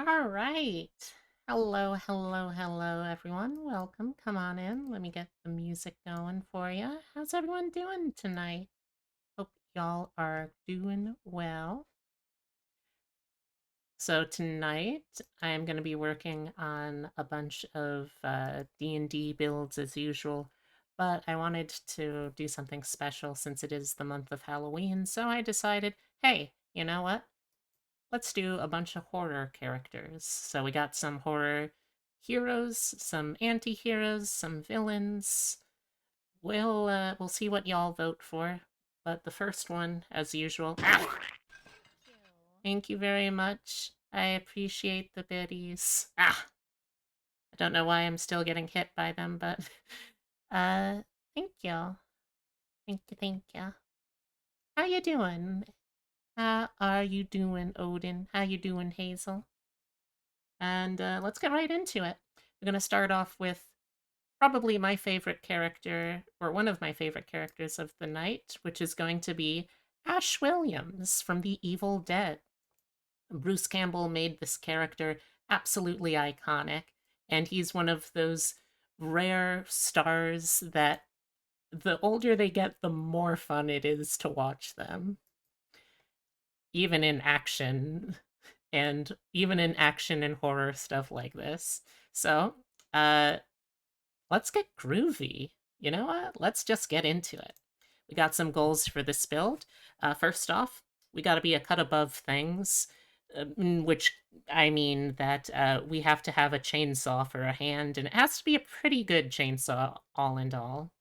All right. Hello, hello, hello, everyone. Welcome. Come on in. Let me get the music going for you. How's everyone doing tonight? Hope y'all are doing well. So tonight, I am going to be working on a bunch of D&D builds as usual, but I wanted to do something special since it is the month of Halloween, so I decided, hey, you know what? Let's do a bunch of horror characters. So we got some horror heroes, some anti-heroes, some villains. We'll see what y'all vote for. But the first one, as usual. Thank you very much. I appreciate the biddies. I don't know why I'm still getting hit by them, but uh thank you. Thank you, thank you. How you doing? How are you doing, Odin? How you doing, Hazel? And let's get right into it. We're going to start off with probably my favorite character, or one of my favorite characters of the night, which is going to be Ash Williams from The Evil Dead. Bruce Campbell made this character absolutely iconic, and he's one of those rare stars that the older they get, the more fun it is to watch them, even in action and even in action and horror stuff like this. So, uh, let's get groovy. You know what? Let's just get into it. We got some goals for this build. First off, we got to be a cut above things, which I mean that we have to have a chainsaw for a hand, and it has to be a pretty good chainsaw, all in all.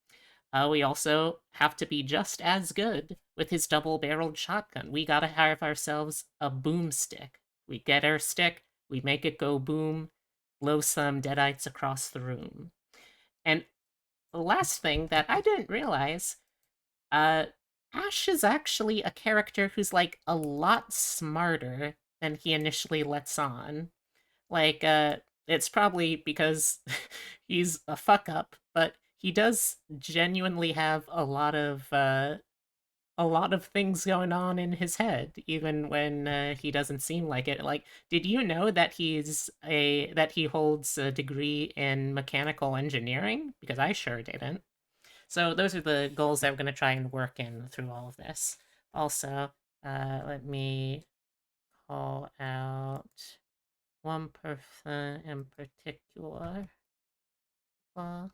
We also have to be just as good with his double-barreled shotgun. We gotta have ourselves a boomstick. We get our stick, we make it go boom, blow some deadites across the room. And the last thing that I didn't realize, uh, Ash is actually a character who's like a lot smarter than he initially lets on. Like, it's probably because he's a fuck up, but he does genuinely have a lot of things going on in his head, even when he doesn't seem like it. Like, did you know that he holds a degree in mechanical engineering? Because I sure didn't. So those are the goals that we're going to try and work in through all of this. Also, let me call out one person in particular. Uh,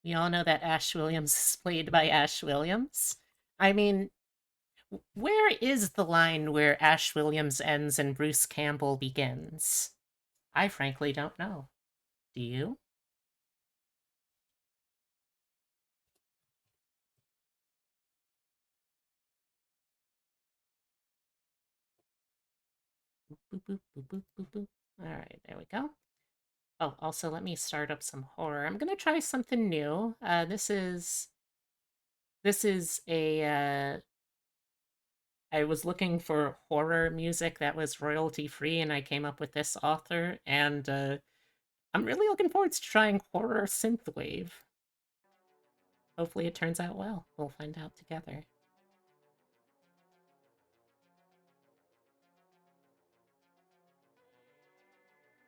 we all know that Ash Williams is played by Ash Williams. I mean, where is the line where Ash Williams ends and Bruce Campbell begins? I frankly don't know. Do you? Boop, boop, boop, boop, boop, boop, boop. All right, there we go. Oh, also, let me start up some horror. I'm gonna try something new. This is a I was looking for horror music that was royalty free, and I came up with this author, and I'm really looking forward to trying horror synthwave. Hopefully, it turns out well. We'll find out together.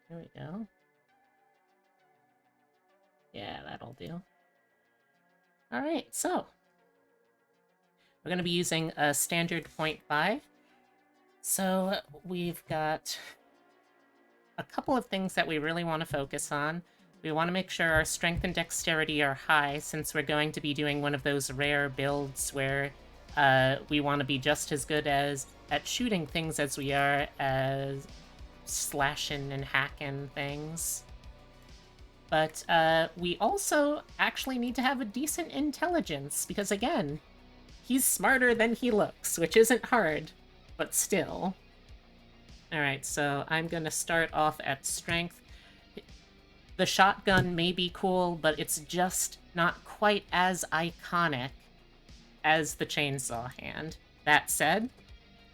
There we go. Yeah, that'll do. All right, so we're going to be using a standard 0.5. So we've got a couple of things that we really want to focus on. We want to make sure our strength and dexterity are high, since we're going to be doing one of those rare builds where we want to be just as good as at shooting things as we are as slashing and hacking things. But we also actually need to have a decent intelligence, because again, he's smarter than he looks, which isn't hard, but still. Alright, so I'm gonna start off at strength. The shotgun may be cool, but it's just not quite as iconic as the chainsaw hand. That said,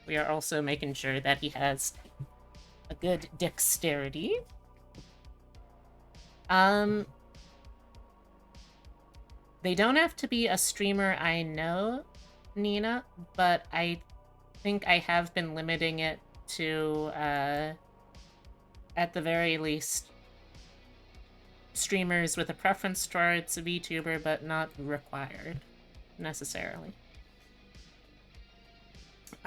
we are also making sure that he has a good dexterity. They don't have to be a streamer I know, Nina, but I think I have been limiting it to, at the very least, streamers with a preference towards a VTuber, but not required, necessarily.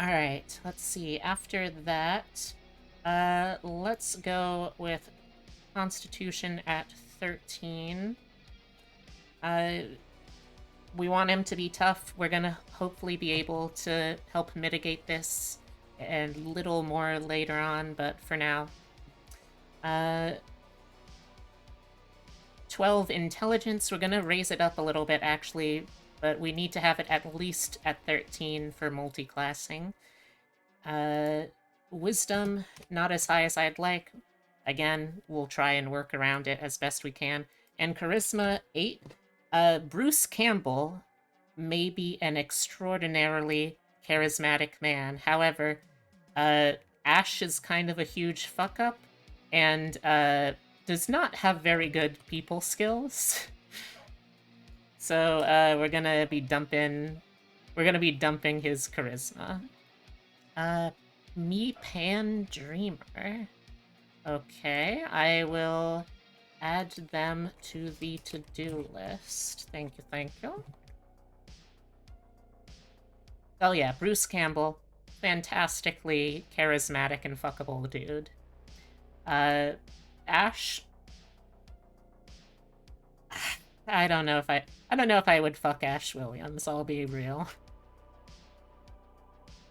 Alright, let's see. After that, let's go with Constitution at 13. We want him to be tough. We're gonna hopefully be able to help mitigate this a little more later on, but for now. 12 intelligence. We're gonna raise it up a little bit, actually, but we need to have it at least at 13 for multi-classing. Wisdom, not as high as I'd like. Again, we'll try and work around it as best we can. And Charisma, 8. Bruce Campbell may be an extraordinarily charismatic man. However, Ash is kind of a huge fuck-up, and does not have very good people skills. So we're gonna be dumping his charisma. Me Pan Dreamer. Okay, I will add them to the to-do list. Thank you, thank you. Oh yeah, Bruce Campbell. Fantastically charismatic and fuckable dude. Ash. I don't know if I would fuck Ash Williams, I'll be real.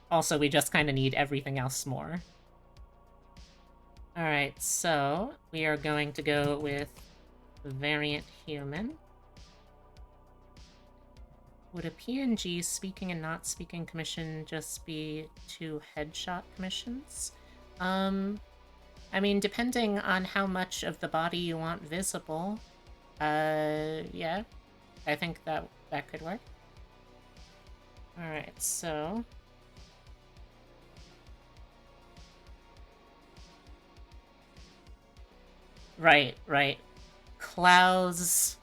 Also, we just kind of need everything else more. Alright, so we are going to go with Variant Human. Would a PNG speaking and not speaking commission just be 2 headshot commissions? I mean, depending on how much of the body you want visible, yeah, I think that could work. Alright, so... Right. Klaus,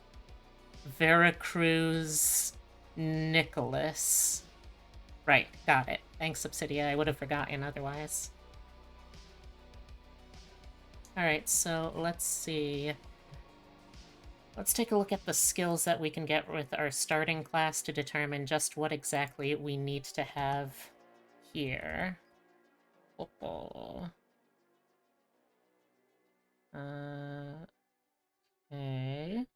Veracruz, Nicholas. Right, got it. Thanks, Obsidia. I would have forgotten otherwise. Alright, so let's see. Let's take a look at the skills that we can get with our starting class to determine just what exactly we need to have here. Okay.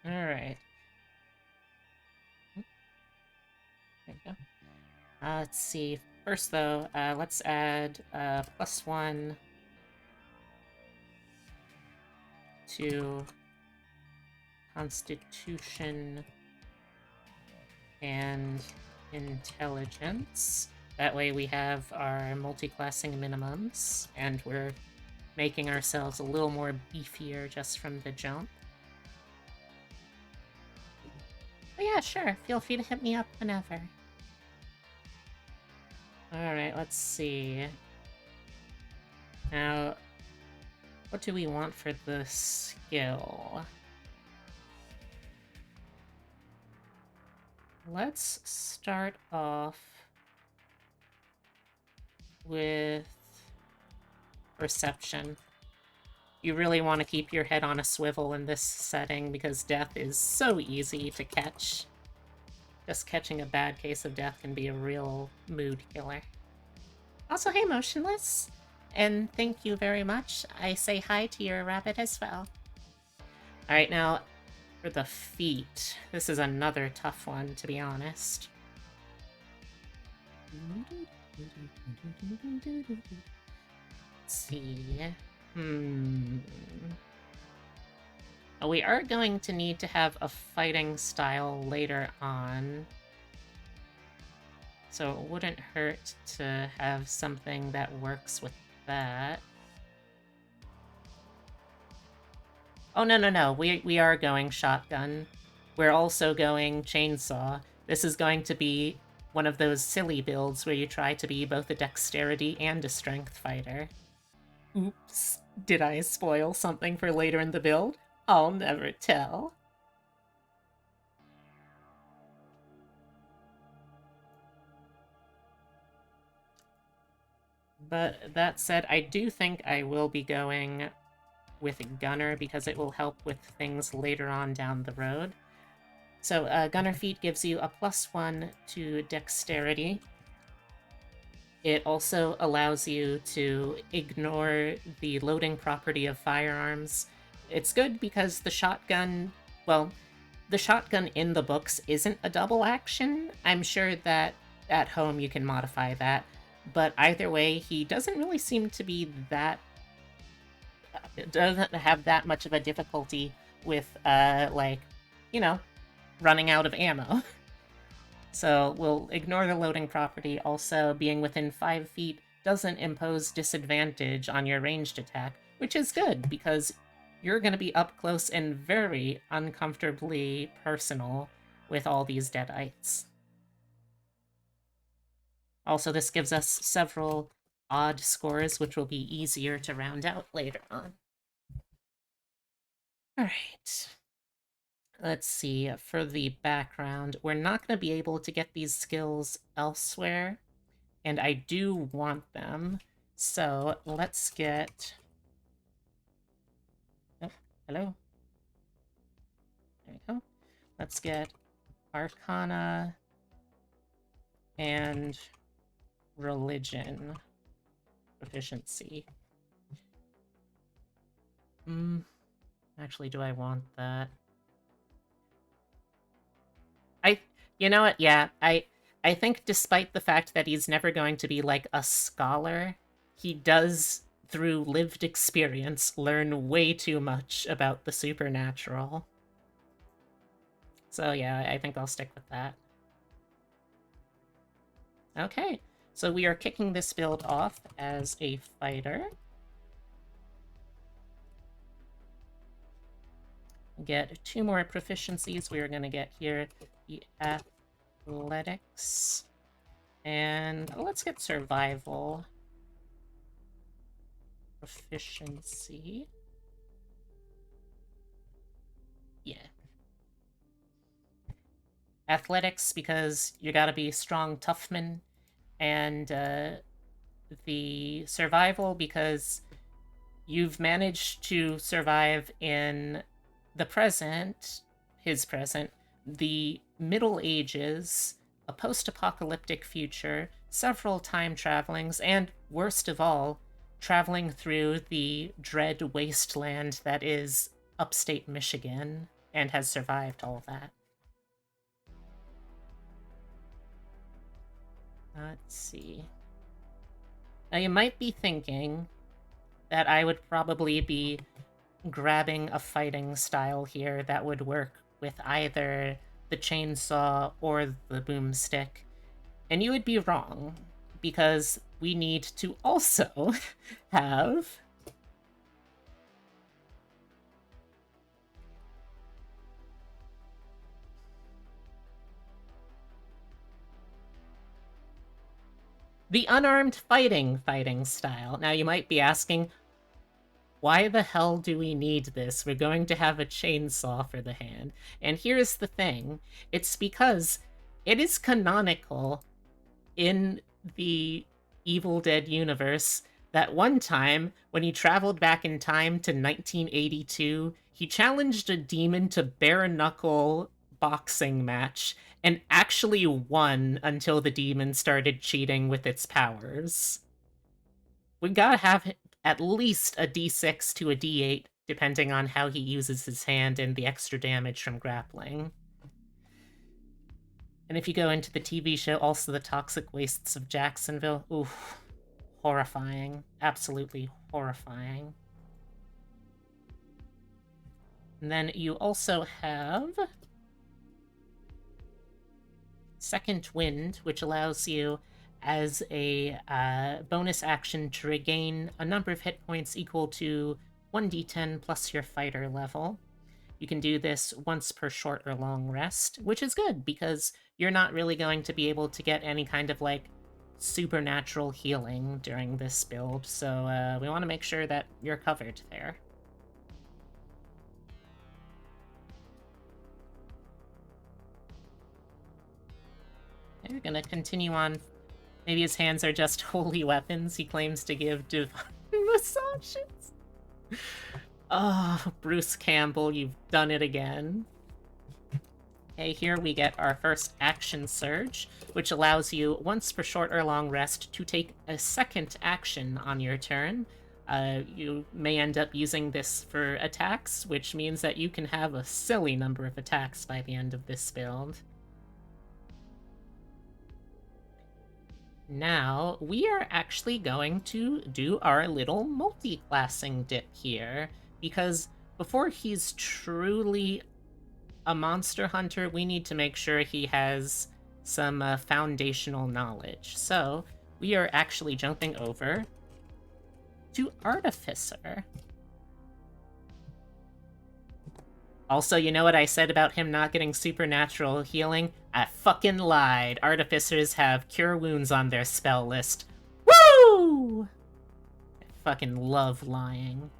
Alright. There we go. Let's see. First, though, let's add +1 to Constitution and Intelligence. That way we have our multi-classing minimums, and we're making ourselves a little more beefier just from the jump. But yeah, sure. Feel free to hit me up whenever. Alright, let's see. Now, what do we want for the skill? Let's start off with Perception. You really want to keep your head on a swivel in this setting because death is so easy to catch. Just catching a bad case of death can be a real mood killer. Also, hey, Motionless! And thank you very much. I say hi to your rabbit as well. Alright, now, for the feet. This is another tough one, to be honest. Let's see... We are going to need to have a fighting style later on. So it wouldn't hurt to have something that works with that. Oh, no. We are going shotgun. We're also going chainsaw. This is going to be one of those silly builds where you try to be both a dexterity and a strength fighter. Oops, did I spoil something for later in the build? I'll never tell. But that said, I do think I will be going with a Gunner because it will help with things later on down the road. So Gunner Feat gives you a +1 to Dexterity. It also allows you to ignore the loading property of firearms. It's good because the shotgun, well, the shotgun in the books isn't a double action. I'm sure that at home you can modify that. But either way, he doesn't really seem to be that... doesn't have that much of a difficulty with, like, you know, running out of ammo. So we'll ignore the loading property. Also, being within 5 feet doesn't impose disadvantage on your ranged attack, which is good because you're going to be up close and very uncomfortably personal with all these deadites. Also, this gives us several odd scores, which will be easier to round out later on. Alright. Let's see, for the background, we're not going to be able to get these skills elsewhere, and I do want them, so let's get... Oh, hello. There we go. Let's get Arcana and Religion proficiency. Actually, do I want that? You know what? Yeah, I think despite the fact that he's never going to be like a scholar, he does, through lived experience, learn way too much about the supernatural. So yeah, I think I'll stick with that. Okay, so we are kicking this build off as a fighter. Get 2 more proficiencies. We are going to get here the athletics. And let's get survival proficiency. Yeah. Athletics, because you gotta be strong toughman. And the survival, because you've managed to survive in the present, his present, the Middle Ages, a post-apocalyptic future, several time travelings, and, worst of all, traveling through the dread wasteland that is upstate Michigan, and has survived all that. Let's see. Now, you might be thinking that I would probably be grabbing a fighting style here that would work with either the chainsaw or the boomstick. And you would be wrong, because we need to also have... the unarmed fighting style. Now, you might be asking, why the hell do we need this? We're going to have a chainsaw for the hand. And here's the thing. It's because it is canonical in the Evil Dead universe that one time, when he traveled back in time to 1982, he challenged a demon to bare-knuckle boxing match and actually won until the demon started cheating with its powers. We gotta have at least a d6 to a d8, depending on how he uses his hand and the extra damage from grappling. And if you go into the TV show, also the Toxic Wastes of Jacksonville, oof, horrifying. Absolutely horrifying. And then you also have Second Wind, which allows you, as a bonus action, to regain a number of hit points equal to 1d10 plus your fighter level. You can do this once per short or long rest, which is good because you're not really going to be able to get any kind of like supernatural healing during this build, so we want to make sure that you're covered there. Okay, we're gonna continue on. Maybe his hands are just holy weapons he claims to give divine massages. Oh, Bruce Campbell, you've done it again. Okay, here we get our first action surge, which allows you, once per short or long rest, to take a second action on your turn. You may end up using this for attacks, which means that you can have a silly number of attacks by the end of this build. Now, we are actually going to do our little multi-classing dip here, because before he's truly a monster hunter, we need to make sure he has some foundational knowledge. So, we are actually jumping over to Artificer. Also, you know what I said about him not getting supernatural healing? I fucking lied. Artificers have Cure Wounds on their spell list. Woo! I fucking love lying.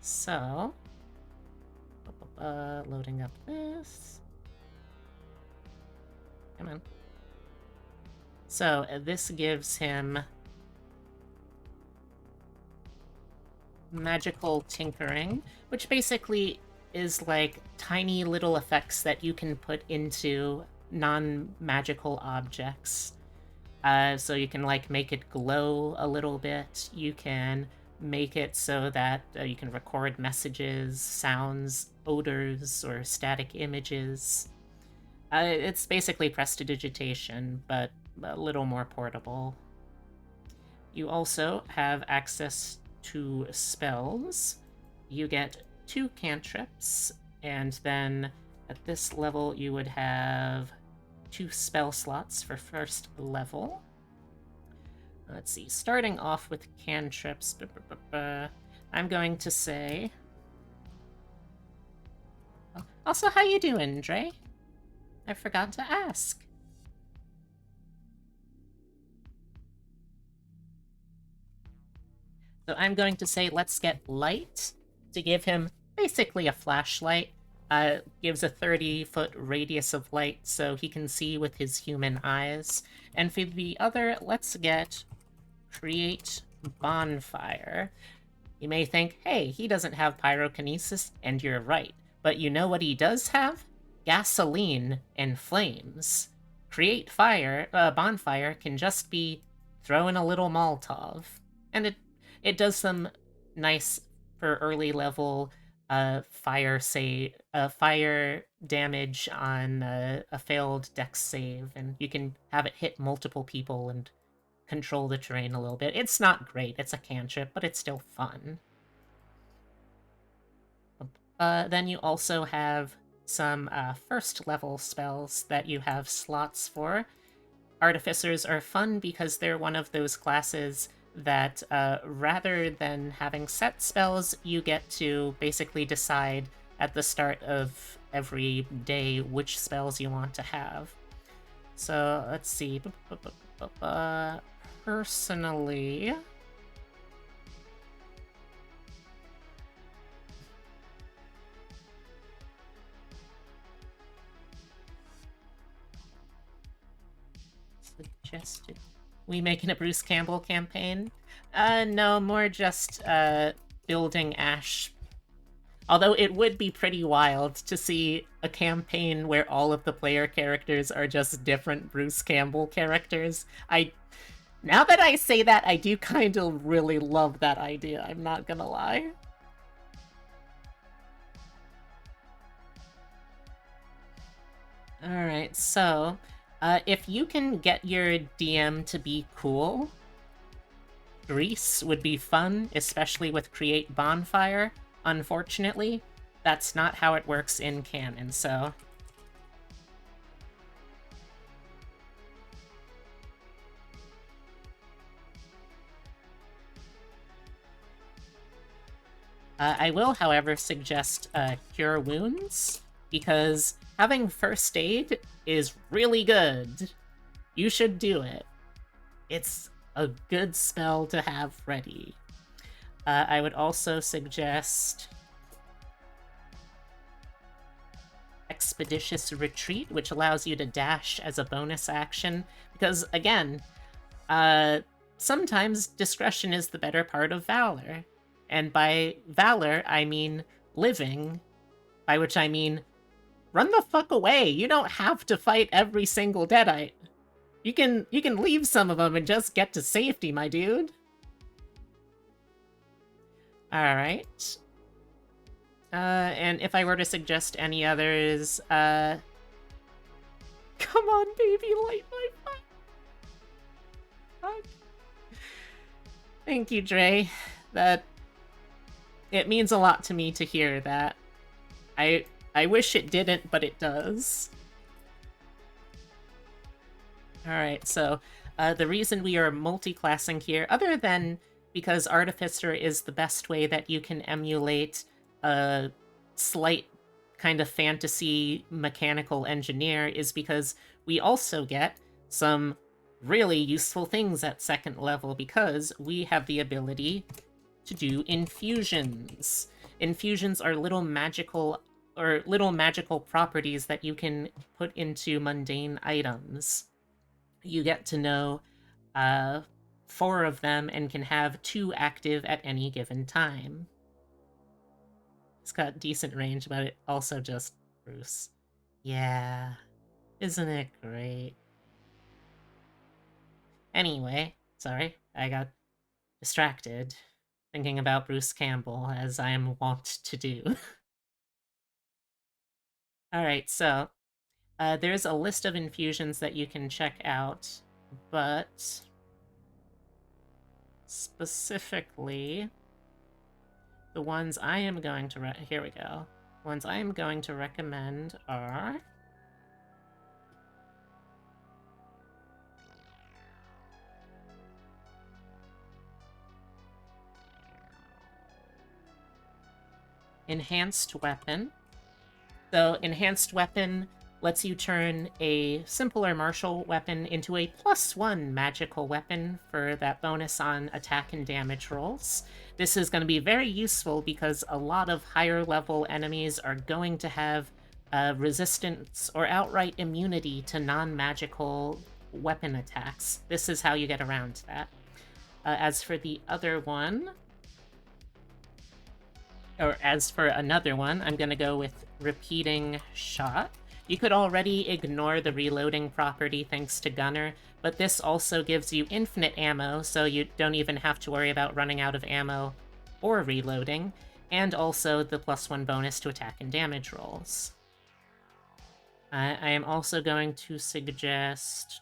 So, loading up this. Come on. So, this gives him magical tinkering, which basically is like tiny little effects that you can put into non-magical objects. So you can like make it glow a little bit. You can make it so that you can record messages, sounds, odors, or static images. It's basically prestidigitation, but a little more portable. You also have access to spells. You get 2 cantrips, and then at this level you would have 2 spell slots for first level. Let's see, starting off with cantrips, I'm going to say... Also, how you doing, Dre? I forgot to ask. So I'm going to say let's get light to give him basically a flashlight. Gives a 30-foot radius of light so he can see with his human eyes. And for the other, let's get create bonfire. You may think, hey, he doesn't have pyrokinesis, and you're right. But you know what he does have? Gasoline and flames. Create fire, bonfire can just be throw in a little Molotov. And it does some nice for early level fire damage on a failed dex save, and you can have it hit multiple people and control the terrain a little bit. It's not great, it's a cantrip, but it's still fun. Then you also have some first level spells that you have slots for. Artificers are fun because they're one of those classes that rather than having set spells, you get to basically decide at the start of every day which spells you want to have. So let's see. Personally, suggested we making a Bruce Campbell campaign? No, more just building Ash. Although it would be pretty wild to see a campaign where all of the player characters are just different Bruce Campbell characters. Now that I say that, I do kind of really love that idea, I'm not gonna lie. Alright, so, if you can get your DM to be cool, Grease would be fun, especially with Create Bonfire. Unfortunately, that's not how it works in canon, so... I will, however, suggest Cure Wounds, because having First Aid is really good. You should do it. It's a good spell to have ready. I would also suggest Expeditious Retreat, which allows you to dash as a bonus action, because, again, sometimes discretion is the better part of valor. And by valor, I mean living, by which I mean run the fuck away. You don't have to fight every single Deadite. You can leave some of them and just get to safety, my dude. Alright. And if I were to suggest any others, come on, baby, light my fire. Thank you, Dre. It means a lot to me to hear that. I wish it didn't, but it does. Alright, so the reason we are multi-classing here, other than because Artificer is the best way that you can emulate a slight kind of fantasy mechanical engineer, is because we also get some really useful things at second level, because we have the ability to do infusions. Infusions are little magical properties that you can put into mundane items. You get to know 4 of them and can have 2 active at any given time. It's got decent range, but it also just Bruce. Yeah, isn't it great? Anyway, sorry, I got distracted thinking about Bruce Campbell, as I am wont to do. Alright, so there's a list of infusions that you can check out, but specifically, the ones I am going to here we go. The ones I am going to recommend are Enhanced Weapon. So Enhanced Weapon lets you turn a simpler martial weapon into a +1 magical weapon for that bonus on attack and damage rolls. This is going to be very useful because a lot of higher level enemies are going to have resistance or outright immunity to non-magical weapon attacks. This is how you get around that. As for the other one, or as for another one, I'm going to go with Repeating Shot. You could already ignore the reloading property thanks to Gunner, but this also gives you infinite ammo, so you don't even have to worry about running out of ammo or reloading, and also the +1 bonus to attack and damage rolls. I am also going to suggest...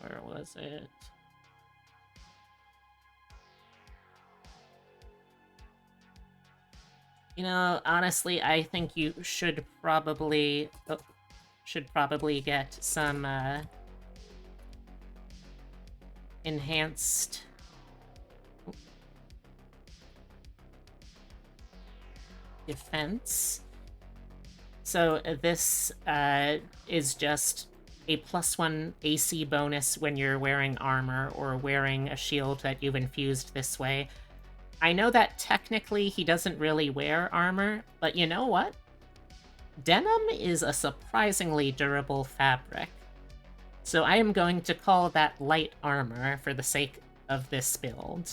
Where was it? You know, honestly, I think you should probably get some enhanced defense. So this is just a +1 AC bonus when you're wearing armor or wearing a shield that you've infused this way. I know that technically he doesn't really wear armor, but you know what? Denim is a surprisingly durable fabric. So I am going to call that light armor for the sake of this build.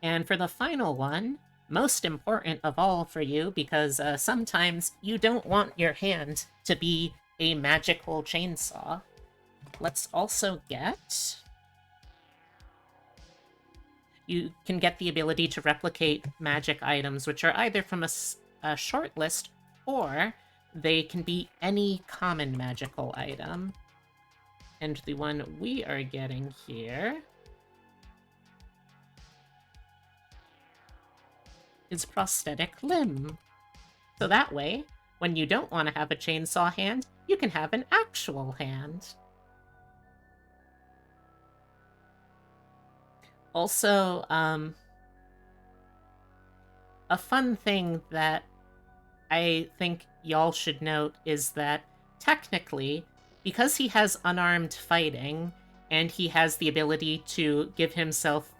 And for the final one, most important of all for you, because sometimes you don't want your hand to be a magical chainsaw. Let's also get... You can get the ability to replicate magic items, which are either from a short list, or they can be any common magical item. And the one we are getting here is Prosthetic Limb. So that way, when you don't want to have a chainsaw hand, you can have an actual hand. Also, a fun thing that I think y'all should note is that technically, because he has unarmed fighting, and he has the ability to give himself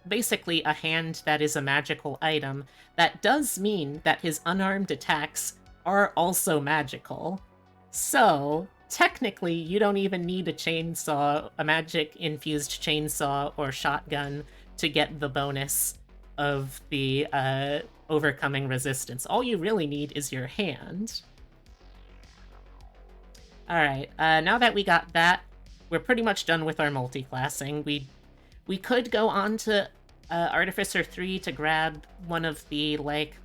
basically a hand that is a magical item, that does mean that his unarmed attacks are also magical. So, technically, you don't even need a chainsaw, a magic-infused chainsaw or shotgun to get the bonus of the overcoming resistance. All you really need is your hand. Alright, now that we got that, we're pretty much done with our multi-classing. We could go on to Artificer 3 to grab one of the, like,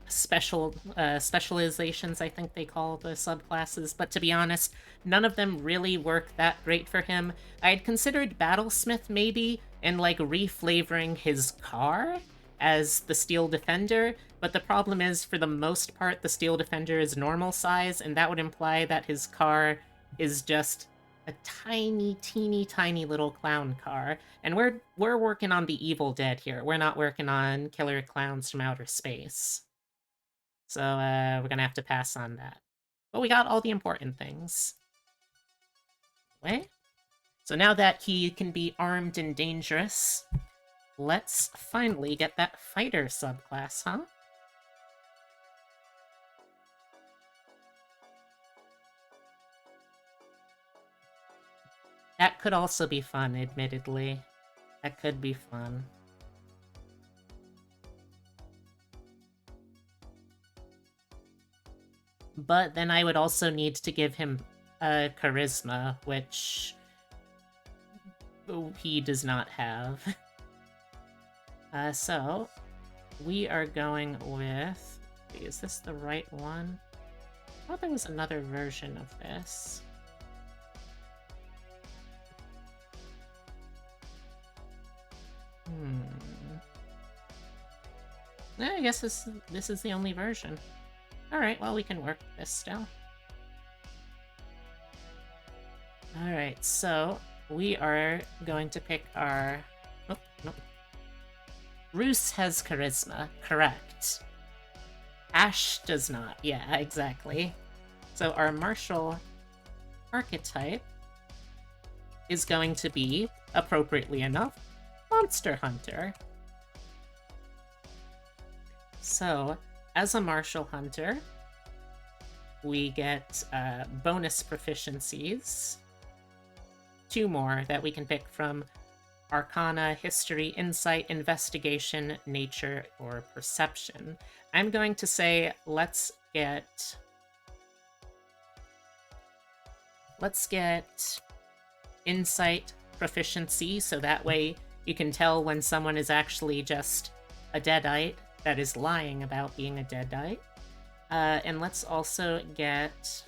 specializations, I think they call the subclasses, but to be honest, none of them really work that great for him. I had considered Battlesmith maybe, and like reflavoring his car as the Steel Defender, but the problem is, for the most part, the Steel Defender is normal size, and that would imply that his car is just a tiny, teeny, tiny little clown car. And we're working on the Evil Dead here. We're not working on killer clowns from outer space. So, we're gonna have to pass on that. But we got all the important things. Wait. So now that he can be armed and dangerous, let's finally get that fighter subclass, huh? That could also be fun, admittedly. That could be fun. But then I would also need to give him charisma, which he does not have. So, we are going with... Is this the right one? I thought there was another version of this. I guess this is the only version. Alright, well, we can work with this still. Alright, so we are going to pick our... Oh, no. Roos has charisma, correct. Ash does not. Yeah, exactly. So our martial archetype is going to be, appropriately enough, Monster Hunter. So, as a martial hunter, we get bonus proficiencies. 2 more that we can pick from Arcana, History, Insight, Investigation, Nature, or Perception. I'm going to say let's get Insight proficiency, so that way you can tell when someone is actually just a Deadite that is lying about being a Deadite. And let's also get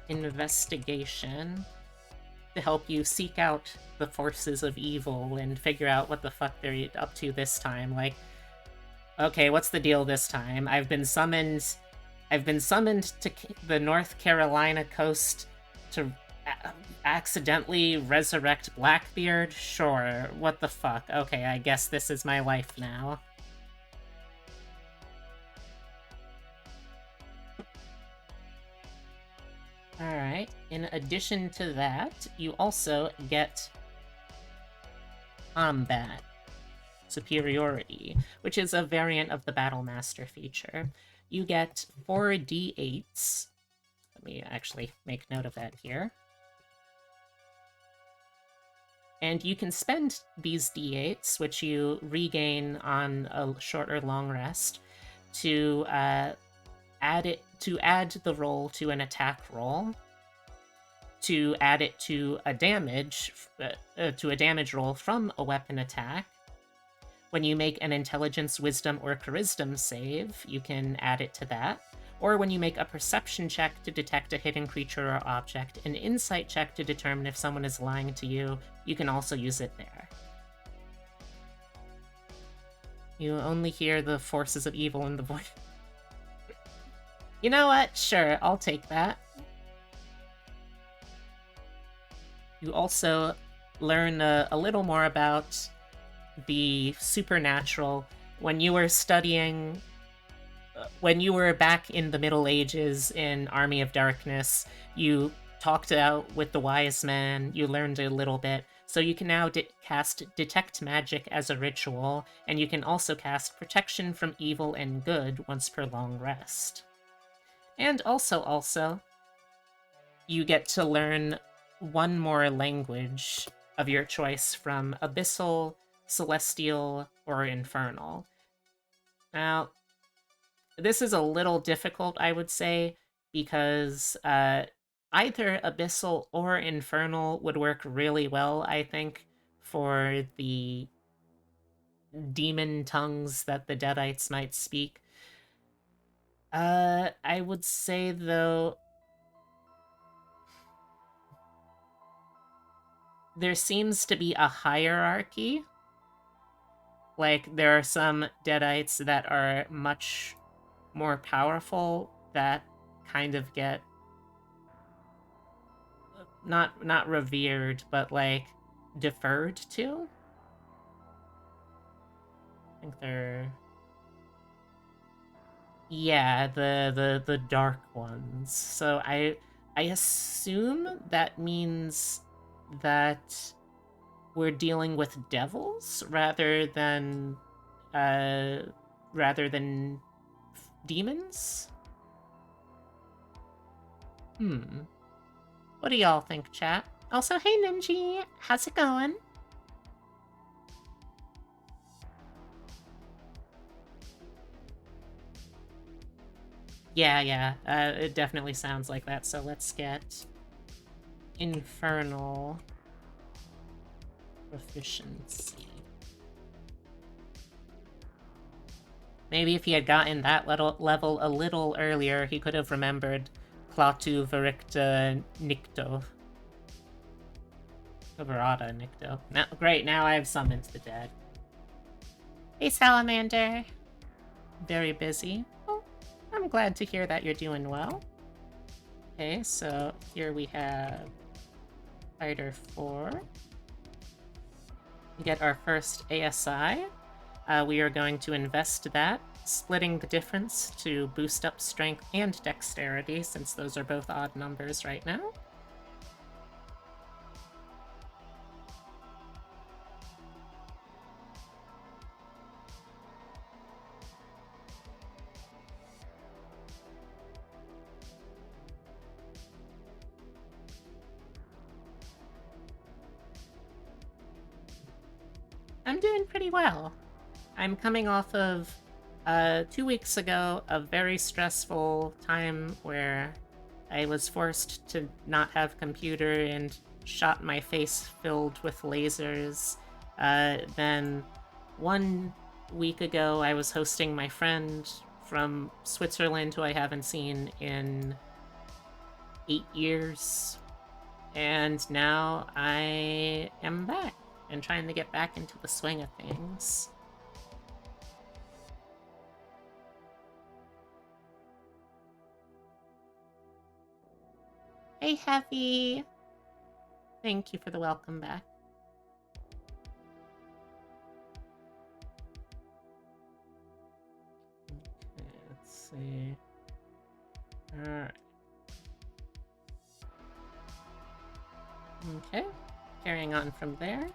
Investigation to help you seek out the forces of evil and figure out what the fuck they're up to this time. Like, okay, what's the deal this time? I've been summoned to the North Carolina coast to accidentally resurrect Blackbeard? Sure, what the fuck? Okay, I guess this is my life now. Alright, in addition to that, you also get Combat Superiority, which is a variant of the Battlemaster feature. You get 4 d8s. Let me actually make note of that here. And you can spend these d8s, which you regain on a short or long rest, to add the roll to an attack roll, to add it to a damage roll from a weapon attack. When you make an Intelligence, Wisdom, or Charisma save, you can add it to that. Or when you make a Perception check to detect a hidden creature or object, an Insight check to determine if someone is lying to you, you can also use it there. You only hear the forces of evil in the voice. You know what? Sure, I'll take that. You also learn a little more about the supernatural. When you were studying, when you were back in the Middle Ages in Army of Darkness, you talked out with the wise man, you learned a little bit. So you can now cast Detect Magic as a ritual, and you can also cast Protection from Evil and Good once per long rest. And also, you get to learn one more language of your choice from Abyssal, Celestial, or Infernal. Now, this is a little difficult, I would say, because either Abyssal or Infernal would work really well, I think, for the demon tongues that the Deadites might speak. I would say, though, there seems to be a hierarchy. Like, there are some Deadites that are much more powerful that kind of get not revered, but like deferred to. I think they're the dark ones. So I assume that means that we're dealing with devils uh rather than demons. What do y'all think, chat? Also, hey Ninji, how's it going? Yeah, it definitely sounds like that. So let's get Infernal Proficiency. Maybe if he had gotten that level a little earlier, he could have remembered Klaatu Vericta Nikto. Verada Nikto. Now, great, now I have summoned the dead. Hey, Salamander. Very busy. Well, I'm glad to hear that you're doing well. Okay, so here we have Fighter 4. We get our first ASI. We are going to invest that, splitting the difference to boost up strength and dexterity, since those are both odd numbers right now. I'm doing pretty well. I'm coming off of 2 weeks ago a very stressful time where I was forced to not have computer and shot my face filled with lasers. Then 1 week ago, I was hosting my friend from Switzerland who I haven't seen in 8 years. And now I am back and trying to get back into the swing of things. Hey, Heavy! Thank you for the welcome back. Okay, let's see. Alright. Okay, carrying on from there.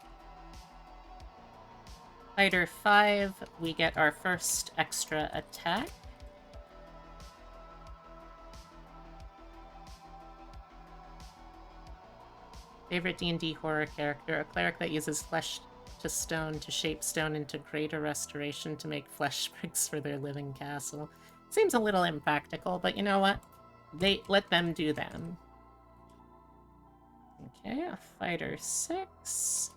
Fighter 5, we get our first extra attack. Favorite D&D horror character, a cleric that uses flesh to stone to shape stone into greater restoration to make flesh bricks for their living castle. Seems a little impractical, but you know what? Let them do them. Okay, a Fighter 6.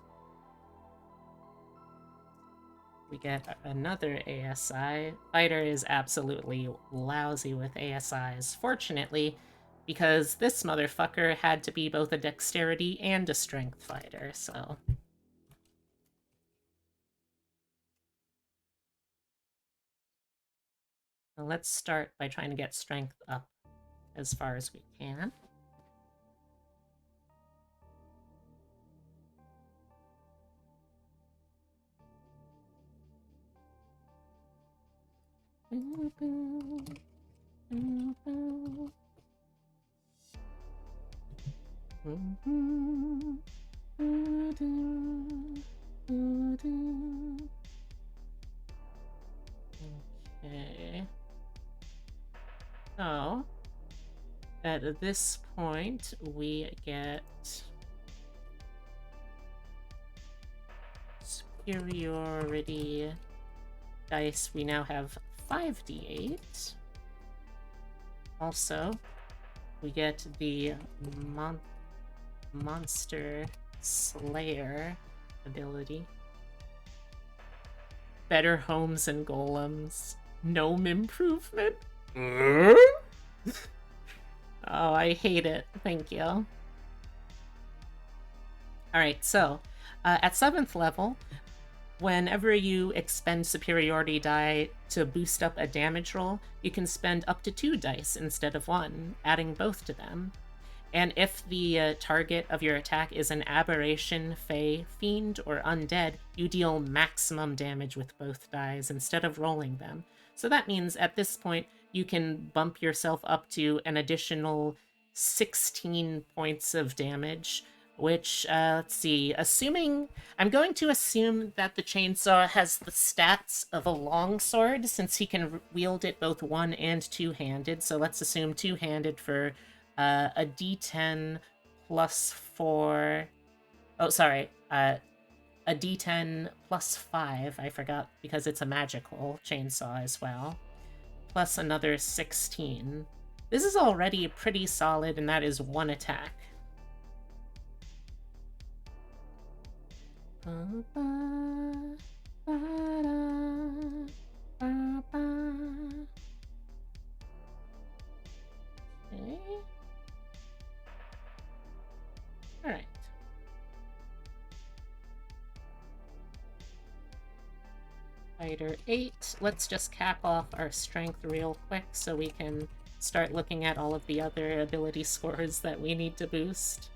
We get another ASI. Fighter is absolutely lousy with ASIs, fortunately, because this motherfucker had to be both a dexterity and a strength fighter, so... Well, let's start by trying to get strength up as far as we can. Okay. So, at this point, we get superiority dice. We now have 5d8. Also, we get the Monster Slayer ability. Better homes and golems. Gnome improvement. Oh, I hate it. Thank you. Alright, so at 7th level, whenever you expend superiority die to boost up a damage roll, you can spend up to 2 dice instead of 1, adding both to them. And if the target of your attack is an aberration, fey, fiend, or undead, you deal maximum damage with both dice instead of rolling them. So that means at this point, you can bump yourself up to an additional 16 points of damage, which, let's see, I'm going to assume that the chainsaw has the stats of a longsword, since he can wield it both one- and two-handed, so let's assume two-handed for a d10 plus 4... Oh, sorry, a d10 plus 5, I forgot, because it's a magical chainsaw as well, plus another 16. This is already pretty solid, and that is 1 attack. Okay. Alright. Fighter 8. Let's just cap off our strength real quick so we can start looking at all of the other ability scores that we need to boost.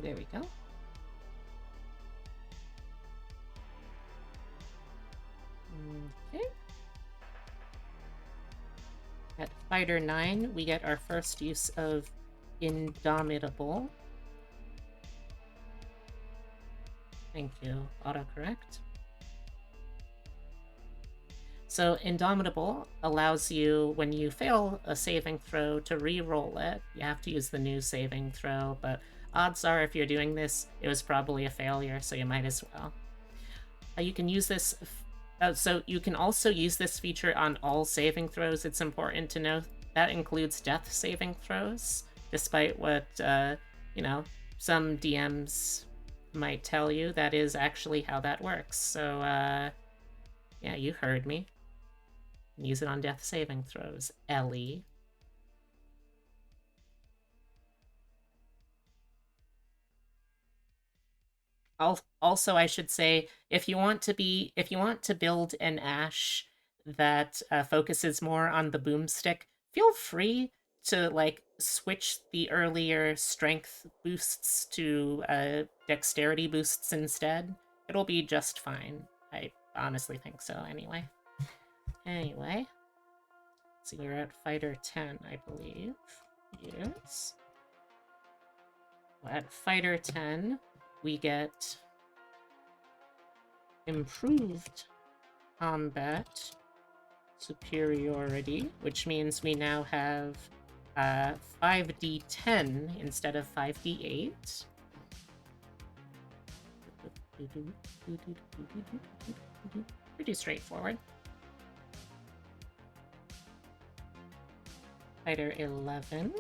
There we go. Okay. At Fighter 9, we get our first use of Indomitable. Thank you, autocorrect. So Indomitable allows you, when you fail a saving throw, to re-roll it. You have to use the new saving throw, but odds are if you're doing this, it was probably a failure, so you might as well. You can use this... so you can also use this feature on all saving throws. It's important to note that includes death saving throws, despite what, you know, some DMs might tell you. That is actually how that works. So, yeah, you heard me. Use it on death saving throws, Ellie. Also, I should say, if you want to build an Ashe that focuses more on the boomstick, feel free to like switch the earlier strength boosts to dexterity boosts instead. It'll be just fine. I honestly think so. Anyway, so we're at Fighter 10, I believe. Yes. At Fighter 10, we get improved combat superiority, which means we now have 5d10 instead of 5d8. Pretty straightforward. Fighter 11.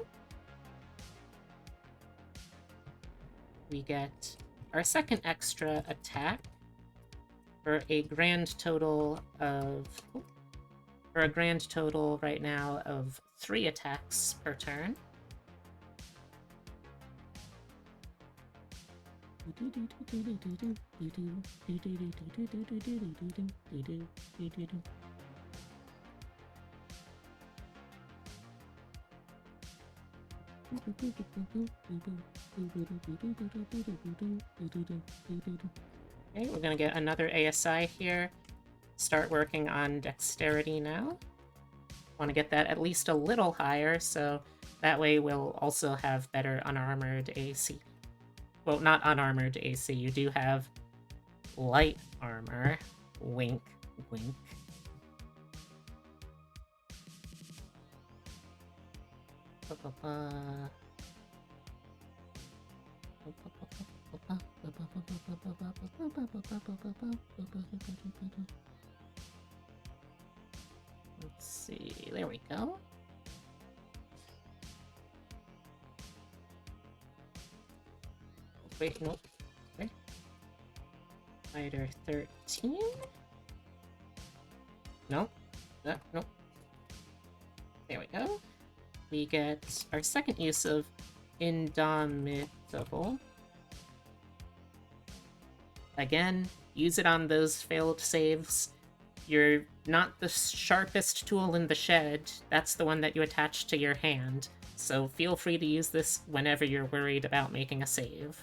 We get our second extra attack for a grand total of... for a grand total right now of 3 attacks per turn. Okay, we're gonna get another ASI here. Start working on dexterity now. Want to get that at least a little higher, so that way we'll also have better unarmored AC. Well, not unarmored AC, you do have light armor. Wink, wink. Let's see, there we go. Wait, nope. Okay. Fighter 13? No? Nope. There we go. We get our second use of Indomitable. Again, use it on those failed saves. You're not the sharpest tool in the shed. That's the one that you attach to your hand. So feel free to use this whenever you're worried about making a save.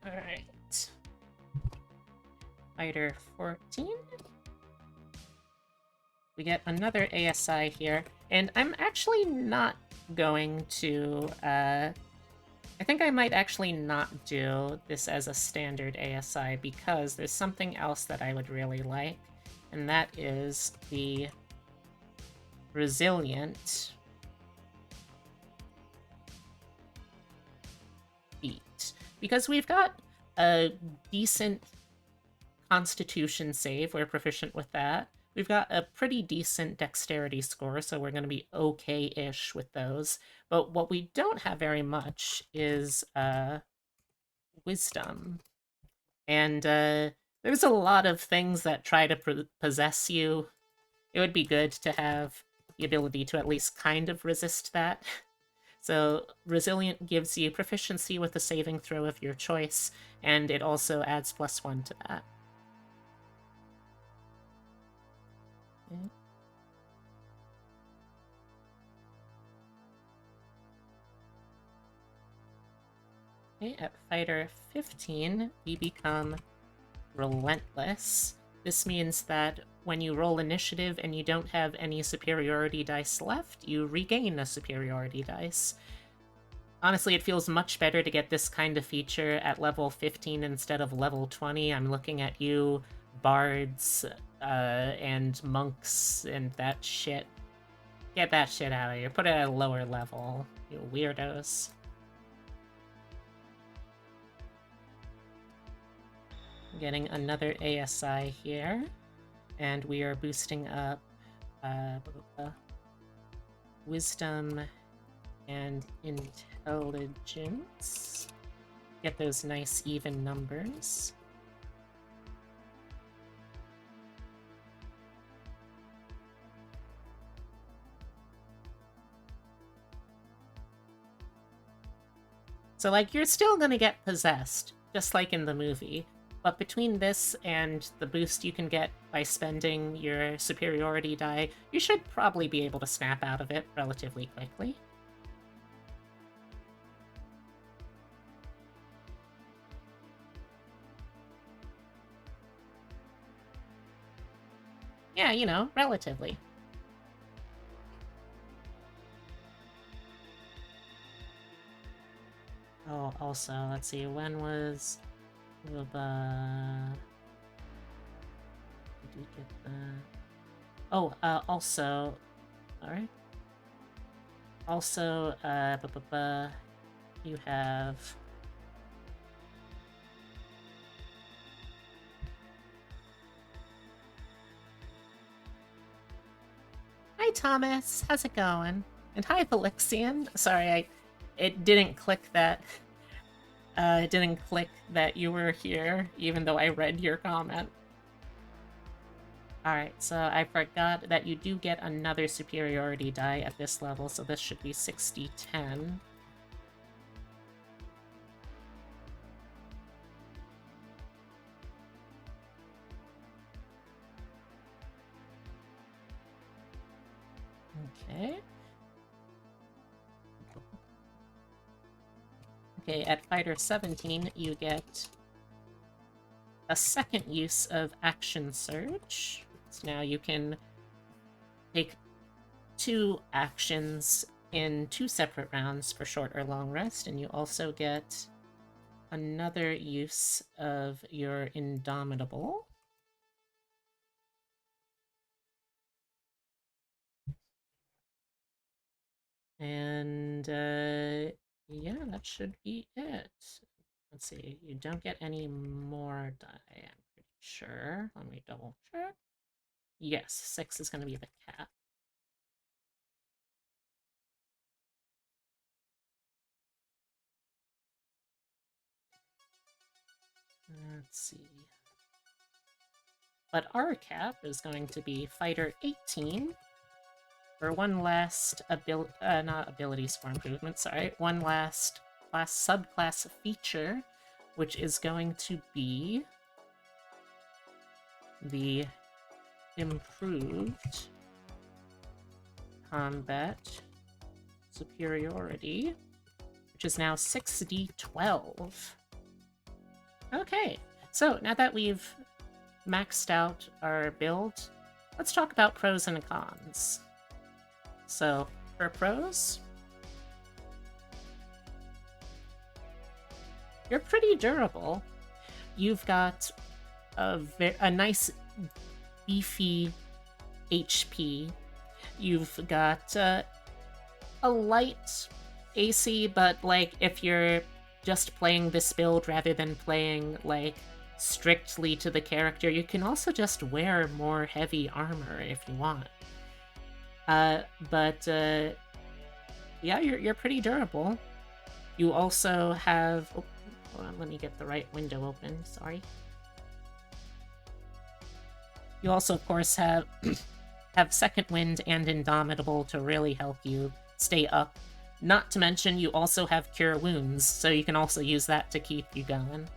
Alright. Fighter 14. We get another ASI here, and I'm actually not going to, I think I might actually not do this as a standard ASI because there's something else that I would really like, and that is the Resilient feat. Because we've got a decent Constitution save, we're proficient with that. We've got a pretty decent dexterity score, so we're going to be okay-ish with those. But what we don't have very much is wisdom. And there's a lot of things that try to possess you. It would be good to have the ability to at least kind of resist that. So Resilient gives you proficiency with a saving throw of your choice, and it also adds +1 to that. Okay, at Fighter 15, we become Relentless. This means that when you roll initiative and you don't have any superiority dice left, you regain a superiority dice. Honestly, it feels much better to get this kind of feature at level 15 instead of level 20. I'm looking at you, bards, and monks, and that shit. Get that shit out of here. Put it at a lower level, you weirdos. Getting another ASI here, and we are boosting up wisdom and intelligence. Get those nice even numbers. So, like, you're still gonna get possessed, just like in the movie. But between this and the boost you can get by spending your superiority die, you should probably be able to snap out of it relatively quickly. Yeah, you know, relatively. Oh, also, let's see, when was... Did we get the... Oh, also... Alright. Also, you have... Hi, Thomas. How's it going? And hi, Velixian. Sorry, it didn't click that. It didn't click that you were here, even though I read your comment. Alright, so I forgot that you do get another superiority die at this level, so this should be 60-10. Okay. Okay, at Fighter 17, you get a second use of Action Surge. So now you can take 2 actions in 2 separate rounds for short or long rest, and you also get another use of your Indomitable. And, yeah, that should be it. Let's see, you don't get any more die, I'm pretty sure. Let me double check. Yes, 6 is going to be the cap. Let's see. But our cap is going to be Fighter 18 for one last not ability score improvement, sorry, one last subclass feature, which is going to be the improved combat superiority, which is now 6d12. Okay, so now that we've maxed out our build, let's talk about pros and cons. So, for pros, you're pretty durable. You've got a nice beefy HP. You've got a light AC, but like if you're just playing this build rather than playing like strictly to the character, you can also just wear more heavy armor if you want. Yeah, you're pretty durable. You also have... Oh, hold on, let me get the right window open, sorry. You also, of course, have have Second Wind and Indomitable to really help you stay up. Not to mention, you also have Cure Wounds, so you can also use that to keep you going.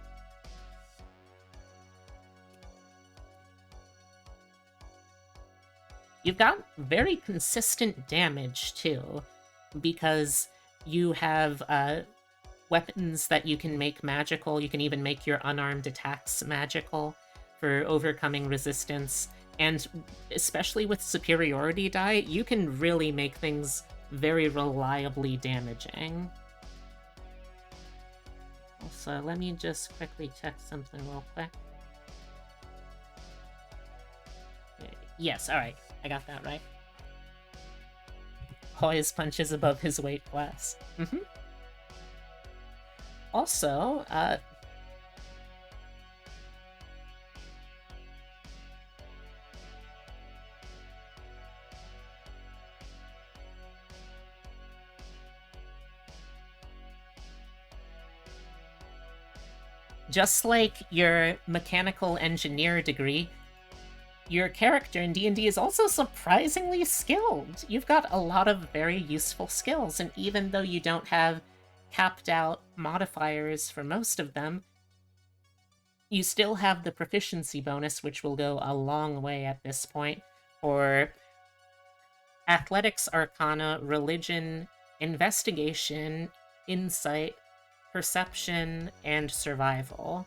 You've got very consistent damage, too, because you have weapons that you can make magical. You can even make your unarmed attacks magical for overcoming resistance. And especially with superiority die, you can really make things very reliably damaging. Also, let me just quickly check something real quick. Yes, alright. I got that right. Always punches above his weight class. Also, just like your mechanical engineer degree, your character in D&D is also surprisingly skilled. You've got a lot of very useful skills, and even though you don't have capped out modifiers for most of them, you still have the proficiency bonus, which will go a long way at this point, for Athletics, Arcana, Religion, Investigation, Insight, Perception, and Survival.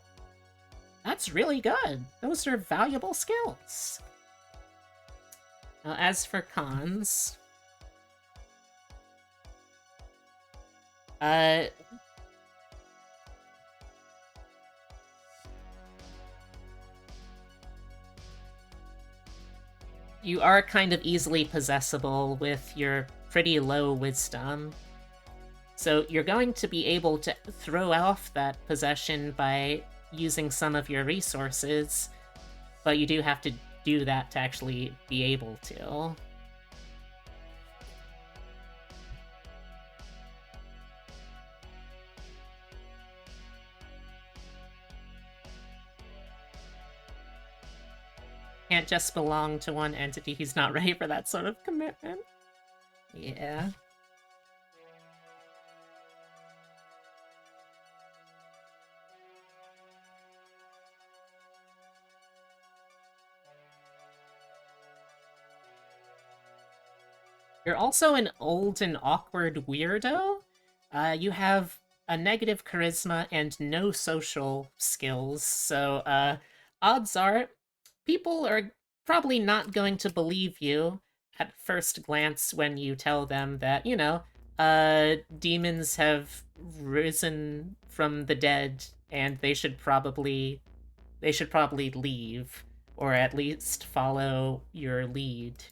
That's really good. Those are valuable skills. As for cons, you are kind of easily possessible with your pretty low wisdom. So you're going to be able to throw off that possession by using some of your resources, but you do have to do that to actually be able to. Can't just belong to one entity. He's not ready for that sort of commitment. Yeah. You're also an old and awkward weirdo. You have a negative charisma and no social skills, so odds are people are probably not going to believe you at first glance when you tell them that, demons have risen from the dead and they should probably leave or at least follow your lead.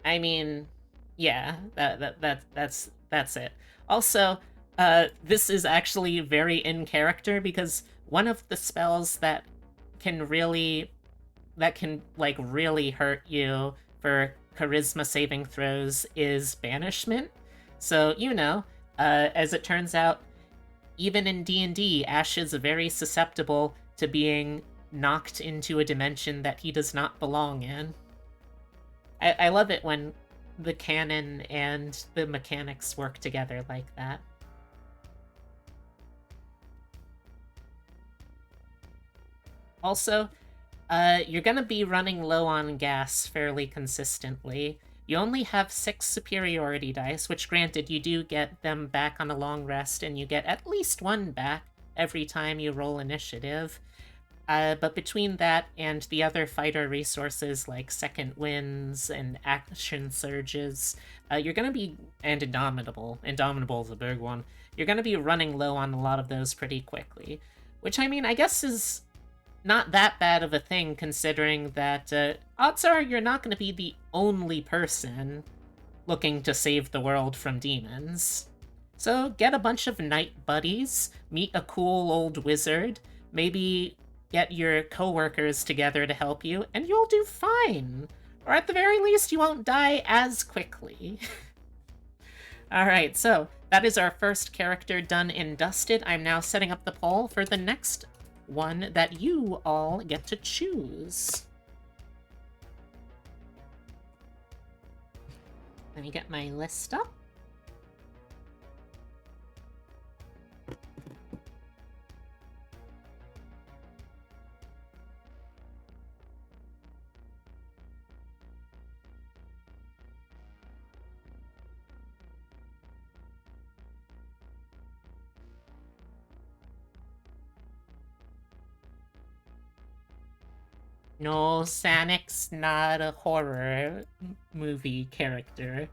I mean, yeah, that's it. Also, this is actually very in character because one of the spells that can like really hurt you for charisma saving throws is banishment. So, as it turns out, even in D&D, Ash is very susceptible to being knocked into a dimension that he does not belong in. I love it when the canon and the mechanics work together like that. Also, you're gonna be running low on gas fairly consistently. You only have 6 superiority dice, which granted, you do get them back on a long rest, and you get at least 1 back every time you roll initiative. But between that and the other fighter resources like second winds and action surges, you're gonna be and indomitable. Indomitable is a big one. You're gonna be running low on a lot of those pretty quickly, which I mean, I guess is not that bad of a thing considering that odds are you're not going to be the only person looking to save the world from demons. So get a bunch of knight buddies, meet a cool old wizard, maybe get your coworkers together to help you, and you'll do fine. Or at the very least, you won't die as quickly. Alright, so that is our first character done and dusted. I'm now setting up the poll for the next one that you all get to choose. Let me get my list up. No, Sanic's not a horror movie character.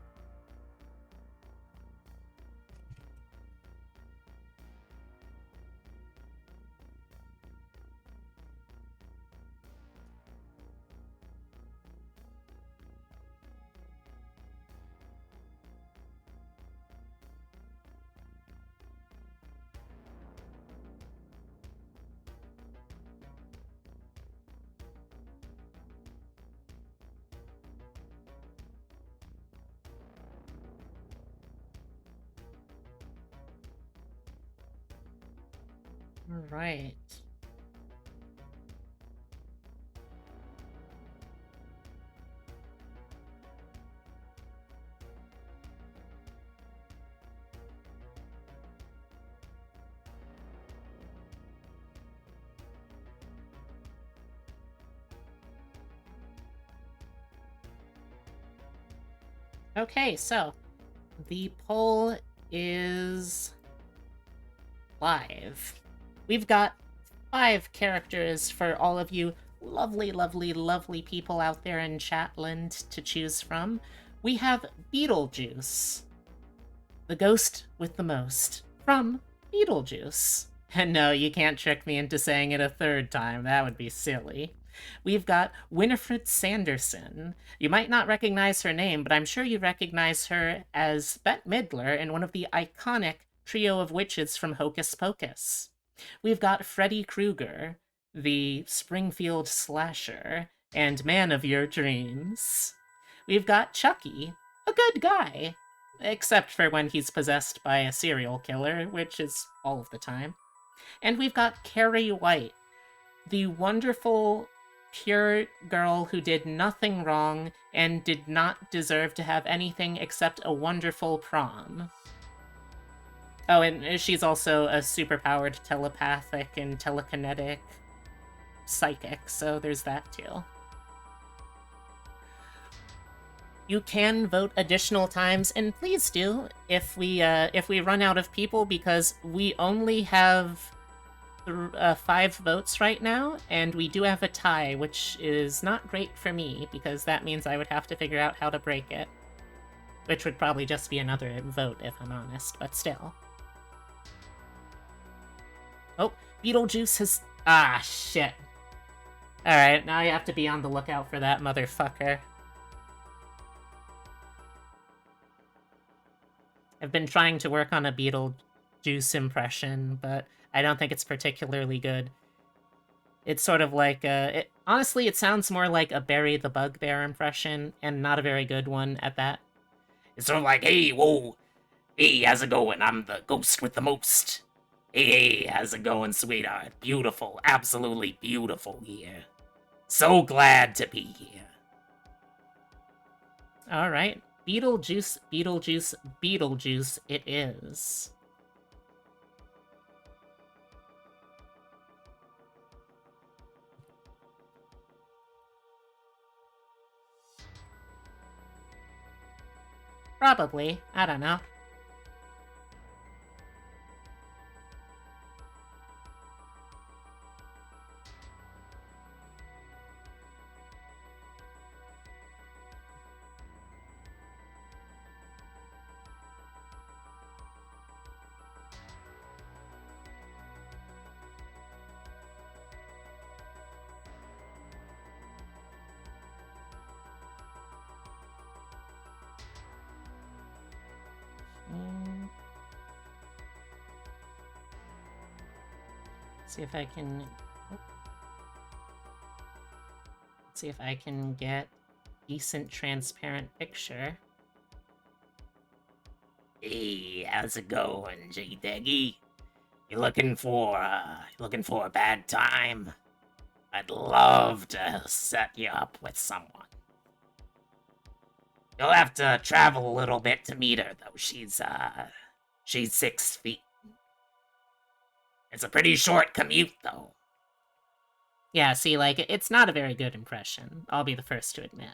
Right. Okay, so the poll is live. We've got 5 characters for all of you lovely, lovely, lovely people out there in Chatland to choose from. We have Beetlejuice, the ghost with the most, from Beetlejuice. And no, you can't trick me into saying it a 3rd time, that would be silly. We've got Winifred Sanderson. You might not recognize her name, but I'm sure you recognize her as Bette Midler in one of the iconic trio of witches from Hocus Pocus. We've got Freddy Krueger, the Springfield slasher, and man of your dreams. We've got Chucky, a good guy, except for when he's possessed by a serial killer, which is all of the time. And we've got Carrie White, the wonderful, pure girl who did nothing wrong and did not deserve to have anything except a wonderful prom. Oh, and she's also a superpowered telepathic and telekinetic psychic, so there's that too. You can vote additional times, and please do if we run out of people, because we only have 5 votes right now, and we do have a tie, which is not great for me, because that means I would have to figure out how to break it. Which would probably just be another vote, if I'm honest, but still. Oh, Beetlejuice has... Ah, shit. Alright, now I have to be on the lookout for that motherfucker. I've been trying to work on a Beetlejuice impression, but I don't think it's particularly good. It's sort of like, honestly, it sounds more like a Barry the Bugbear impression, and not a very good one at that. It's sort of like, hey, whoa, hey, how's it going? I'm the ghost with the most. Hey, how's it going, sweetheart? Beautiful, absolutely beautiful here. So glad to be here. Alright, Beetlejuice, Beetlejuice, Beetlejuice it is. Probably, I don't know. See if I can... see if I can get decent transparent picture. Hey, how's it going, J-Deggy? You looking for a bad time? I'd love to set you up with someone. You'll have to travel a little bit to meet her, though. She's 6 feet. It's a pretty short commute, though. Yeah, see, like, it's not a very good impression. I'll be the first to admit.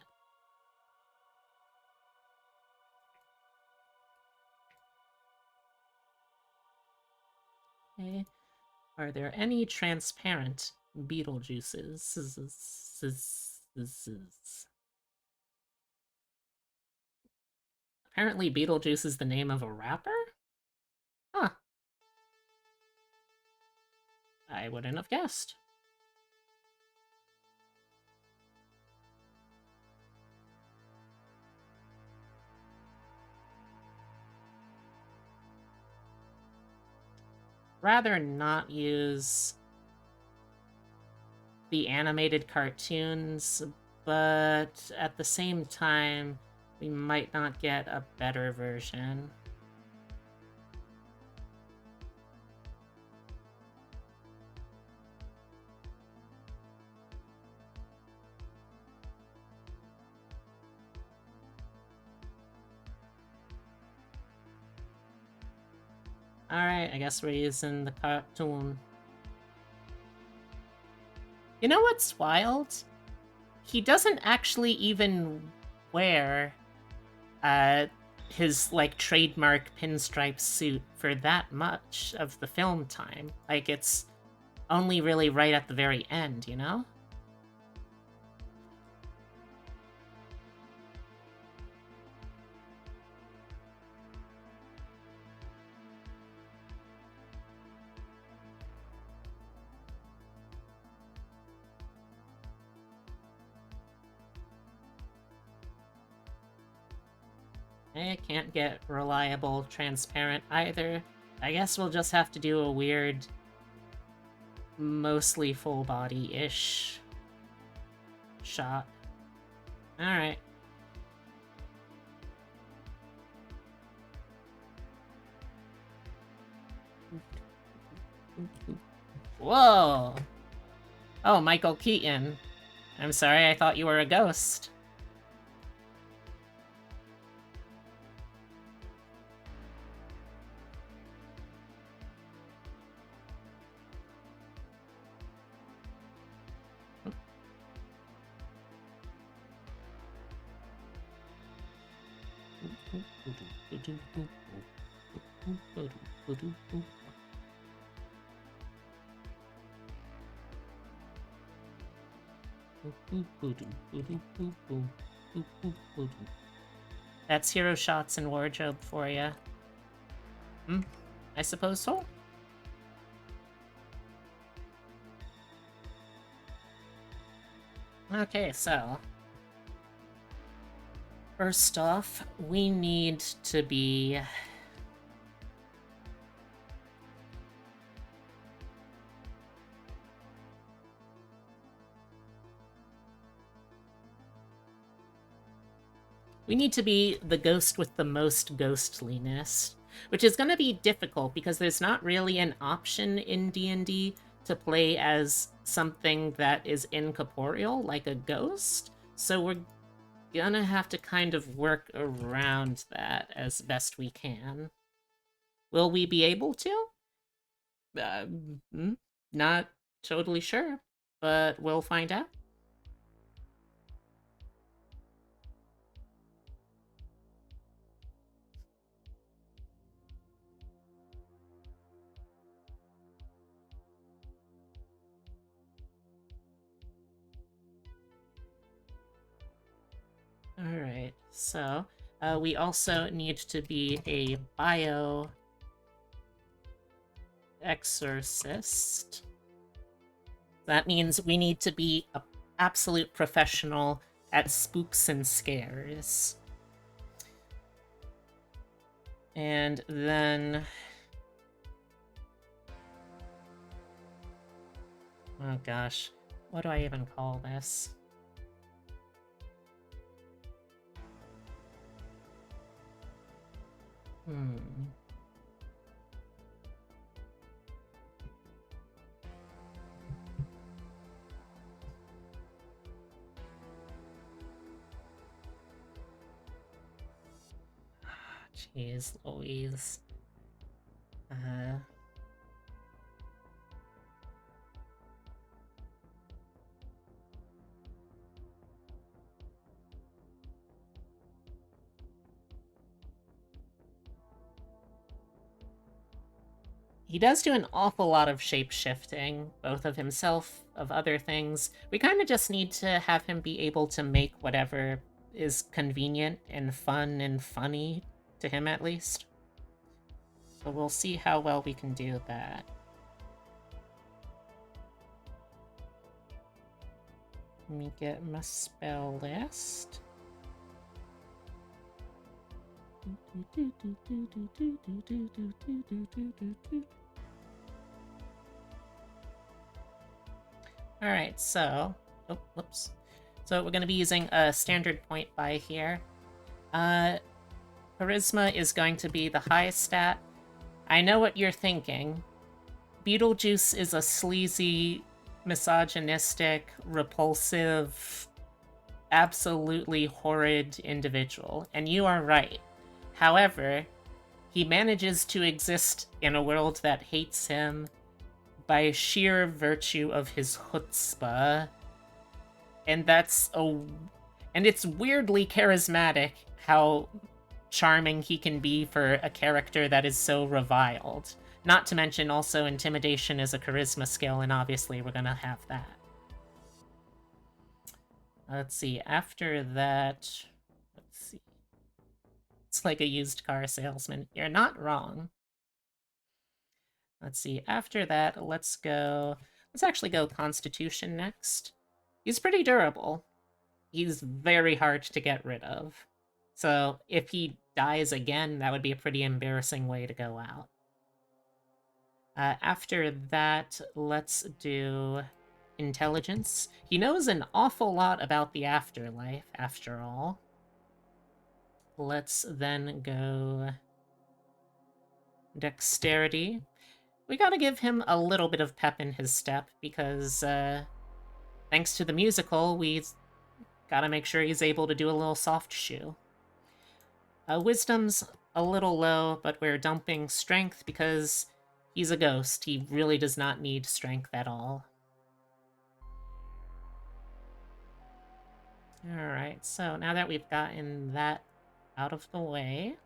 Okay. Are there any transparent Beetlejuices? Apparently Beetlejuice is the name of a rapper? Huh. I wouldn't have guessed. Rather not use the animated cartoons, but at the same time, we might not get a better version. Alright, I guess we're using the cartoon. You know what's wild? He doesn't actually even wear his, like, trademark pinstripe suit for that much of the film time. Like, it's only really right at the very end, you know? I can't get reliable, transparent either. I guess we'll just have to do a weird, mostly full body-ish shot. Alright. Whoa! Oh, Michael Keaton. I'm sorry, I thought you were a ghost. That's hero shots and wardrobe for you. I suppose so. Okay, so first off, we need to be the ghost with the most ghostliness, which is going to be difficult because there's not really an option in D&D to play as something that is incorporeal, like a ghost. So we're gonna have to kind of work around that as best we can. Will we be able to? Uh, Not totally sure, but we'll find out. Alright, so we also need to be a bio exorcist. That means we need to be an absolute professional at spooks and scares. And then... oh gosh, what do I even call this? Jeez Louise. He does do an awful lot of shape-shifting, both of himself, of other things. We kind of just need to have him be able to make whatever is convenient and fun and funny, to him at least. So we'll see how well we can do that. Let me get my spell list. Alright, so... oh, whoops. So we're going to be using a standard point buy here. Charisma is going to be the highest stat. I know what you're thinking. Beetlejuice is a sleazy, misogynistic, repulsive, absolutely horrid individual, and you are right. However, he manages to exist in a world that hates him by sheer virtue of his chutzpah, and it's weirdly charismatic how charming he can be for a character that is so reviled. Not to mention also intimidation is a charisma skill, and obviously we're gonna have that. Let's see, after that... let's see. It's like a used car salesman. You're not wrong. Let's see, after that, let's actually go Constitution next. He's pretty durable. He's very hard to get rid of. So if he dies again, that would be a pretty embarrassing way to go out. After that, let's do Intelligence. He knows an awful lot about the afterlife, after all. Let's then go Dexterity. We gotta give him a little bit of pep in his step, because thanks to the musical, we gotta make sure he's able to do a little soft shoe. Wisdom's a little low, but we're dumping strength because he's a ghost. He really does not need strength at all. Alright, so now that we've gotten that out of the way...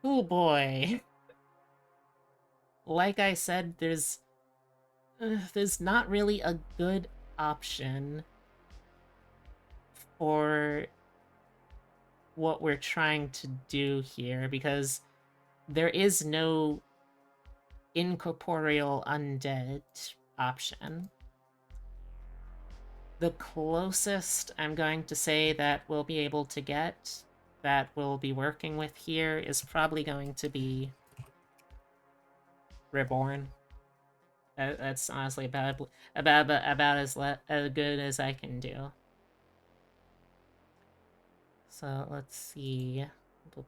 Oh boy. Like I said, there's not really a good option for what we're trying to do here, because there is no incorporeal undead option. The closest I'm going to say that we'll be able to get, that we'll be working with here, is probably going to be Reborn. That's honestly about as good as I can do. So let's see. I'm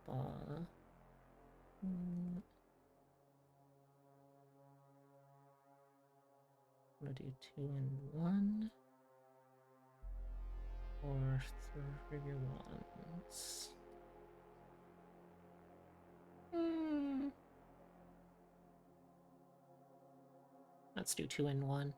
gonna do 2 and 1. Or 3 ones. Let's do 2 and 1.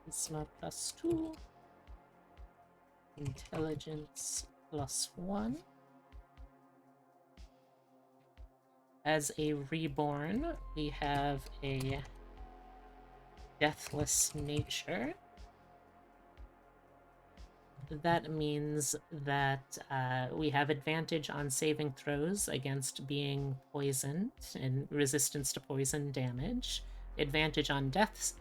Charisma +2. Intelligence +1. As a reborn, we have a deathless nature. That means that we have advantage on saving throws against being poisoned and resistance to poison damage. Advantage on deaths.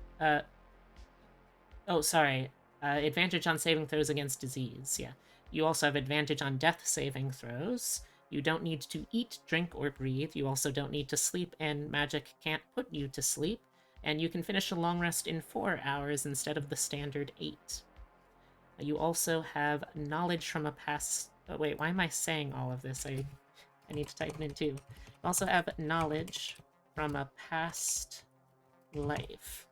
Advantage on saving throws against disease. Yeah. You also have advantage on death saving throws. You don't need to eat, drink, or breathe. You also don't need to sleep, and magic can't put you to sleep. And you can finish a long rest in 4 hours instead of the standard 8. You also have knowledge from a past... Oh, wait, why am I saying all of this? I need to type it in too. You also have knowledge from a past life.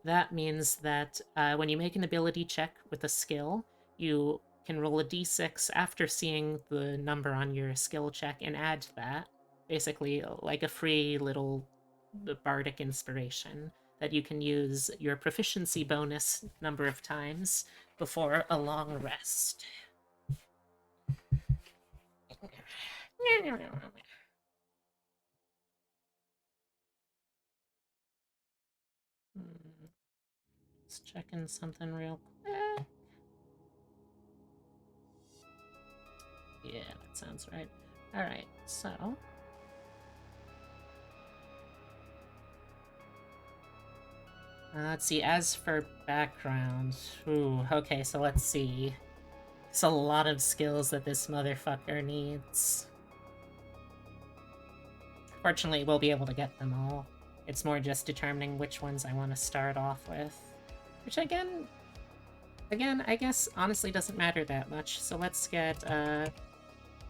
That means that when you make an ability check with a skill, you can roll a d6 after seeing the number on your skill check and add that. Basically, like a free little bardic inspiration that you can use your proficiency bonus number of times before a long rest. Just checking something real quick. Yeah, that sounds right. Alright, so... let's see, as for background... Ooh, okay, so let's see. There's a lot of skills that this motherfucker needs. Fortunately, we'll be able to get them all. It's more just determining which ones I want to start off with. Which, again, I guess honestly doesn't matter that much. So let's get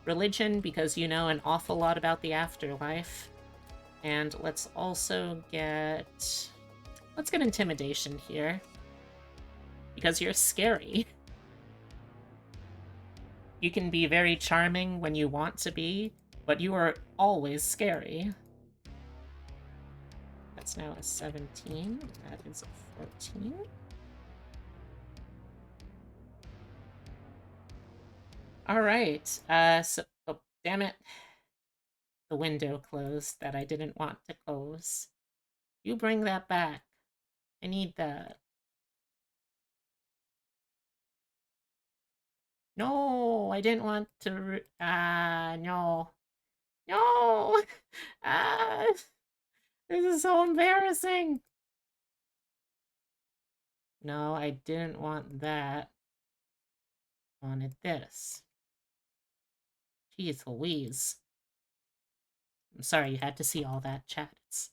religion, because you know an awful lot about the afterlife. And let's also get... Let's get intimidation here. Because you're scary. You can be very charming when you want to be, but you are always scary. That's now a 17. That is a 14. Alright, so... Oh, damn it. The window closed that I didn't want to close. You bring that back. I need that. No, I didn't want to... no. No! Ah, this is so embarrassing! No, I didn't want that. I wanted this. Jeez Louise. I'm sorry you had to see all that, chat. It's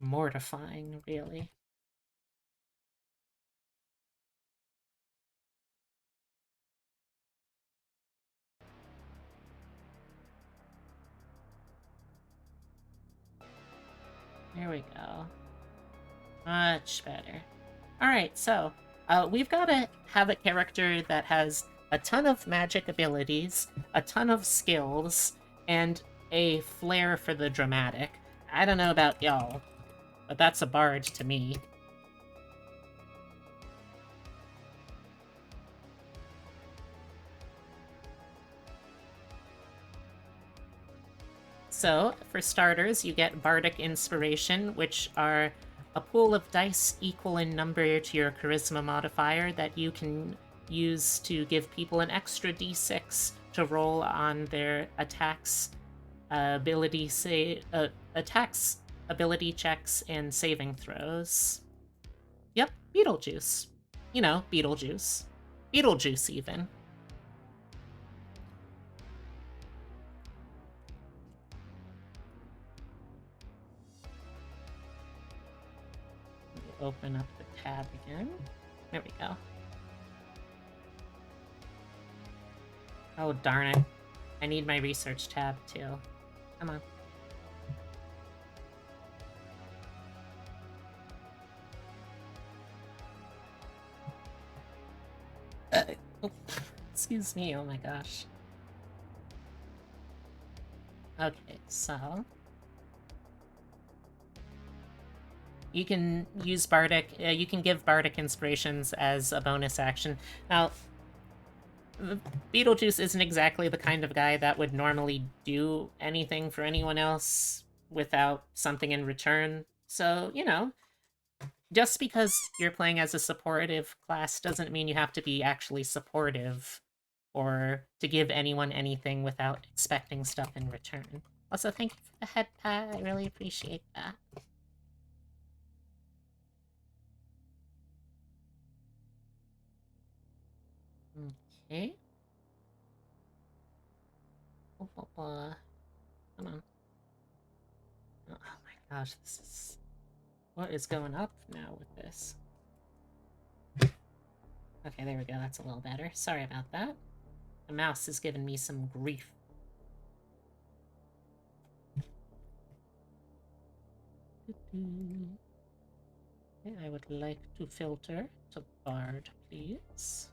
mortifying, really. Here we go. Much better. Alright, so we've got to have a character that has a ton of magic abilities, a ton of skills, and a flair for the dramatic. I don't know about y'all, but that's a bard to me. So, for starters, you get Bardic Inspiration, which are a pool of dice equal in number to your Charisma modifier that you can use to give people an extra d6 to roll on their attacks, ability checks, and saving throws. Yep, Beetlejuice. You know, Beetlejuice. Beetlejuice, even. Open up the tab again. There we go. Oh, darn it. I need my research tab, too. Come on. Oh, excuse me, oh my gosh. Okay, so... you can use Bardic, you can give Bardic Inspirations as a bonus action. Now, Beetlejuice isn't exactly the kind of guy that would normally do anything for anyone else without something in return. So, you know, just because you're playing as a supportive class doesn't mean you have to be actually supportive or to give anyone anything without expecting stuff in return. Also, thank you for the head pat. I really appreciate that. Okay. Come on. Oh my gosh, this is... what is going up now with this? Okay, there we go. That's a little better. Sorry about that. The mouse is giving me some grief. Okay, I would like to filter to Bard, please.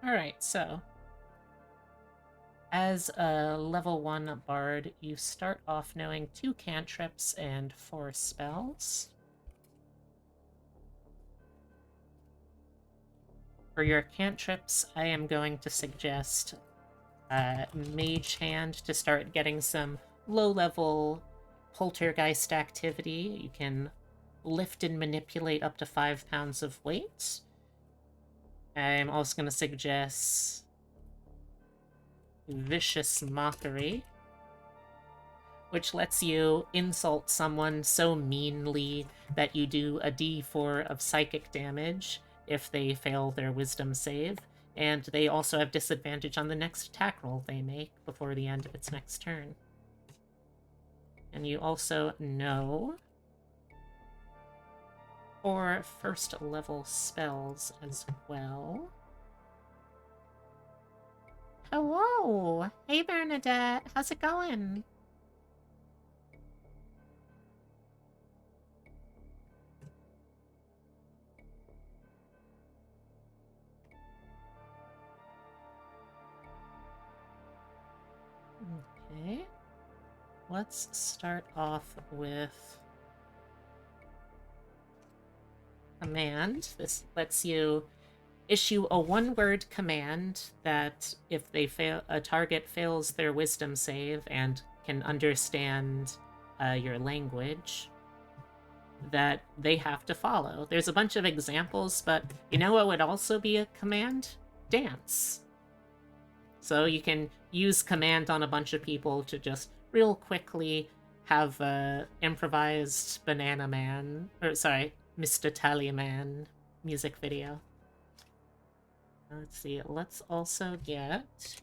Alright, so... as a level 1 Bard, you start off knowing 2 cantrips and 4 spells. For your cantrips, I am going to suggest Mage Hand to start getting some low-level poltergeist activity. You can lift and manipulate up to 5 pounds of weight. I'm also going to suggest Vicious Mockery, which lets you insult someone so meanly that you do a d4 of psychic damage if they fail their wisdom save, and they also have disadvantage on the next attack roll they make before the end of its next turn. And you also know 4 first level spells as well. Hello! Hey Bernadette, how's it going? Okay. Let's start off with command. This lets you issue a one-word command that if they fail, a target fails their wisdom save and can understand your language, that they have to follow. There's a bunch of examples, but you know what would also be a command? Dance. So you can use command on a bunch of people to just real quickly have a improvised Banana Man, or sorry, Mr. Tallyman music video. Let's see, let's also get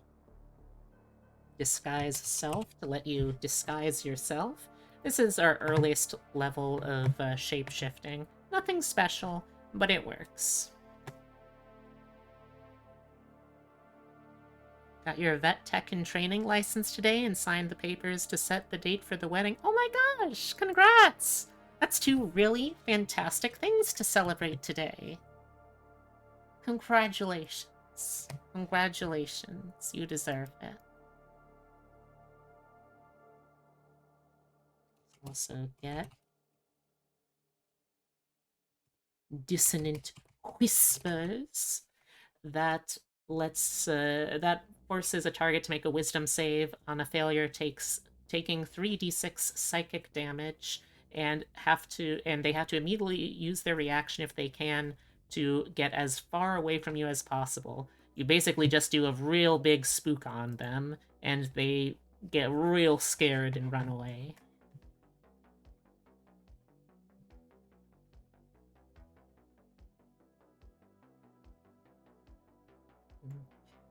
Disguise Self to let you disguise yourself. This is our earliest level of shape-shifting. Nothing special, but it works. Got your vet tech and training license today and signed the papers to set the date for the wedding. Oh my gosh, congrats! That's two really fantastic things to celebrate today. Congratulations. Congratulations. You deserve it. Also get Dissonant Whispers. That that forces a target to make a wisdom save. On a failure taking 3d6 psychic damage, and they have to immediately use their reaction if they can to get as far away from you as possible. You basically just do a real big spook on them, and they get real scared and run away.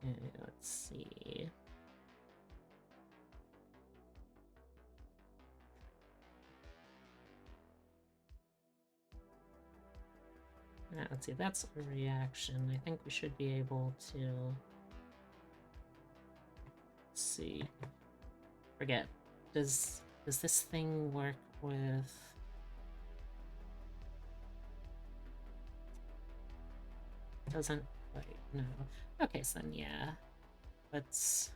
Okay, let's see. Let's see, that's a reaction. I think we should be able to... Let's see. Forget. Does this thing work with... Doesn't quite, no. Okay, so then yeah. Let's...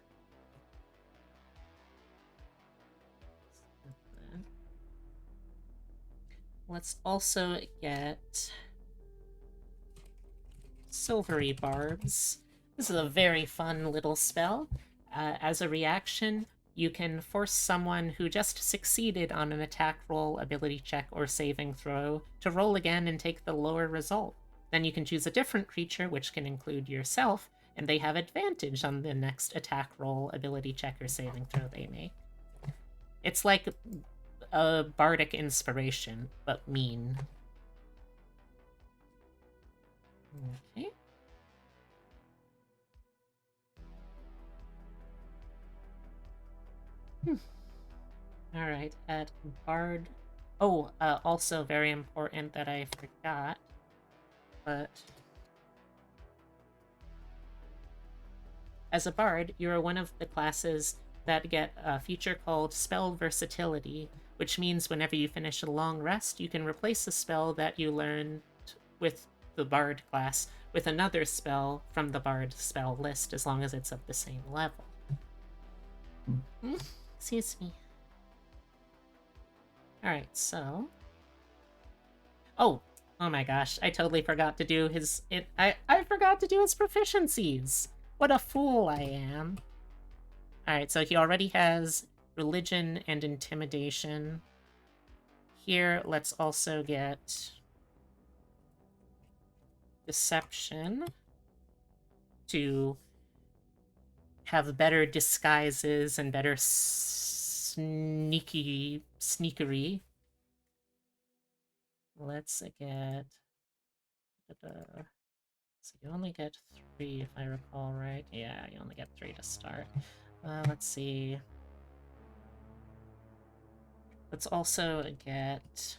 Let's also get Silvery Barbs. This is a very fun little spell. As a reaction, you can force someone who just succeeded on an attack roll, ability check, or saving throw to roll again and take the lower result. Then you can choose a different creature, which can include yourself, and they have advantage on the next attack roll, ability check, or saving throw they make. It's like a bardic inspiration, but mean. Okay. Alright, at Bard... Oh, also very important that I forgot, but... As a Bard, you are one of the classes that get a feature called Spell Versatility, which means whenever you finish a long rest, you can replace a spell that you learned with the Bard class with another spell from the Bard spell list, as long as it's of the same level. Excuse me. Alright, so... Oh my gosh, I totally forgot to do his... I forgot to do his proficiencies! What a fool I am. Alright, so he already has religion and intimidation. Here, let's also get deception to have better disguises and better sneakery. Let's get... So you only get 3 if I recall right. Yeah, you only get 3 to start. Let's see. Let's also get...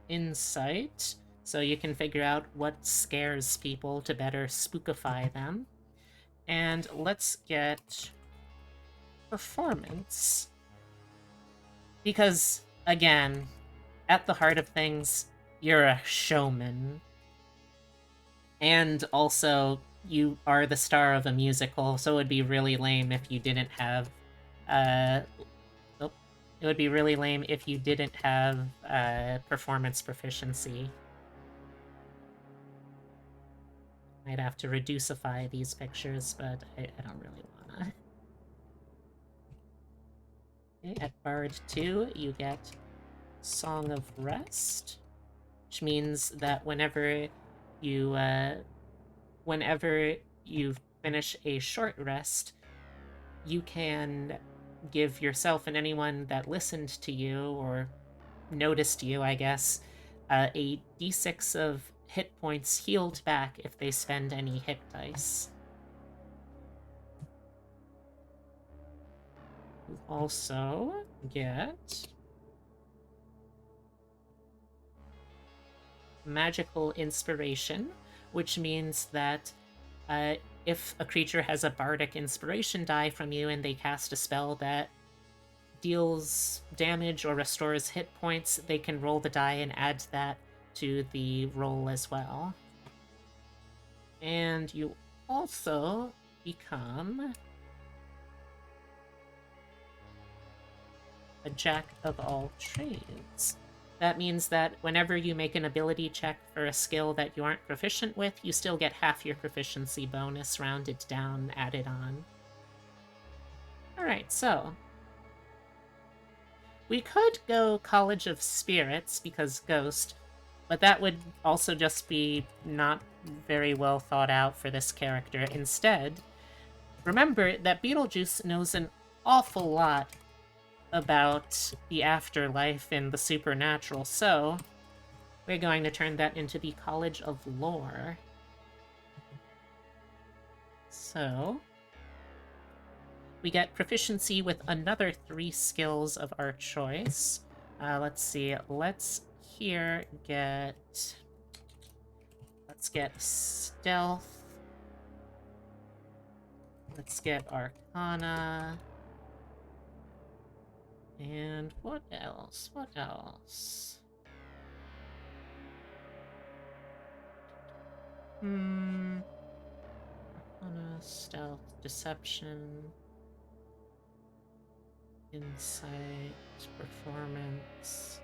Insight, so you can figure out what scares people to better spookify them. And let's get Performance. Because, again, at the heart of things, you're a showman. And also, you are the star of a musical, so it would be really lame if you didn't have, it would be really lame if you didn't have, performance proficiency. I'd have to reducify these pictures, but I don't really wanna. Okay, at Bard 2, you get Song of Rest, which means that whenever you finish a short rest, you can give yourself and anyone that listened to you, or noticed you, I guess, a d6 of hit points healed back if they spend any hit dice. You also get Magical Inspiration, which means that if a creature has a bardic inspiration die from you and they cast a spell that deals damage or restores hit points, they can roll the die and add that to the roll as well. And you also become a jack of all trades. That means that whenever you make an ability check for a skill that you aren't proficient with, you still get half your proficiency bonus rounded down, added on. Alright, so we could go College of Spirits because Ghost, but that would also just be not very well thought out for this character. Instead, remember that Beetlejuice knows an awful lot about the afterlife and the supernatural, so we're going to turn that into the College of Lore. So we get proficiency with another 3 skills of our choice. Let's see. Let's get Stealth. Let's get Arcana. And what else? What else? Arcana, Stealth, Deception, Insight, Performance.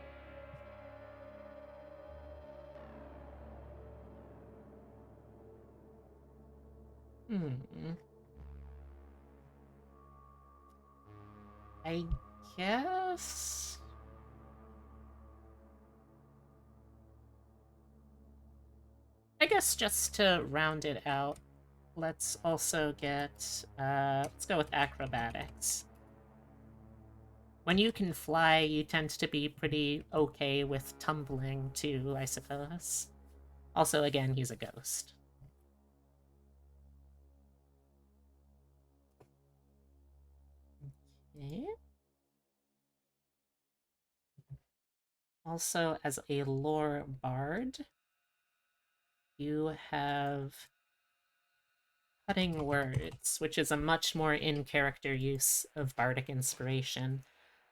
I guess... just to round it out, let's also get, let's go with Acrobatics. When you can fly, you tend to be pretty okay with tumbling, too, I suppose. Also, again, he's a ghost. Okay. Also, as a lore bard, you have Cutting Words, which is a much more in-character use of bardic inspiration.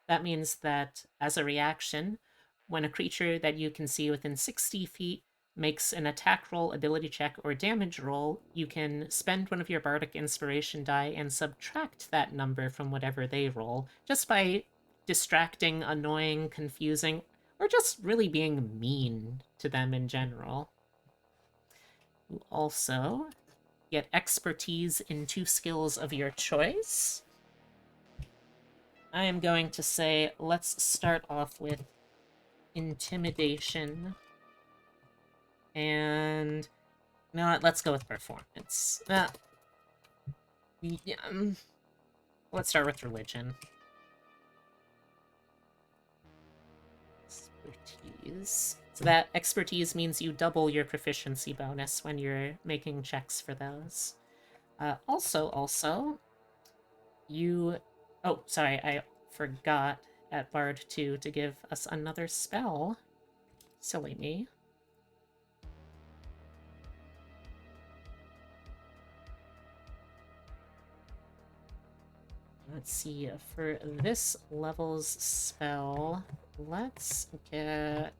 That means that, as a reaction, when a creature that you can see within 60 feet makes an attack roll, ability check, or damage roll, you can spend one of your bardic inspiration die and subtract that number from whatever they roll, just by distracting, annoying, confusing, or just really being mean to them in general. You also get expertise in 2 skills of your choice. I am going to say, let's start off with Intimidation. And you know what? Let's go with Performance. Yeah, let's start with Religion. Expertise. So that expertise means you double your proficiency bonus when you're making checks for those. Also, you... Oh, sorry, I forgot at Bard 2 to give us another spell. Silly me. Let's see, for this level's spell, let's get...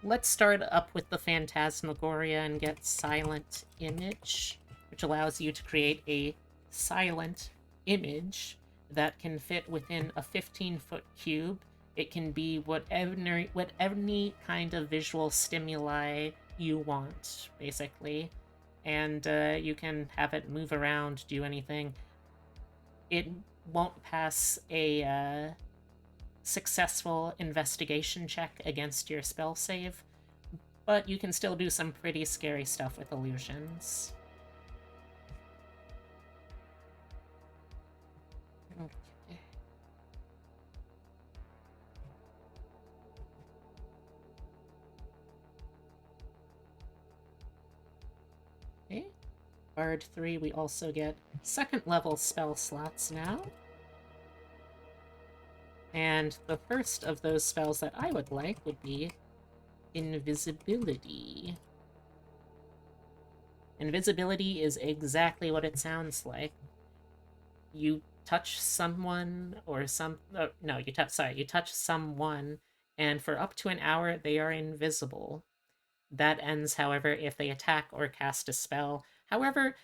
Let's start up with the Phantasmagoria and get Silent Image, which allows you to create a silent image that can fit within a 15-foot cube. It can be whatever kind of visual stimuli you want, basically. And you can have it move around, do anything. It won't pass a successful investigation check against your spell save, but you can still do some pretty scary stuff with illusions. Okay. Okay. Bard 3, we also get second level spell slots now. And the first of those spells that I would like would be Invisibility. Invisibility is exactly what it sounds like. You touch someone or some... Oh, no, you touch someone, and for up to an hour, they are invisible. That ends, however, if they attack or cast a spell. However,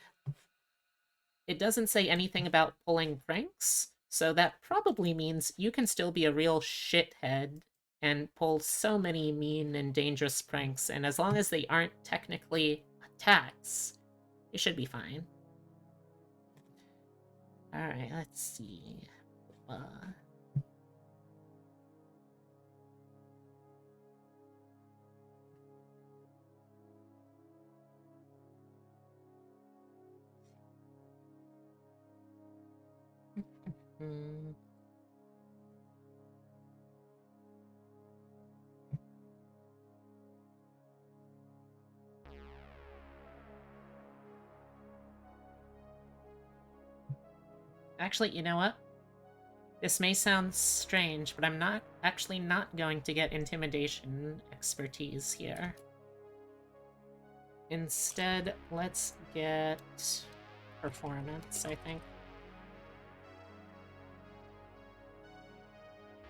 it doesn't say anything about pulling pranks, so that probably means you can still be a real shithead and pull so many mean and dangerous pranks, and as long as they aren't technically attacks, you should be fine. Alright, let's see. Hmm. Actually, you know what? This may sound strange, but I'm not going to get intimidation expertise here. Instead, let's get performance, I think.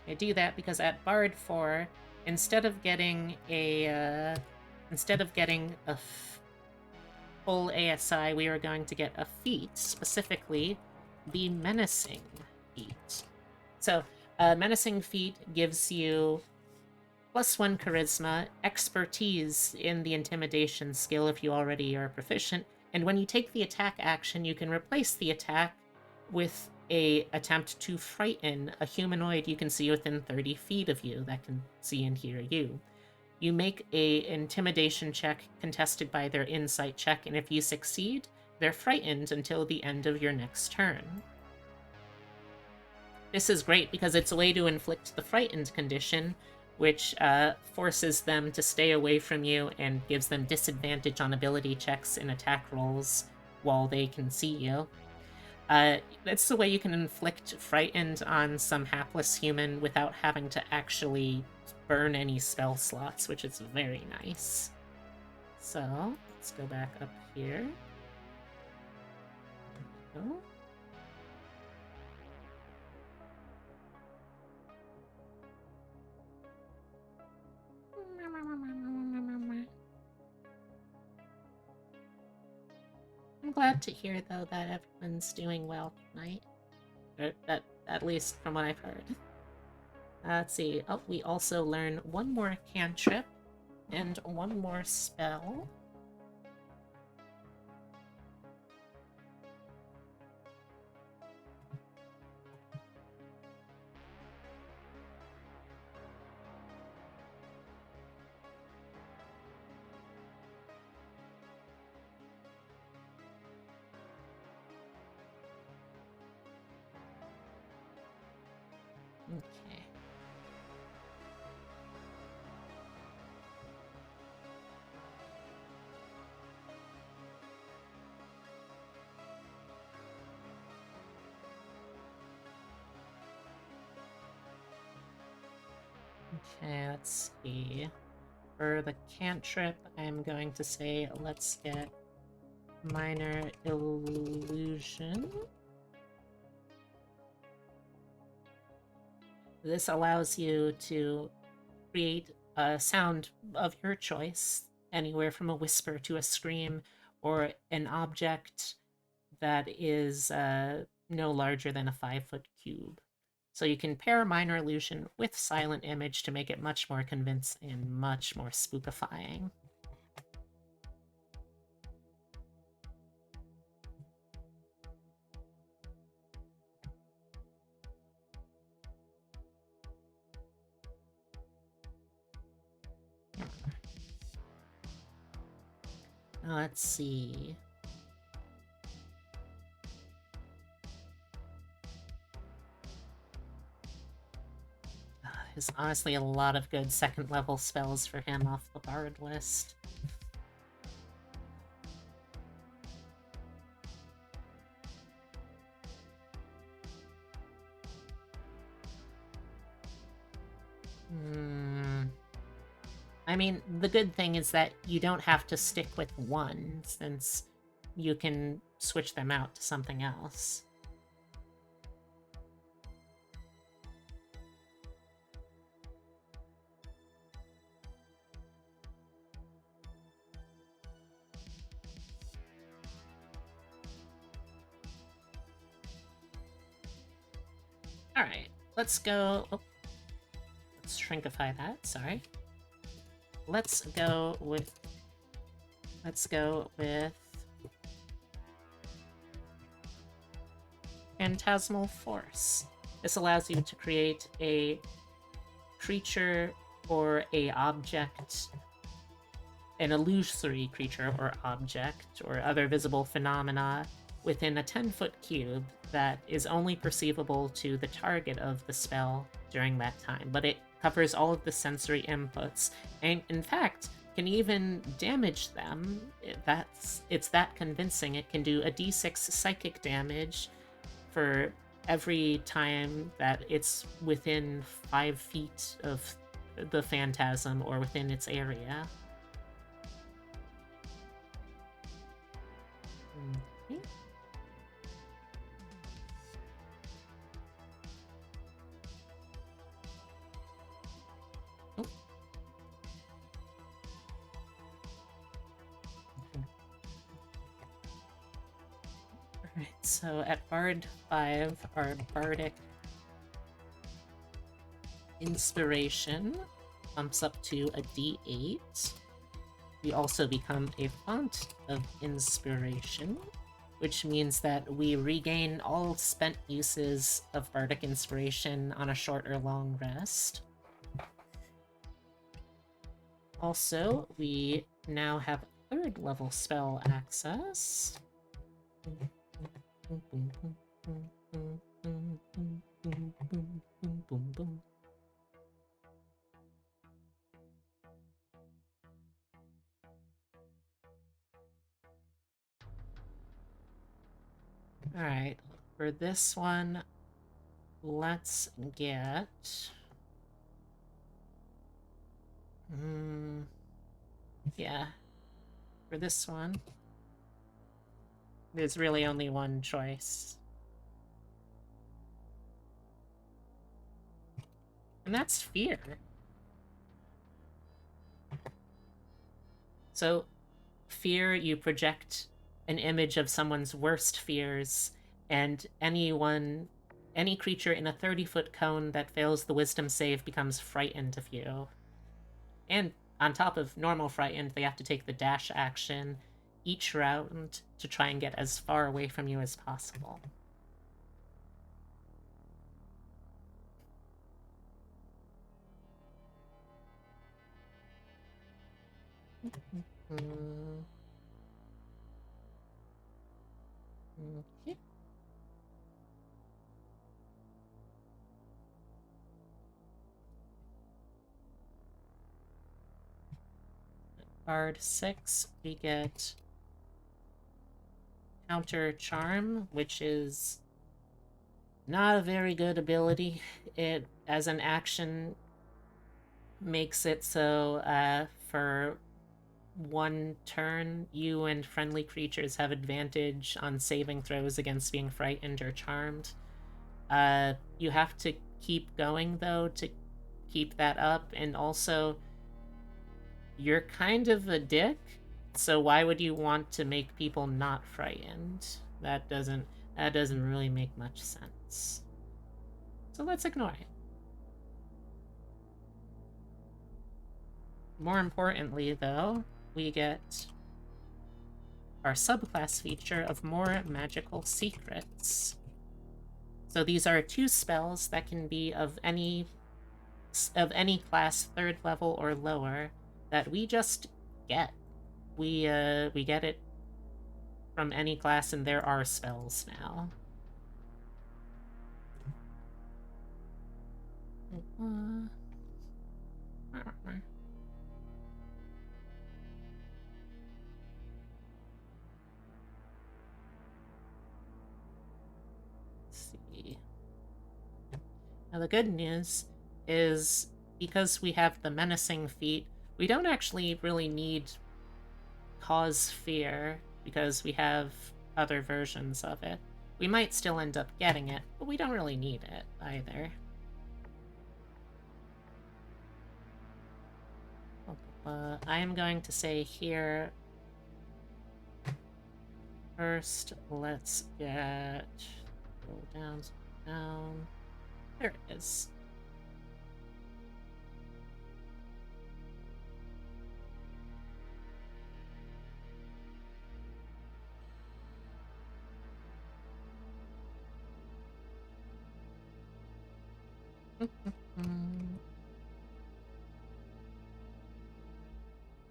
I do that because at Bard 4, instead of getting a full ASI, we are going to get a feat, specifically the Menacing feat. So, Menacing feat gives you +1 charisma, expertise in the intimidation skill if you already are proficient, and when you take the attack action, you can replace the attack with a attempt to frighten a humanoid you can see within 30 feet of you that can see and hear you. You make a intimidation check contested by their insight check, and if you succeed, they're frightened until the end of your next turn. This is great because it's a way to inflict the frightened condition, which forces them to stay away from you and gives them disadvantage on ability checks and attack rolls while they can see you. That's the way you can inflict frightened on some hapless human without having to actually burn any spell slots, which is very nice. So, let's go back up here. There we go. I'm glad to hear, though, that everyone's doing well tonight. Or that, at least from what I've heard. Let's see. Oh, we also learn one more cantrip and one more spell. Okay. Okay, let's see. For the cantrip, I'm going to say let's get Minor Illusion. This allows you to create a sound of your choice, anywhere from a whisper to a scream, or an object that is no larger than a 5-foot cube. So you can pair Minor Illusion with Silent Image to make it much more convincing and much more spookifying. Let's see. There's honestly a lot of good second level spells for him off the Bard list. Hmm. I mean, the good thing is that you don't have to stick with one, since you can switch them out to something else. Alright, let's go... Oh, let's shrinkify that, sorry. Let's go with... Phantasmal Force. This allows you to create a creature or a object, an illusory creature or object, or other visible phenomena within a 10-foot cube that is only perceivable to the target of the spell during that time, but it covers all of the sensory inputs, and in fact, can even damage them. It's that convincing. It can do a d6 psychic damage for every time that it's within 5 feet of the phantasm or within its area. Okay. Oh. Alright, so at Bard 5, our Bardic Inspiration bumps up to a d8. We also become a Font of Inspiration, which means that we regain all spent uses of Bardic Inspiration on a short or long rest. Also, we now have 3rd level spell access. Alright, for this one, let's get... yeah. For this one, there's really only one choice. And that's fear. So, fear, you project an image of someone's worst fears, and any creature in a 30-foot cone that fails the wisdom save becomes frightened of you. And on top of normal frightened, they have to take the dash action each round to try and get as far away from you as possible. Okay. Bard 6, we get Counter Charm, which is not a very good ability. It, as an action, makes it so for one turn, you and friendly creatures have advantage on saving throws against being frightened or charmed. You have to keep going, though, to keep that up, and also, you're kind of a dick, so why would you want to make people not frightened? That doesn't really make much sense. So let's ignore it. More importantly, though, we get our subclass feature of More Magical Secrets. So these are 2 spells that can be of any class 3rd level or lower that we just get. We get it from any class, and there are spells now. Let's see. Now the good news is because we have the menacing feat, we don't actually really need cause fear because we have other versions of it. We might still end up getting it, but we don't really need it either. I am going to say here, first, let's get... Scroll down, scroll down. There it is.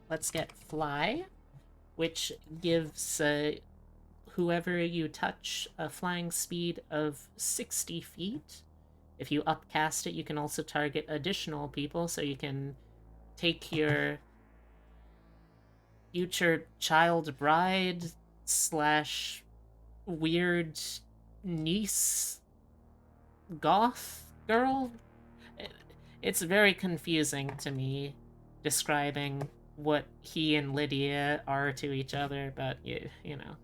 Let's get Fly, which gives whoever you touch a flying speed of 60 feet. If you upcast it, you can also target additional people, so you can take your future child bride slash weird niece goth girl. It's very confusing to me describing what he and Lydia are to each other, but you know.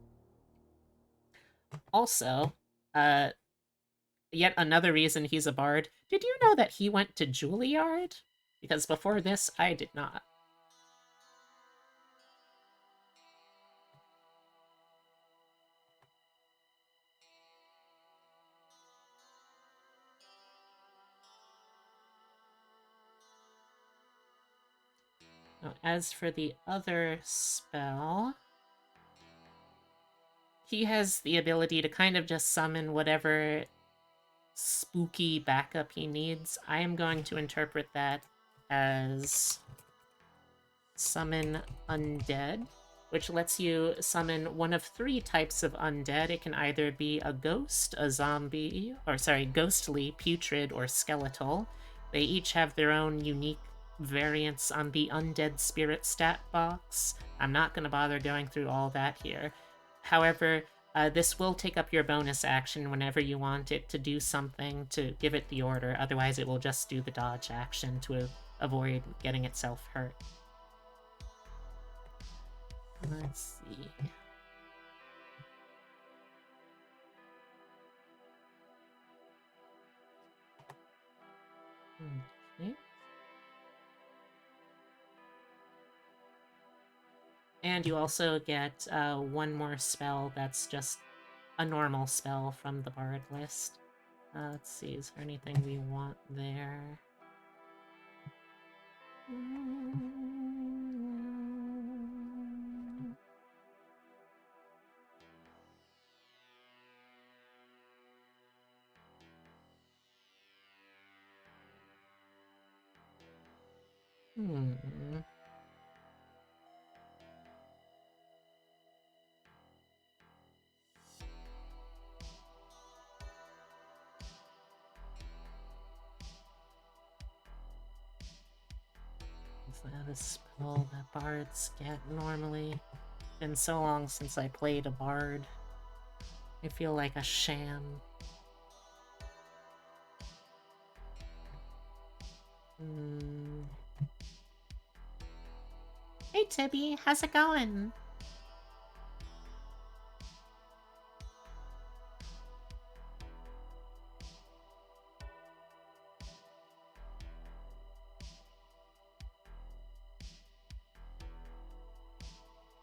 Also, yet another reason he's a bard. Did you know that he went to Juilliard? Because before this, I did not. Now, as for the other spell, he has the ability to kind of just summon whatever spooky backup he needs. I am going to interpret that as summon undead, which lets you summon one of 3 types of undead. It can either be a ghost, a zombie, or sorry, ghostly, putrid, or skeletal. They each have their own unique variants on the undead spirit stat box. I'm not going to bother going through all that here. However, this will take up your bonus action whenever you want it to do something to give it the order. Otherwise, it will just do the dodge action to avoid getting itself hurt. Let's see. Okay. And you also get one more spell that's just a normal spell from the Bard list. Let's see, is there anything we want there? Is that a spell that bards get normally? Been so long since I played a bard. I feel like a sham. Hey Tibby, how's it going?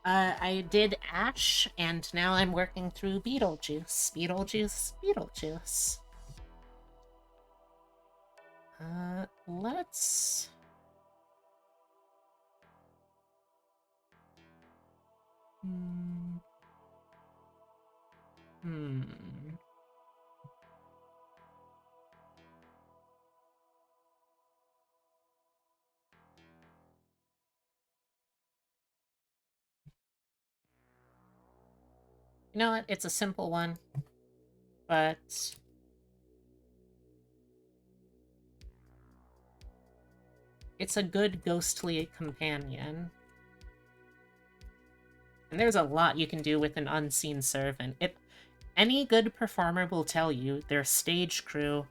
I did Ash, and now I'm working through Beetlejuice. Beetlejuice. Let's... You know what? It's a simple one. But... it's a good ghostly companion. And there's a lot you can do with an unseen servant. Any good performer will tell you their stage crew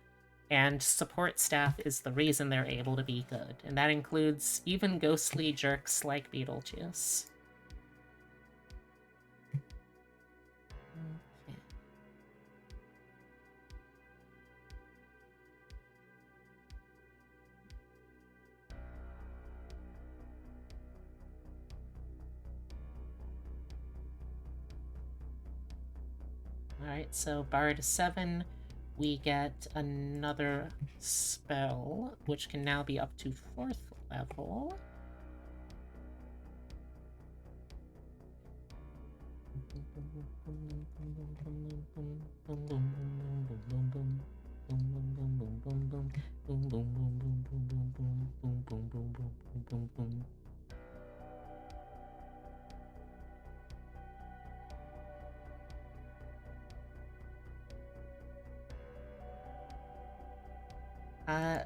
And support staff is the reason they're able to be good, and that includes even ghostly jerks like Beetlejuice. Okay. Alright, so Bard 7, we get another spell, which can now be up to 4th level.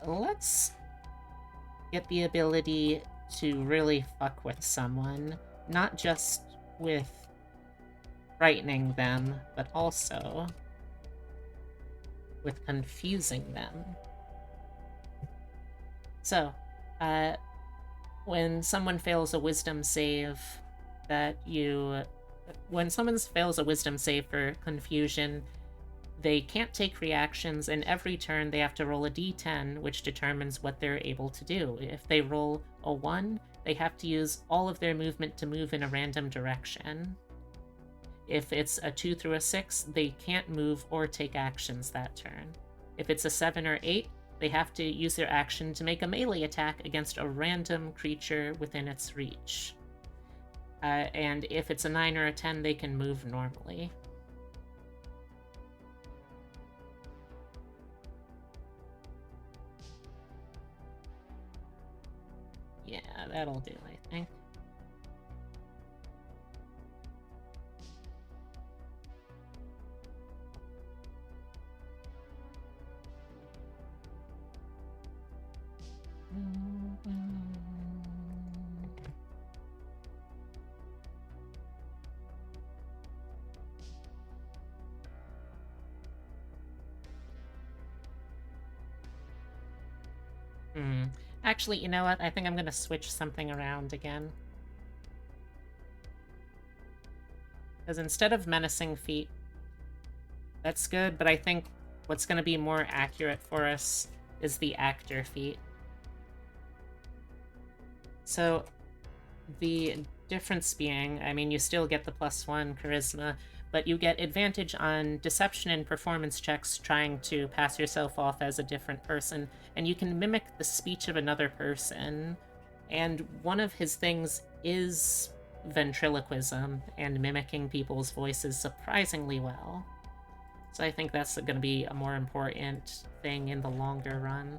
Let's get the ability to really fuck with someone, not just with frightening them, but also with confusing them. So, when someone fails a wisdom save when someone fails a wisdom save for confusion, they can't take reactions, and every turn they have to roll a d10, which determines what they're able to do. If they roll a 1, they have to use all of their movement to move in a random direction. If it's a 2 through a 6, they can't move or take actions that turn. If it's a 7 or 8, they have to use their action to make a melee attack against a random creature within its reach. And if it's a 9 or a 10, they can move normally. Yeah, that'll do, I think. Actually, you know what? I think I'm gonna switch something around again. Because instead of menacing feat, that's good, but I think what's gonna be more accurate for us is the actor feat. So, the difference being, I mean, you still get the +1 charisma, but you get advantage on deception and performance checks trying to pass yourself off as a different person, and you can mimic the speech of another person. And one of his things is ventriloquism and mimicking people's voices surprisingly well. So I think that's going to be a more important thing in the longer run.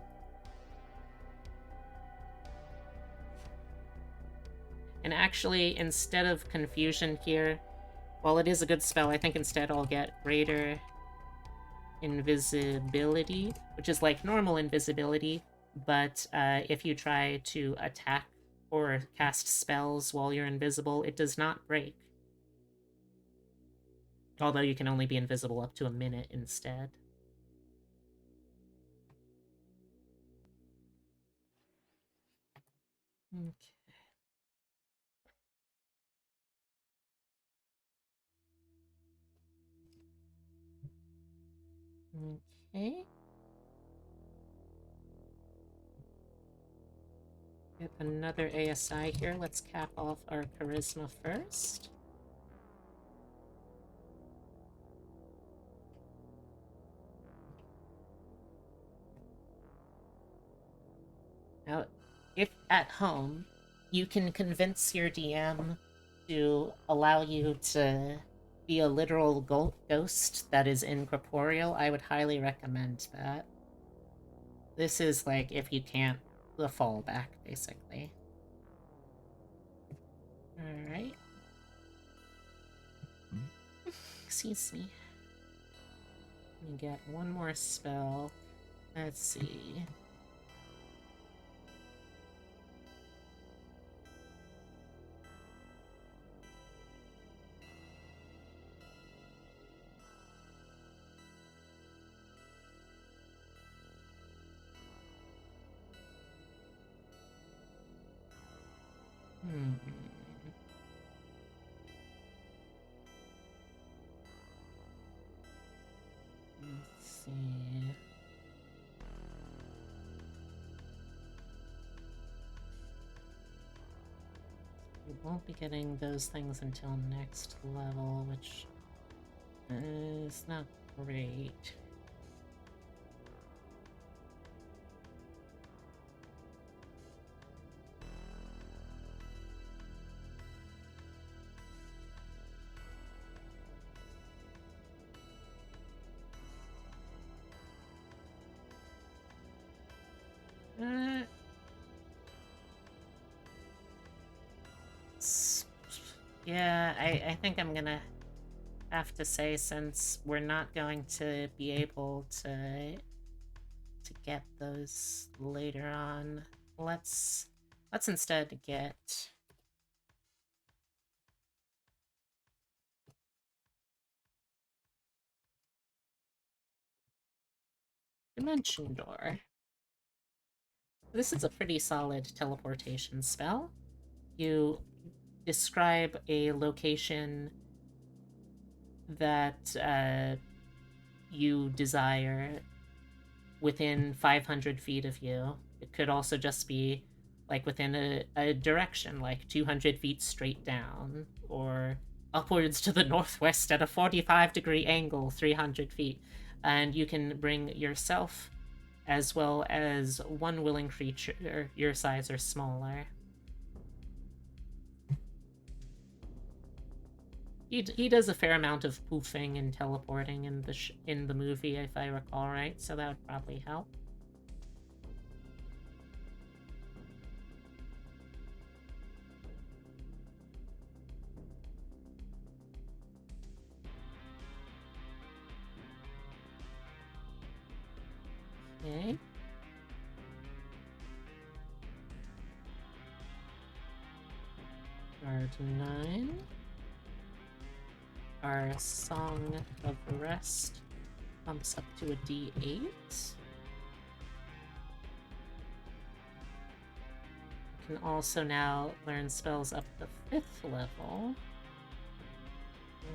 And actually, instead of confusion here, while it is a good spell, I think instead I'll get greater invisibility, which is like normal invisibility, but if you try to attack or cast spells while you're invisible, it does not break. Although you can only be invisible up to a minute instead. Okay. Okay. Get another ASI here. Let's cap off our charisma first. Now, if at home, you can convince your DM to allow you to be a literal ghost that is incorporeal, I would highly recommend that. This is like, if you can't, the fallback, basically. Alright. Excuse me. Let me get one more spell. Let's see. Let's see. We won't be getting those things until next level, which is not great. Yeah, I think I'm gonna have to say, since we're not going to be able to get those later on, let's instead get Dimension Door. This is a pretty solid teleportation spell. You describe a location that you desire within 500 feet of you. It could also just be like within a direction, like 200 feet straight down, or upwards to the northwest at a 45-degree angle, 300 feet. And you can bring yourself as well as one willing creature your size or smaller. He does a fair amount of poofing and teleporting in the movie, if I recall right, so that would probably help. Okay. Guard 9. Our Song of Rest bumps up to a D8. Can also now learn spells up to 5th level.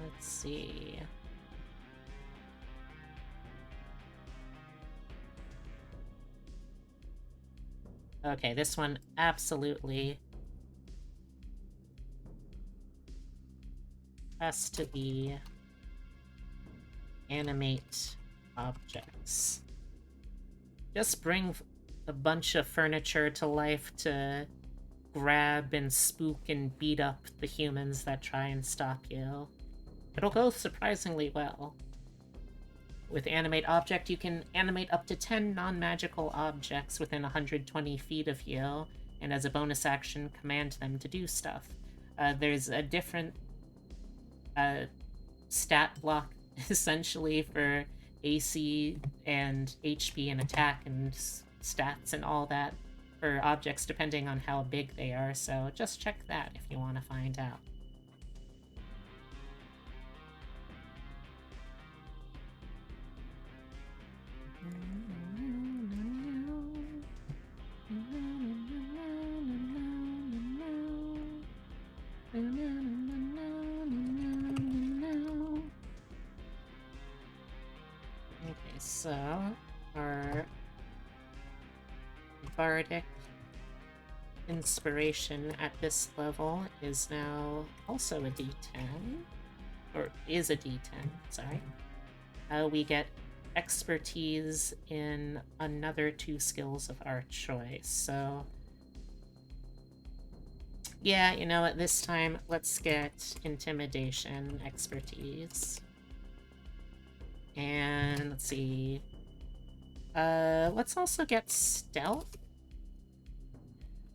Let's see. Okay, this one absolutely has to be animate objects. Just bring a bunch of furniture to life to grab and spook and beat up the humans that try and stop you. It'll go surprisingly well. With Animate Object, you can animate up to 10 non-magical objects within 120 feet of you, and as a bonus action, command them to do stuff. There's a different stat block, essentially, for AC and HP and attack and stats and all that for objects, depending on how big they are, so just check that if you want to find out. Okay, so our bardic inspiration at this level is now also a D10, or is a D10, sorry. We get expertise in another 2 skills of our choice, so yeah, you know what, this time let's get intimidation expertise. And let's see, let's also get stealth.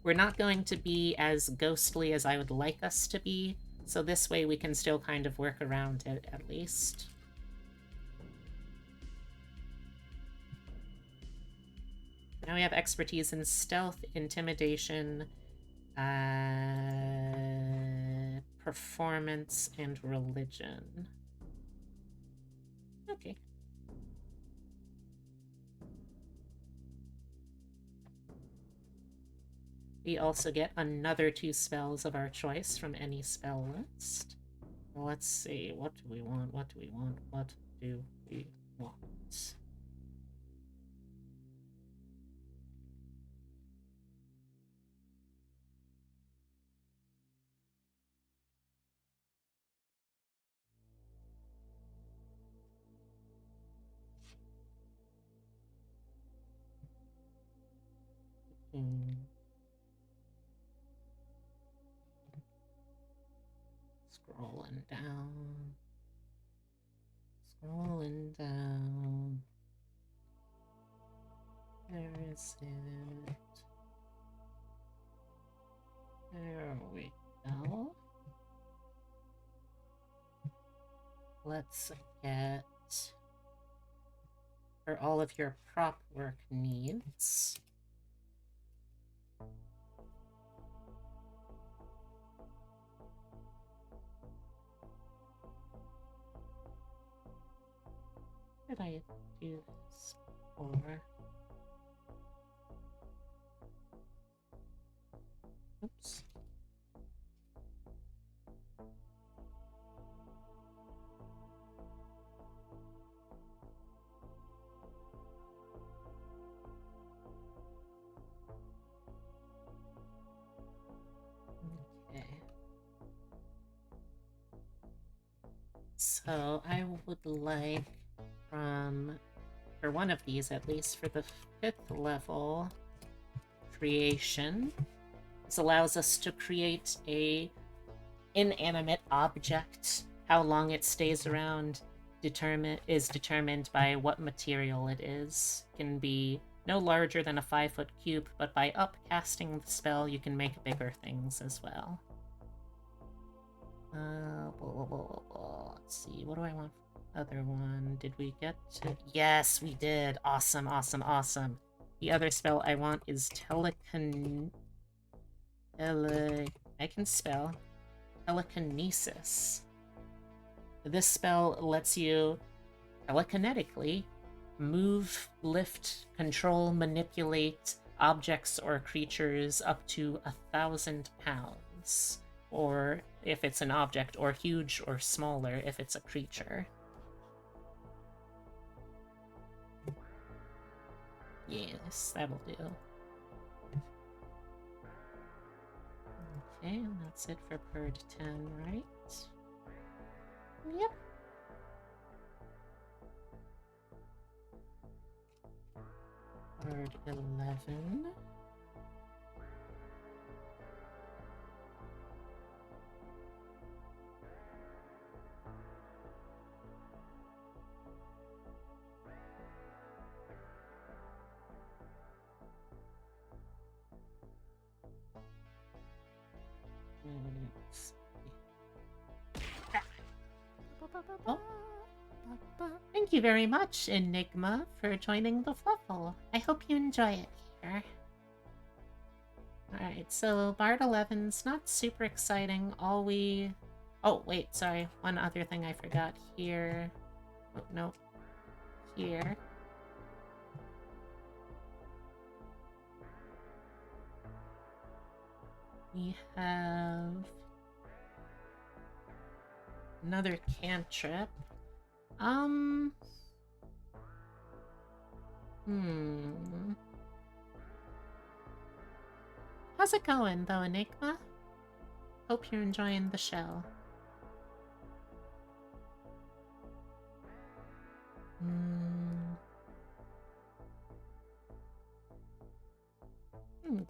We're not going to be as ghostly as I would like us to be, so this way we can still kind of work around it at least. Now we have expertise in stealth, intimidation, performance, and religion. Okay. We also get another 2 spells of our choice from any spell list. Let's see, what do we want? What do we want? What do we want? Scrolling down. Scrolling down. Where is it? There we go. Let's get for all of your prop work needs. What did I do this for? Oops. Okay. So I would like for one of these at least, for the 5th level creation. This allows us to create a inanimate object. How long it stays around is determined by what material it is. It can be no larger than a 5-foot cube, but by upcasting the spell, you can make bigger things as well. Let's see, what do I want for the other one? Did we get to... Yes, we did! Awesome, awesome, awesome. The other spell I want is I can spell telekinesis. This spell lets you telekinetically move, lift, control, manipulate objects or creatures up to 1,000 pounds. Or if it's an object, or huge or smaller if it's a creature. Yes, that'll do. Okay, and that's it for Bird 10, right? Yep. Bird 11. Oh. Thank you very much, Enigma, for joining the Fluffle. I hope you enjoy it here. Alright, so Bard 11's not super exciting. Oh, wait, sorry. One other thing I forgot here. Oh, no. Here. We have another cantrip. How's it going, though, Enigma? Hope you're enjoying the show. I'm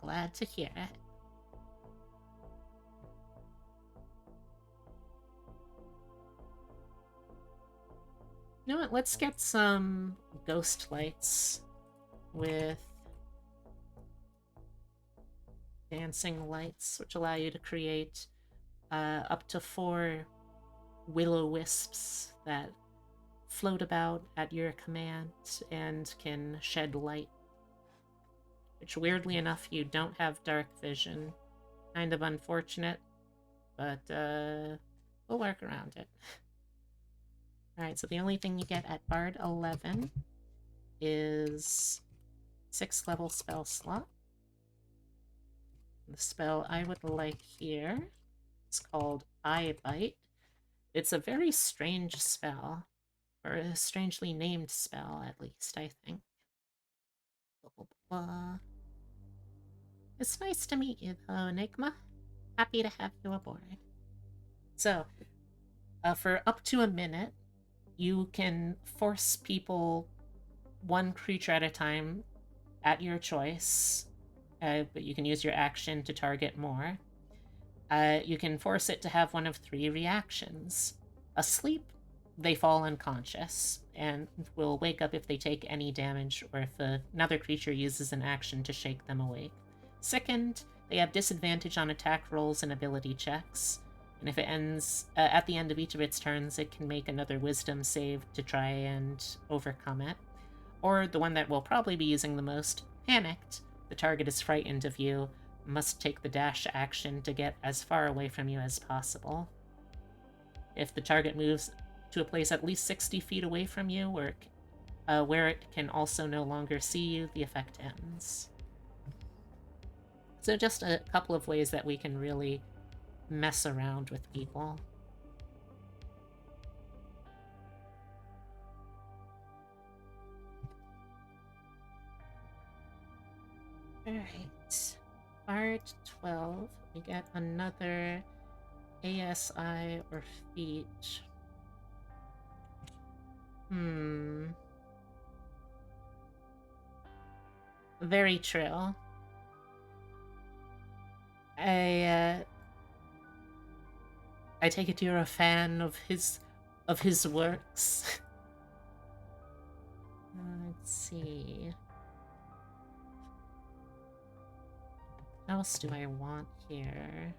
glad to hear it. You know what? Let's get some ghost lights with dancing lights, which allow you to create up to 4 will-o-wisps that float about at your command and can shed light. Which, weirdly enough, you don't have dark vision. Kind of unfortunate, but we'll work around it. Alright, so the only thing you get at Bard 11 is 6th level spell slot. The spell I would like here is called Eye Bite. It's a very strange spell, or a strangely named spell, at least, I think. Blah, blah, blah. It's nice to meet you, though, Enigma. Happy to have you aboard. So, for up to a minute, you can force people one creature at a time at your choice, but you can use your action to target more. You can force it to have one of three reactions. Asleep, they fall unconscious and will wake up if they take any damage or if another creature uses an action to shake them awake. Sickened, they have disadvantage on attack rolls and ability checks. And if it ends at the end of each of its turns, it can make another wisdom save to try and overcome it. Or the one that we'll probably be using the most, panicked. The target is frightened of you, must take the dash action to get as far away from you as possible. If the target moves to a place at least 60 feet away from you, where it can also no longer see you, the effect ends. So just a couple of ways that we can really mess around with people. Alright. Part 12. We get another ASI or feat. Very true. I take it you're a fan of his works. Let's see. What else do I want here?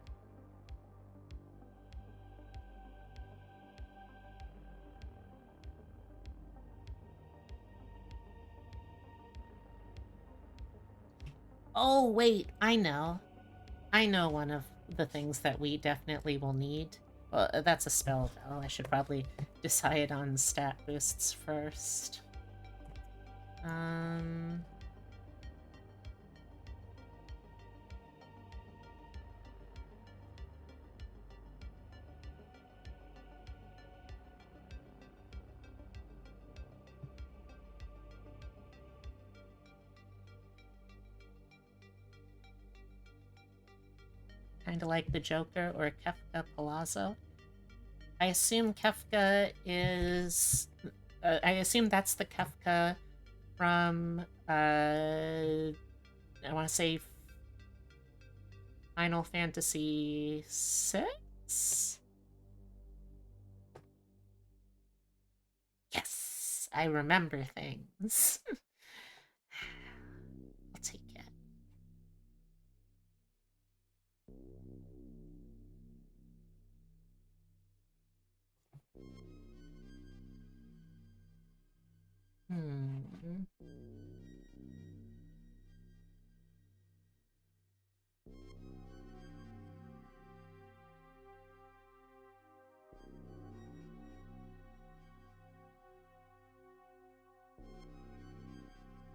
Oh, wait, I know. I know one of the things that we definitely will need. Well, that's a spell, though. I should probably decide on stat boosts first. Kind of like the Joker or Kefka Palazzo. I assume Kefka is... I assume that's the Kefka from... I want to say... Final Fantasy VI? Yes! I remember things. I'll take it.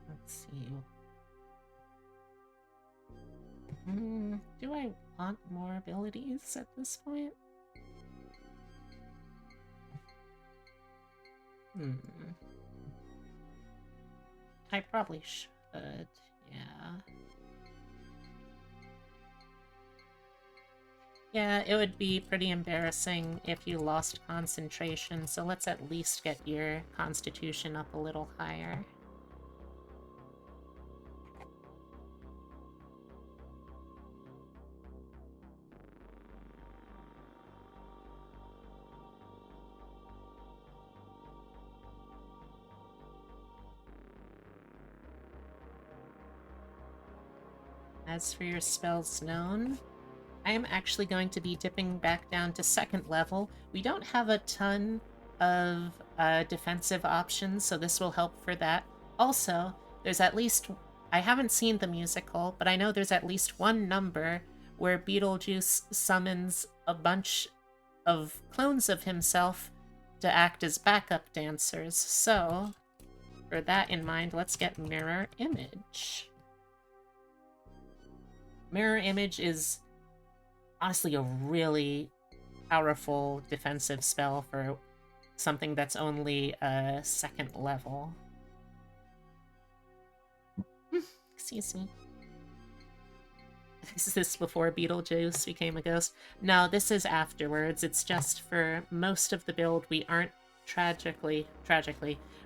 Let's see. Do I want more abilities at this point? I probably should, yeah. Yeah, it would be pretty embarrassing if you lost concentration, so let's at least get your constitution up a little higher. As for your spells known, I am actually going to be dipping back down to 2nd level. We don't have a ton of defensive options, so this will help for that. Also, there's at least... I haven't seen the musical, but I know there's at least one number where Beetlejuice summons a bunch of clones of himself to act as backup dancers. So, for that in mind, let's get Mirror Image. Mirror Image is honestly a really powerful defensive spell for something that's only a 2nd level. Excuse me. Is this before Beetlejuice became a ghost? No, this is afterwards. It's just for most of the build we aren't tragically,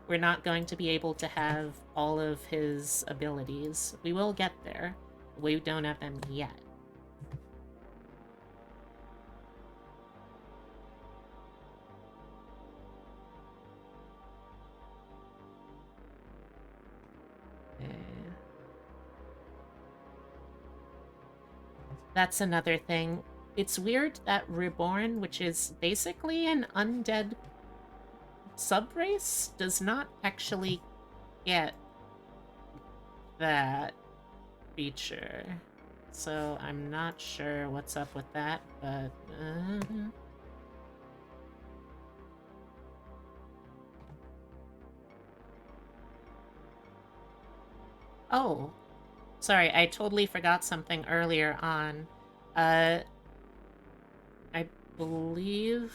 we're not going to be able to have all of his abilities. We will get there. We don't have them yet. That's another thing. It's weird that Reborn, which is basically an undead subrace, does not actually get that feature. So I'm not sure what's up with that, but... Oh, sorry, I totally forgot something earlier on. I believe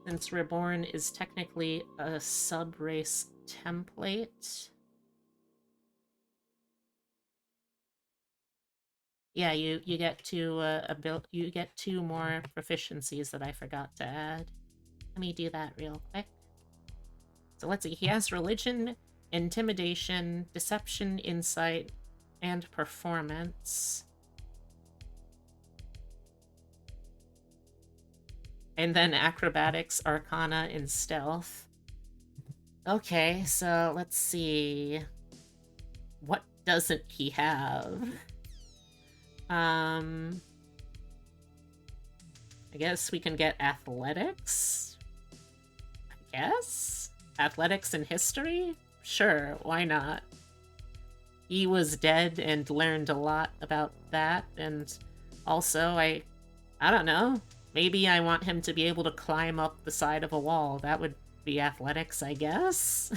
since Reborn is technically a sub-race template... Yeah, you get to you get 2 more proficiencies that I forgot to add. Let me do that real quick. So let's see, he has religion, intimidation, deception, insight, and performance. And then acrobatics, arcana, and stealth. Okay, so let's see. What doesn't he have? I guess we can get athletics? I guess? Athletics and history? Sure, why not? He was dead and learned a lot about that, and also I don't know. Maybe I want him to be able to climb up the side of a wall. That would be athletics, I guess?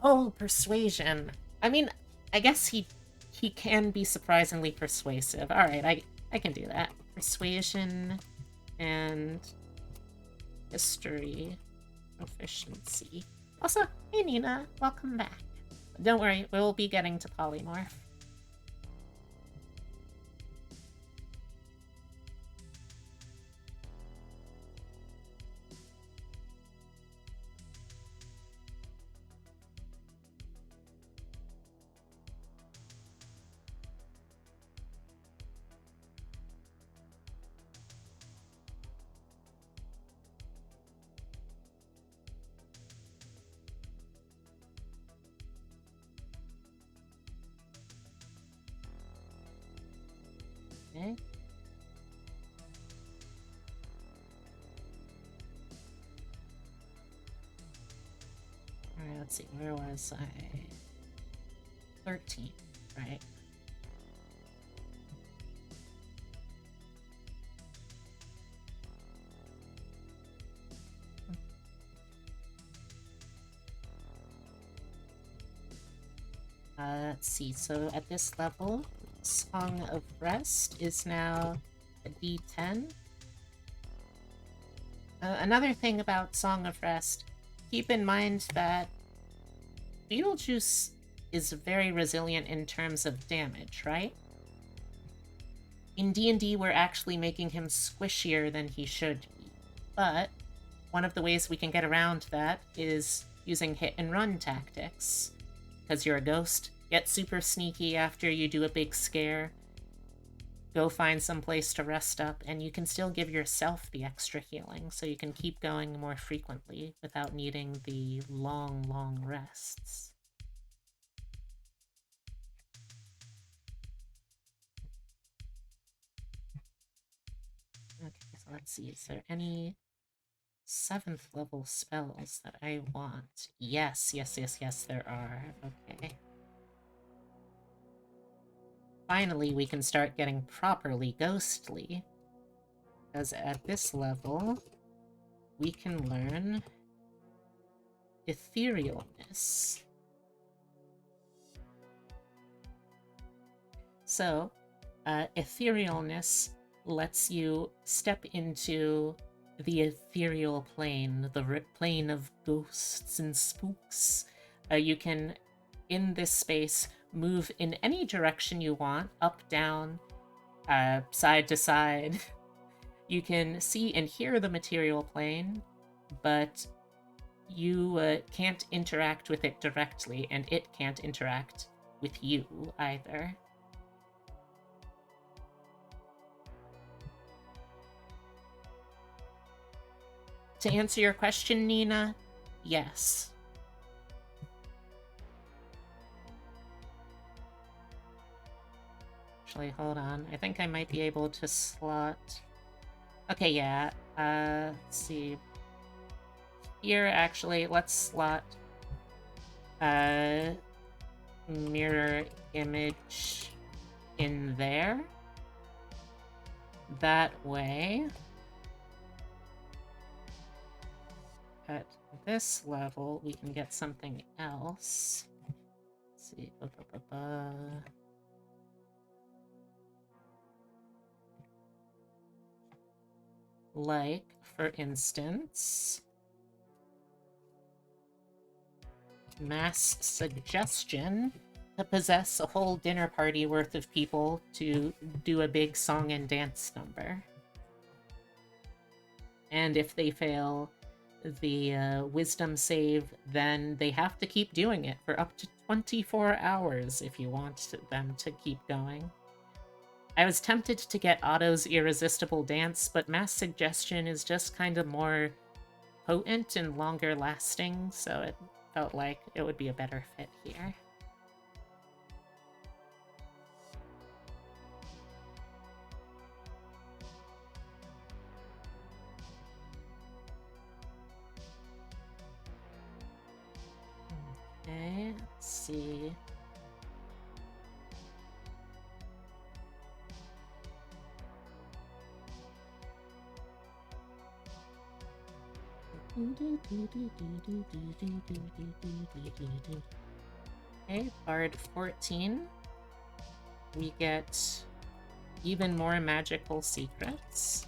Oh, persuasion. I mean, I guess he can be surprisingly persuasive. Alright, I can do that. Persuasion and history proficiency. Also, hey Nina, welcome back. Don't worry, we'll be getting to polymorph. Okay. Alright, let's see, where was I? 13, right? Let's see, so at this level, Song of Rest is now a D10. Another thing about Song of Rest, keep in mind that Beetlejuice is very resilient in terms of damage, right? In D&D, we're actually making him squishier than he should be. But one of the ways we can get around that is using hit-and-run tactics. Because you're a ghost, get super sneaky after you do a big scare, go find some place to rest up, and you can still give yourself the extra healing, so you can keep going more frequently without needing the long, long rests. Okay, so let's see, is there any 7th level spells that I want? Yes, there are. Okay. Finally, we can start getting properly ghostly. Because at this level, we can learn etherealness. So, etherealness lets you step into the ethereal plane, the plane of ghosts and spooks. You can, in this space, move in any direction you want, up, down, side to side. You can see and hear the material plane, but you can't interact with it directly, and it can't interact with you either. To answer your question, Nina, yes. Actually, hold on. I think I might be able to slot... Okay, yeah. Let's see. Here, actually, let's slot mirror image in there. That way, at this level, we can get something else. Let's see. Like, for instance, mass suggestion to possess a whole dinner party worth of people to do a big song and dance number. And if they fail the wisdom save, then they have to keep doing it for up to 24 hours if you want them to keep going. I was tempted to get Otto's Irresistible Dance, but Mass Suggestion is just kind of more potent and longer lasting, so it felt like it would be a better fit here. Okay, let's see. Okay, Bard 14. We get even more magical secrets.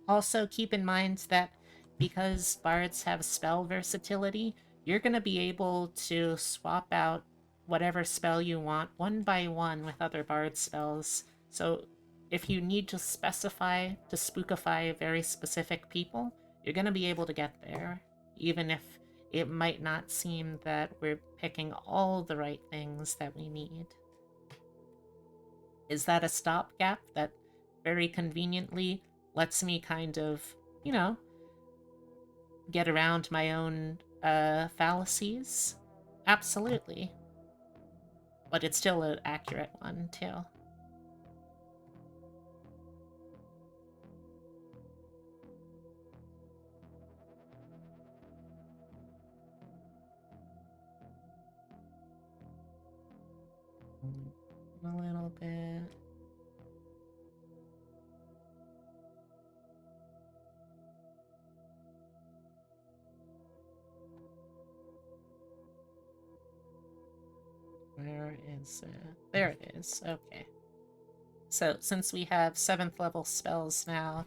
Also, keep in mind that because bards have spell versatility, you're going to be able to swap out whatever spell you want one by one with other bard spells. So if you need to specify to spookify very specific people, you're going to be able to get there, even if it might not seem that we're picking all the right things that we need. Is that a stopgap that very conveniently lets me kind of, you know, get around my own fallacies? Absolutely. But it's still an accurate one, too. A little bit. Where is it? There it is. Okay. So, since we have 7th level spells now,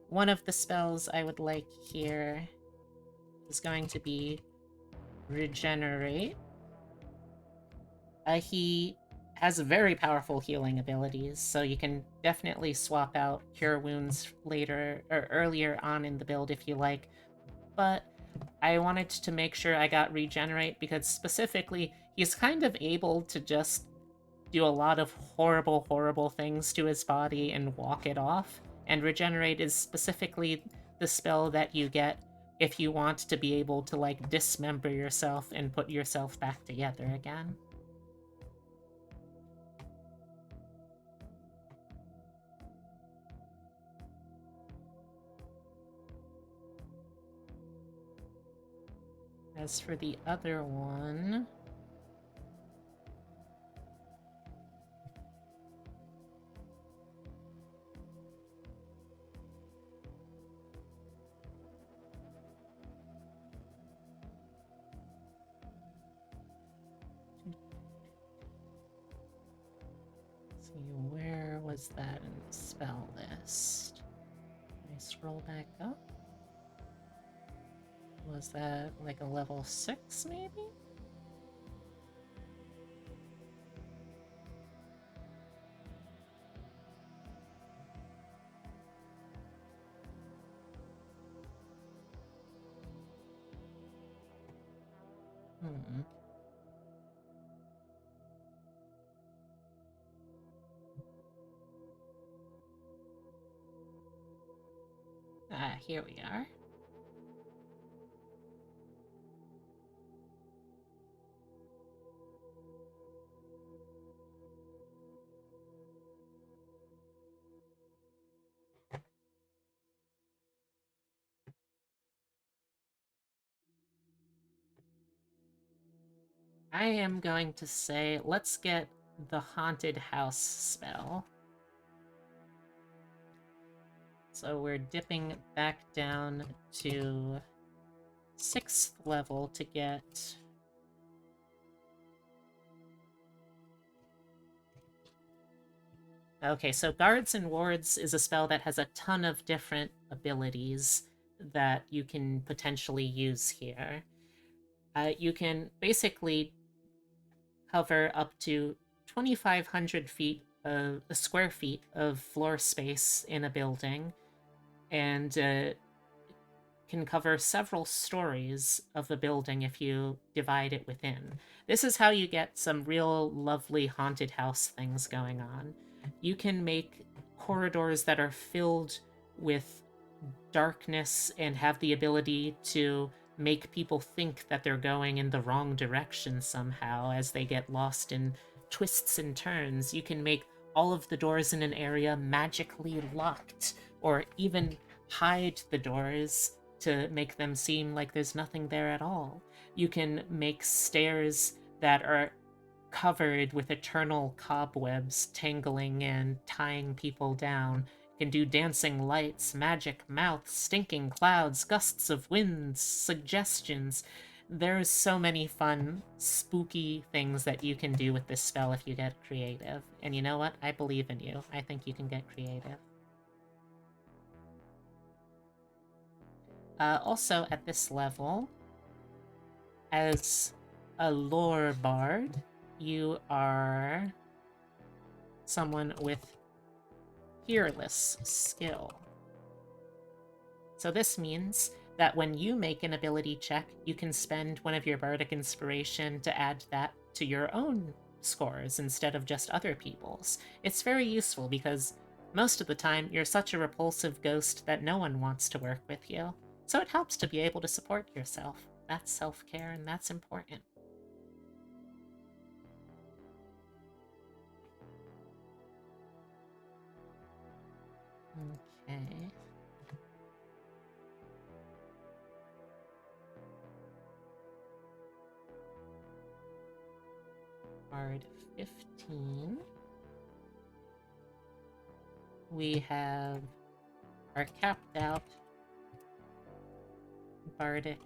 one of the spells I would like here is going to be Regenerate. He has very powerful healing abilities, so you can definitely swap out Cure Wounds later or earlier on in the build if you like. But I wanted to make sure I got Regenerate because specifically he's kind of able to just do a lot of horrible, horrible things to his body and walk it off. And Regenerate is specifically the spell that you get if you want to be able to, like, dismember yourself and put yourself back together again. As for the other one... see, where was that in the spell list? Can I scroll back up? Was that like a level 6, maybe? Hmm. Ah, here we are. I am going to say, let's get the Haunted House spell. So we're dipping back down to 6th level to get... Okay, so Guards and Wards is a spell that has a ton of different abilities that you can potentially use here. You can basically cover up to 2,500 feet of square feet of floor space in a building, and can cover several stories of a building if you divide it within. This is how you get some real lovely haunted house things going on. You can make corridors that are filled with darkness and have the ability to make people think that they're going in the wrong direction somehow as they get lost in twists and turns. You can make all of the doors in an area magically locked, or even hide the doors to make them seem like there's nothing there at all. You can make stairs that are covered with eternal cobwebs tangling and tying people down. You can do dancing lights, magic mouths, stinking clouds, gusts of winds, suggestions. There's so many fun, spooky things that you can do with this spell if you get creative. And you know what? I believe in you. I think you can get creative. Also, at this level, as a lore bard, you are someone with fearless skill. So this means that when you make an ability check, you can spend one of your bardic inspiration to add that to your own scores instead of just other people's. It's very useful because most of the time you're such a repulsive ghost that no one wants to work with you. So it helps to be able to support yourself. That's self-care, and that's important. Okay. Bard 15. We have our capped out bardic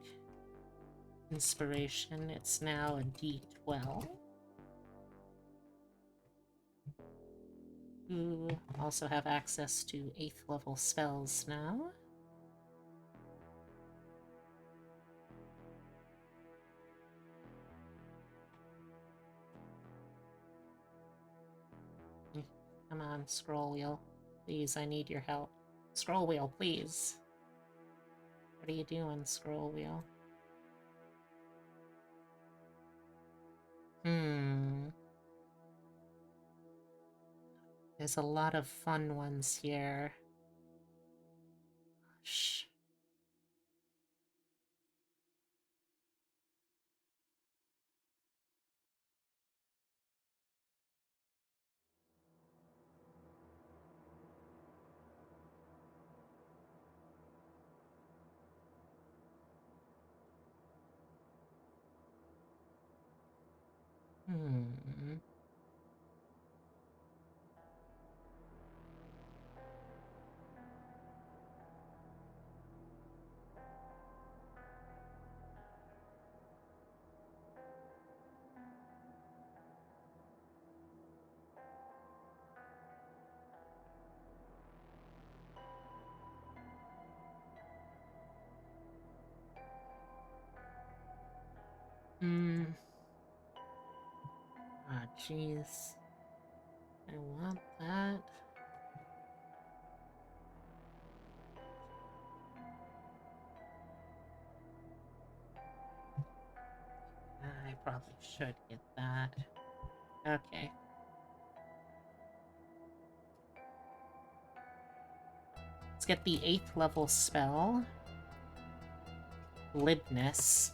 inspiration. It's now a D12. You also have access to 8th level spells now. Come on, scroll wheel. Please, I need your help. Scroll wheel, please. What are you doing, scroll wheel? There's a lot of fun ones here. Shh. Hmm. Hmm. Ah, jeez. I want that. I probably should get that. Okay. Let's get the 8th level spell. Glibness.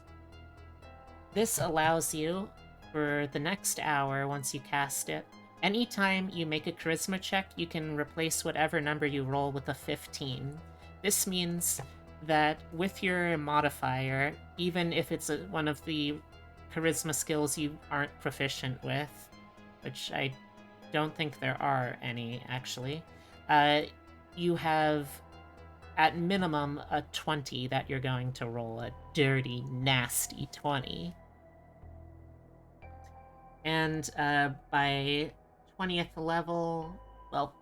This allows you, for the next hour once you cast it, anytime you make a charisma check, you can replace whatever number you roll with a 15. This means that with your modifier, even if it's one of the charisma skills you aren't proficient with, which I don't think there are any actually, you have at minimum a 20 that you're going to roll, a dirty, nasty 20. And by 20th level, well,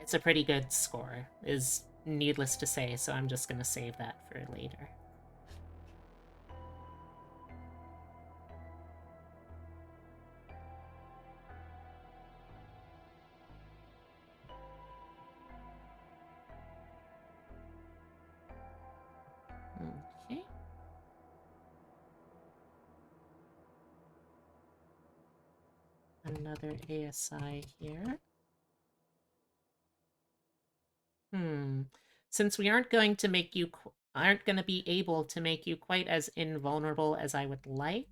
it's a pretty good score, is needless to say, so I'm just going to save that for later. Okay. Another ASI here. Since we aren't going to make you aren't going to be able to make you quite as invulnerable as I would like,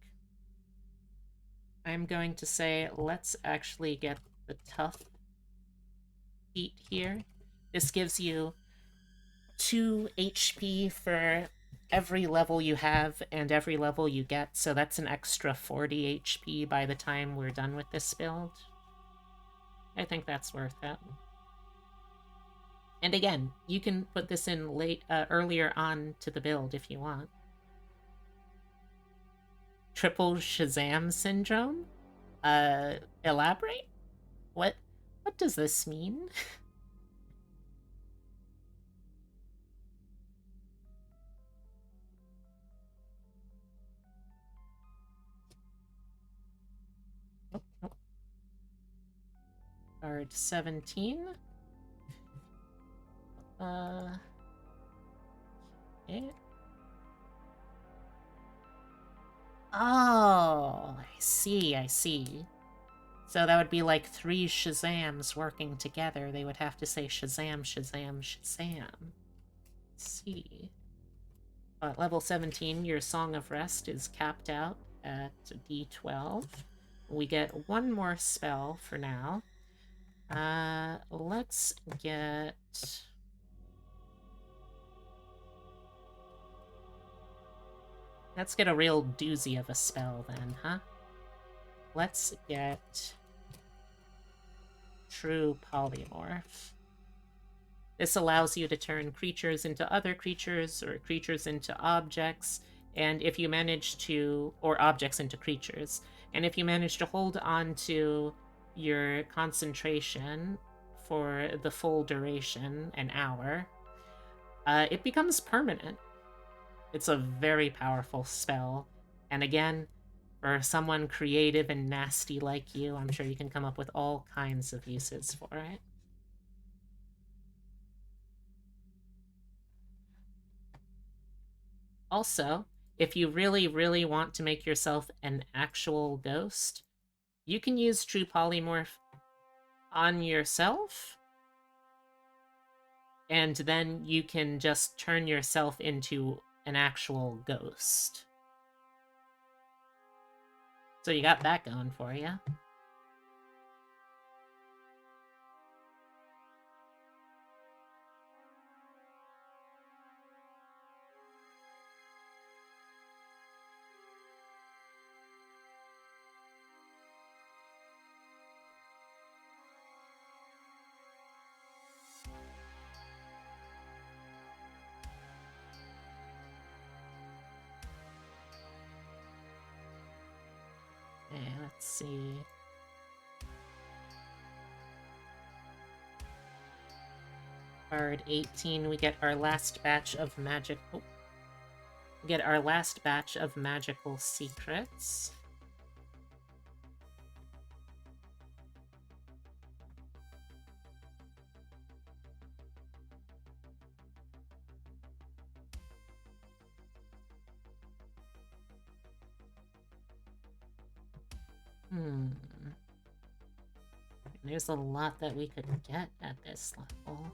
I'm going to say let's actually get the tough feat here. This gives you 2 HP for every level you have and every level you get, so that's an extra 40 HP by the time we're done with this build. I think that's worth it. And again, you can put this in earlier on to the build if you want. Triple Shazam syndrome? Elaborate? What does this mean? Oh, oh. Card 17. Okay. Oh, I see. So that would be like 3 Shazams working together. They would have to say Shazam, Shazam, Shazam. Let's see. At level 17, your Song of Rest is capped out at D12. We get one more spell for now. Let's get... Let's get a real doozy of a spell then, huh? Let's get True Polymorph. This allows you to turn creatures into other creatures, or creatures into objects, and if you manage to... or objects into creatures. And if you manage to hold on to your concentration for the full duration, an hour, it becomes permanent. It's a very powerful spell. And again, for someone creative and nasty like you, I'm sure you can come up with all kinds of uses for it. Also, if you really, really want to make yourself an actual ghost, you can use True Polymorph on yourself, and then you can just turn yourself into an actual ghost. So you got that going for you. Okay, let's see. Card 18, we get our last batch of magical... We get our last batch of magical secrets. There's a lot that we could get at this level.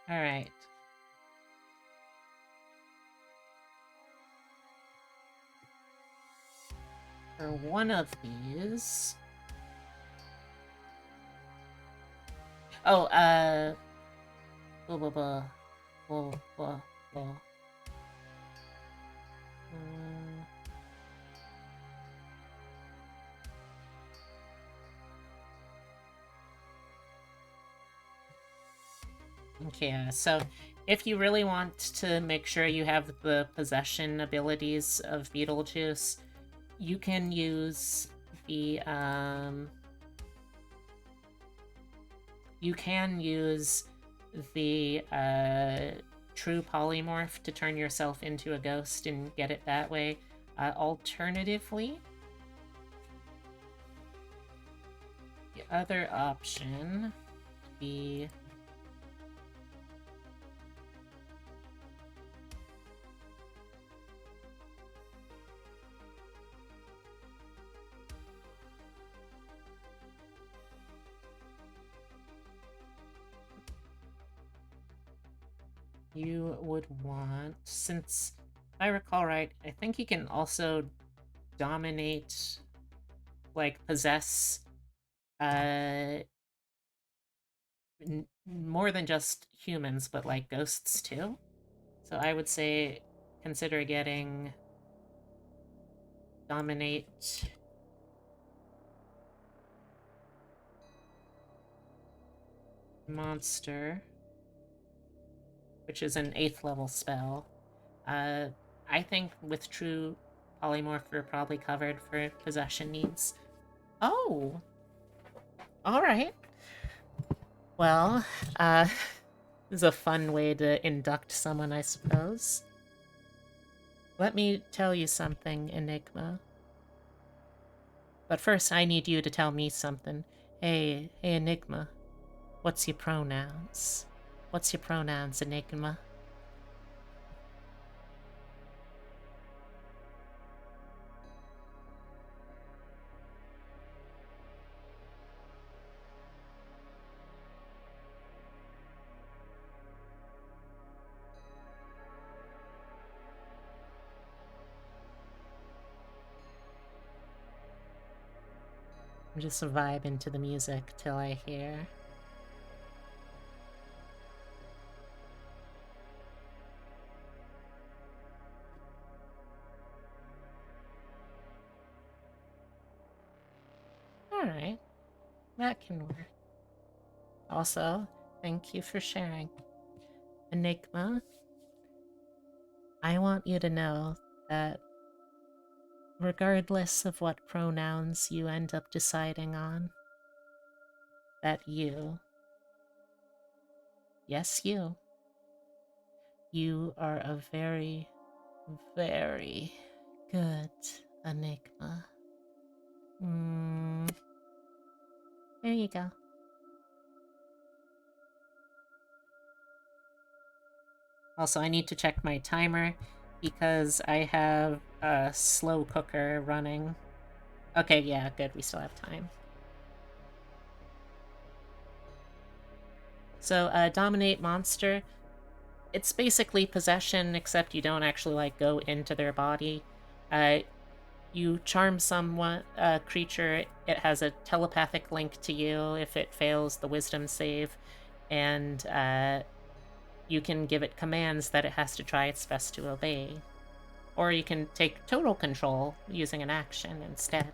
Alright. For one of these... Oh, blah, blah, blah. Blah, blah, blah. Okay, so if you really want to make sure you have the possession abilities of Beetlejuice, you can use the, you can use the, True Polymorph to turn yourself into a ghost and get it that way. Alternatively, the other option would be... You would want, since if I recall right, I think you can also dominate, like, possess, more than just humans, but like ghosts too. So I would say consider getting dominate monster, which is an 8th level spell. I think with True Polymorph, we're probably covered for possession needs. Oh! Alright. Well, this is a fun way to induct someone, I suppose. Let me tell you something, Enigma. But first, I need you to tell me something. Hey, Enigma. What's your pronouns? What's your pronouns, Enigma? I'm just vibing to the music till I hear. Alright. That can work. Also, thank you for sharing. Enigma, I want you to know that regardless of what pronouns you end up deciding on, that you, yes, you are a very, very good Enigma. There you go. Also, I need to check my timer because I have a slow cooker running. Okay, yeah, good. We still have time. So, Dominate Monster. It's basically possession, except you don't actually, like, go into their body. You charm someone, a creature, it has a telepathic link to you if it fails the wisdom save, and you can give it commands that it has to try its best to obey. Or you can take total control using an action instead.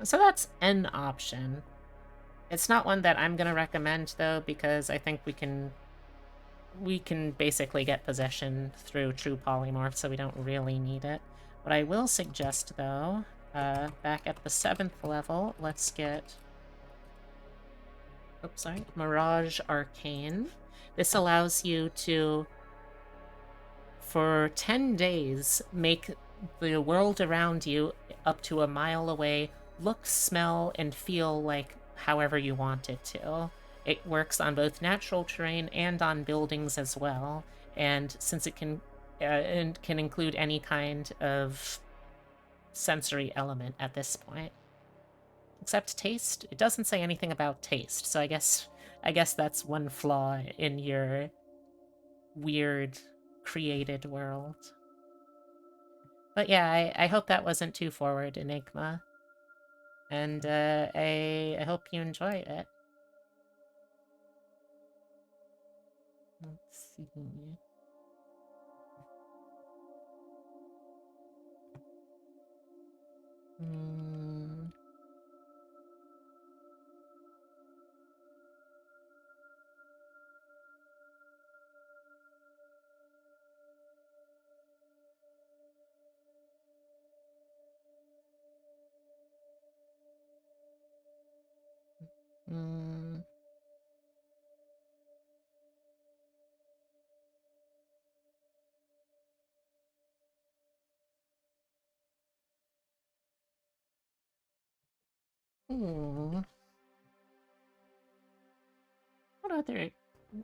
So that's an option. It's not one that I'm gonna recommend though, because I think we can basically get possession through true polymorph, so we don't really need it. What I will suggest though, back at the 7th level, let's get Mirage Arcane. This allows you to, for 10 days, make the world around you up to a mile away look, smell, and feel like however you want it to. It works on both natural terrain and on buildings as well, and since it can include any kind of sensory element at this point. Except taste? It doesn't say anything about taste, so I guess that's one flaw in your weird created world. But yeah, I hope that wasn't too forward, Enigma. And I hope you enjoy it. Let's see. Hmm. Hmm. Hmm.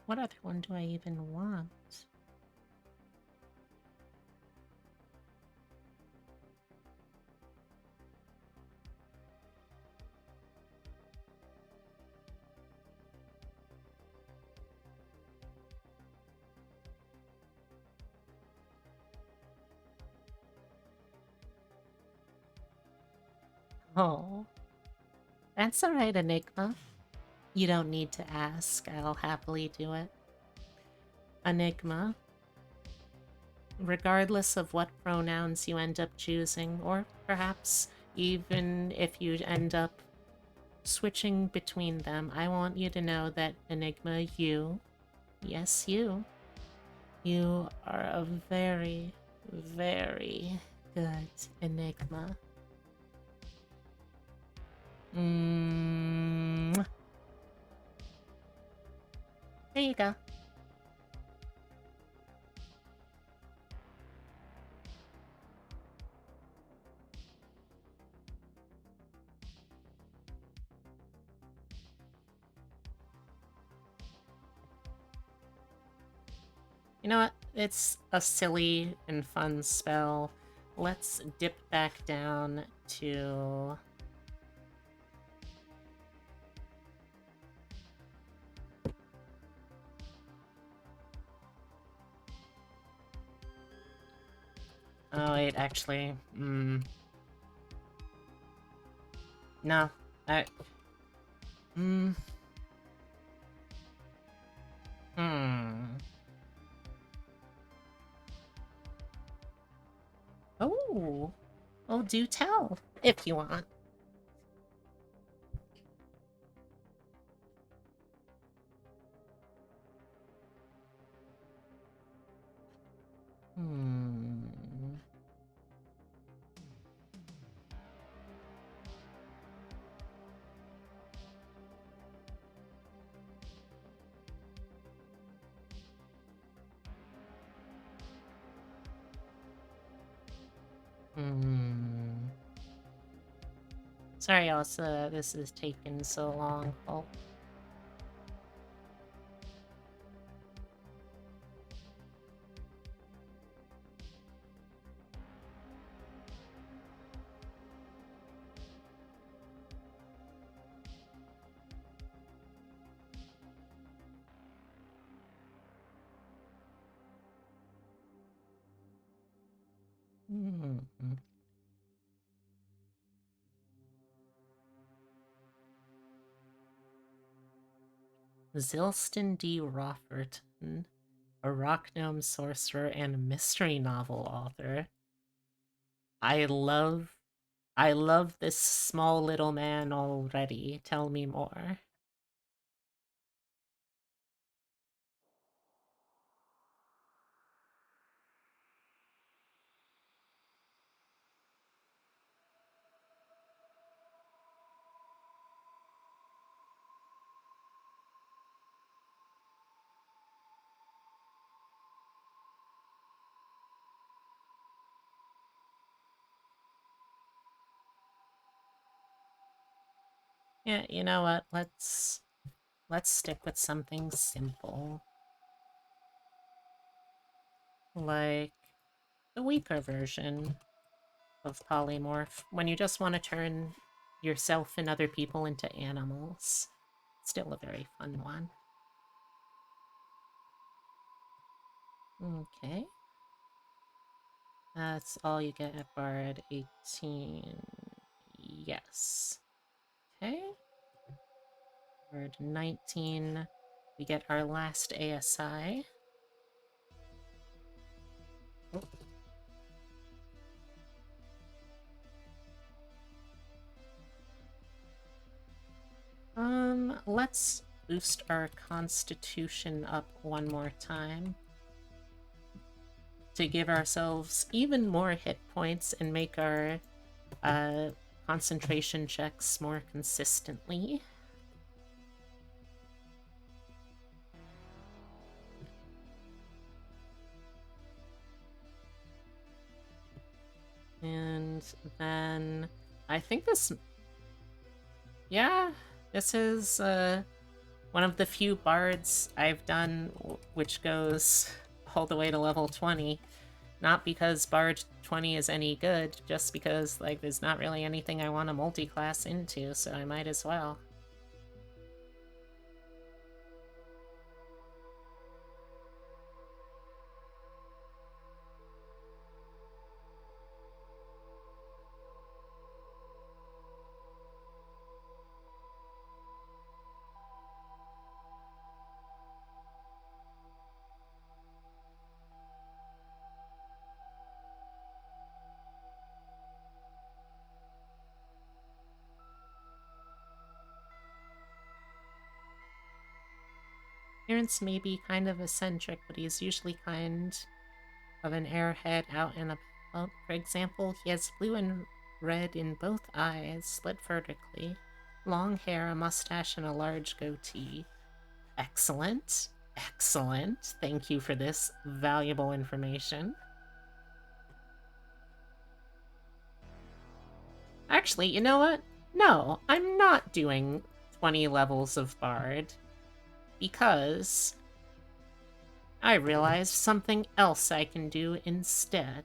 What other one do I even want? Oh, that's alright, Enigma. You don't need to ask. I'll happily do it. Enigma, regardless of what pronouns you end up choosing, or perhaps even if you end up switching between them, I want you to know that Enigma, you, yes, you are a very, very good Enigma. There you go. You know what? It's a silly and fun spell. Let's dip back down to... Oh, wait, actually... No. I... Oh! Oh, do tell. if you want. Hmm. Hmm. Sorry, Elsa, this is taking so long. Oh. Hmm. Zilston D. Rofferton, a rock gnome sorcerer and mystery novel author. I love this small little man already. Tell me more. Yeah, you know what? Let's stick with something simple. Like the weaker version of polymorph, when you just want to turn yourself and other people into animals. Still a very fun one. Okay. That's all you get at Bard 18. Yes. Okay. Bard 19. We get our last ASI. Oh. Let's boost our constitution up one more time to give ourselves even more hit points and make our concentration checks more consistently. And then I think this... Yeah, this is one of the few bards I've done which goes all the way to level 20. Not because Bard 20 is any good, just because like there's not really anything I want to multi-class into, so I might as well. Terrence may be kind of eccentric, but he's usually kind of an airhead out and about. For example, he has blue and red in both eyes, slit vertically, long hair, a mustache, and a large goatee. Excellent. Excellent. Thank you for this valuable information. Actually, you know what? No, I'm not doing 20 levels of Bard because I realized something else I can do instead.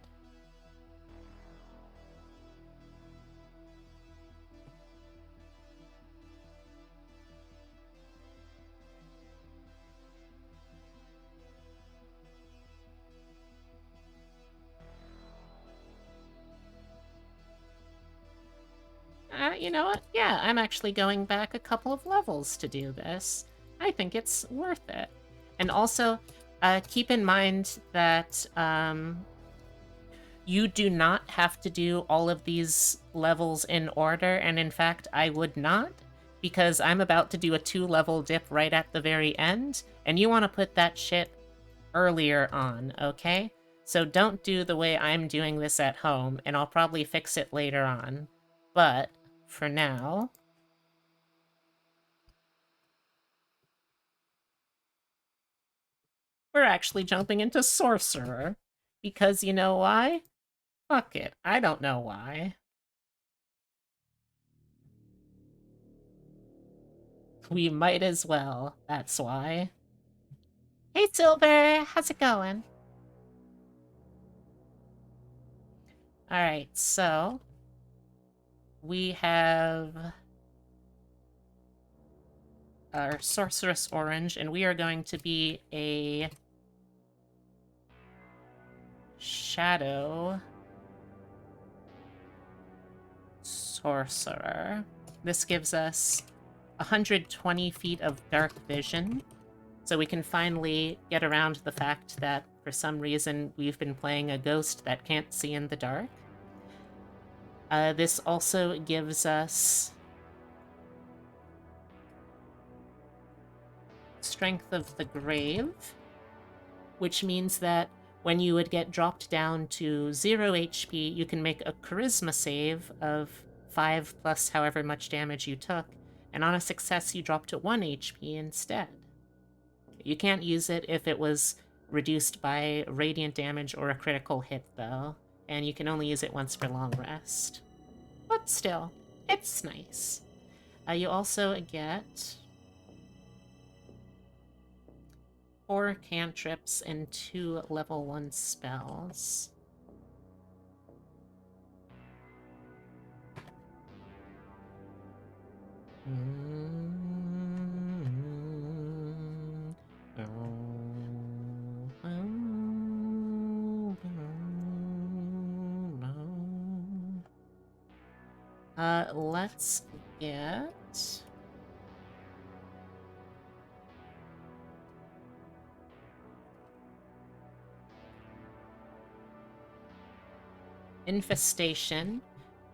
You know what? Yeah, I'm actually going back a couple of levels to do this. I think it's worth it. And also, keep in mind that You do not have to do all of these levels in order, and in fact, I would not, because I'm about to do a 2-level dip right at the very end, and you want to put that shit earlier on, okay? So don't do the way I'm doing this at home, and I'll probably fix it later on. But, for now... we're actually jumping into Sorcerer. Because you know why? Fuck it, I don't know why. We might as well, that's why. Hey Silver, how's it going? Alright, so... we have... our Sorceress Orange, and we are going to be a... Shadow... Sorcerer. This gives us 120 feet of dark vision, so we can finally get around the fact that, for some reason, we've been playing a ghost that can't see in the dark. This also gives us Strength of the Grave, which means that when you would get dropped down to 0 HP, you can make a Charisma save of 5 plus however much damage you took, and on a success you drop to 1 HP instead. You can't use it if it was reduced by radiant damage or a critical hit, though, and you can only use it once for long rest. But still, it's nice. You also get 4 cantrips and 2 level 1 spells. Let's get... Infestation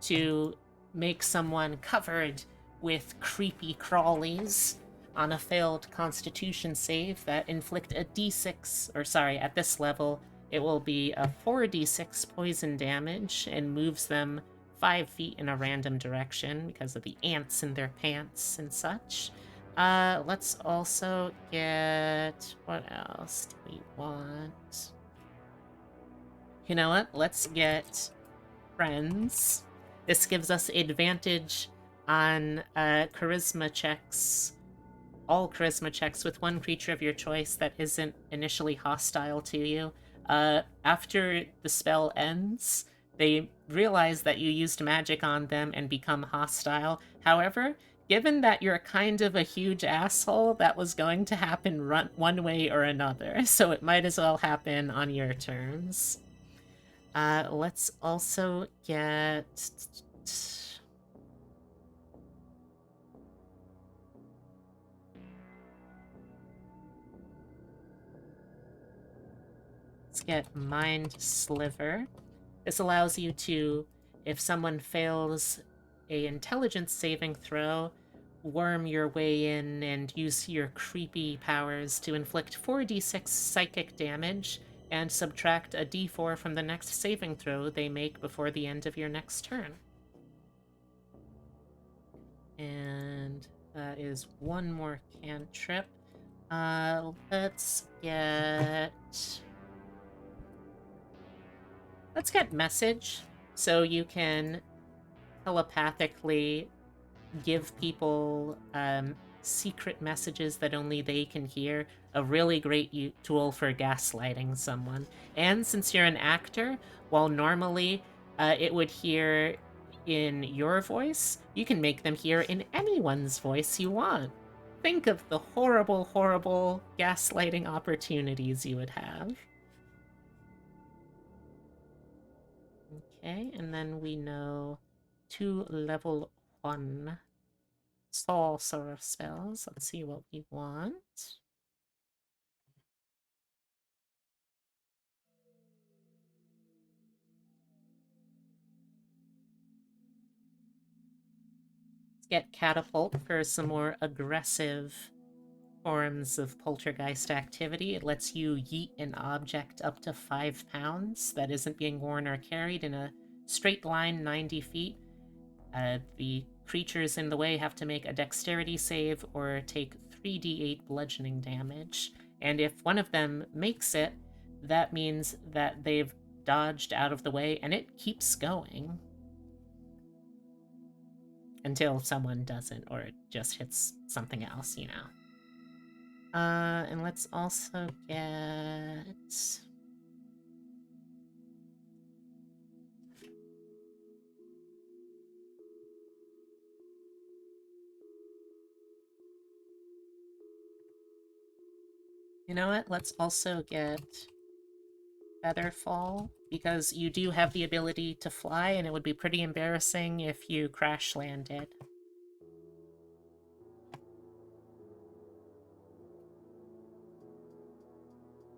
to make someone covered with creepy crawlies on a failed constitution save that inflict a d6, or sorry, at this level, it will be a 4d6 poison damage and moves them 5 feet in a random direction because of the ants in their pants and such. Let's also get... what else do we want? You know what? Let's get Friends. This gives us advantage on charisma checks, all charisma checks with one creature of your choice that isn't initially hostile to you. After the spell ends, they realize that you used magic on them and become hostile. However, given that you're kind of a huge asshole, that was going to happen one way or another, so it might as well happen on your terms. Let's also get... let's get Mind Sliver. This allows you to, if someone fails a intelligence saving throw, worm your way in and use your creepy powers to inflict 4d6 psychic damage and subtract a d4 from the next saving throw they make before the end of your next turn. And that is one more cantrip. Let's get Message, so you can telepathically give people secret messages that only they can hear. A really great tool for gaslighting someone. And since you're an actor, while normally it would hear in your voice, you can make them hear in anyone's voice you want. Think of the horrible, horrible gaslighting opportunities you would have. Okay, and then we know 2 level 1 sorcerer spells. Let's see what we want. Let's get Catapult for some more aggressive forms of poltergeist activity. It lets you yeet an object up to 5 pounds that isn't being worn or carried in a straight line 90 feet. The creatures in the way have to make a dexterity save or take 3d8 bludgeoning damage. And if one of them makes it, that means that they've dodged out of the way and it keeps going until someone doesn't or it just hits something else, you know. And let's also get... You know what? Let's also get Featherfall, because you do have the ability to fly, and it would be pretty embarrassing if you crash landed.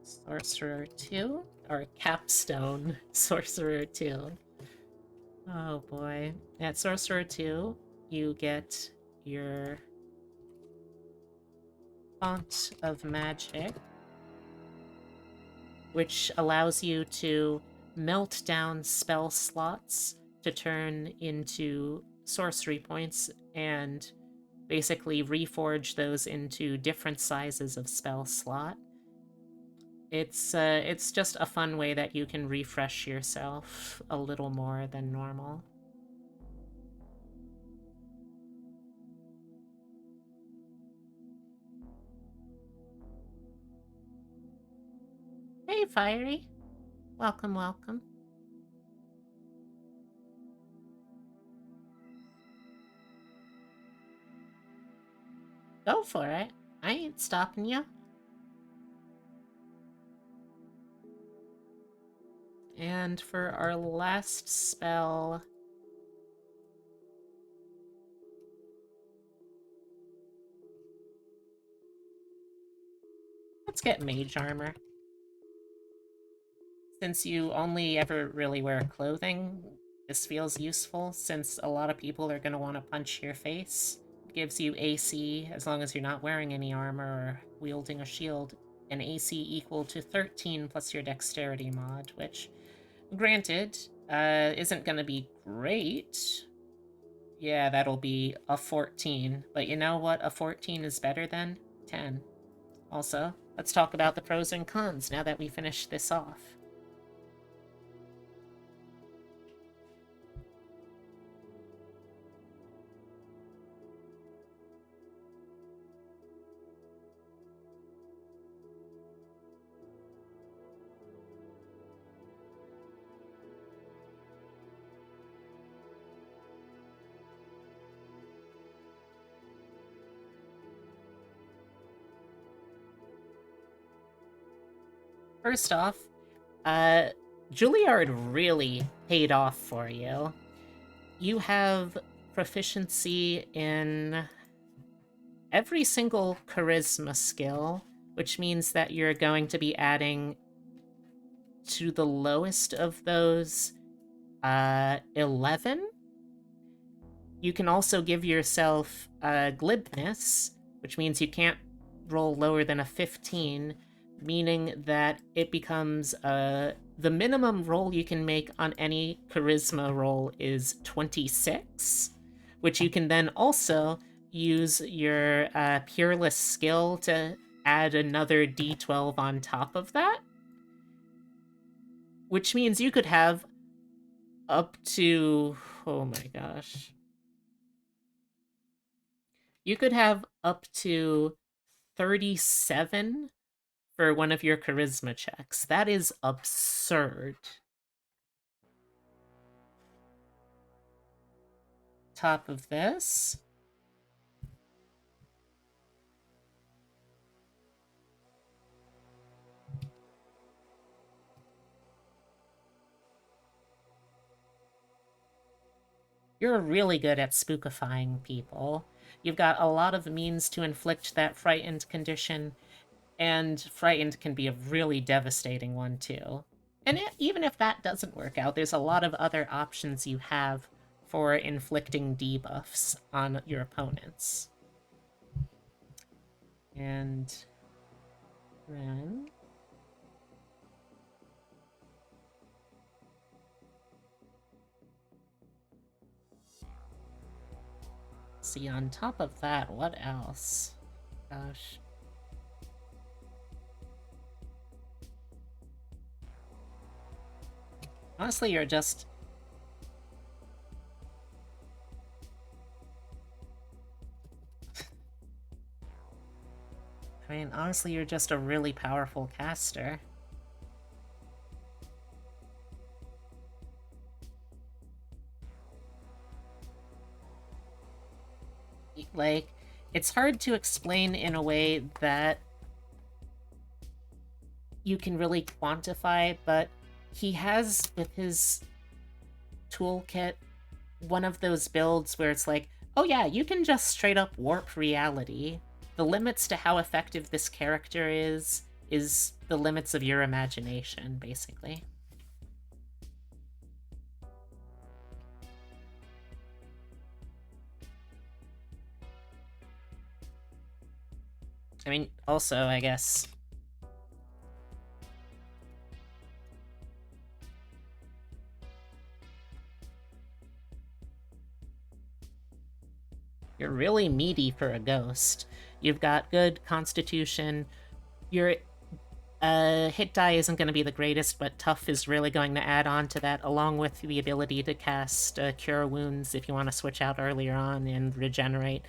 Sorcerer 2? Or Capstone Sorcerer 2. Oh boy. At Sorcerer 2, you get your Font of Magic, which allows you to melt down spell slots to turn into sorcery points and basically reforge those into different sizes of spell slot. It's just a fun way that you can refresh yourself a little more than normal. Hey, Fiery. Welcome, welcome. Go for it. I ain't stopping you. And for our last spell... let's get Mage Armor. Since you only ever really wear clothing, this feels useful since a lot of people are going to want to punch your face. It gives you AC as long as you're not wearing any armor or wielding a shield, an AC equal to 13 plus your dexterity mod, which, granted, isn't going to be great. Yeah, that'll be a 14. But you know what a 14 is better than? 10. Also, let's talk about the pros and cons now that we finish this off. First off, Juilliard really paid off for you. You have proficiency in every single charisma skill, which means that you're going to be adding to the lowest of those 11. You can also give yourself glibness, which means you can't roll lower than a 15, meaning that it becomes the minimum roll you can make on any charisma roll is 26, which you can then also use your Peerless skill to add another d12 on top of that, which means you could have up to, oh my gosh, you could have up to 37 for one of your charisma checks. That is absurd. Top of this. You're really good at spookifying people. You've got a lot of means to inflict that frightened condition, and frightened can be a really devastating one, too. And even if that doesn't work out, there's a lot of other options you have for inflicting debuffs on your opponents. And then... see, on top of that, what else? Gosh. Honestly, you're just... I mean, honestly, you're just a really powerful caster. Like, it's hard to explain in a way that you can really quantify, but he has, with his toolkit, one of those builds where it's like, oh yeah, you can just straight up warp reality. The limits to how effective this character is the limits of your imagination, basically. I mean, also, I guess... you're really meaty for a ghost. You've got good constitution. Your hit die isn't going to be the greatest, but tough is really going to add on to that, along with the ability to cast Cure Wounds if you want to switch out earlier on and regenerate.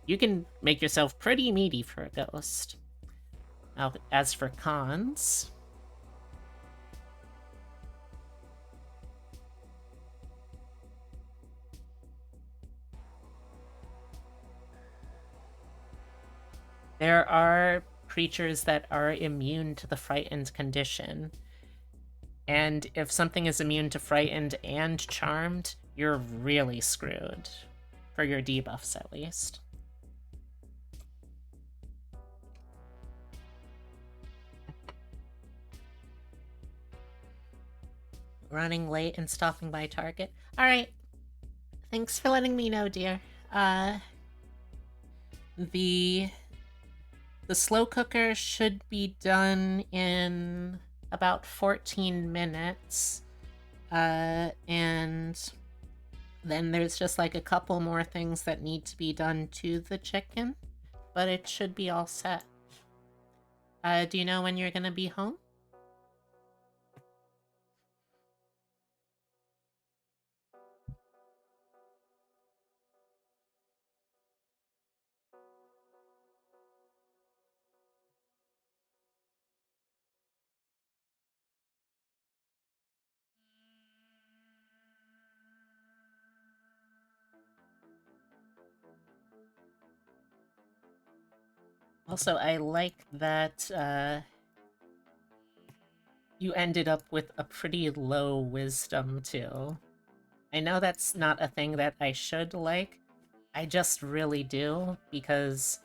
You can make yourself pretty meaty for a ghost. Now, as for cons... there are creatures that are immune to the Frightened condition. And if something is immune to Frightened and Charmed, you're really screwed. For your debuffs, at least. Running late and stopping by Target. Alright. Thanks for letting me know, dear. The slow cooker should be done in about 14 minutes. And then there's just like a couple more things that need to be done to the chicken, but it should be all set. Do you know when you're gonna be home? Also, I like that you ended up with a pretty low wisdom, too. I know that's not a thing that I should like. I just really do, because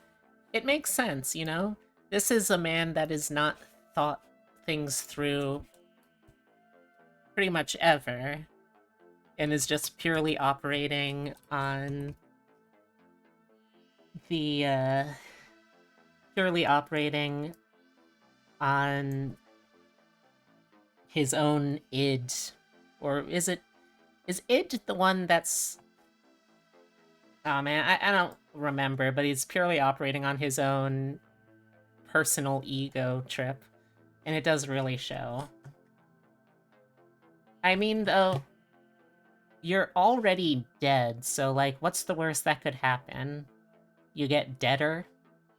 it makes sense, you know? This is a man that has not thought things through pretty much ever, and is just purely operating on the, purely operating on his own id. Or is id the one that's... oh man, I don't remember, but he's purely operating on his own personal ego trip, and it does really show. I mean, though, you're already dead, so, like, what's the worst that could happen? You get deader?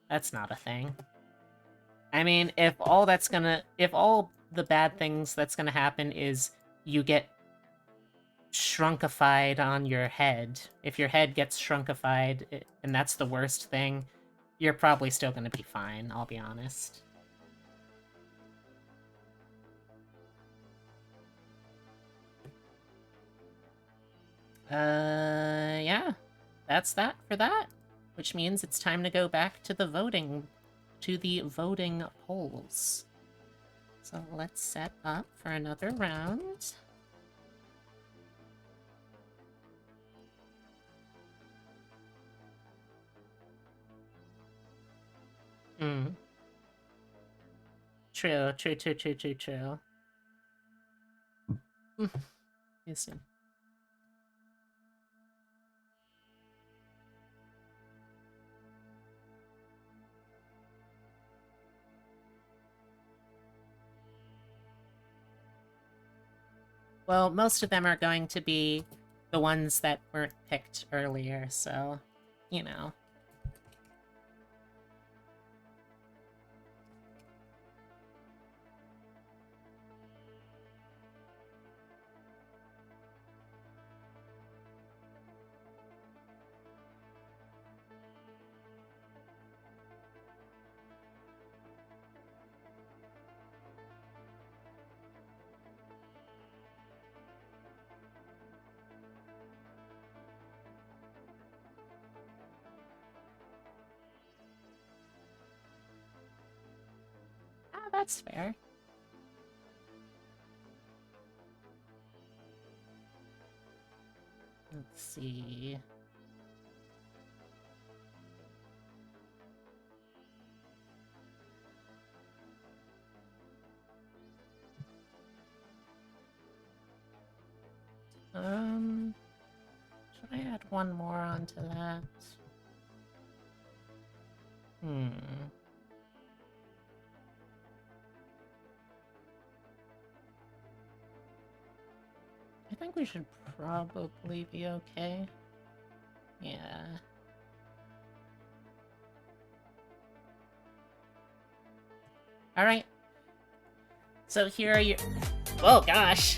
That's not a thing. I mean, if all the bad things that's gonna happen is you get shrunkified on your head, if your head gets shrunkified, and that's the worst thing, you're probably still gonna be fine, I'll be honest. Yeah. That's that for that. Which means it's time to go back to the voting polls. So let's set up for another round. True, true, true, true, true, true. Yes. Well, most of them are going to be the ones that weren't picked earlier, so, you know. Ah, that's fair. Let's see. Should I add one more onto that? I think we should probably be okay. Yeah. Alright. So here are your... Oh, gosh.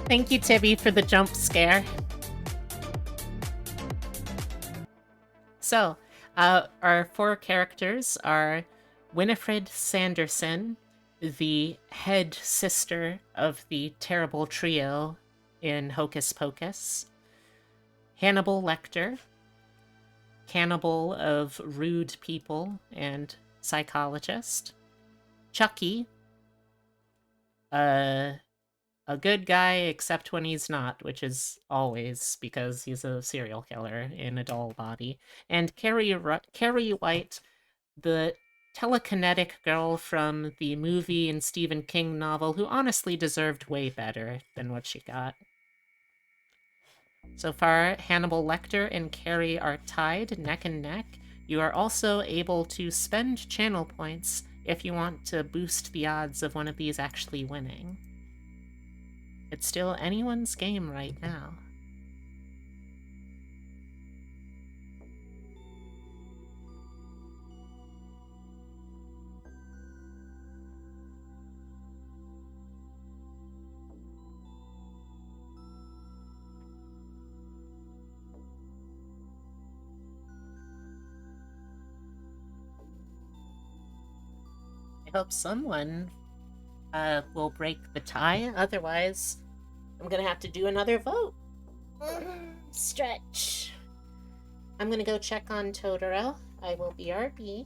Thank you, Tibby, for the jump scare. So, our 4 characters are Winifred Sanderson, the head sister of the terrible trio in Hocus Pocus, Hannibal Lecter, cannibal of rude people and psychologist, Chucky, a good guy except when he's not, which is always because he's a serial killer in a doll body, and Carrie White, the telekinetic girl from the movie and Stephen King novel, who honestly deserved way better than what she got. So far, Hannibal Lecter and Carrie are tied neck and neck. You are also able to spend channel points if you want to boost the odds of one of these actually winning. It's still anyone's game right now. I hope someone will break the tie, otherwise I'm gonna have to do another vote. Stretch. I'm gonna go check on Totoro. I will BRB.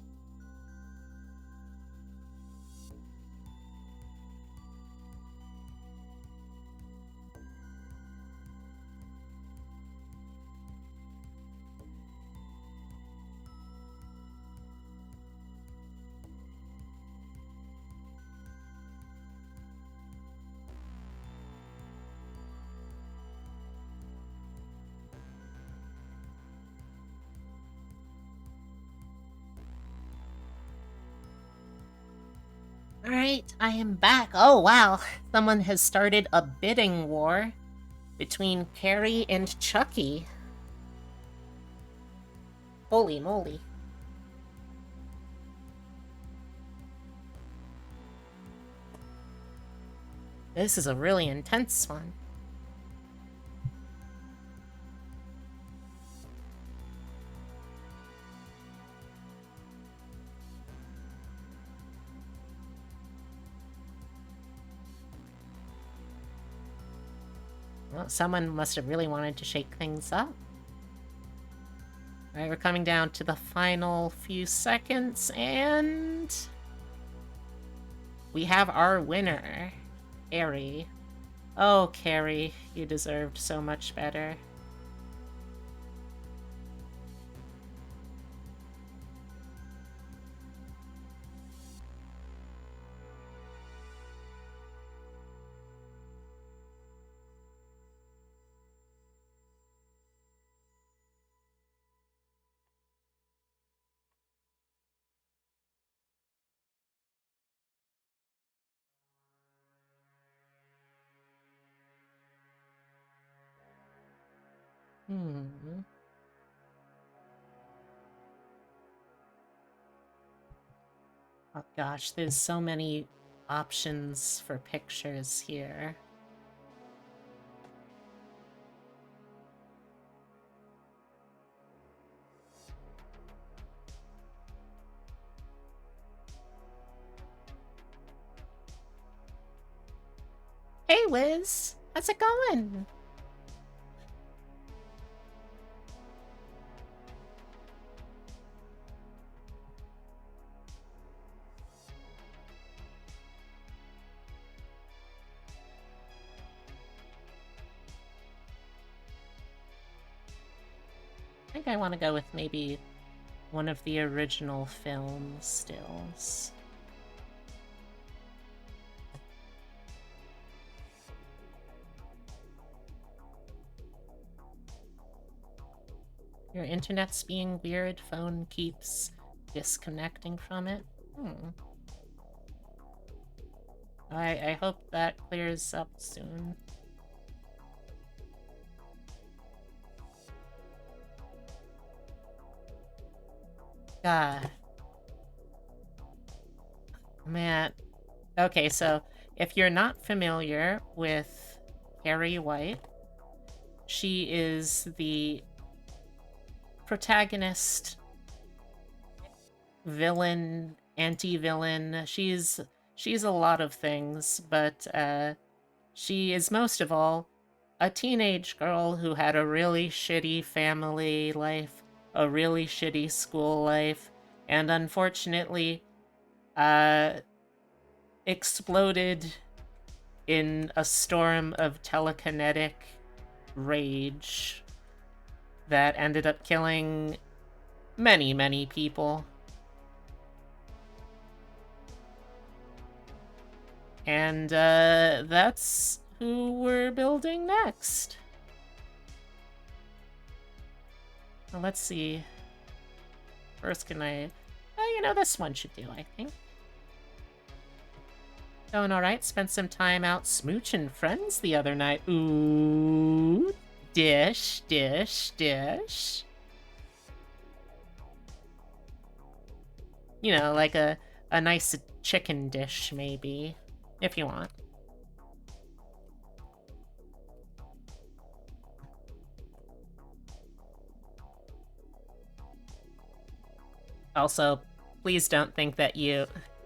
Alright, I am back. Oh, wow. Someone has started a bidding war between Carrie and Chucky. Holy moly. This is a really intense one. Well, someone must have really wanted to shake things up. Alright, we're coming down to the final few seconds, and... we have our winner, Carrie. Oh, Carrie, you deserved so much better. Oh gosh, there's so many options for pictures here. Hey, Liz! How's it going? I think I want to go with maybe one of the original film stills. Your internet's being weird, phone keeps disconnecting from it. I hope that clears up soon. God. Man. Okay, so if you're not familiar with Carrie White, she is the protagonist, villain, anti-villain. She's a lot of things, but she is most of all a teenage girl who had a really shitty family life, a really shitty school life, and unfortunately exploded in a storm of telekinetic rage that ended up killing many, many people. And that's who we're building next. Well, let's see. First, can I... you know, this one should do, I think. Going alright, spent some time out smooching friends the other night. Ooh, dish, dish, dish. You know, like a nice chicken dish, maybe, if you want. Also, please don't think that you...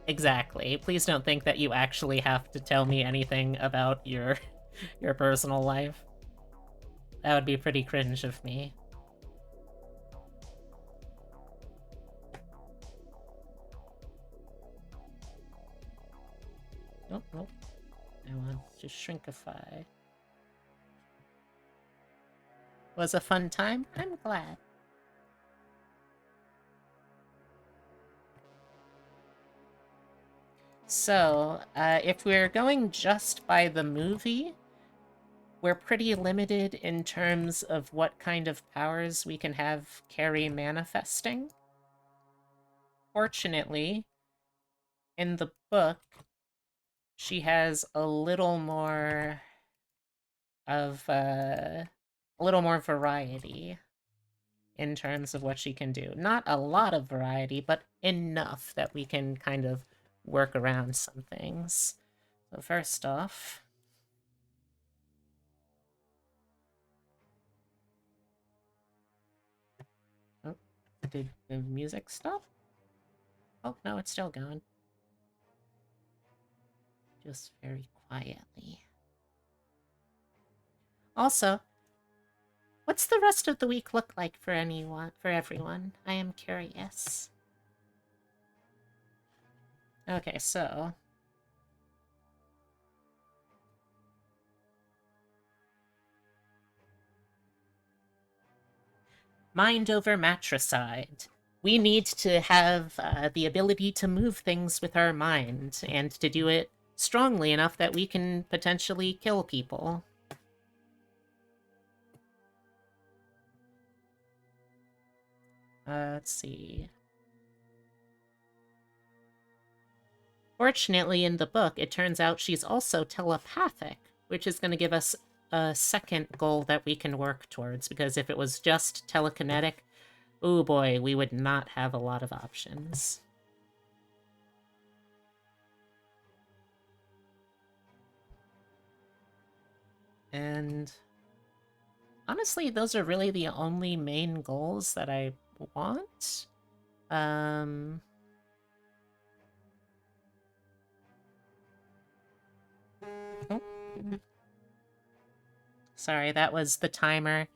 Exactly. Please don't think that you actually have to tell me anything about your personal life. That would be pretty cringe of me. Oh, nope. I want to shrinkify. Was a fun time? I'm glad. So, if we're going just by the movie, we're pretty limited in terms of what kind of powers we can have Carrie manifesting. Fortunately, in the book, she has a little more of a little more variety in terms of what she can do. Not a lot of variety, but enough that we can kind of work around some things. So first off, oh, did the music stop? Oh, no, it's still going. Just very quietly. Also, what's the rest of the week look like for everyone? I am curious. Okay, so mind over matricide. We need to have the ability to move things with our mind, and to do it strongly enough that we can potentially kill people. Let's see. Fortunately, in the book, it turns out she's also telepathic, which is going to give us a second goal that we can work towards, because if it was just telekinetic, oh boy, we would not have a lot of options. And honestly, those are really the only main goals that I want. Oh. Sorry, that was the timer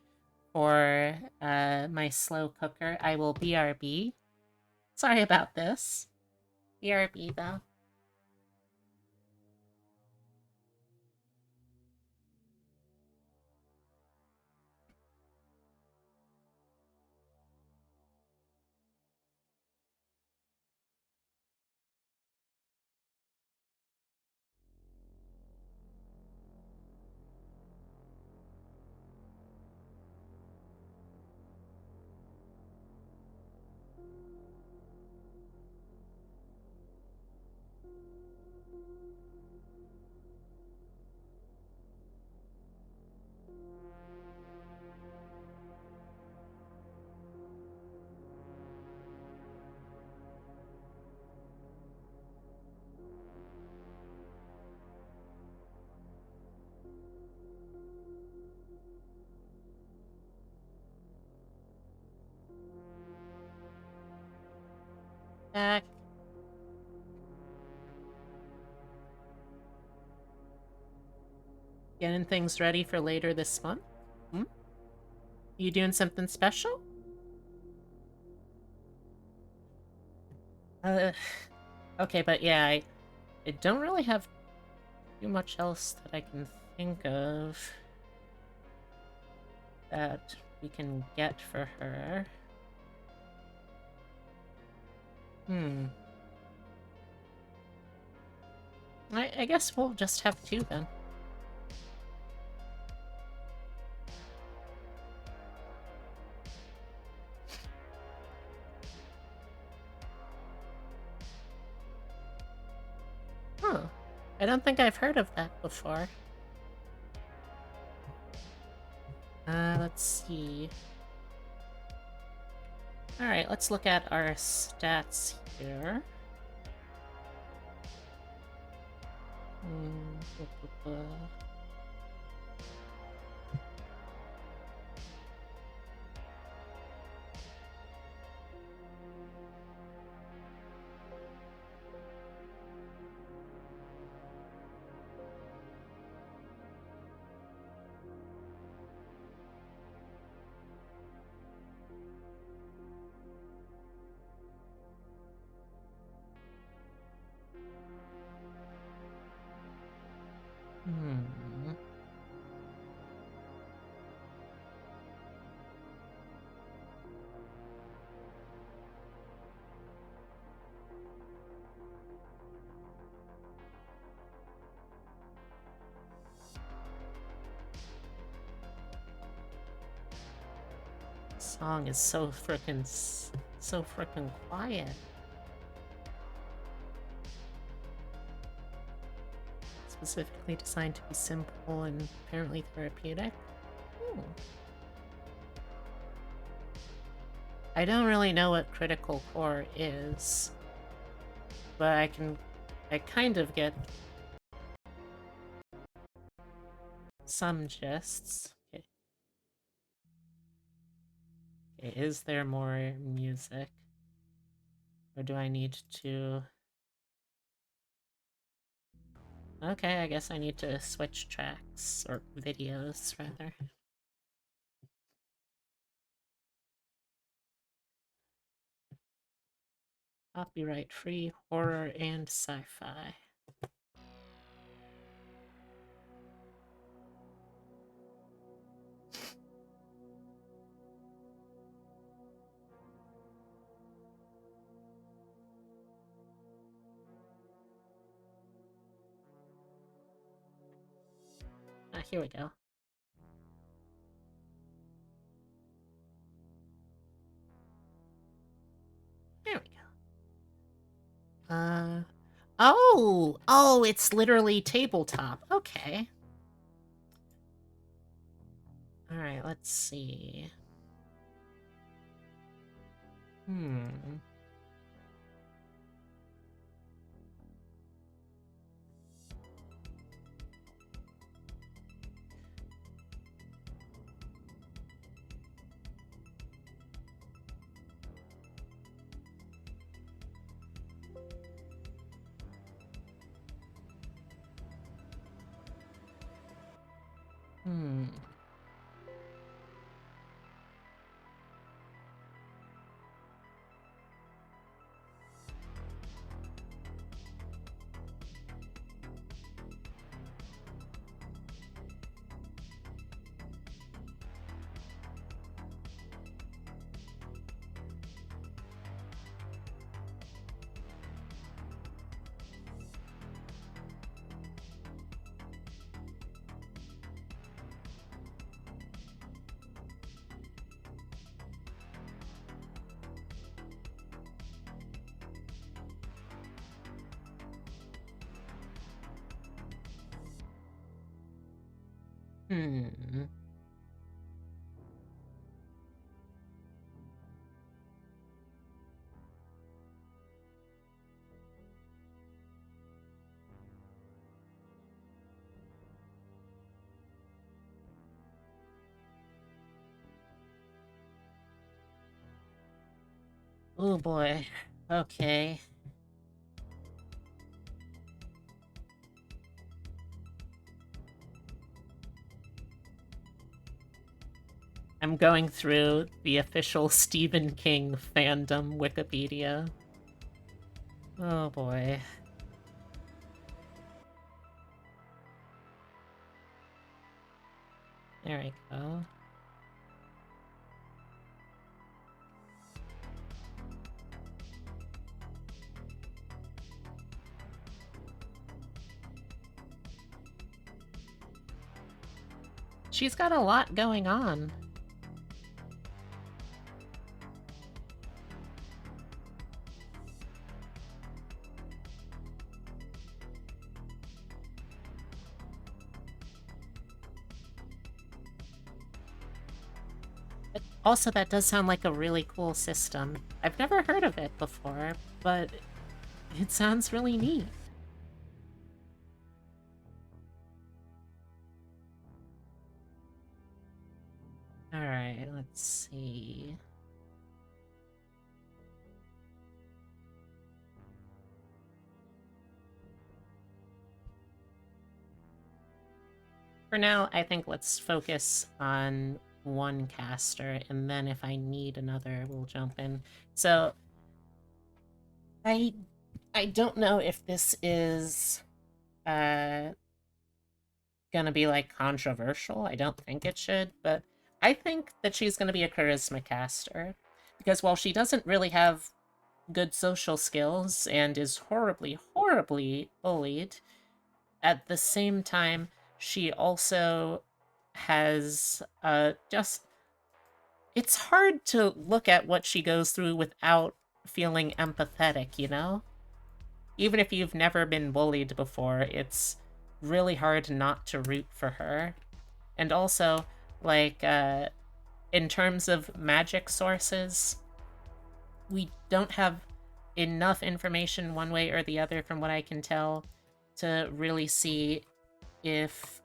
for my slow cooker. I will BRB. Sorry about this. BRB, though. Back. Getting things ready for later this month? Hmm? You doing something special? Okay, but yeah, I don't really have too much else that I can think of that we can get for her. I guess we'll just have two then. Huh. I don't think I've heard of that before. Let's see. Alright, let's look at our stats here. Blah, blah, blah. Song is so frickin' quiet. Specifically designed to be simple and apparently therapeutic. I don't really know what critical core is, but I kind of get some gists. Okay. Okay, is there more music? Or do I need to... Okay, I guess I need to switch tracks, or videos, rather. Copyright-free horror and sci-fi. Here we go. There we go. Oh, it's literally tabletop. Okay. Alright, let's see. Hmm. Hmm. Oh boy. Okay. I'm going through the official Stephen King fandom Wikipedia. Oh boy. There we go. She's got a lot going on. But also, that does sound like a really cool system. I've never heard of it before, but it sounds really neat. Alright, let's see. For now, I think let's focus on one caster, and then if I need another, we'll jump in. So, I don't know if this is gonna be like controversial. I don't think it should, but I think that she's gonna be a charisma caster. Because while she doesn't really have good social skills and is horribly, horribly bullied, at the same time, she also has just. It's hard to look at what she goes through without feeling empathetic, you know? Even if you've never been bullied before, it's really hard not to root for her. And also, like, in terms of magic sources, we don't have enough information one way or the other, from what I can tell, to really see if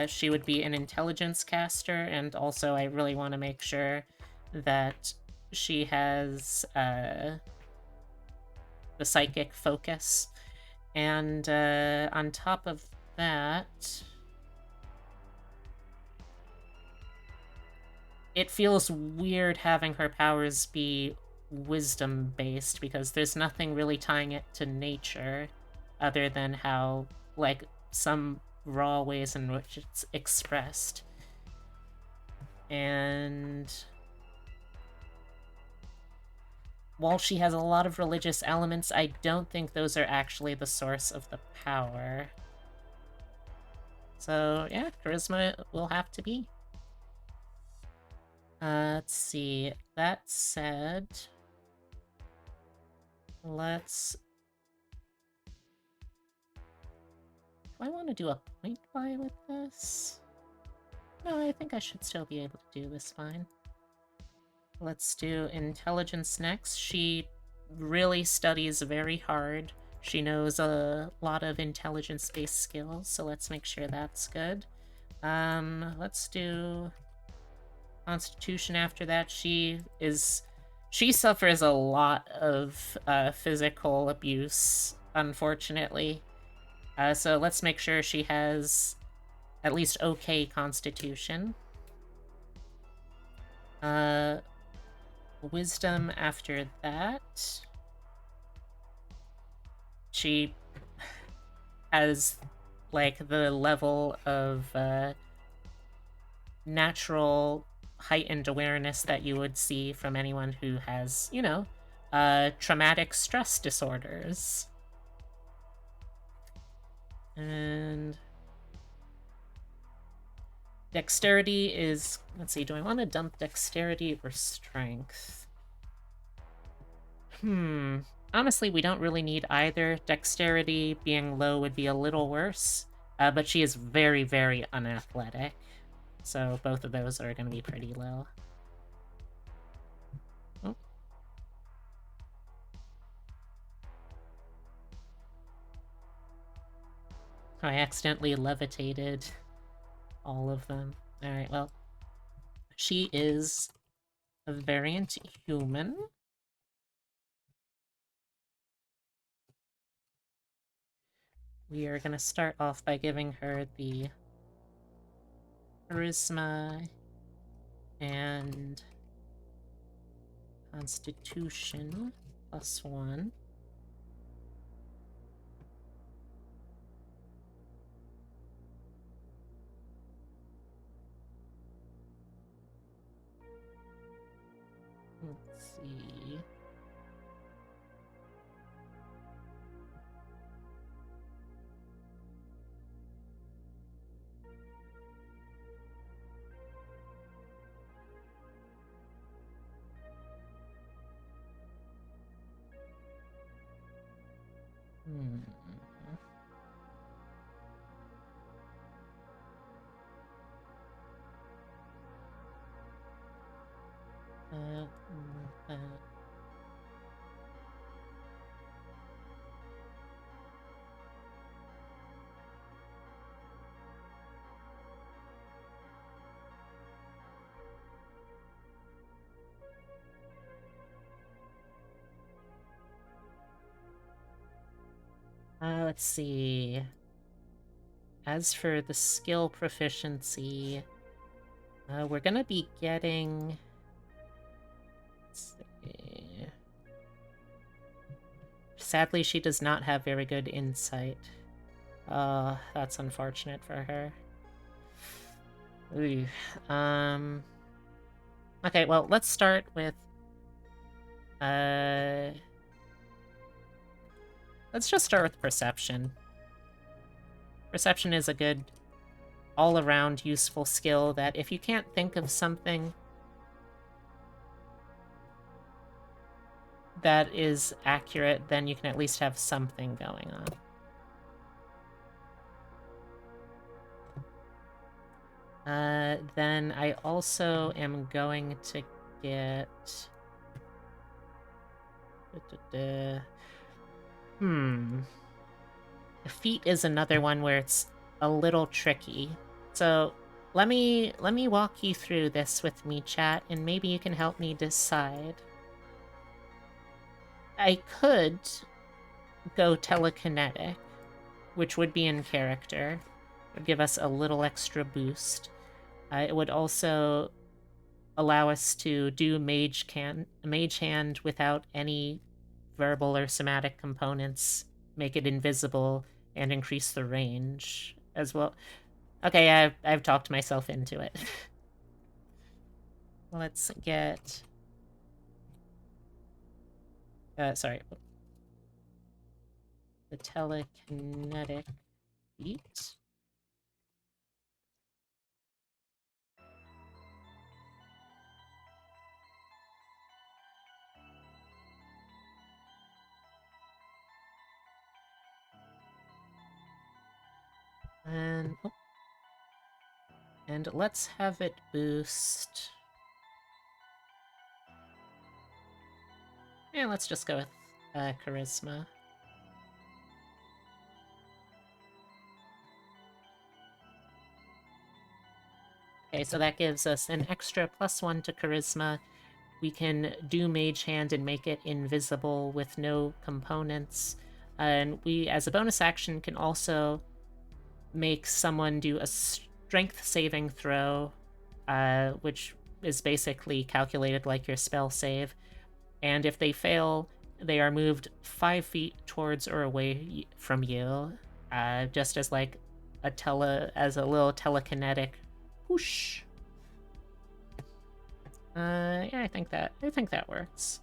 she would be an intelligence caster, and also I really want to make sure that she has the psychic focus. And on top of that, it feels weird having her powers be wisdom based, because there's nothing really tying it to nature other than how, like, some raw ways in which it's expressed. And while she has a lot of religious elements, I don't think those are actually the source of the power. So yeah, charisma will have to be. Let's see. That said, let's... Do I want to do a point buy with this? No, I think I should still be able to do this fine. Let's do intelligence next. She really studies very hard. She knows a lot of intelligence-based skills, so let's make sure that's good. Let's do Constitution after that. She suffers a lot of physical abuse, unfortunately. So let's make sure she has at least okay Constitution. Wisdom after that. She has, like, the level of natural heightened awareness that you would see from anyone who has, you know, traumatic stress disorders. And dexterity is, let's see, do I want to dump dexterity or strength? Honestly, we don't really need either. Dexterity being low would be a little worse, but she is very, very unathletic. So both of those are going to be pretty low. Oh. I accidentally levitated all of them. Alright, well, she is a variant human. We are going to start off by giving her the charisma and constitution +1. Let's see. Uh, let's see. As for the skill proficiency, we're gonna be getting... Let's see. Sadly, she does not have very good insight. That's unfortunate for her. Ooh. Okay, well, let's start with... Let's just start with perception. Perception is a good, all-around useful skill that if you can't think of something that is accurate, then you can at least have something going on. Then I also am going to get... Feet is another one where it's a little tricky. So let me walk you through this with me, chat, and maybe you can help me decide. I could go telekinetic, which would be in character. It would give us a little extra boost. It would also allow us to do mage hand without any verbal or somatic components, make it invisible, and increase the range as well. Okay, I've talked myself into it. Let's get... sorry. The telekinetic feat. And... oh. And let's have it boost. Yeah, let's just go with charisma. Okay, so that gives us an extra +1 to charisma. We can do Mage Hand and make it invisible with no components. And we, as a bonus action, can also make someone do a strength saving throw, which is basically calculated like your spell save. And if they fail, they are moved 5 feet towards or away from you, just as like as a little telekinetic whoosh. Yeah, I think that works.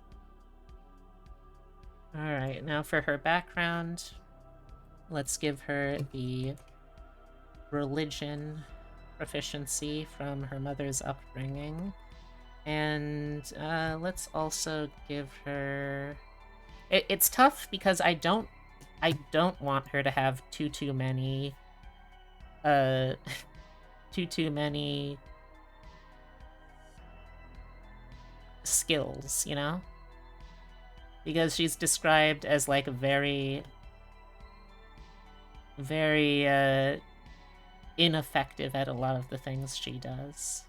All right, now for her background, let's give her the religion proficiency from her mother's upbringing. And let's also give her... It's tough because I don't want her to have too many too many skills, you know? Because she's described as like very ineffective at a lot of the things she does.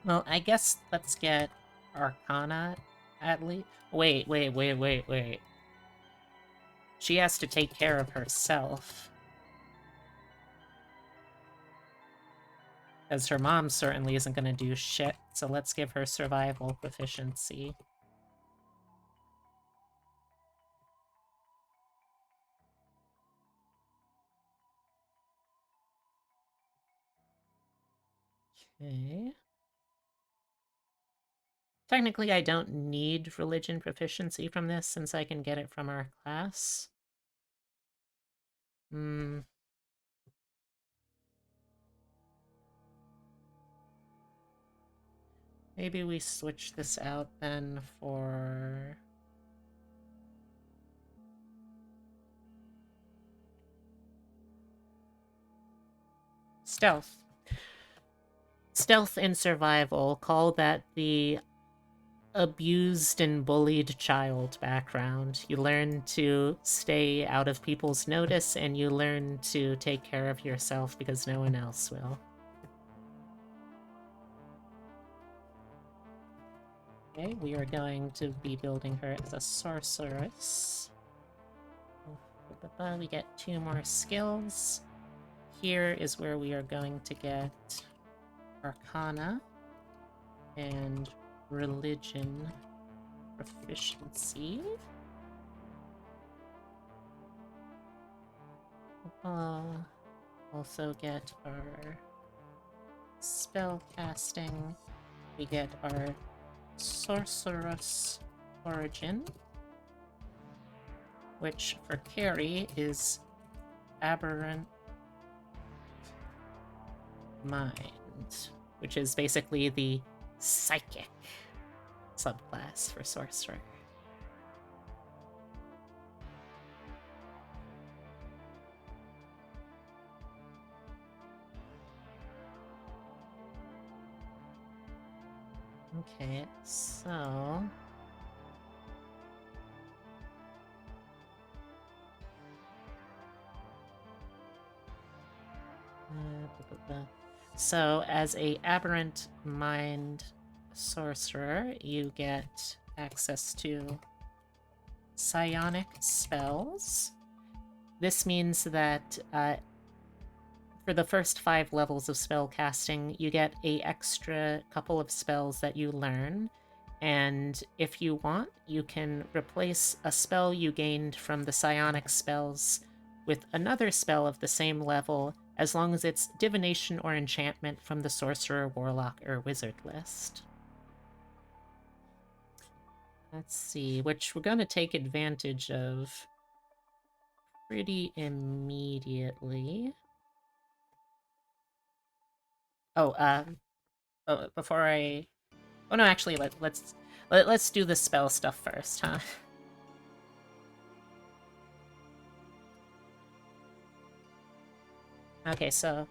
Well, I guess let's get Arcana at least. Wait. She has to take care of herself. Because her mom certainly isn't going to do shit, so let's give her survival proficiency. Okay. Technically, I don't need religion proficiency from this since I can get it from our class. Maybe we switch this out then for... Stealth. Stealth and survival, call that the abused and bullied child background. You learn to stay out of people's notice, and you learn to take care of yourself because no one else will. Okay, we are going to be building her as a sorceress. We get 2 more skills. Here is where we are going to get Arcana and Religion proficiency. Also get our spell casting. We get our Sorceress Origin, which for Carrie is Aberrant Mind, which is basically the psychic subclass for Sorcerer. Okay, so... So, as a Aberrant Mind sorcerer, you get access to psionic spells. This means that for the first 5 levels of spell casting, you get a extra couple of spells that you learn, and if you want, you can replace a spell you gained from the psionic spells with another spell of the same level, as long as it's divination or enchantment from the sorcerer, warlock, or wizard list. Let's see, which we're going to take advantage of pretty immediately. Oh, before I... Oh no, actually, let's do the spell stuff first, huh? Okay, so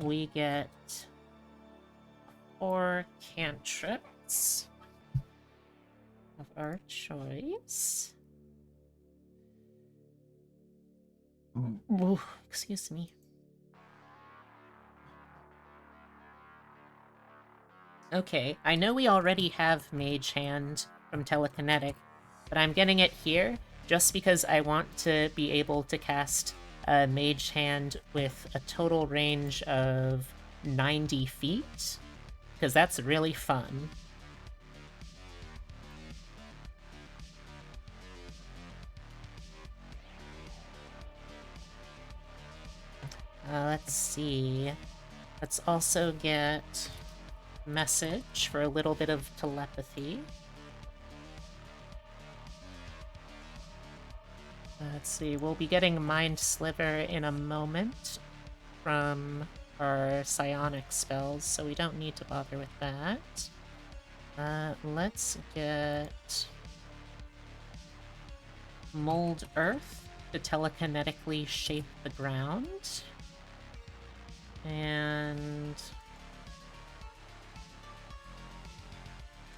we get 4 cantrips of our choice. Ooh, excuse me. Okay, I know we already have Mage Hand from Telekinetic, but I'm getting it here just because I want to be able to cast Mage Hand with a total range of 90 feet, because that's really fun. Let's see. Let's also get Message for a little bit of telepathy. Let's see, we'll be getting Mind Sliver in a moment from our psionic spells, so we don't need to bother with that. Let's get Mold Earth to telekinetically shape the ground. And...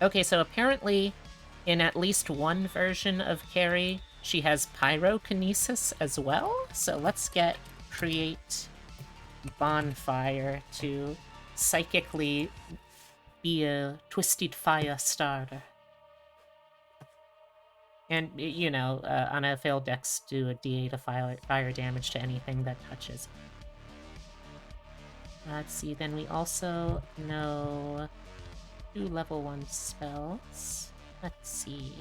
okay, so apparently, in at least one version of Carrie, she has pyrokinesis as well. So let's get Create Bonfire to psychically be a Twisted Fire starter. And, you know, on a failed dex, do a d8 of fire damage to anything that touches. Let's see, then we also know 2 level 1 spells. Let's see.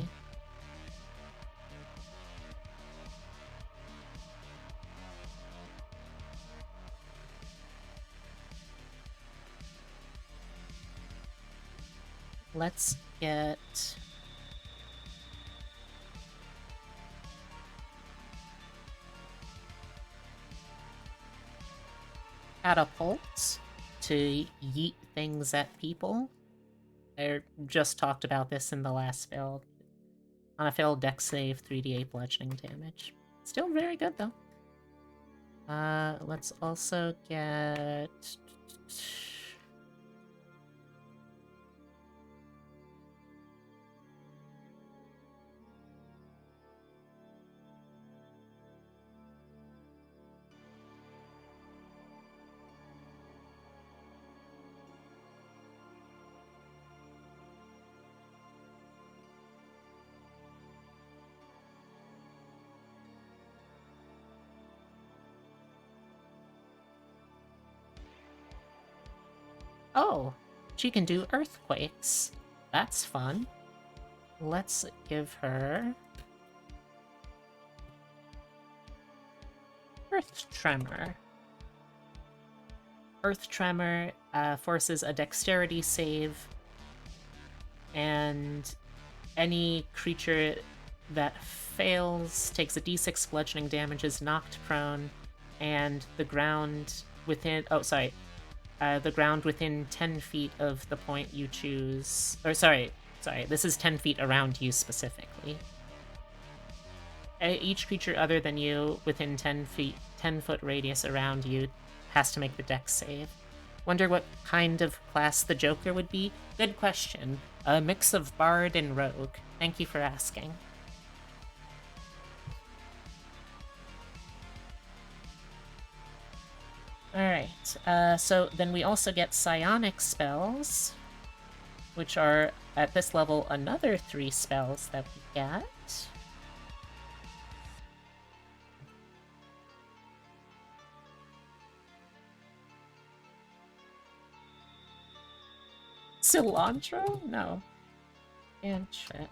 Let's get... Catapult to yeet things at people. I just talked about this in the last build. On a failed dex save, 3d8 bludgeoning damage. Still very good, though. Let's also get... oh, she can do earthquakes. That's fun. Let's give her... Earth Tremor. Earth Tremor forces a dexterity save, and any creature that fails takes a d6 bludgeoning damage, is knocked prone, and the ground within... oh, sorry. The ground within 10 feet of the point you choose... or sorry, this is 10 feet around you specifically. Each creature other than you within 10-foot radius around you has to make the dex save. Wonder what kind of class the Joker would be? Good question. A mix of Bard and Rogue. Thank you for asking. Alright, so then we also get Psionic spells, which are, at this level, another 3 spells that we get. Cilantro? No. Cantrip.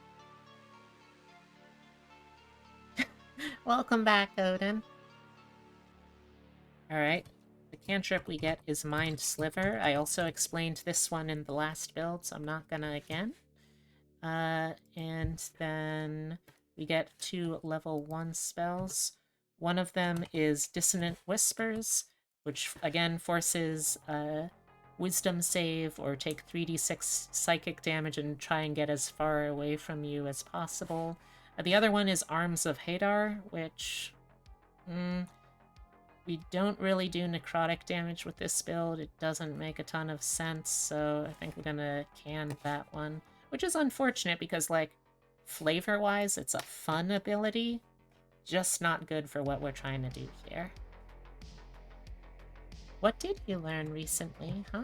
Welcome back, Odin. Alright. The cantrip we get is Mind Sliver. I also explained this one in the last build, so I'm not gonna again. And then we get 2 level 1 spells. One of them is Dissonant Whispers, which again forces a Wisdom save or take 3d6 psychic damage and try and get as far away from you as possible. The other one is Arms of Hadar, which... we don't really do necrotic damage with this build. It doesn't make a ton of sense, so I think we're gonna can that one. Which is unfortunate because, like, flavor-wise, it's a fun ability, just not good for what we're trying to do here. What did you learn recently, huh?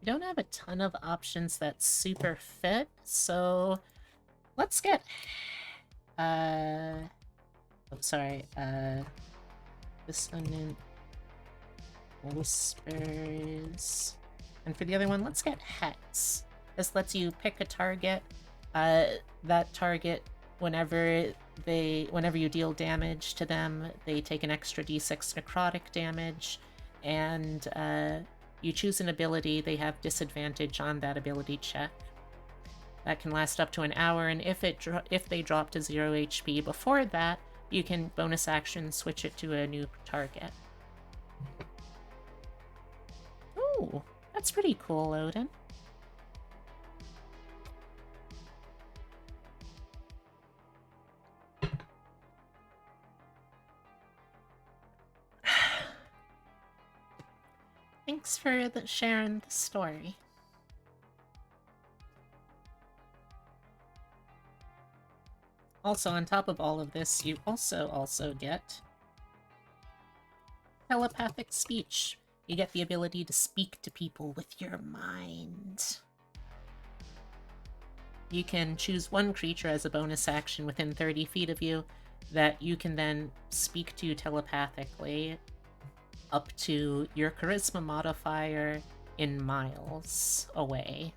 We don't have a ton of options that super fit, so let's get... Dissonant Whispers. And for the other one, let's get Hex. This lets you pick a target. That target, whenever you deal damage to them, they take an extra d6 necrotic damage, and you choose an ability, they have disadvantage on that ability check. That can last up to an hour, and if they drop to 0 HP before that, you can bonus action switch it to a new target. Ooh, that's pretty cool, Odin. Thanks for sharing the story. Also, on top of all of this, you also get telepathic speech. You get the ability to speak to people with your mind. You can choose one creature as a bonus action within 30 feet of you that you can then speak to telepathically up to your charisma modifier in miles away.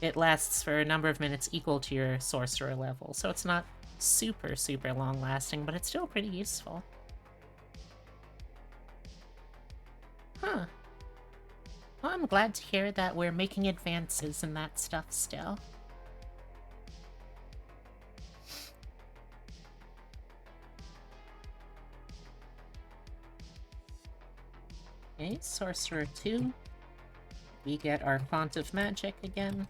It lasts for a number of minutes equal to your sorcerer level, so it's not super long lasting, but it's still pretty useful. Huh. Well, I'm glad to hear that we're making advances in that stuff still. Okay, Sorcerer 2. We get our Font of Magic again.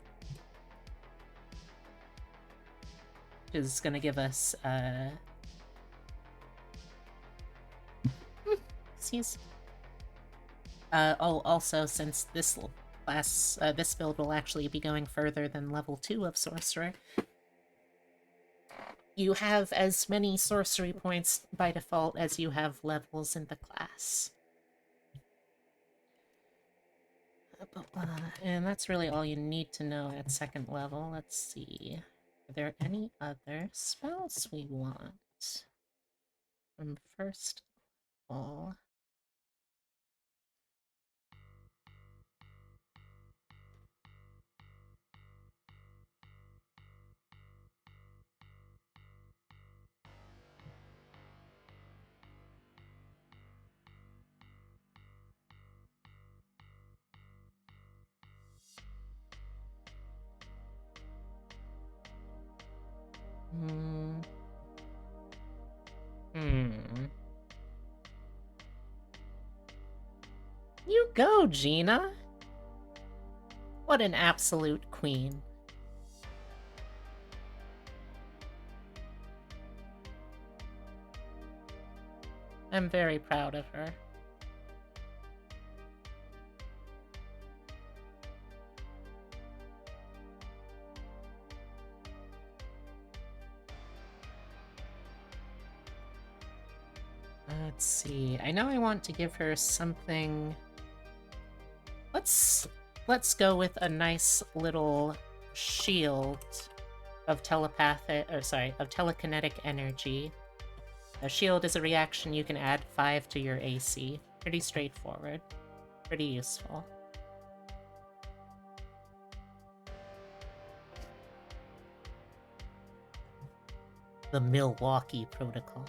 Which is gonna give us, excuse. Also, since this class, this build will actually be going further than level 2 of Sorcerer, you have as many sorcery points by default as you have levels in the class. And that's really all you need to know at 2nd level. Let's see. Are there any other spells we want from 1st level? You go, Gina! What an absolute queen. I'm very proud of her. Let's see. I know I want to give her something. Let's go with a nice little shield of telekinetic energy. A shield is a reaction you can add 5 to your AC. Pretty straightforward. Pretty useful. The Milwaukee Protocol.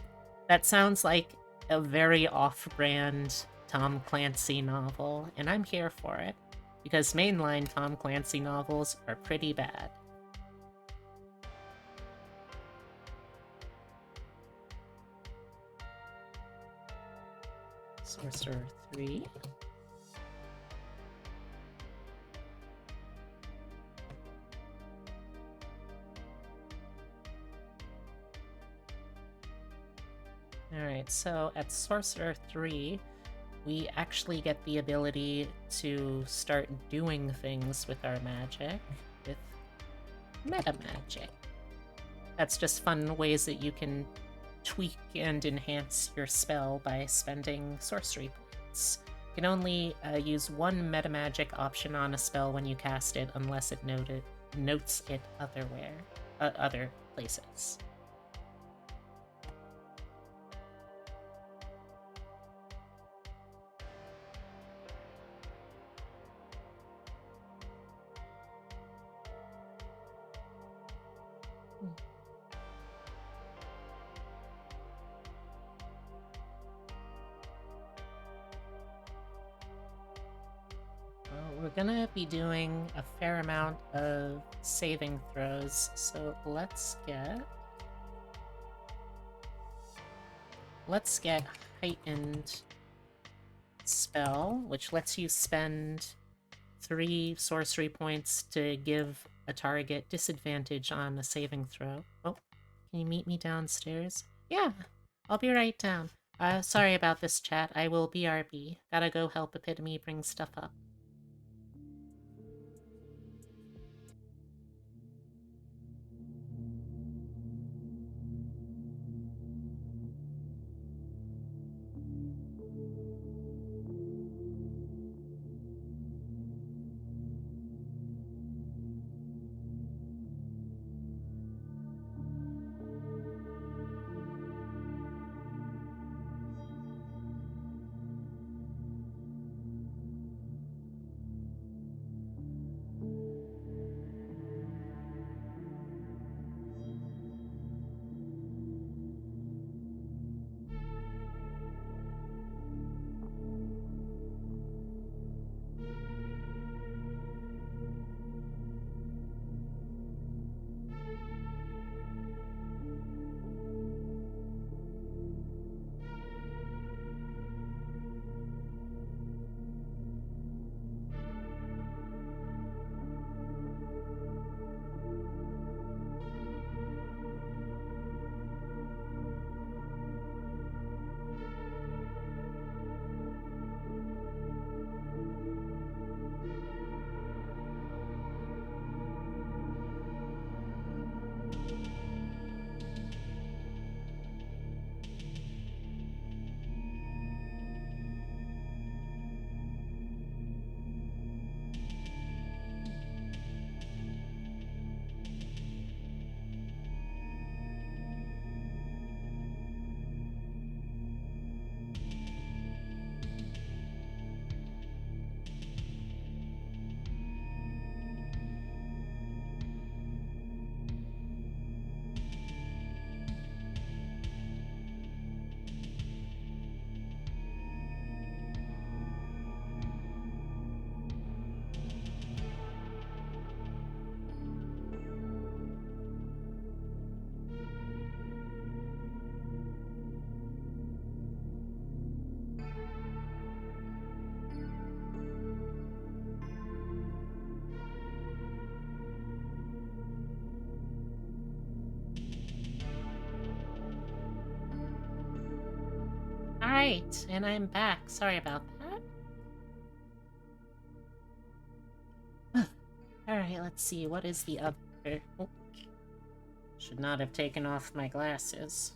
That sounds like a very off-brand Tom Clancy novel, and I'm here for it, because mainline Tom Clancy novels are pretty bad. Sorcerer 3. Alright, so at Sorcerer 3, we actually get the ability to start doing things with our magic with meta magic. That's just fun ways that you can tweak and enhance your spell by spending sorcery points. You can only use one meta magic option on a spell when you cast it, unless it notes it other places. We're gonna be doing a fair amount of saving throws, so let's get heightened spell, which lets you spend 3 sorcery points to give a target disadvantage on a saving throw. Oh, can you meet me downstairs? Yeah, I'll be right down. Sorry about this, chat. I will BRB. Gotta go help Epitome bring stuff up. Alright, and I'm back. Sorry about that. Alright, let's see. What is the other... Oh, should not have taken off my glasses.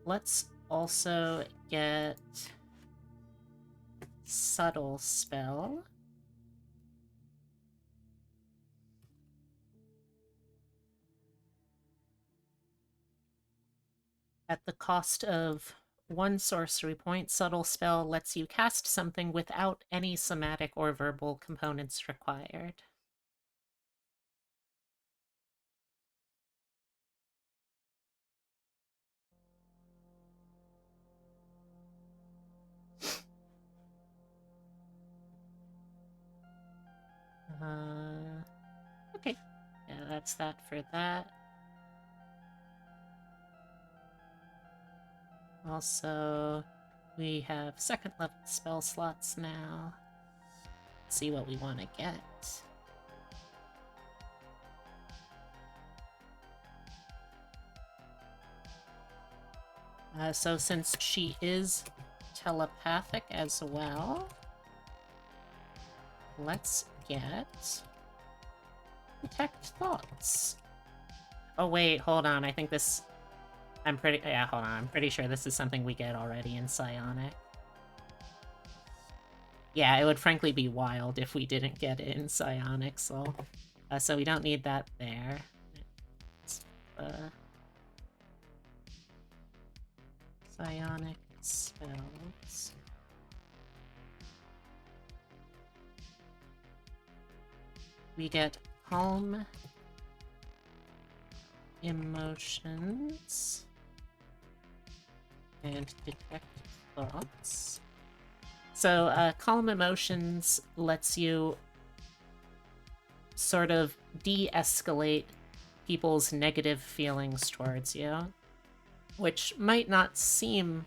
Let's also get subtle spell. At the cost of 1 sorcery point, subtle spell lets you cast something without any somatic or verbal components required. Okay. Yeah, that's that for that. Also, we have 2nd level spell slots now. Let's see what we want to get. So since she is telepathic as well, let's get Detect Thoughts. Oh wait, hold on, I think this... hold on, I'm pretty sure this is something we get already in Psionic. Yeah, it would frankly be wild if we didn't get it in Psionic, so we don't need that there. Psionic spells. We get Calm Emotions and Detect Thoughts. So, Calm Emotions lets you sort of de-escalate people's negative feelings towards you, which might not seem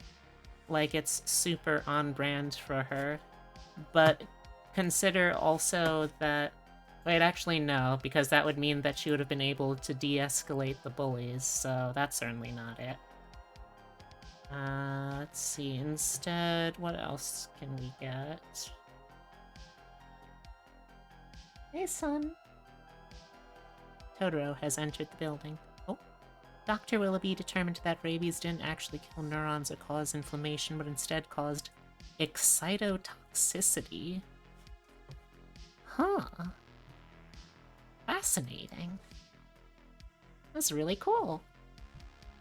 like it's super on brand for her, but consider also that... Wait, actually no, because that would mean that she would have been able to de-escalate the bullies, so that's certainly not it. Let's see, instead, what else can we get? Hey, son. Totoro has entered the building. Oh. Dr. Willoughby determined that rabies didn't actually kill neurons or cause inflammation, but instead caused excitotoxicity. Huh. Fascinating. That's really cool.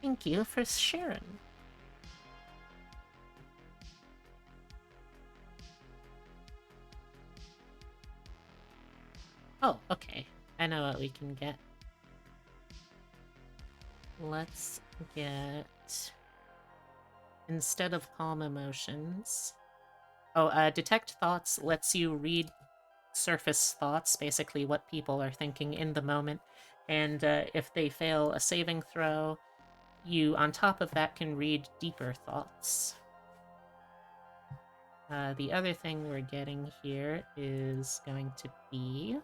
Thank you for sharing. Oh, okay. I know what we can get. Let's get... Instead of Calm Emotions... Oh, Detect Thoughts lets you read surface thoughts, basically what people are thinking in the moment, and if they fail a saving throw, you, on top of that, can read deeper thoughts. The other thing we're getting here is going to be...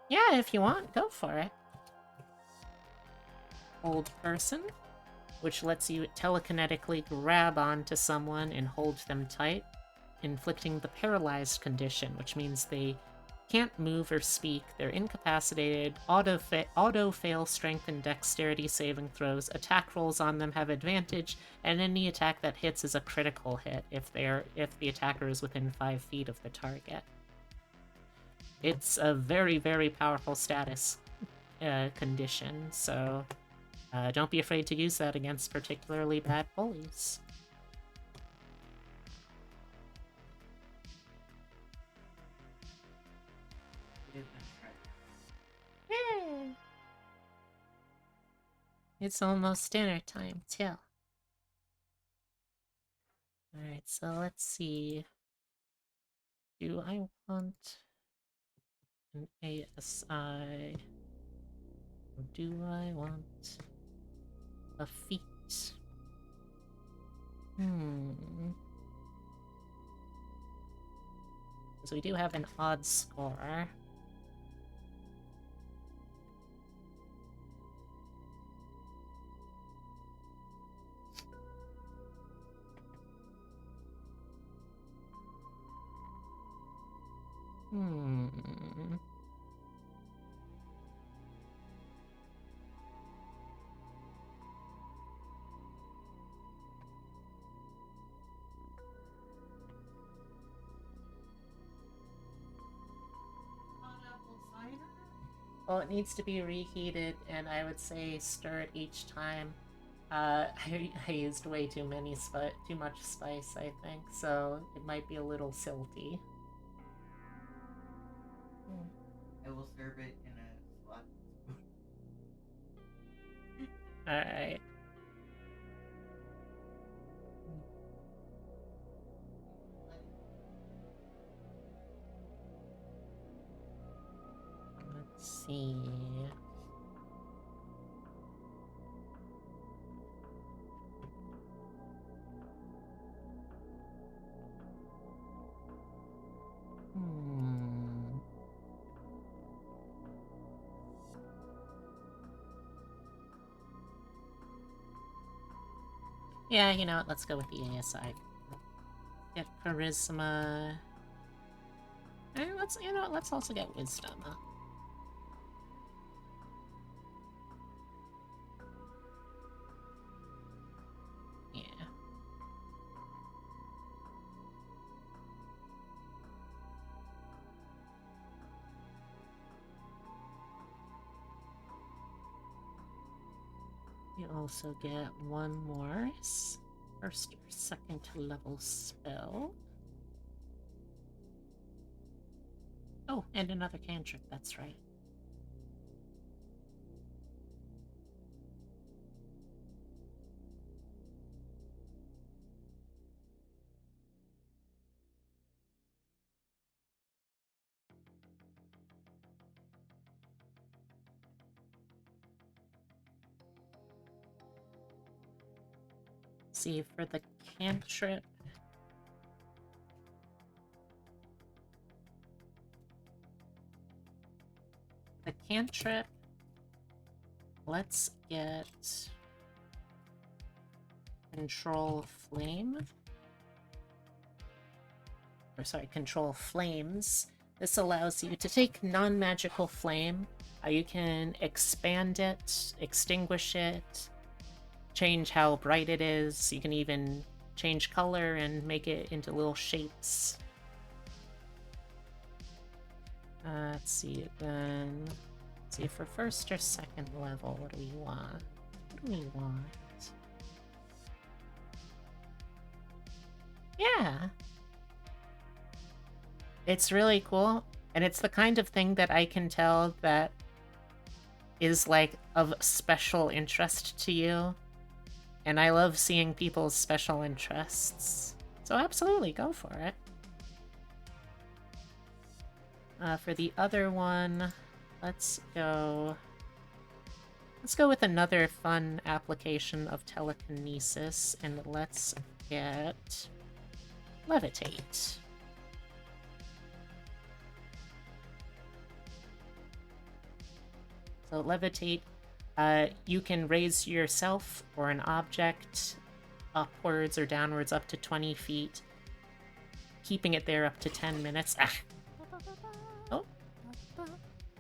Yeah, if you want, go for it. Hold Person, which lets you telekinetically grab onto someone and hold them tight, inflicting the paralyzed condition, which means they can't move or speak, they're incapacitated, auto-fail strength and dexterity saving throws, attack rolls on them have advantage, and any attack that hits is a critical hit if the attacker is within 5 feet of the target. It's a very, very powerful status condition, so don't be afraid to use that against particularly bad bullies. Yeah. It's almost dinner time, too. Alright, so let's see. Do I want an ASI? Or do I want a feat? Because we do have an odd score. Hmm. Well, it needs to be reheated, and I would say stir it each time. I used way too much spice, I think, so it might be a little silty. I will serve it in a slot spoon. Alright. Let's see. Hmm. Yeah, you know what? Let's go with the ASI. Get charisma. And let's also get wisdom. Yeah. You also get one more first or second level spell. Oh, and another cantrip, that's right. See, for the cantrip, let's get control flame. Or sorry, control flames. This allows you to take non-magical flame. You can expand it, extinguish it, change how bright it is. You can even change color and make it into little shapes. Let's see then. Let's see, for first or second level, what do we want? What do we want? Yeah. It's really cool, and it's the kind of thing that I can tell that is like of special interest to you. And I love seeing people's special interests. So absolutely, go for it. For the other one, let's go with another fun application of telekinesis, and let's get levitate. So levitate, you can raise yourself or an object upwards or downwards up to 20 feet, keeping it there up to 10 minutes. Ah. Oh.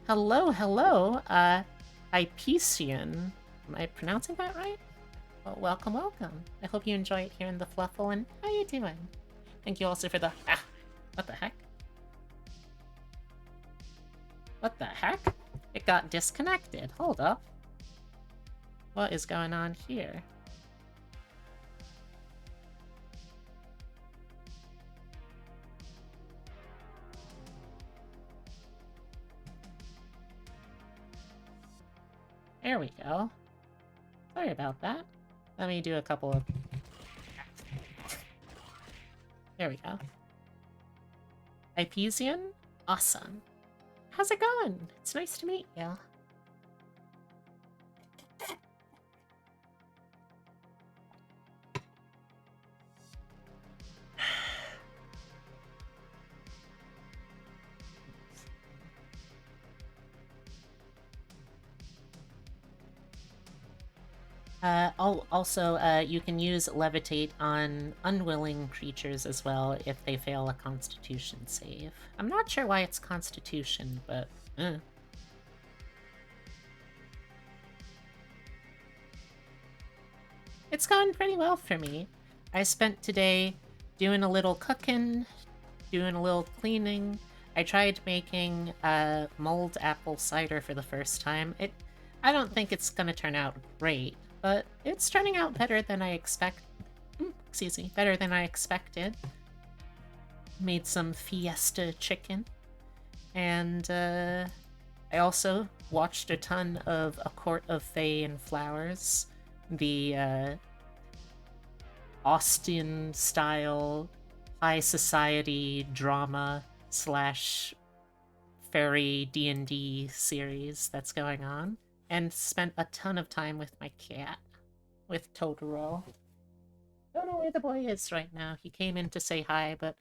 Hello, hello, Hypesian. Am I pronouncing that right? Well, welcome, welcome. I hope you enjoy it here in the Fluffle, and how you doing? Thank you also for the... Ah! What the heck? What the heck? It got disconnected. Hold up. What is going on here? There we go. Sorry about that. Let me do a couple of... There we go. Hypesian? Awesome. How's it going? It's nice to meet you. Also, you can use Levitate on unwilling creatures as well if they fail a Constitution save. I'm not sure why it's Constitution, but... It's going pretty well for me. I spent today doing a little cooking, doing a little cleaning. I tried making mulled apple cider for the first time. I don't think it's gonna turn out great, but it's turning out better than I better than I expected. Made some fiesta chicken, and I also watched a ton of A Court of Fae and Flowers, the Austen-style high society drama slash fairy D&D series that's going on, and spent a ton of time with my cat, with Totoro. Don't know where the boy is right now. He came in to say hi, but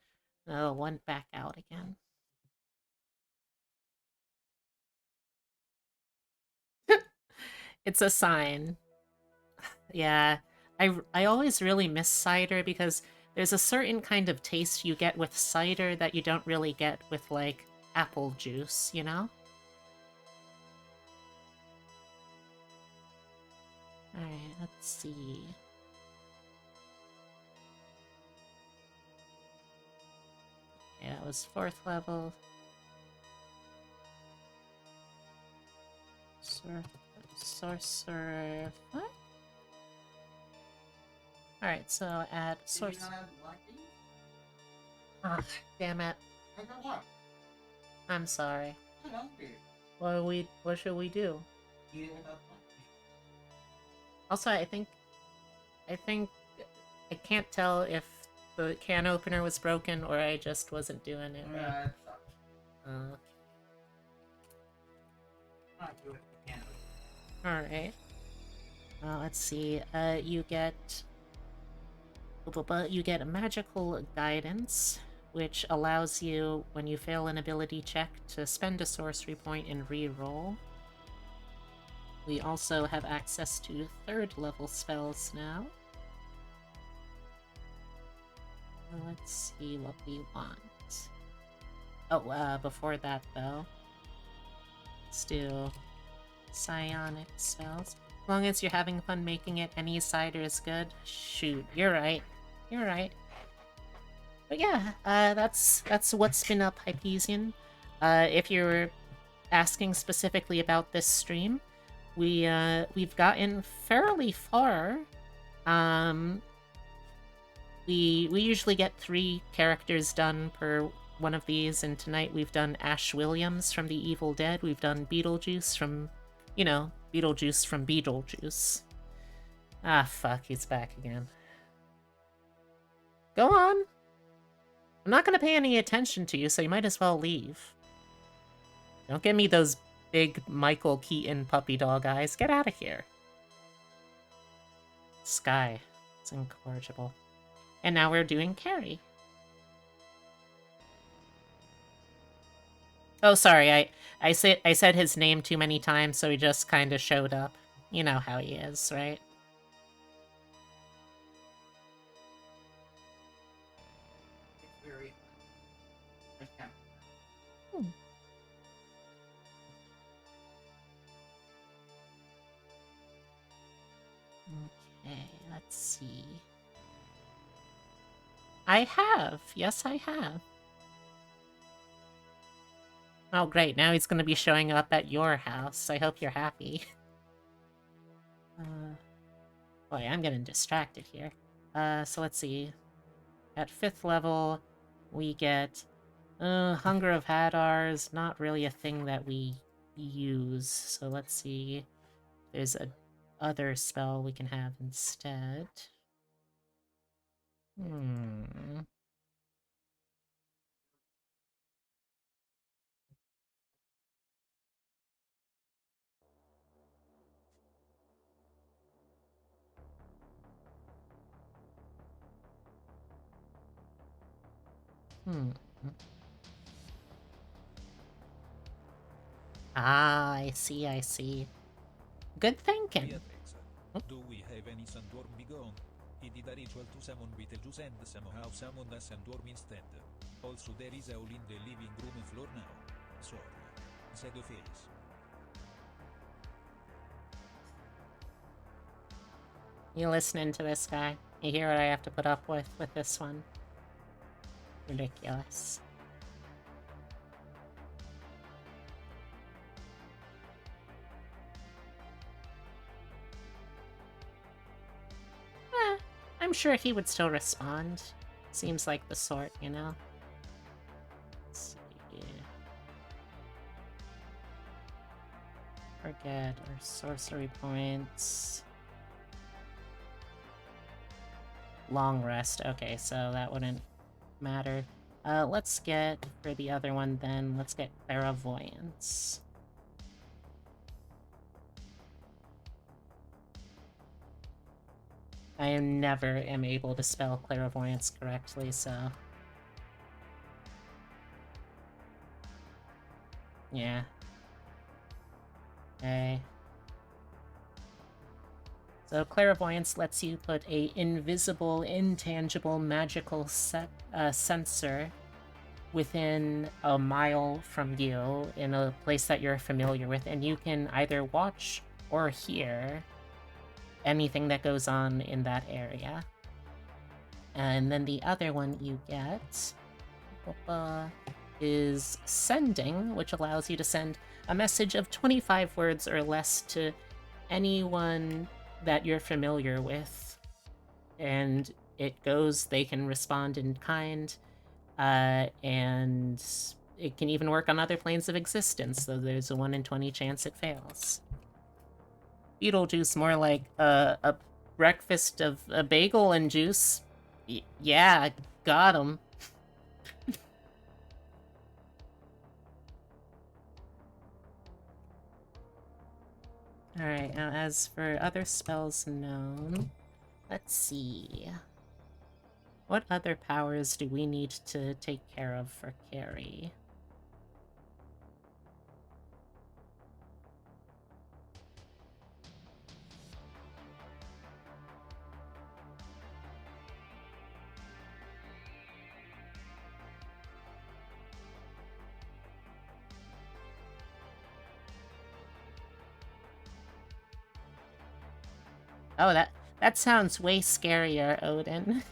went back out again. It's a sign. Yeah, I always really miss cider because there's a certain kind of taste you get with cider that you don't really get with, like, apple juice, you know? Alright, let's see. Yeah, that was 4th level. Sorcerer... What? Alright, so add Did you source... not have lucky? Ah, damn it. I got what? I'm sorry. I'm hungry. What should we do? You didn't have lucky. Also, I think I can't tell if the can opener was broken or I just wasn't doing it right. That sucks. Uh, Not do it again. Alright. Let's see. You get a magical guidance, which allows you, when you fail an ability check, to spend a sorcery point and re-roll. We also have access to 3rd level spells now. Let's see what we want. Oh, before that though, let's do psionic spells. As long as you're having fun making it, any cider is good. Shoot, you're right. You're right. But yeah, that's what's been up, Hypesian. If you're asking specifically about this stream, we've gotten fairly far. We usually get 3 characters done per one of these, and tonight we've done Ash Williams from The Evil Dead. We've done Beetlejuice from, you know, Beetlejuice from Beetlejuice. Ah, fuck, he's back again. Go on. I'm not gonna pay any attention to you, so you might as well leave. Don't give me those big Michael Keaton puppy dog eyes. Get out of here. Sky. It's incorrigible. And now we're doing Carrie. Oh, sorry, I said his name too many times, so he just kind of showed up. You know how he is, right? It's very fun. I can't. Okay, let's see. I have. Yes, I have. Oh, great. Now he's going to be showing up at your house. I hope you're happy. Boy, I'm getting distracted here. So let's see. At 5th level, we get... Hunger of Hadar is not really a thing that we use. So let's see. There's a other spell we can have instead. Ah, I see, I see. Good thinking. Do we have any Sandworm beyond? He did a ritual to summon Beetlejuice and somehow summoned a Sandworm instead. Also there is a hole in the living room floor now. Sorry. Said the face. You listening to this guy? You hear what I have to put up with this one? Ridiculous. I'm sure he would still respond. Seems like the sort, you know? Let's see. Forget our sorcery points. Long rest. Okay, so that wouldn't matter. Let's get, for the other one then, let's get Clairvoyance. I never am able to spell Clairvoyance correctly, so... yeah. Okay. So Clairvoyance lets you put a invisible, intangible, magical sensor within a mile from you in a place that you're familiar with, and you can either watch or hear anything that goes on in that area. And then the other one you get is Sending, which allows you to send a message of 25 words or less to anyone that you're familiar with. And it goes, they can respond in kind, and it can even work on other planes of existence, though there's a 1 in 20 chance it fails. Beetlejuice, more like a breakfast of a bagel and juice. Yeah, got him. Alright, now as for other spells known, let's see. What other powers do we need to take care of for Carrie? Oh, that sounds way scarier, Odin.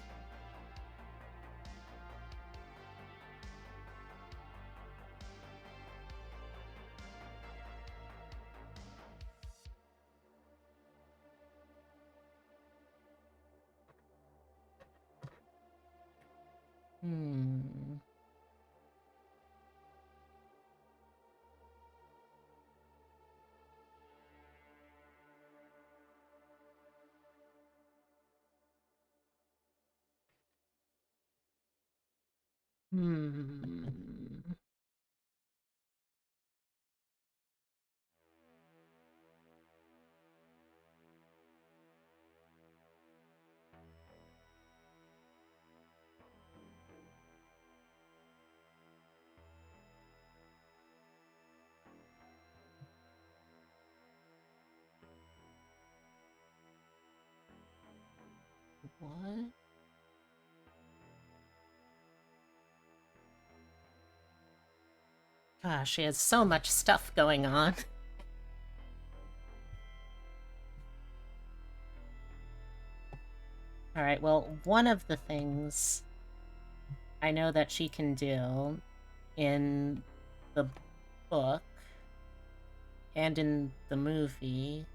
Hmm. Hmm. What? Gosh, she has so much stuff going on. Alright, well, one of the things I know that she can do in the book and in the movie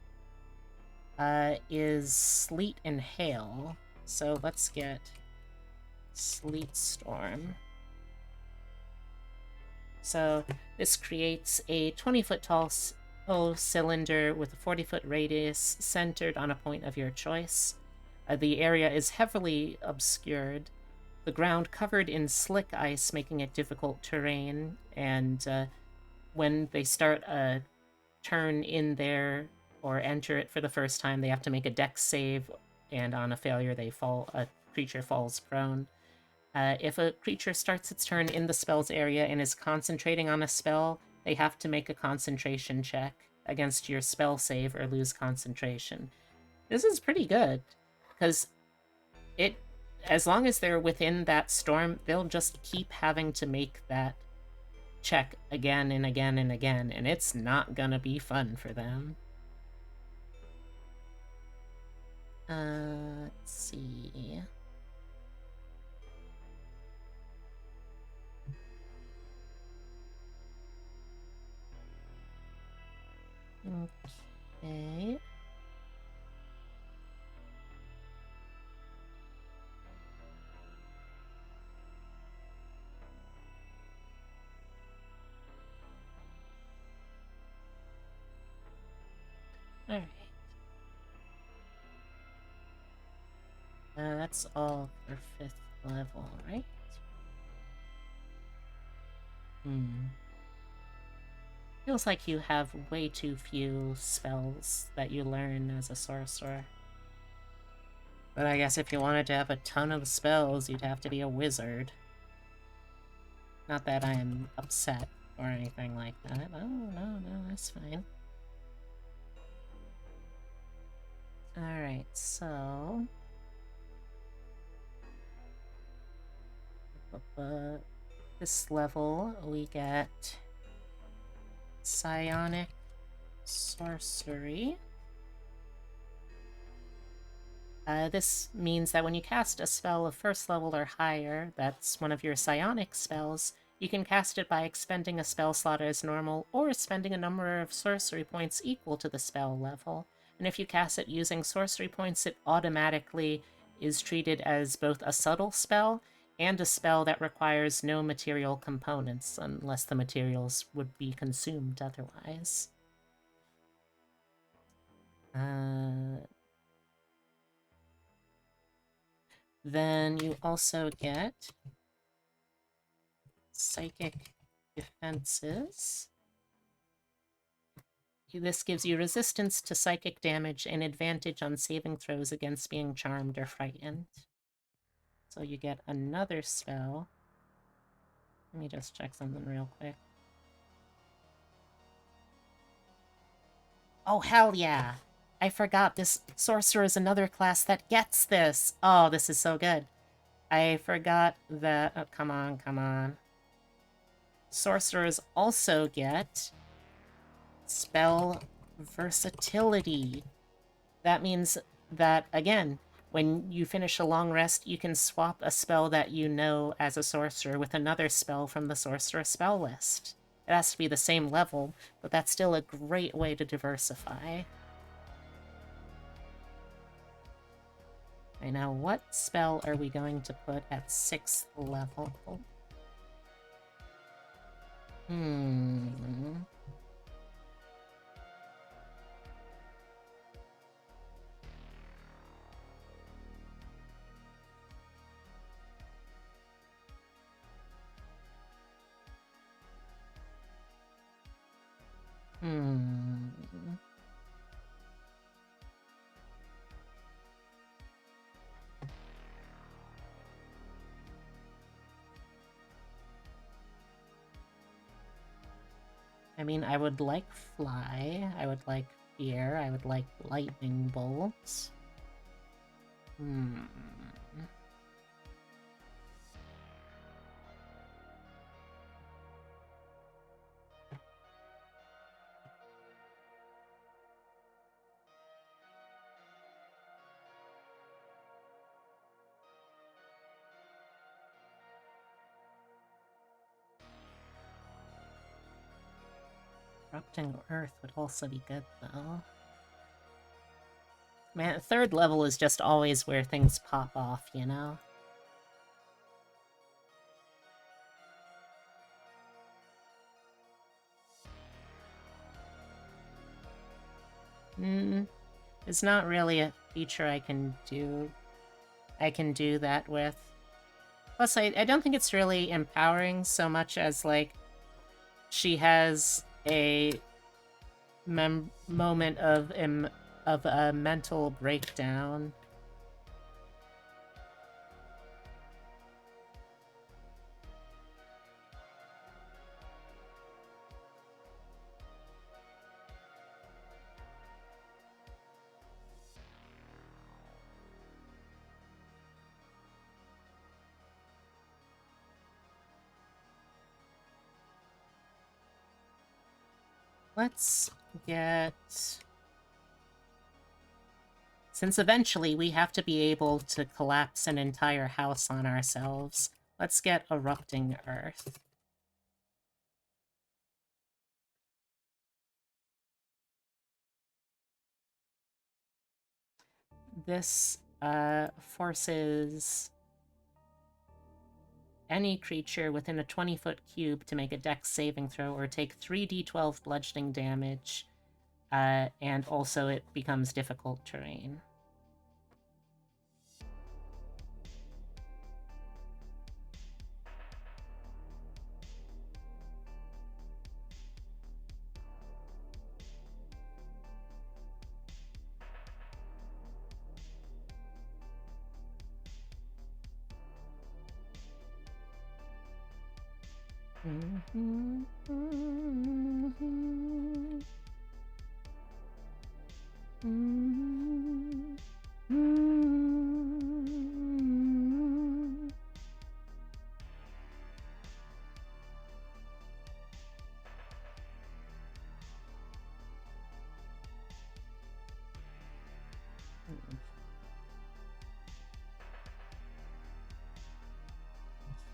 is Sleet and Hail. So let's get Sleet Storm. So this creates a 20-foot tall cylinder with a 40-foot radius centered on a point of your choice. The area is heavily obscured, the ground covered in slick ice, making it difficult terrain, and when they start a turn in there or enter it for the first time, they have to make a dex save, and on a failure, a creature falls prone. If a creature starts its turn in the spell's area and is concentrating on a spell, they have to make a concentration check against your spell save or lose concentration. This is pretty good, because it, as long as they're within that storm, they'll just keep having to make that check again and again and again, and it's not gonna be fun for them. Let's see. Okay. Alright. That's all for 5th level, right? Feels like you have way too few spells that you learn as a sorcerer. But I guess if you wanted to have a ton of spells, you'd have to be a wizard. Not that I am upset or anything like that. Oh, no, that's fine. Alright, so... this level, we get Psionic Sorcery. This means that when you cast a spell of 1st level or higher, that's one of your psionic spells, you can cast it by expending a spell slot as normal, or spending a number of sorcery points equal to the spell level. And if you cast it using sorcery points, it automatically is treated as both a subtle spell and a spell that requires no material components, unless the materials would be consumed otherwise. Then you also get Psychic Defenses. This gives you resistance to psychic damage and advantage on saving throws against being charmed or frightened. So you get another spell. Let me just check something real quick. Oh, hell yeah! I forgot, this sorcerer is another class that gets this! Oh, this is so good. I forgot that... Oh, come on. Sorcerers also get spell versatility. That means that, again, when you finish a long rest, you can swap a spell that you know as a sorcerer with another spell from the sorcerer spell list. It has to be the same level, but that's still a great way to diversify. Okay, now what spell are we going to put at 6th level? I mean, I would like Fly, I would like Fear, I would like Lightning Bolt. Corrupting Earth would also be good, though. Man, 3rd level is just always where things pop off, you know? It's not really a feature I can do that with. Plus, I don't think it's really empowering so much as, like, she has a moment of a mental breakdown. Let's get... Since eventually we have to be able to collapse an entire house on ourselves, let's get Erupting Earth. This forces any creature within a 20-foot cube to make a dex saving throw or take 3d12 bludgeoning damage, and also it becomes difficult terrain.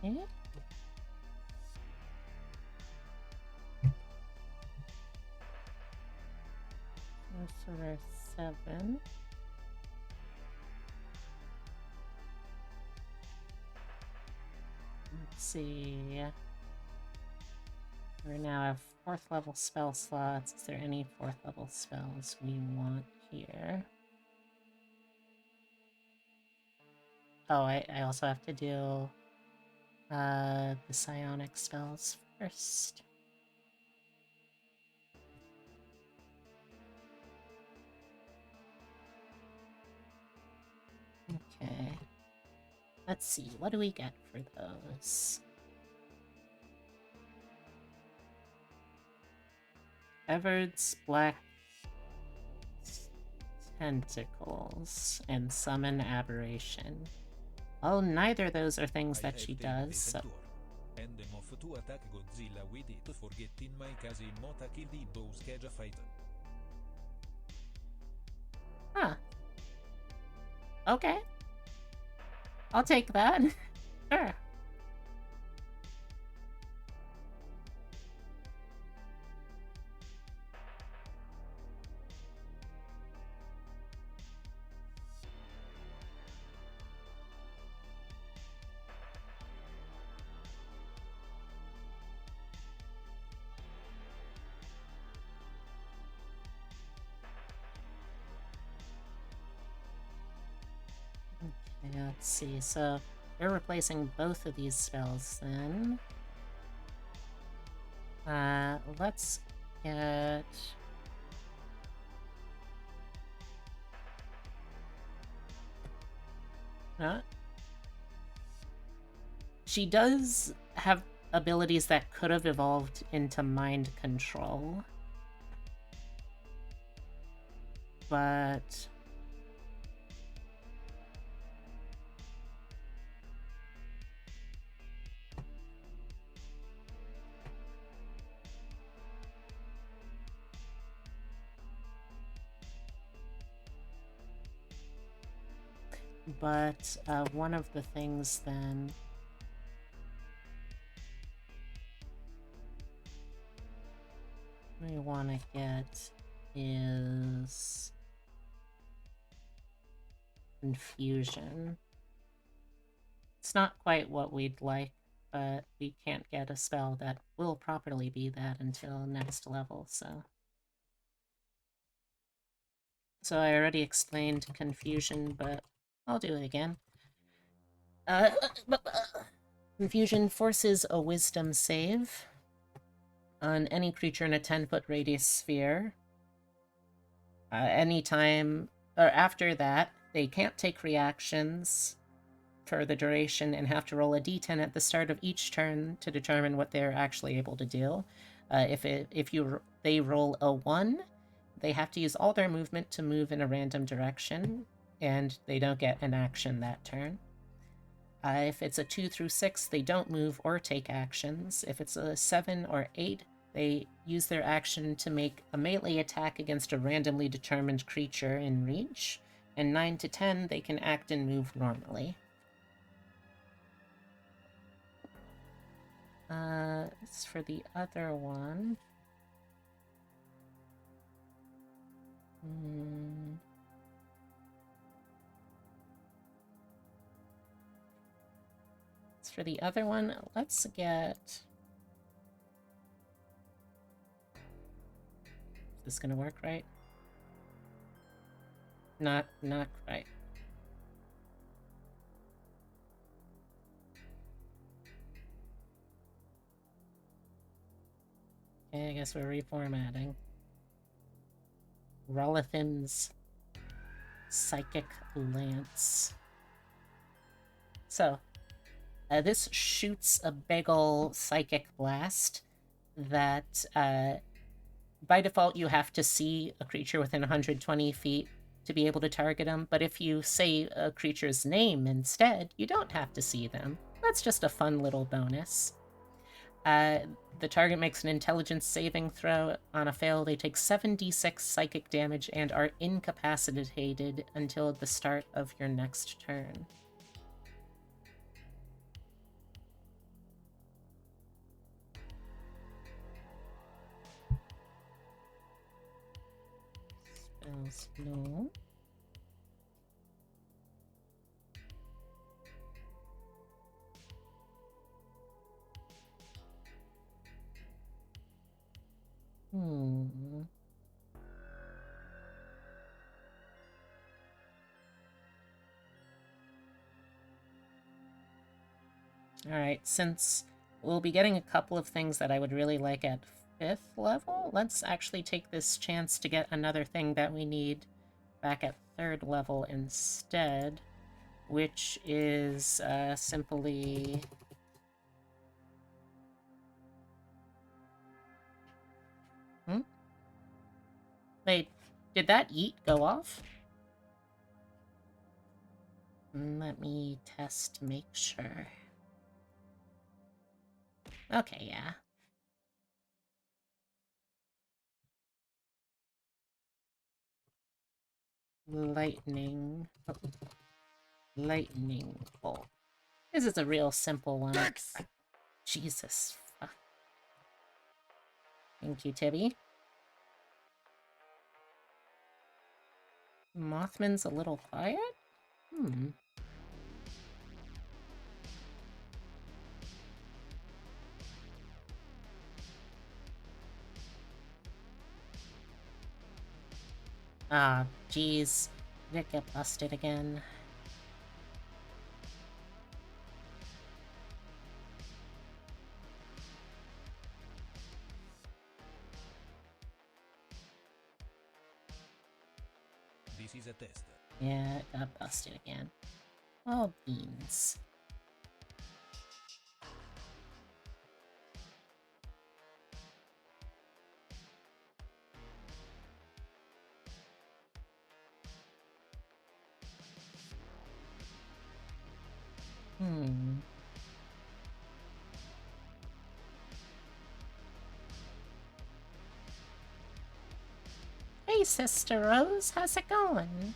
Okay. Sorcerer 7. Let's see. We now have 4th level spell slots. Is there any 4th level spells we want here? Oh, I also have to do the psionic spells first. Okay. Let's see, what do we get for those? Everard's Black Tentacles and Summon Aberration. Oh, neither of those are things that she does, so... And them off to attack Godzilla with it, forgetting my case Mota killed the boss Kaja fighter. Huh. Okay. I'll take that. Sure. Okay, let's see. So we're replacing both of these spells then. Let's get... She does have abilities that could have evolved into mind control. But... one of the things then... we want to get is... Confusion. It's not quite what we'd like, but we can't get a spell that will properly be that until next level, so... So I already explained Confusion, but I'll do it again. Confusion forces a Wisdom save on any creature in a 10-foot radius sphere. Anytime, or after that, they can't take reactions for the duration and have to roll a d10 at the start of each turn to determine what they're actually able to do. If they roll a 1, they have to use all their movement to move in a random direction, and they don't get an action that turn. If it's a 2 through 6, they don't move or take actions. If it's a 7 or 8, They use their action to make a melee attack against a randomly determined creature in reach, and 9 to 10 they can act and move normally. As for the other one... As for the other one, let's get... Is this gonna work right? Not right. Okay, I guess we're reformatting. Rolithan's Psychic Lance. So, this shoots a big ol' Psychic Blast that, by default, you have to see a creature within 120 feet to be able to target them, but if you say a creature's name instead, you don't have to see them. That's just a fun little bonus. The target makes an intelligence saving throw. On a fail, they take 7d6 psychic damage and are incapacitated until the start of your next turn. Spells, no. Alright, since we'll be getting a couple of things that I would really like at 5th level, let's actually take this chance to get another thing that we need back at 3rd level instead, which is simply... Wait, did that eat go off? Let me test to make sure. Okay, yeah. Lightning. Oh. Lightning bolt. This is a real simple one. Jesus. Fuck. Thank you, Tibby. Mothman's a little quiet? Ah, jeez. Did it get busted again? This is a test. Yeah, it got busted again. Oh, beans. Hey, Sister Rose, how's it going?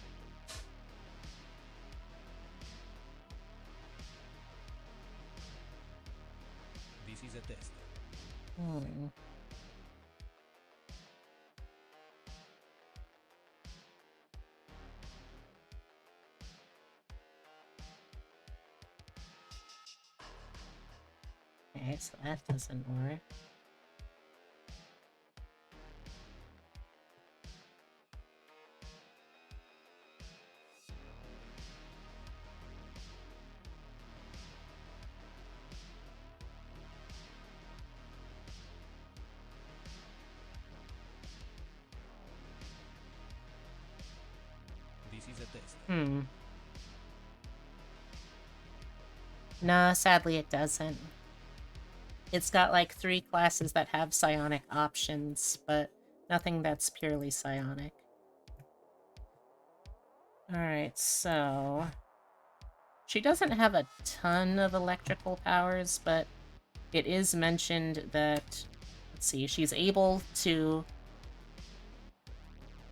This is a test. Okay, so that doesn't work. This is a test. No, sadly it doesn't. It's got like 3 classes that have psionic options, but nothing that's purely psionic. Alright, so... She doesn't have a ton of electrical powers, but it is mentioned that... Let's let's see, she's able to,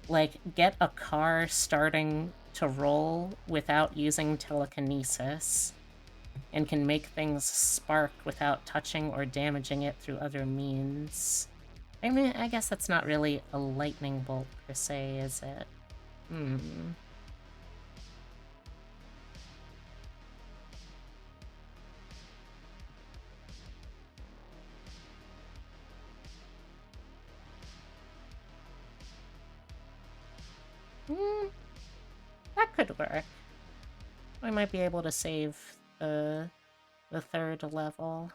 like, get a car starting to roll without using telekinesis, and can make things spark without touching or damaging it through other means. I mean, I guess that's not really a lightning bolt per se, is it? That could work. We might be able to save the third level.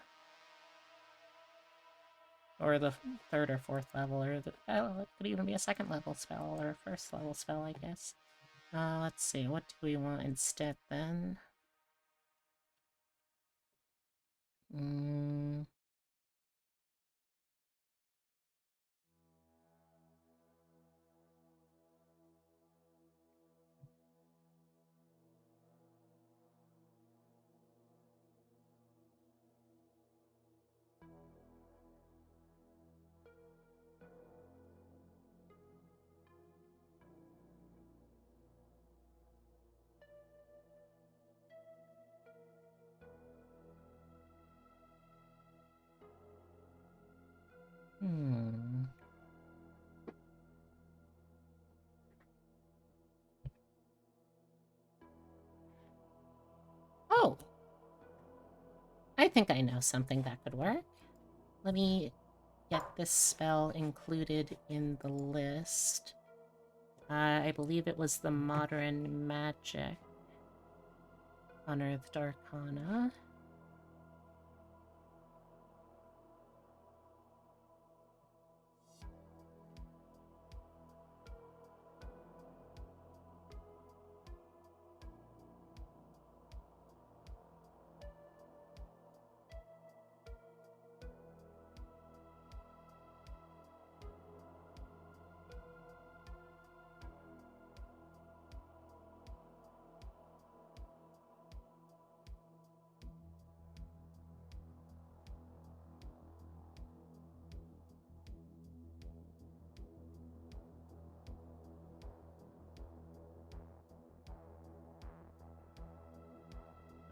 Or the third or fourth level, or it could even be a second level spell, or a first level spell, I guess. Let's see, what do we want instead, then? Oh! I think I know something that could work. Let me get this spell included in the list. I believe it was the Modern Magic Unearthed Arcana.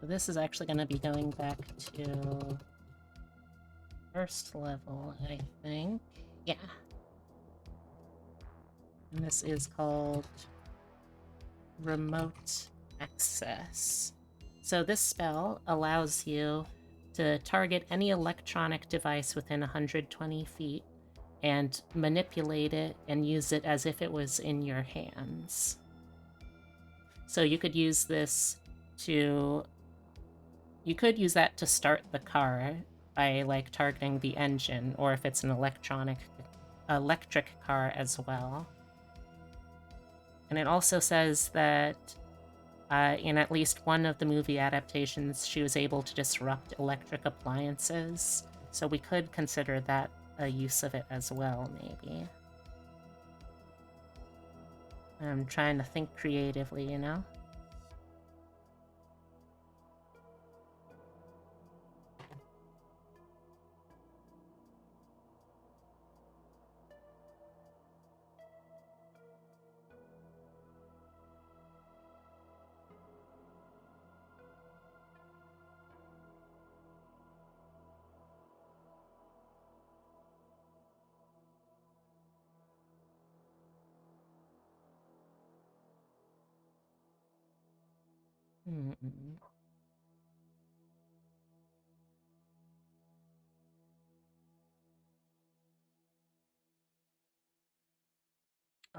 So this is actually going to be going back to first level, I think. Yeah. And this is called Remote Access. So this spell allows you to target any electronic device within 120 feet and manipulate it and use it as if it was in your hands. So you could use this to... You could use that to start the car by, like, targeting the engine, or if it's an electric car as well. And it also says that in at least one of the movie adaptations, she was able to disrupt electric appliances. So we could consider that a use of it as well, maybe. I'm trying to think creatively, you know?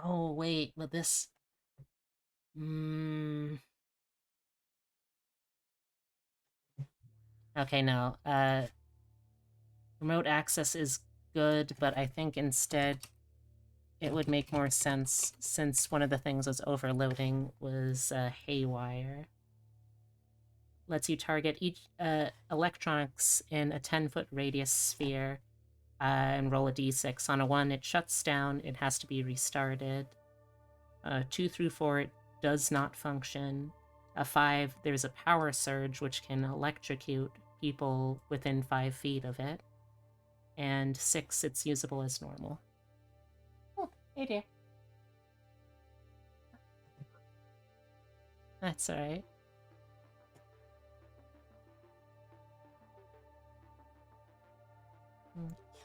Oh, wait, but this... Okay, no. Remote access is good, but I think instead it would make more sense since one of the things was overloading was Haywire. Lets you target each electronics in a 10-foot radius sphere and roll a d6. On a 1, it shuts down. It has to be restarted. 2 through 4, it does not function. A 5, there's a power surge which can electrocute people within 5 feet of it. and 6, it's usable as normal. Oh, hey dear. That's alright.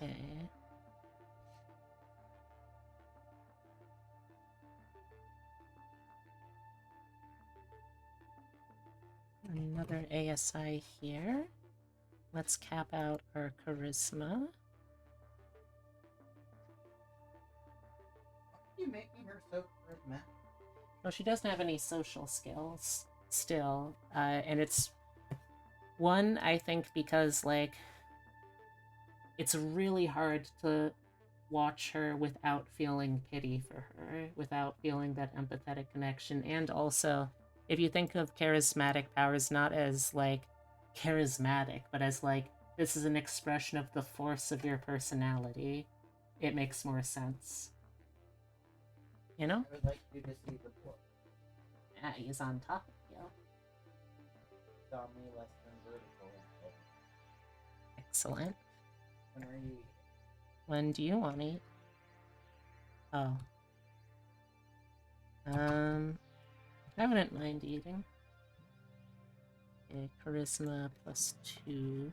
Okay. Another ASI here. Let's cap out our charisma. Why are you making her so charismatic? Well, she doesn't have any social skills still. And it's one, I think, because, like, it's really hard to watch her without feeling pity for her, without feeling that empathetic connection. And also, if you think of charismatic powers not as, like, charismatic, but as, like, this is an expression of the force of your personality, it makes more sense. You know? I would like you to see the book. Yeah, he's on top of you. Saw me less than vertical. Excellent. When are you? When do you want to eat? Oh. I wouldn't mind eating. Okay, charisma +2.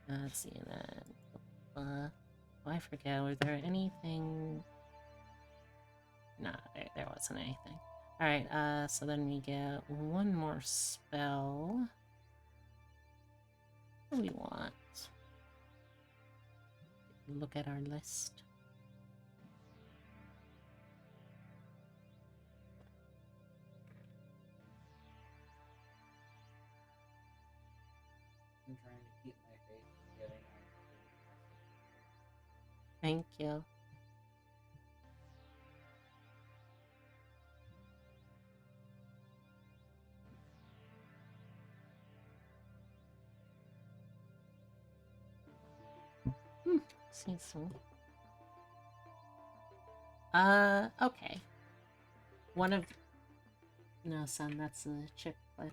Let's see that. Oh, I forget. Were there anything? Nah, there wasn't anything. Alright, so then we get one more spell. What do we want? Look at our list. I'm trying to keep my face from getting on. Thank you. Cecil. Okay. One of... No, son, that's a chiplet.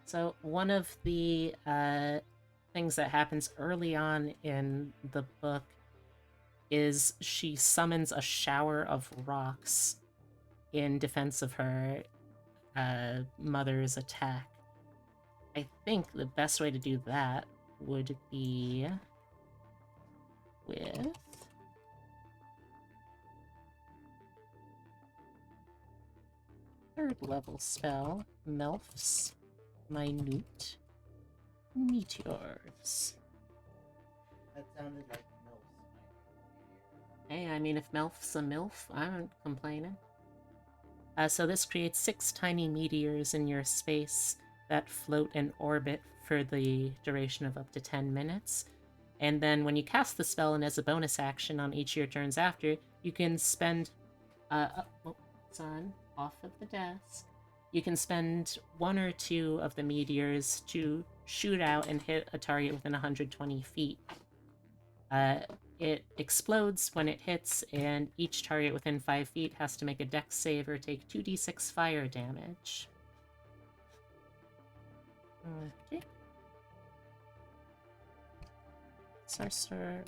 So, one of the, things that happens early on in the book is she summons a shower of rocks in defense of her, mother's attack. I think the best way to do that would be with... third level spell, Melf's Minute Meteors. That sounded like MILFs. Hey, I mean, if Melf's a MILF, I aren't complaining. So this creates 6 tiny meteors in your space that float in orbit for the duration of up to 10 minutes. And then when you cast the spell and as a bonus action on each of your turns after, you can spend... son, off of the desk. You can spend 1 or 2 of the meteors to shoot out and hit a target within 120 feet. It explodes when it hits, and each target within 5 feet has to make a dex save or take 2d6 fire damage. Okay. Sorcerer,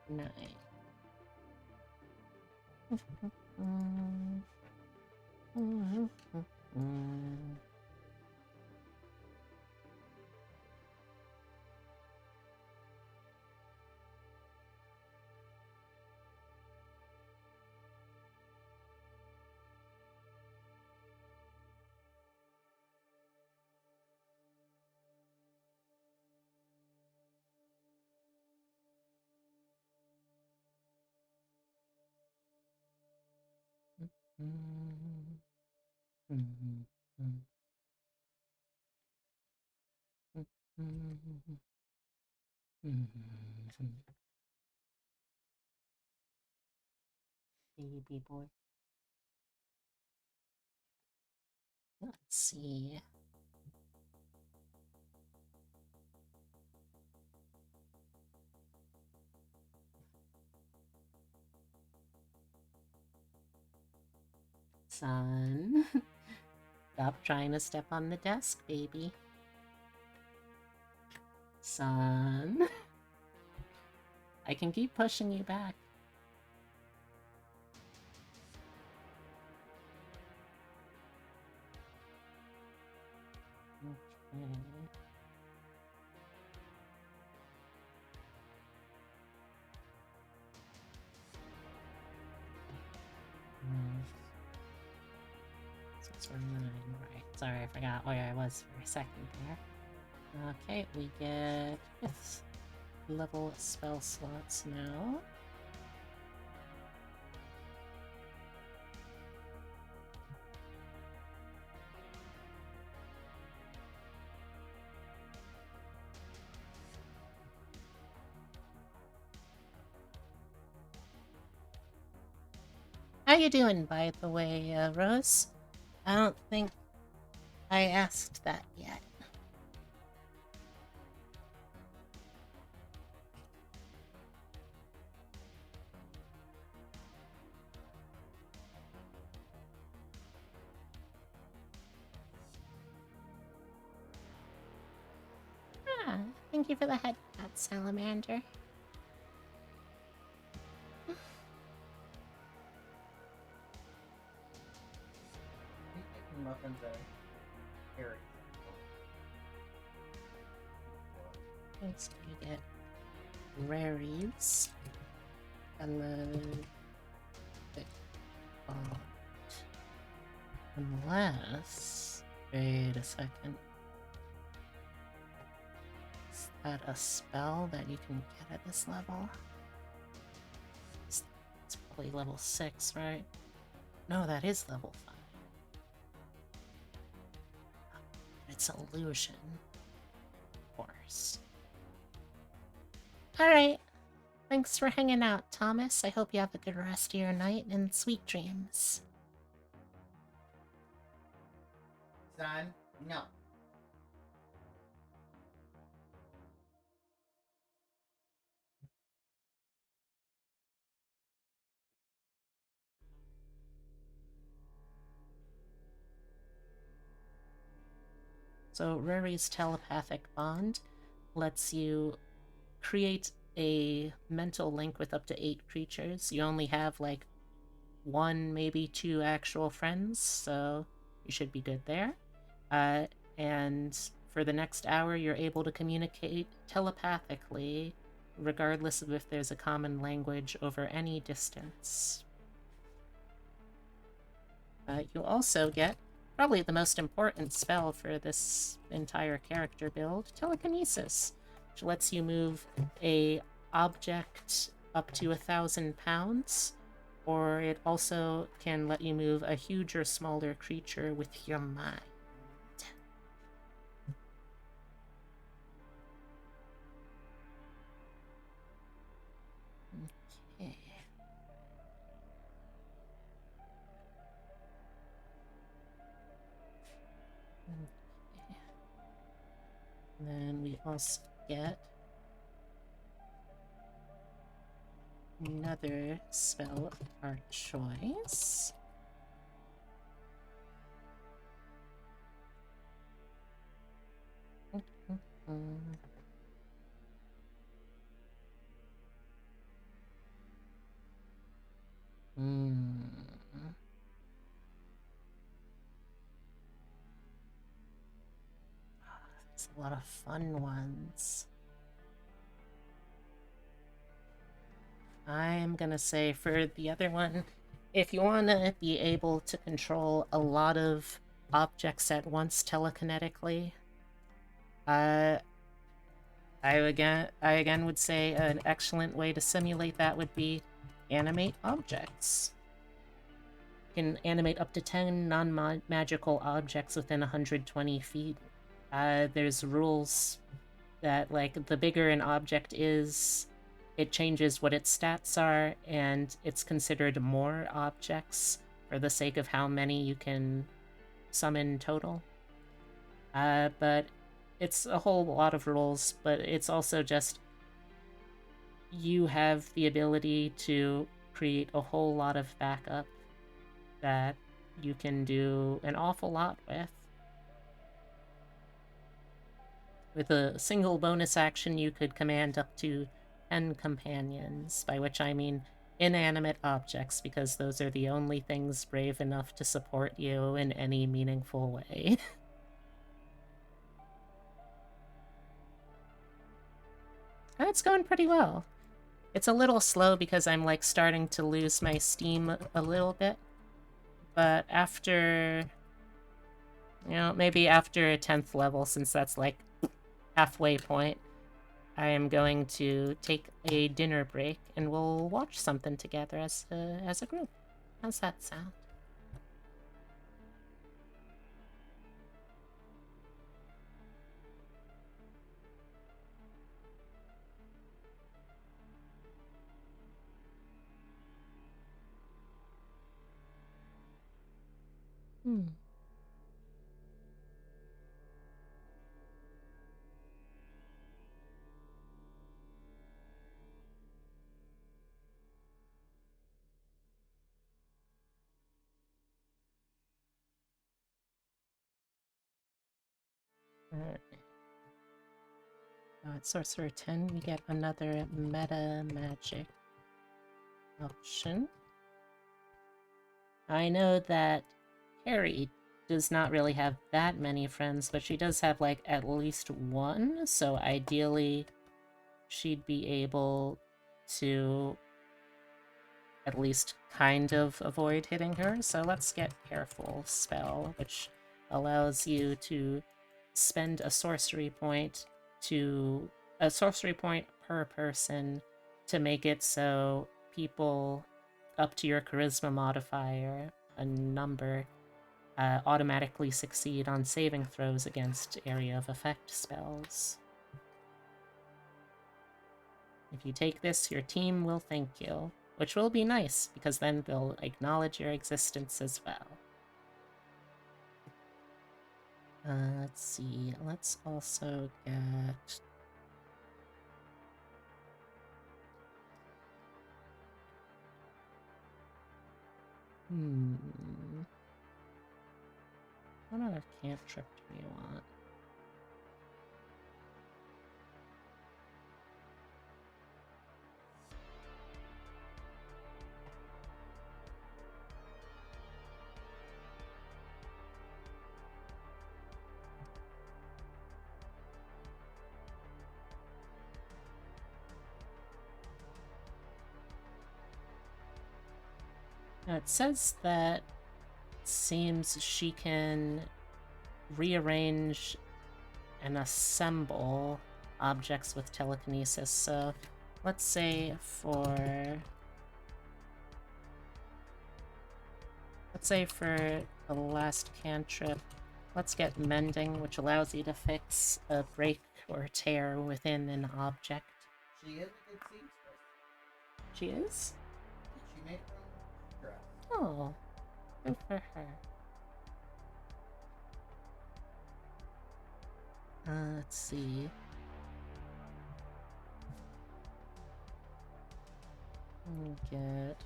9. Baby boy. Let's see. Son. Stop trying to step on the desk, baby. Son. I can keep pushing you back. Okay. Hmm. 619, right. Sorry, I forgot where I was for a second there. Okay, we get 5th level spell slots now. How you doing, by the way, Rose? I don't think I asked that yet. Ah, thank you for the head pat, Salamander. These chicken muffins are scary. Thanks, you get raries. Unless... Wait a second. Is that a spell that you can get at this level? It's probably level 6, right? No, that is level 5. It's illusion. Of course. Alright. Thanks for hanging out, Thomas. I hope you have a good rest of your night and sweet dreams. Son, no. So Rory's telepathic bond lets you create a mental link with up to 8 creatures. You only have like 1, maybe 2 actual friends, so you should be good there. And for the next hour, you're able to communicate telepathically, regardless of if there's a common language over any distance. You'll also get probably the most important spell for this entire character build, Telekinesis, which lets you move a object up to 1,000 pounds, or it also can let you move a huge or smaller creature with your mind. Okay. Okay. And then we also get another spell of our choice. There's a lot of fun ones. I'm gonna say for the other one, if you want to be able to control a lot of objects at once telekinetically, I again would say an excellent way to simulate that would be animate objects. You can animate up to 10 non-magical objects within 120 feet. There's rules that, like, the bigger an object is, it changes what its stats are, and it's considered more objects for the sake of how many you can summon total. But it's a whole lot of rules, but it's also just you have the ability to create a whole lot of backup that you can do an awful lot with. With a single bonus action, you could command up to 10 companions, by which I mean inanimate objects, because those are the only things brave enough to support you in any meaningful way. And it's going pretty well. It's a little slow because I'm like starting to lose my steam a little bit. But after, you know, maybe after a 10th level, since that's like halfway point, I am going to take a dinner break and we'll watch something together as a group. How's that sound? Hmm. At Sorcerer 10, we get another meta magic option. I know that Harry does not really have that many friends, but she does have like at least one, so ideally she'd be able to at least kind of avoid hitting her. So let's get Careful spell, which allows you to spend a sorcery point per person to make it so people up to your charisma modifier, a number, automatically succeed on saving throws against area of effect spells. If you take this, your team will thank you, which will be nice, because then they'll acknowledge your existence as well. Let's see, let's also get... What other cantrip do we want? Now it says that it seems she can rearrange and assemble objects with telekinesis, so let's say for the last cantrip, let's get Mending, which allows you to fix a break or tear within an object. She is a good seamstress. She is? She made her own dress. Oh, good for her. Let's see. We'll get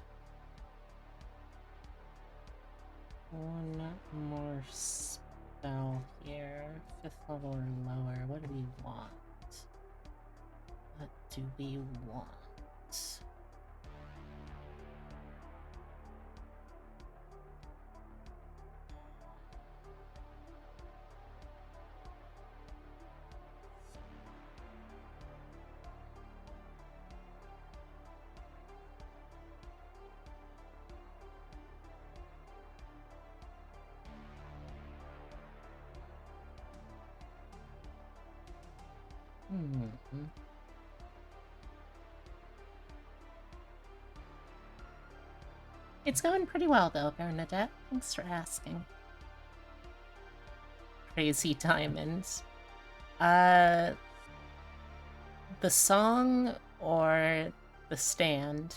one more spell here. 5th level or lower. What do we want? What do we want? It's going pretty well, though, Bernadette. Thanks for asking. Crazy Diamonds. The song or the stand?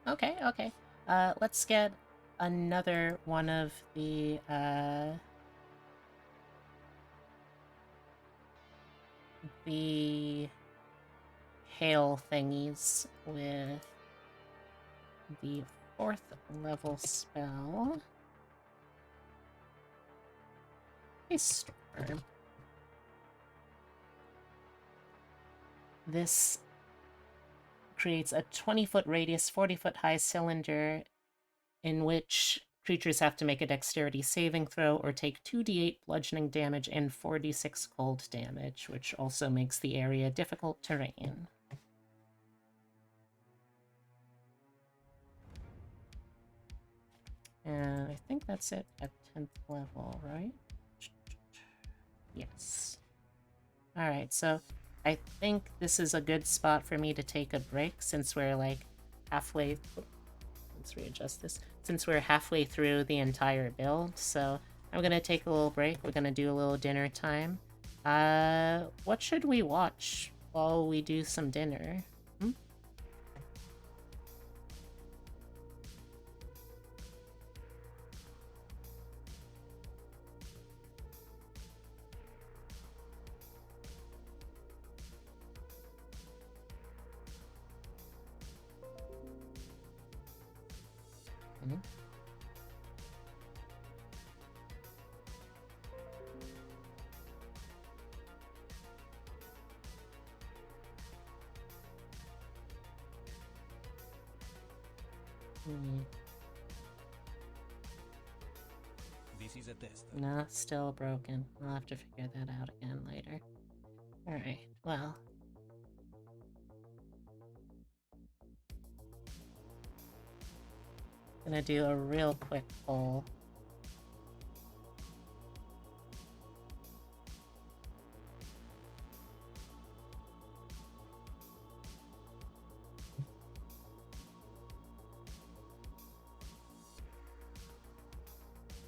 Okay, okay. Let's get another one of the, hail thingies with the 4th level spell. A storm. This creates a 20-foot radius, 40-foot high cylinder in which creatures have to make a dexterity saving throw or take 2d8 bludgeoning damage and 4d6 cold damage, which also makes the area difficult terrain. And I think that's it at 10th level, right? Yes. Alright, so I think this is a good spot for me to take a break since we're like halfway... Let's readjust this. Since we're halfway through the entire build, so I'm gonna take a little break. We're gonna do a little dinner time. What should we watch while we do some dinner? This is a test. No, still broken. I'll have to figure that out again later. Alright, well. Gonna do a real quick poll.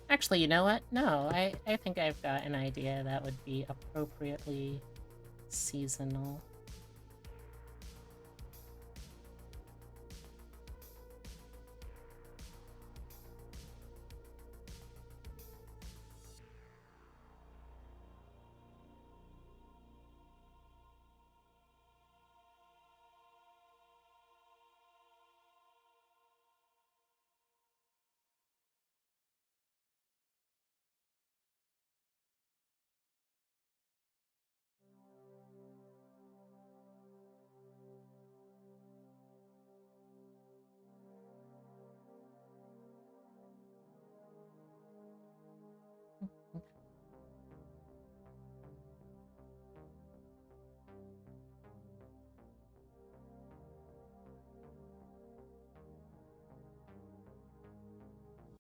Actually, you know what? No, I think I've got an idea that would be appropriately seasonal.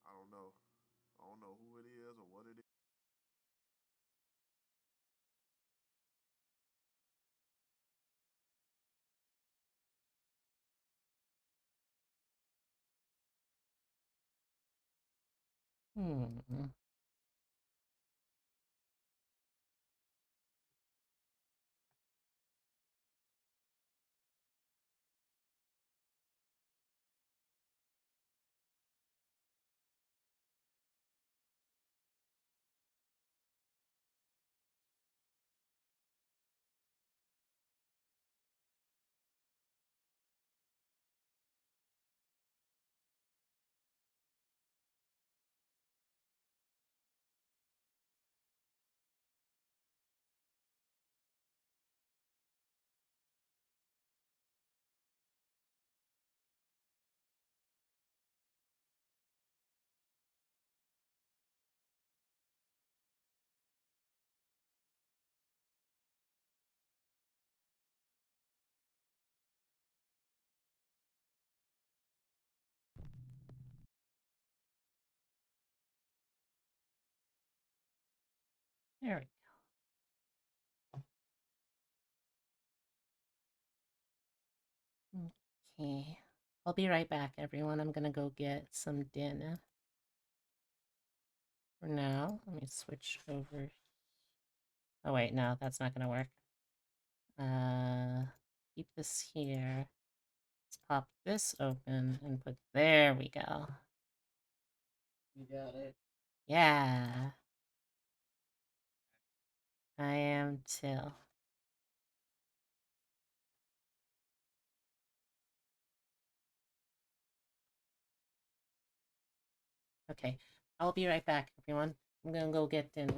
I don't know. I don't know who it is or what it is. Hmm. There we go. Okay. I'll be right back, everyone. I'm gonna go get some dinner. For now, let me switch over. Oh wait, no, that's not gonna work. Keep this here. Let's pop this open and put, there we go. You got it. Yeah. I am too. Okay, I'll be right back, everyone. I'm gonna go get dinner.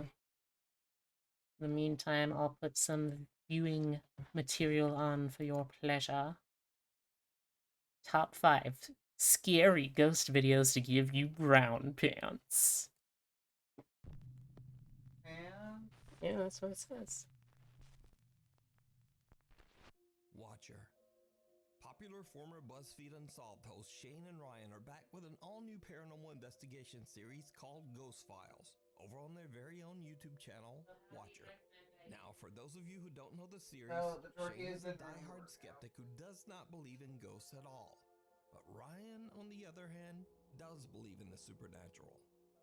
In the meantime, I'll put some viewing material on for your pleasure. Top 5 scary ghost videos to give you brown pants. And Yeah, that's what it says. Watcher. Popular former BuzzFeed Unsolved hosts Shane and Ryan are back with an all-new paranormal investigation series called Ghost Files, over on their very own YouTube channel, Watcher. Now, for those of you who don't know the series, Oh, the door Shane is is a in room diehard order. skeptic who does not believe in ghosts at all. But Ryan, on the other hand, does believe in the supernatural,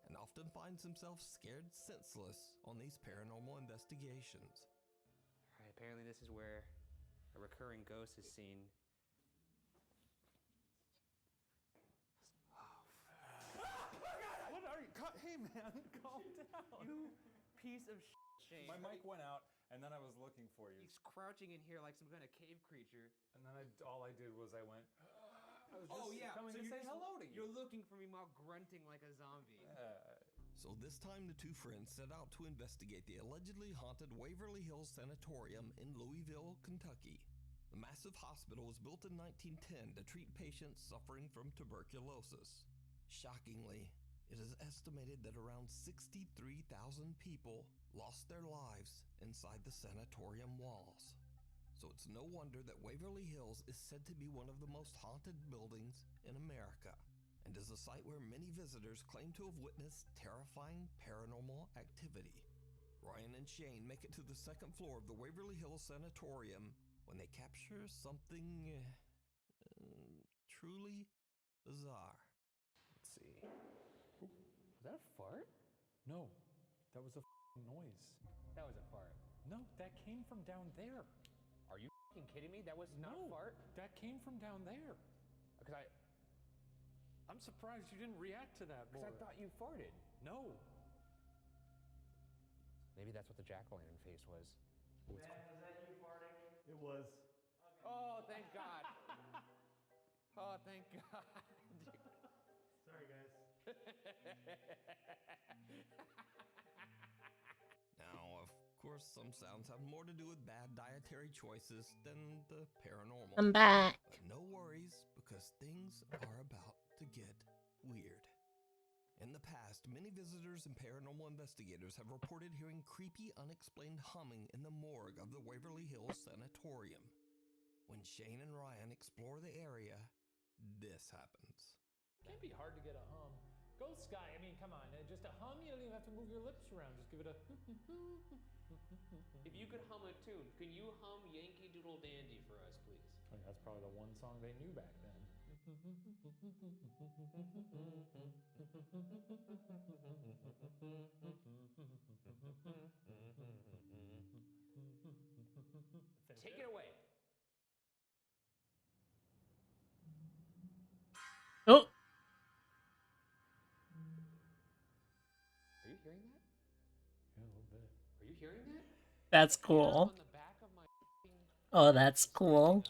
and often finds himself scared senseless on these paranormal investigations. Alright, apparently this is where a recurring ghost is seen. What are you? Hey man, calm down. You piece of shit, Shane. My mic went out, and then I was looking for you, He's crouching in here like some kind of cave creature. and then all I did was I went. I was just coming so to you're say just- hello to you. You're looking for me while grunting like a zombie. So this time the two friends set out to investigate the allegedly haunted Waverly Hills Sanatorium in Louisville, Kentucky. The massive hospital was built in 1910 to treat patients suffering from tuberculosis. Shockingly, it is estimated that around 63,000 people lost their lives inside the sanatorium walls. So it's no wonder that Waverly Hills is said to be one of the most haunted buildings in America, and is a site where many visitors claim to have witnessed terrifying paranormal activity. Ryan and Shane make it to the second floor of the Waverly Hills Sanatorium when they capture something truly bizarre. Let's see. Ooh, was that a fart? No, that was a noise. That was a fart. No, that came from down there. Are you kidding me? That was not No, a fart? that came from down there. Because I'm surprised you didn't react to that, boy. I thought you farted. No. Maybe that's what the jack-o'-lantern face was. was that you farting? It was. Oh, thank God. Oh, thank God. Sorry, guys. Now, of course, some sounds have more to do with bad dietary choices than the paranormal. I'm back. But no worries, because things are about to get weird. In the past, many visitors and paranormal investigators have reported hearing creepy, unexplained humming in the morgue of the Waverly Hills Sanatorium. When Shane and Ryan explore the area, this happens. Can't be hard to get a hum. Ghost Guy, I mean, come on, just a hum, you don't even have to move your lips around. Just give it a. If you could hum a tune, can you hum Yankee Doodle Dandy for us, please? I mean, that's probably the one song they knew back then. Take it away. Oh, Are you hearing that? Yeah, a little bit. Are you hearing that? that's Hair cool. On the back of my Oh, that's cool.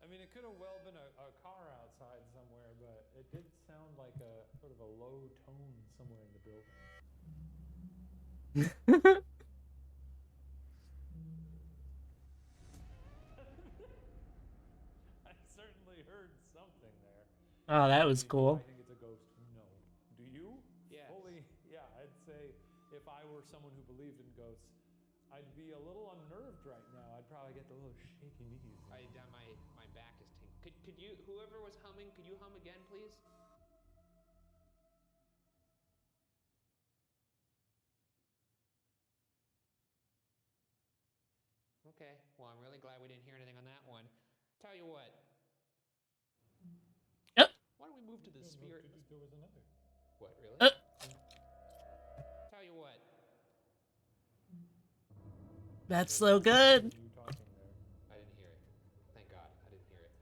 I mean, it could have well been a car outside somewhere, but it did sound like a sort of a low tone somewhere in the building. I certainly heard something there. Oh, that was Do cool. I think it's a ghost? No. Do you? Yes. Fully, yeah, I'd say if I were someone who believed in ghosts, I'd be a little unnerved right now. I'd probably get the little shaky knees. my back is tingling. Could you, whoever was humming, could you hum again, please? Okay, well, I'm really glad we didn't hear anything on that one. Tell you what. Why don't we move to the spirit? There was another. What, really? Tell you what. That's so good. You talking there? I didn't hear it. Thank God, I didn't hear it.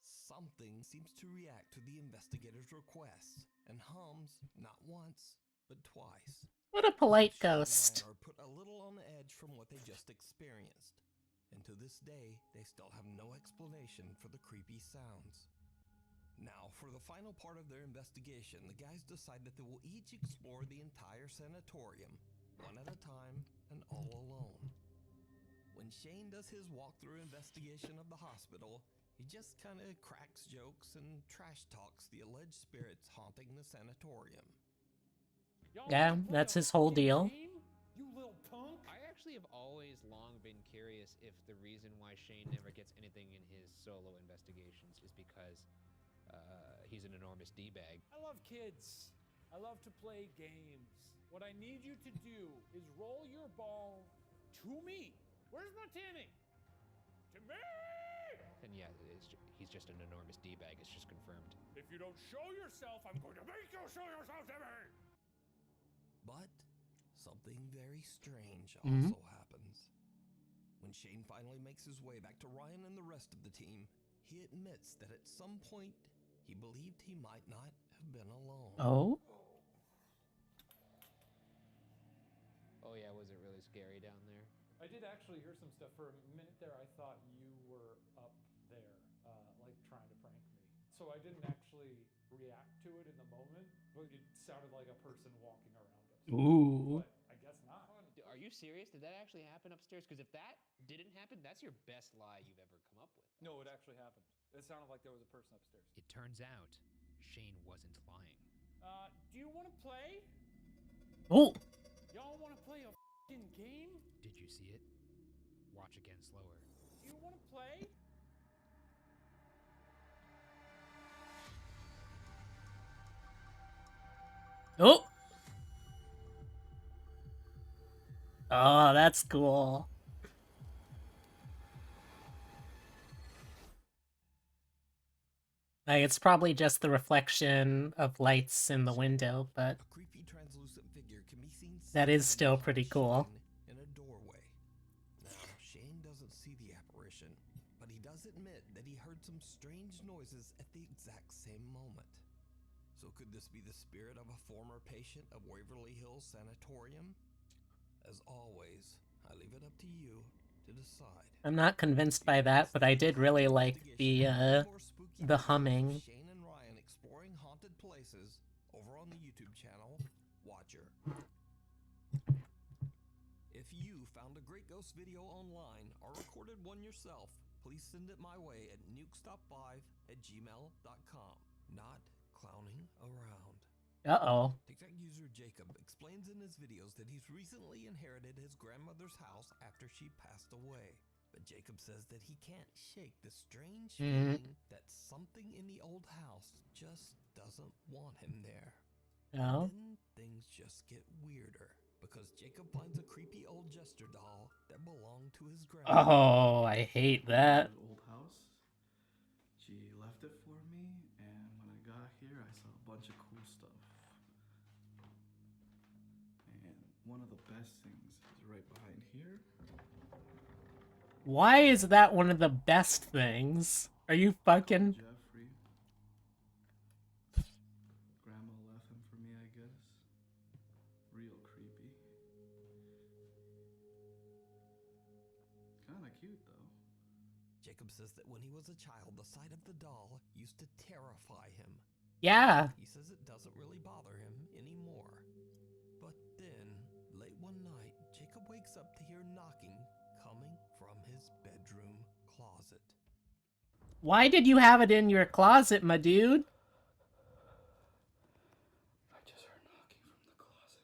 Something seems to react to the investigator's requests and hums not once, but twice. What a polite Shane and ghost. Ryan are put a little on edge from what they just experienced. And to this day, they still have no explanation for the creepy sounds. Now, for the final part of their investigation, the guys decide that they will each explore the entire sanatorium, one at a time and all alone. When Shane does his walkthrough investigation of the hospital, he just kind of cracks jokes and trash talks the alleged spirits haunting the sanatorium. Y'all Yeah, wanna play that's a his whole fucking deal. game? You little punk. I actually have always long been curious if the reason why Shane never gets anything in his solo investigations is because he's an enormous D-bag. I love kids. I love to play games. What I need you to do is roll your ball to me. Where's my tinny? To me! And yeah, he's just an enormous D-bag. It's just confirmed. If you don't show yourself, I'm going to make you show yourself to me! But something very strange Mhm. also happens. When Shane finally makes his way back to Ryan and the rest of the team, he admits that at some point he believed he might not have been alone. Oh? Oh yeah, was it really scary down there? I did actually hear some stuff. For a minute there, I thought you were up there, like trying to prank me. So I didn't actually react to it in the moment, but it sounded like a person walking around us. Ooh. But I guess not. Are you serious? Did that actually happen upstairs? Because if that didn't happen, that's your best lie you've ever come up with. No, it actually happened. It sounded like there was a person upstairs. It turns out Shane wasn't lying. Do you want to play? Oh! Y'all want to play a f***ing game? Did you see it? Watch again slower. Do you want to play? Oh! Oh, that's cool. Like, it's probably just the reflection of lights in the window, but A creepy translucent figure can be seen that is standing still pretty behind cool. Shane in a doorway. Now, Shane doesn't see the apparition, but he does admit that he heard some strange noises at the exact same moment. So could this be the spirit of a former patient of Waverly Hills Sanatorium? As always, I leave it up to you to decide. I'm not convinced by that, but I did really like the humming. Shane and Ryan exploring haunted places over on the YouTube channel Watcher. If you found a great ghost video online or recorded one yourself, please send it my way at nukestop5@gmail.com. Not clowning around. Uh-oh. TikTok user Jacob explains in his videos that he's recently inherited his grandmother's house after she passed away. But Jacob says that he can't shake the strange feeling that something in the old house just doesn't want him there. Oh? Then things just get weirder because Jacob finds a creepy old jester doll that belonged to his grandmother. Oh, I hate that. Old house. She left it for me, and when I got here, I saw a bunch of cool stuff. And one of the best things is right behind here. Why is that one of the best things? Are you fucking... Jeffrey. Grandma left him for me, I guess. Real creepy. Kinda cute, though. Jacob says that when he was a child, the sight of the doll used to terrify him. Yeah. He says it doesn't really bother him anymore. But then, late one night, Jacob wakes up to hear knocking coming from his bedroom closet. Why did you have it in your closet, my dude? I just heard knocking from the closet.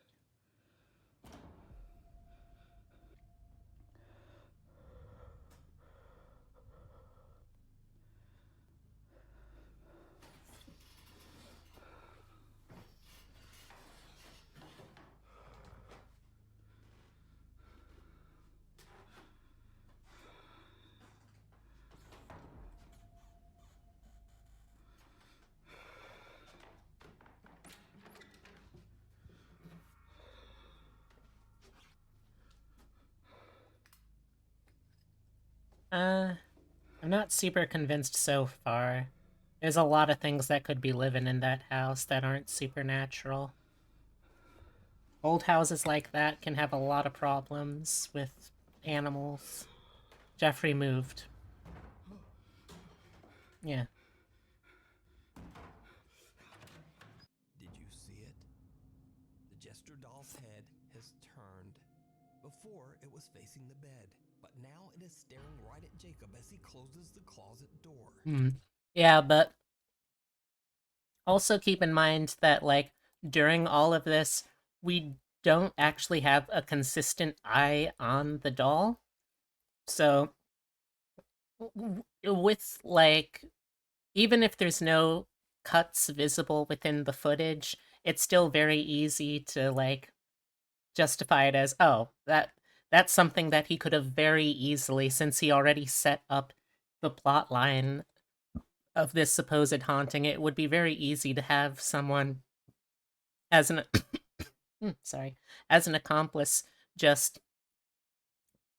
I'm not super convinced so far. There's a lot of things that could be living in that house that aren't supernatural. Old houses like that can have a lot of problems with animals. Jeffrey moved. Yeah. Before, it was facing the bed, but now it is staring right at Jacob as he closes the closet door. Yeah, but also keep in mind that, like, during all of this, we don't actually have a consistent eye on the doll. So, with, like, even if there's no cuts visible within the footage, it's still very easy to, like, justify it as, oh, that's something that he could have very easily, since he already set up the plot line of this supposed haunting, it would be very easy to have someone as an sorry, as an accomplice, just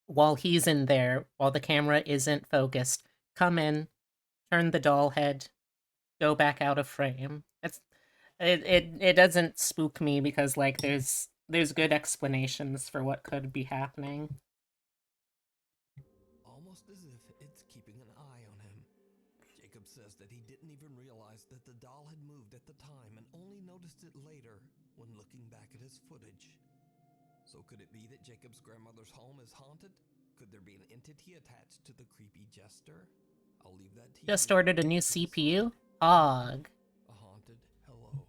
while he's in there, while the camera isn't focused, come in, turn the doll head, go back out of frame. It doesn't spook me because, like, there's good explanations for what could be happening. Almost as if it's keeping an eye on him. Jacob says that he didn't even realize that the doll had moved at the time and only noticed it later when looking back at his footage. So could it be that Jacob's grandmother's home is haunted? Could there be an entity attached to the creepy jester? I'll leave that to you. Just ordered a new CPU? Og. A haunted hello.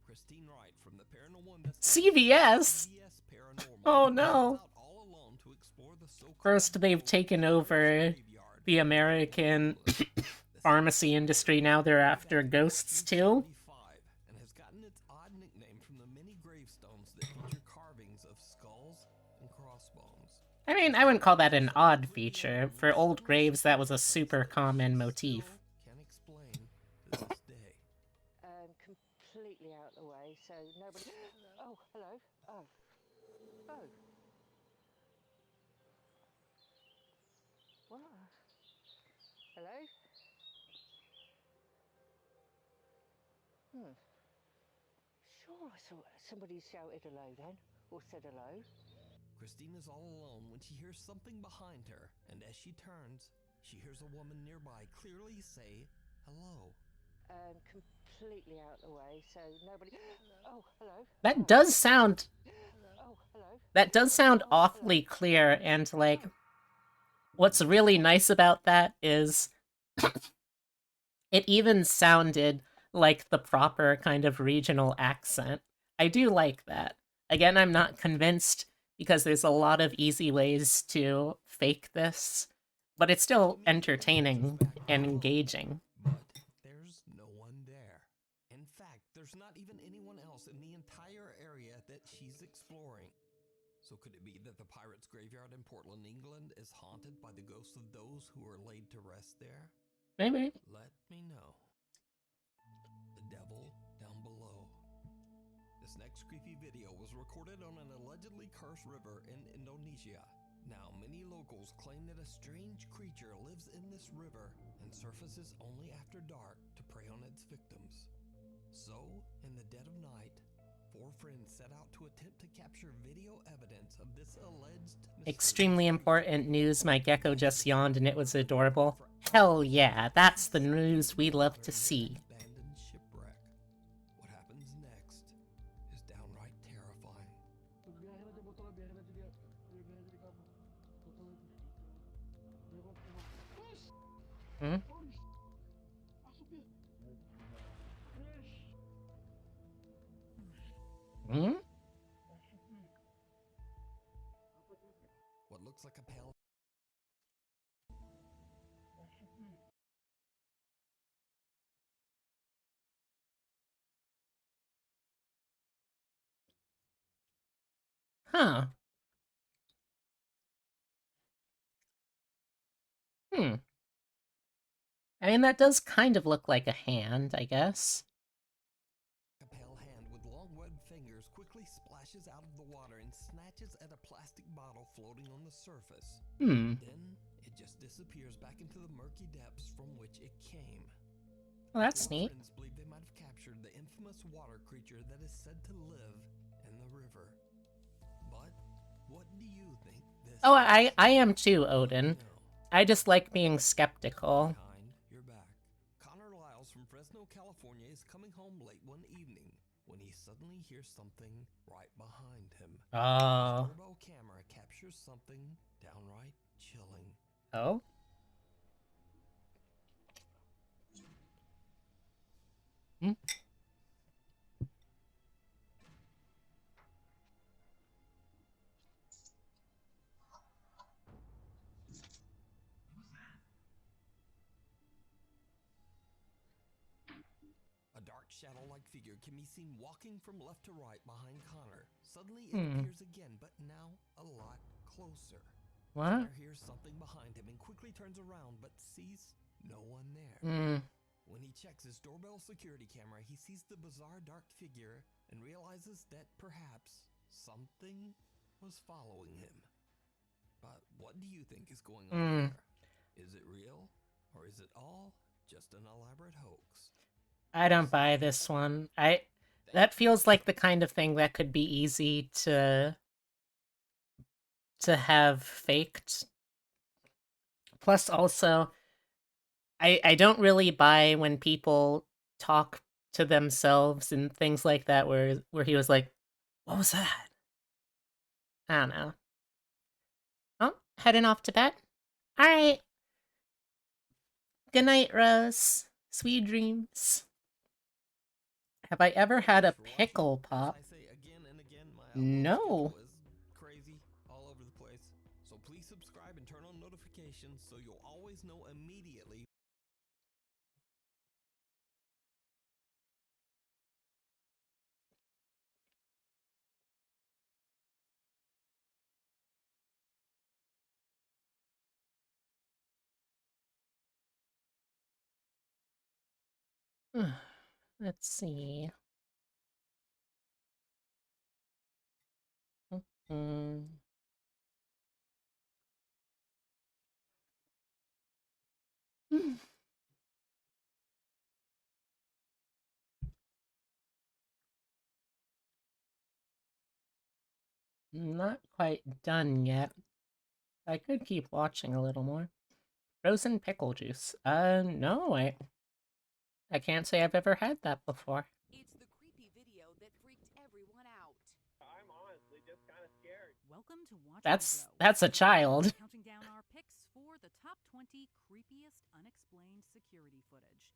Christine Wright from the Paranormal CVS? Paranormal. Oh no. All alone to explore the so-called First, they've taken over the American pharmacy industry. Now they're after ghosts too. and has gotten its odd nickname from the many gravestones that feature carvings of skulls and crossbones. I mean, I wouldn't call that an odd feature. For old graves, that was a super common motif. Can explain to this day. Completely out of the way, so nobody. Oh, hello. Oh. Oh. What? Hello? Sure, I saw somebody shouted hello then, or said hello. Christine is all alone when she hears something behind her, and as she turns, she hears a woman nearby clearly say hello. Completely out of the way, so nobody. Oh, hello. That does sound. Oh, hello. That does sound awfully clear, and, like, what's really nice about that is it even sounded like the proper kind of regional accent. I do like that. Again, I'm not convinced because there's a lot of easy ways to fake this, but it's still entertaining and engaging. But there's no one there. In fact, there's not even anyone else in the entire area that she's exploring. So could it be that the Pirates Graveyard in Portland, England is haunted by the ghosts of those who are laid to rest there? Maybe. Let me know. The devil down below. This next creepy video was recorded on an allegedly cursed river in Indonesia. Now, many locals claim that a strange creature lives in this river and surfaces only after dark to prey on its victims. So, in the dead of night, 4 friends set out to attempt to capture video evidence of this alleged Extremely important news. My gecko just yawned and it was adorable. Hell yeah, that's the news we love to see. abandoned shipwreck. What happens next is downright terrifying. Hmm? Hmm? What looks like a pale Huh. Hmm. I mean, that does kind of look like a hand, I guess. A pale hand with long webbed fingers quickly splashes out of the water and snatches at a plastic bottle floating on the surface. Hmm. Then it just disappears back into the murky depths from which it came. Well, that's 4 neat. friends believe they might have captured the infamous water creature that is said to live in the river. But what do you think this Oh, is? I am too, Odin. No. I just like being skeptical. Kind, you're back. Connor Lyles from Fresno, California is coming home late one evening when he suddenly hears something right behind him. Oh. His doorbell camera captures captures something downright chilling. Oh? Hmm? A dark shadow-like figure can be seen walking from left to right behind Connor. Suddenly it Hmm. appears again, but now a lot closer. What? Connor hears something behind him and quickly turns around, but sees no one there. Hmm. When he checks his doorbell security camera, he sees the bizarre dark figure and realizes that perhaps something was following him. But what do you think is going on Hmm. there? Is it real, or is it all just an elaborate hoax? I don't buy this one. That feels like the kind of thing that could be easy to have faked. Plus also, I don't really buy when people talk to themselves and things like that where he was like, "What was that?" I don't know. Oh, heading off to bed? Alright. Good night, Rose. Sweet dreams. Have I ever had a pickle pop? As I say again and again, my No. schedule is crazy all over the place. So please subscribe and turn on notifications so you'll always know immediately. Let's see. Mm. Not quite done yet. I could keep watching a little more. Frozen pickle juice. No, I can't say I've ever had that before. It's the creepy video that freaked everyone out. I'm honestly just kind of scared. Welcome to Watch That's a child. Counting down our picks for the top 20 creepiest unexplained security footage.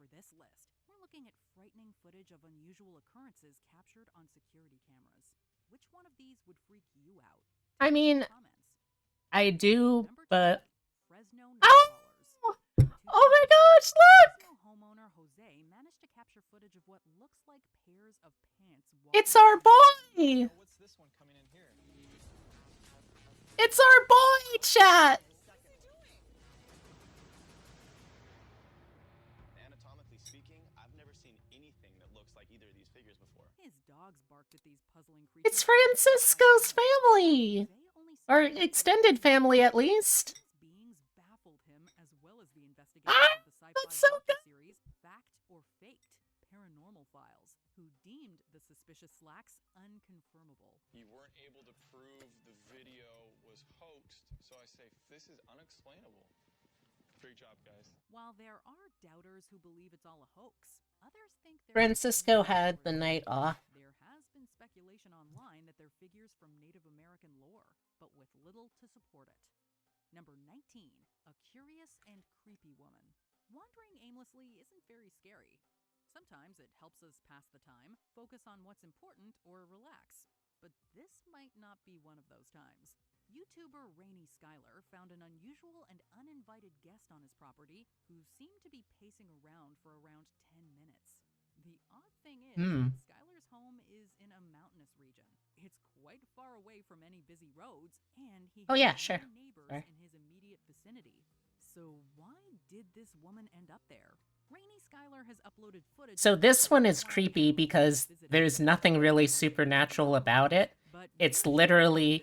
For this list, we're looking at frightening footage of unusual occurrences captured on security cameras. Which one of these would freak you out? I mean, Comments. I do, but... Fresno Oh! Oh my gosh, look! Fresno homeowner Jose managed to capture footage of what looks like pairs of pants. It's our boy! What's this one coming in here? It's our boy, chat! Anatomically speaking, I've never seen anything that looks like either of these figures before. His dogs barked at these puzzling creatures. It's Francisco's family! Or extended family, at least. Beings baffled him as well as the investigation Ah, of the sci-fi that's so docu-series Fact or Faked: Paranormal Files, who deemed the suspicious slacks unconfirmable. You weren't able to prove the video was hoaxed, so I say this is unexplainable. Great job, guys. While there are doubters who believe it's all a hoax, others think Francisco had the night off. There has been speculation online that they're figures from Native American lore, but with little to support it. Number 19, a curious and creepy woman. Wandering aimlessly isn't very scary. Sometimes it helps us pass the time, focus on what's important, or relax. But this might not be one of those times. YouTuber Rainy Skylar found an unusual and uninvited guest on his property who seemed to be pacing around for around 10 minutes. The odd thing is, Skylar's home is in a mountainous region. It's quite far away from any busy roads, and he has no neighbors in his immediate vicinity. So why did this woman end up there? Rainy Skylar has uploaded footage. So this one is creepy because there's nothing really supernatural about it. It's literally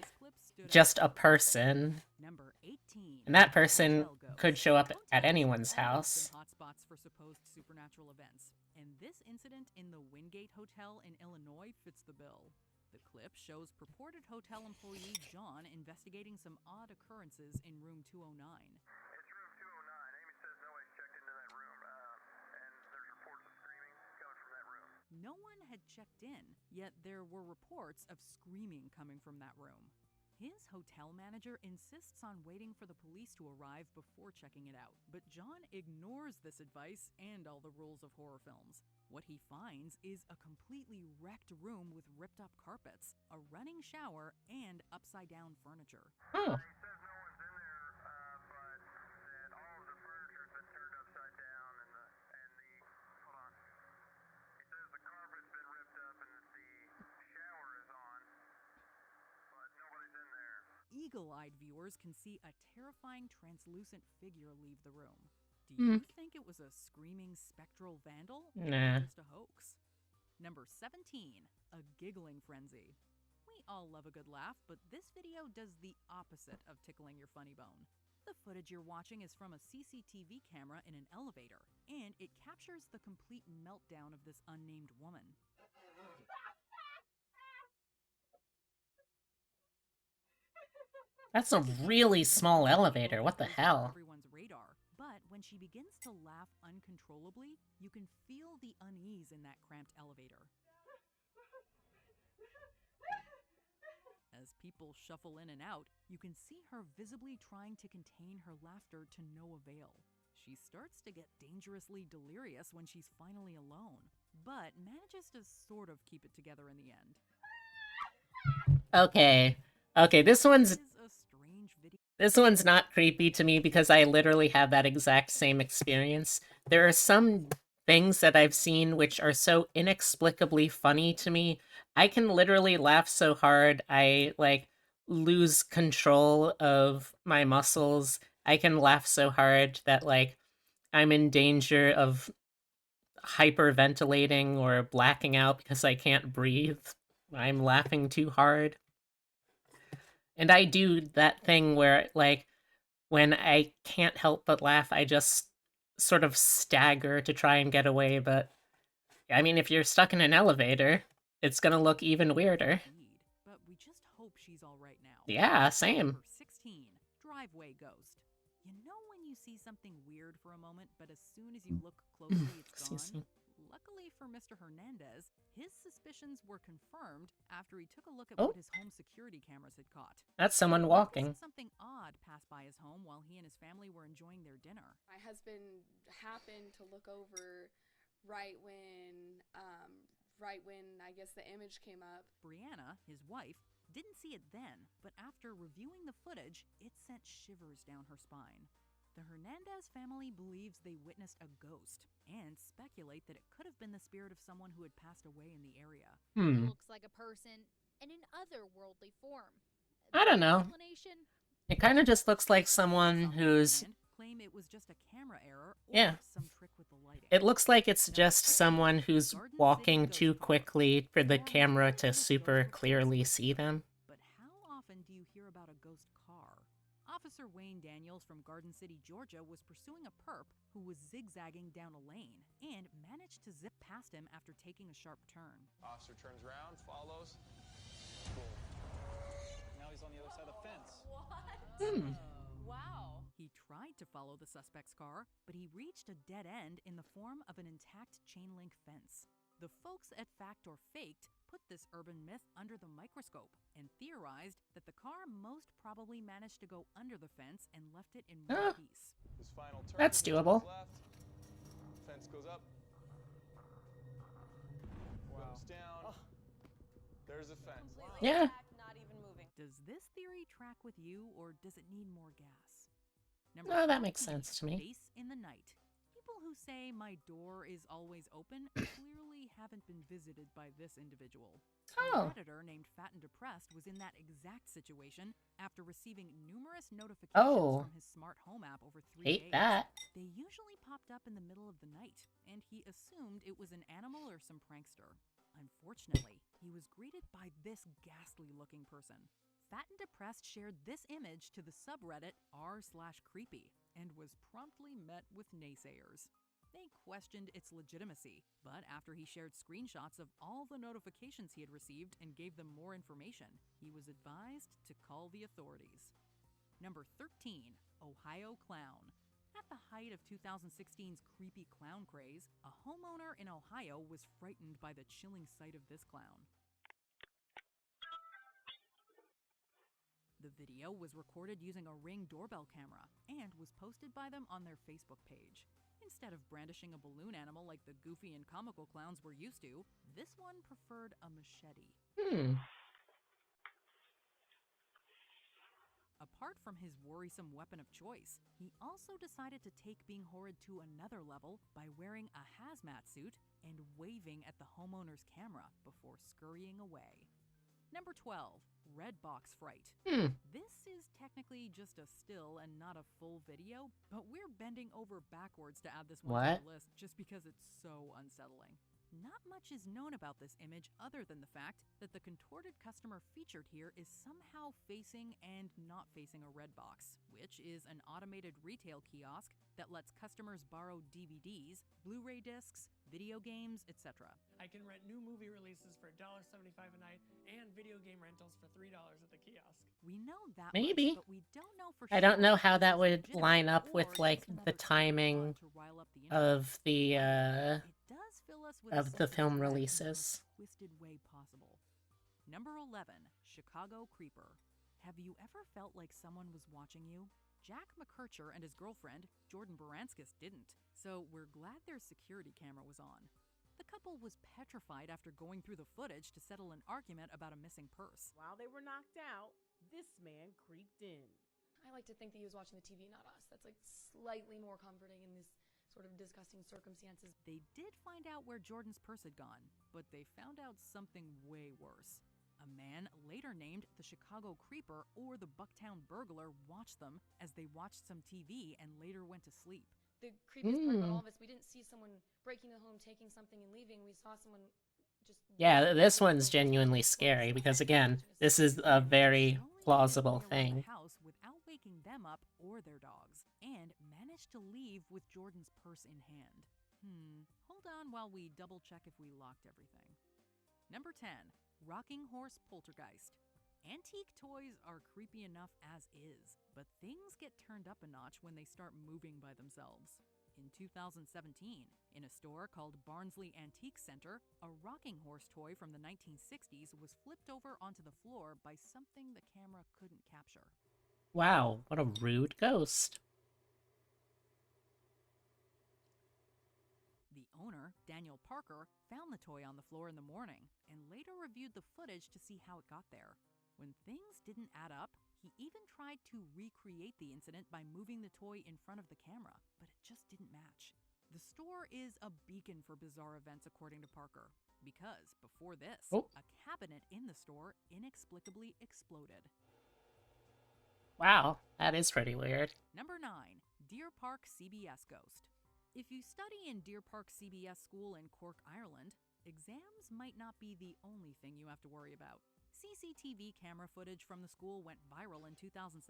just a person. Number 18. And that person could show up at anyone's house. Hotspots for supposed supernatural events. And this incident in the Wingate Hotel in Illinois fits the bill. The clip shows purported hotel employee John investigating some odd occurrences in room 209. No one had checked in, yet there were reports of screaming coming from that room. His hotel manager insists on waiting for the police to arrive before checking it out, but John ignores this advice and all the rules of horror films. What he finds is a completely wrecked room with ripped up carpets, a running shower, and upside-down furniture. Oh. Eagle-eyed viewers can see a terrifying translucent figure leave the room. Do you think it was a screaming spectral vandal? Nah. Or just a hoax? Number 17, a giggling frenzy. We all love a good laugh, but this video does the opposite of tickling your funny bone. The footage you're watching is from a CCTV camera in an elevator, and it captures the complete meltdown of this unnamed woman. That's a really small elevator. What the hell? Everyone's radar, but when she begins to laugh uncontrollably, you can feel the unease in that cramped elevator. As people shuffle in and out, you can see her visibly trying to contain her laughter to no avail. She starts to get dangerously delirious when she's finally alone, but manages to sort of keep it together in the end. Okay. Okay, this one's not creepy to me because I literally have that exact same experience. There are some things that I've seen which are so inexplicably funny to me. I can literally laugh so hard I, like, lose control of my muscles. I can laugh so hard that, like, I'm in danger of hyperventilating or blacking out because I can't breathe. I'm laughing too hard. And I do that thing where, like, when I can't help but laugh, I just sort of stagger to try and get away, but I mean, if you're stuck in an elevator, it's gonna look even weirder. But we just hope she's all right now. Yeah, same. Number 16, driveway ghost. You know when you see something weird for a moment, but as soon as you look closely, it's Excuse gone? me. Luckily for Mr. Hernandez, his suspicions were confirmed after he took a look at Oh. what his home security cameras had caught. That's someone He walking. noticed something odd pass by his home while he and his family were enjoying their dinner. My husband happened to look over right when I guess the image came up. Brianna, his wife, didn't see it then, but after reviewing the footage, it sent shivers down her spine. The Hernandez family believes they witnessed a ghost and speculate that it could have been the spirit of someone who had passed away in the area. Looks like a person in an otherworldly form. I don't know. Explanation? It kind of just looks like someone who's... Claim it was just a camera error or Yeah. some trick with the lighting. It looks like it's just someone who's walking too quickly for the camera to super clearly see them. But how often do you hear about a ghost car? Officer Wayne Daniels from Garden City, Georgia was pursuing a perp who was zigzagging down a lane and managed to zip past him after taking a sharp turn. Officer turns around, follows. Boom. Now he's on the other side of the fence. What? Wow. He tried to follow the suspect's car, but he reached a dead end in the form of an intact chain link fence. The folks at Fact or Faked put this urban myth under the microscope and theorized that the car most probably managed to go under the fence and left it in one piece. His final turn. That's he turns doable. Left. Fence goes up. Wow. Goes down. There's a fence. Yeah. Not even moving. Does this theory track with you, or does it need more gas? Oh, that makes 14, sense to me. Face in the night. People who say my door is always open clearly haven't been visited by this individual. Oh. A Redditor named Fat and Depressed was in that exact situation after receiving numerous notifications Oh. from his smart home app over 3 Hate days. that. They usually popped up in the middle of the night, and he assumed it was an animal or some prankster. Unfortunately, he was greeted by this ghastly-looking person. Fat and Depressed shared this image to the subreddit r/creepy and was promptly met with naysayers. They questioned its legitimacy, but after he shared screenshots of all the notifications he had received and gave them more information, he was advised to call the authorities. Number 13, Ohio Clown. At the height of 2016's creepy clown craze, a homeowner in Ohio was frightened by the chilling sight of this clown. The video was recorded using a Ring doorbell camera and was posted by them on their Facebook page. Instead of brandishing a balloon animal like the goofy and comical clowns we're used to, this one preferred a machete. Apart from his worrisome weapon of choice, he also decided to take being horrid to another level by wearing a hazmat suit and waving at the homeowner's camera before scurrying away. Number 12, Red Box Fright. This is technically just a still and not a full video, but we're bending over backwards to add this one to the list just because it's so unsettling. Not much is known about this image other than the fact that the contorted customer featured here is somehow facing and not facing a red box, which is an automated retail kiosk that lets customers borrow DVDs, Blu-ray discs, video games, etc. I can rent new movie releases for $1.75 a night and video game rentals for $3 at the kiosk. We know that Maybe. much, but we don't know for sure. I don't know how that if would it's line legitimate up or with just like another the timing to rile up the internet. of the It does fill us with a of the sense of film dread in the releases. most twisted way possible. Number 11, Chicago Creeper. Have you ever felt like someone was watching you? Jack McKercher and his girlfriend, Jordan Baranskis, didn't, so we're glad their security camera was on. The couple was petrified after going through the footage to settle an argument about a missing purse. While they were knocked out, this man creeped in. I like to think that he was watching the TV, not us. That's like slightly more comforting in this sort of disgusting circumstances. They did find out where Jordan's purse had gone, but they found out something way worse. A man, later named the Chicago Creeper or the Bucktown Burglar, watched them as they watched some TV and later went to sleep. The creepiest part about all of this, we didn't see someone breaking the home, taking something, and leaving. We saw someone just... Yeah, this one's genuinely scary because again, this is a very plausible thing. House without waking them up or their dogs, and managed to leave with Jordan's purse in hand. Hold on while we double check if we locked everything. Number 10, Rocking Horse Poltergeist. Antique toys are creepy enough as is, but things get turned up a notch when they start moving by themselves. In 2017, in a store called Barnsley Antique Center, a rocking horse toy from the 1960s was flipped over onto the floor by something the camera couldn't capture. Wow, what a rude ghost. The owner, Daniel Parker, found the toy on the floor in the morning and later reviewed the footage to see how it got there. When things didn't add up, he even tried to recreate the incident by moving the toy in front of the camera, but it just didn't match. The store is a beacon for bizarre events, according to Parker, because before this, a cabinet in the store inexplicably exploded. Wow, that is pretty weird. Number 9, Deer Park CBS Ghost. If you study in Deer Park CBS School in Cork, Ireland, exams might not be the only thing you have to worry about. CCTV camera footage from the school went viral in 2017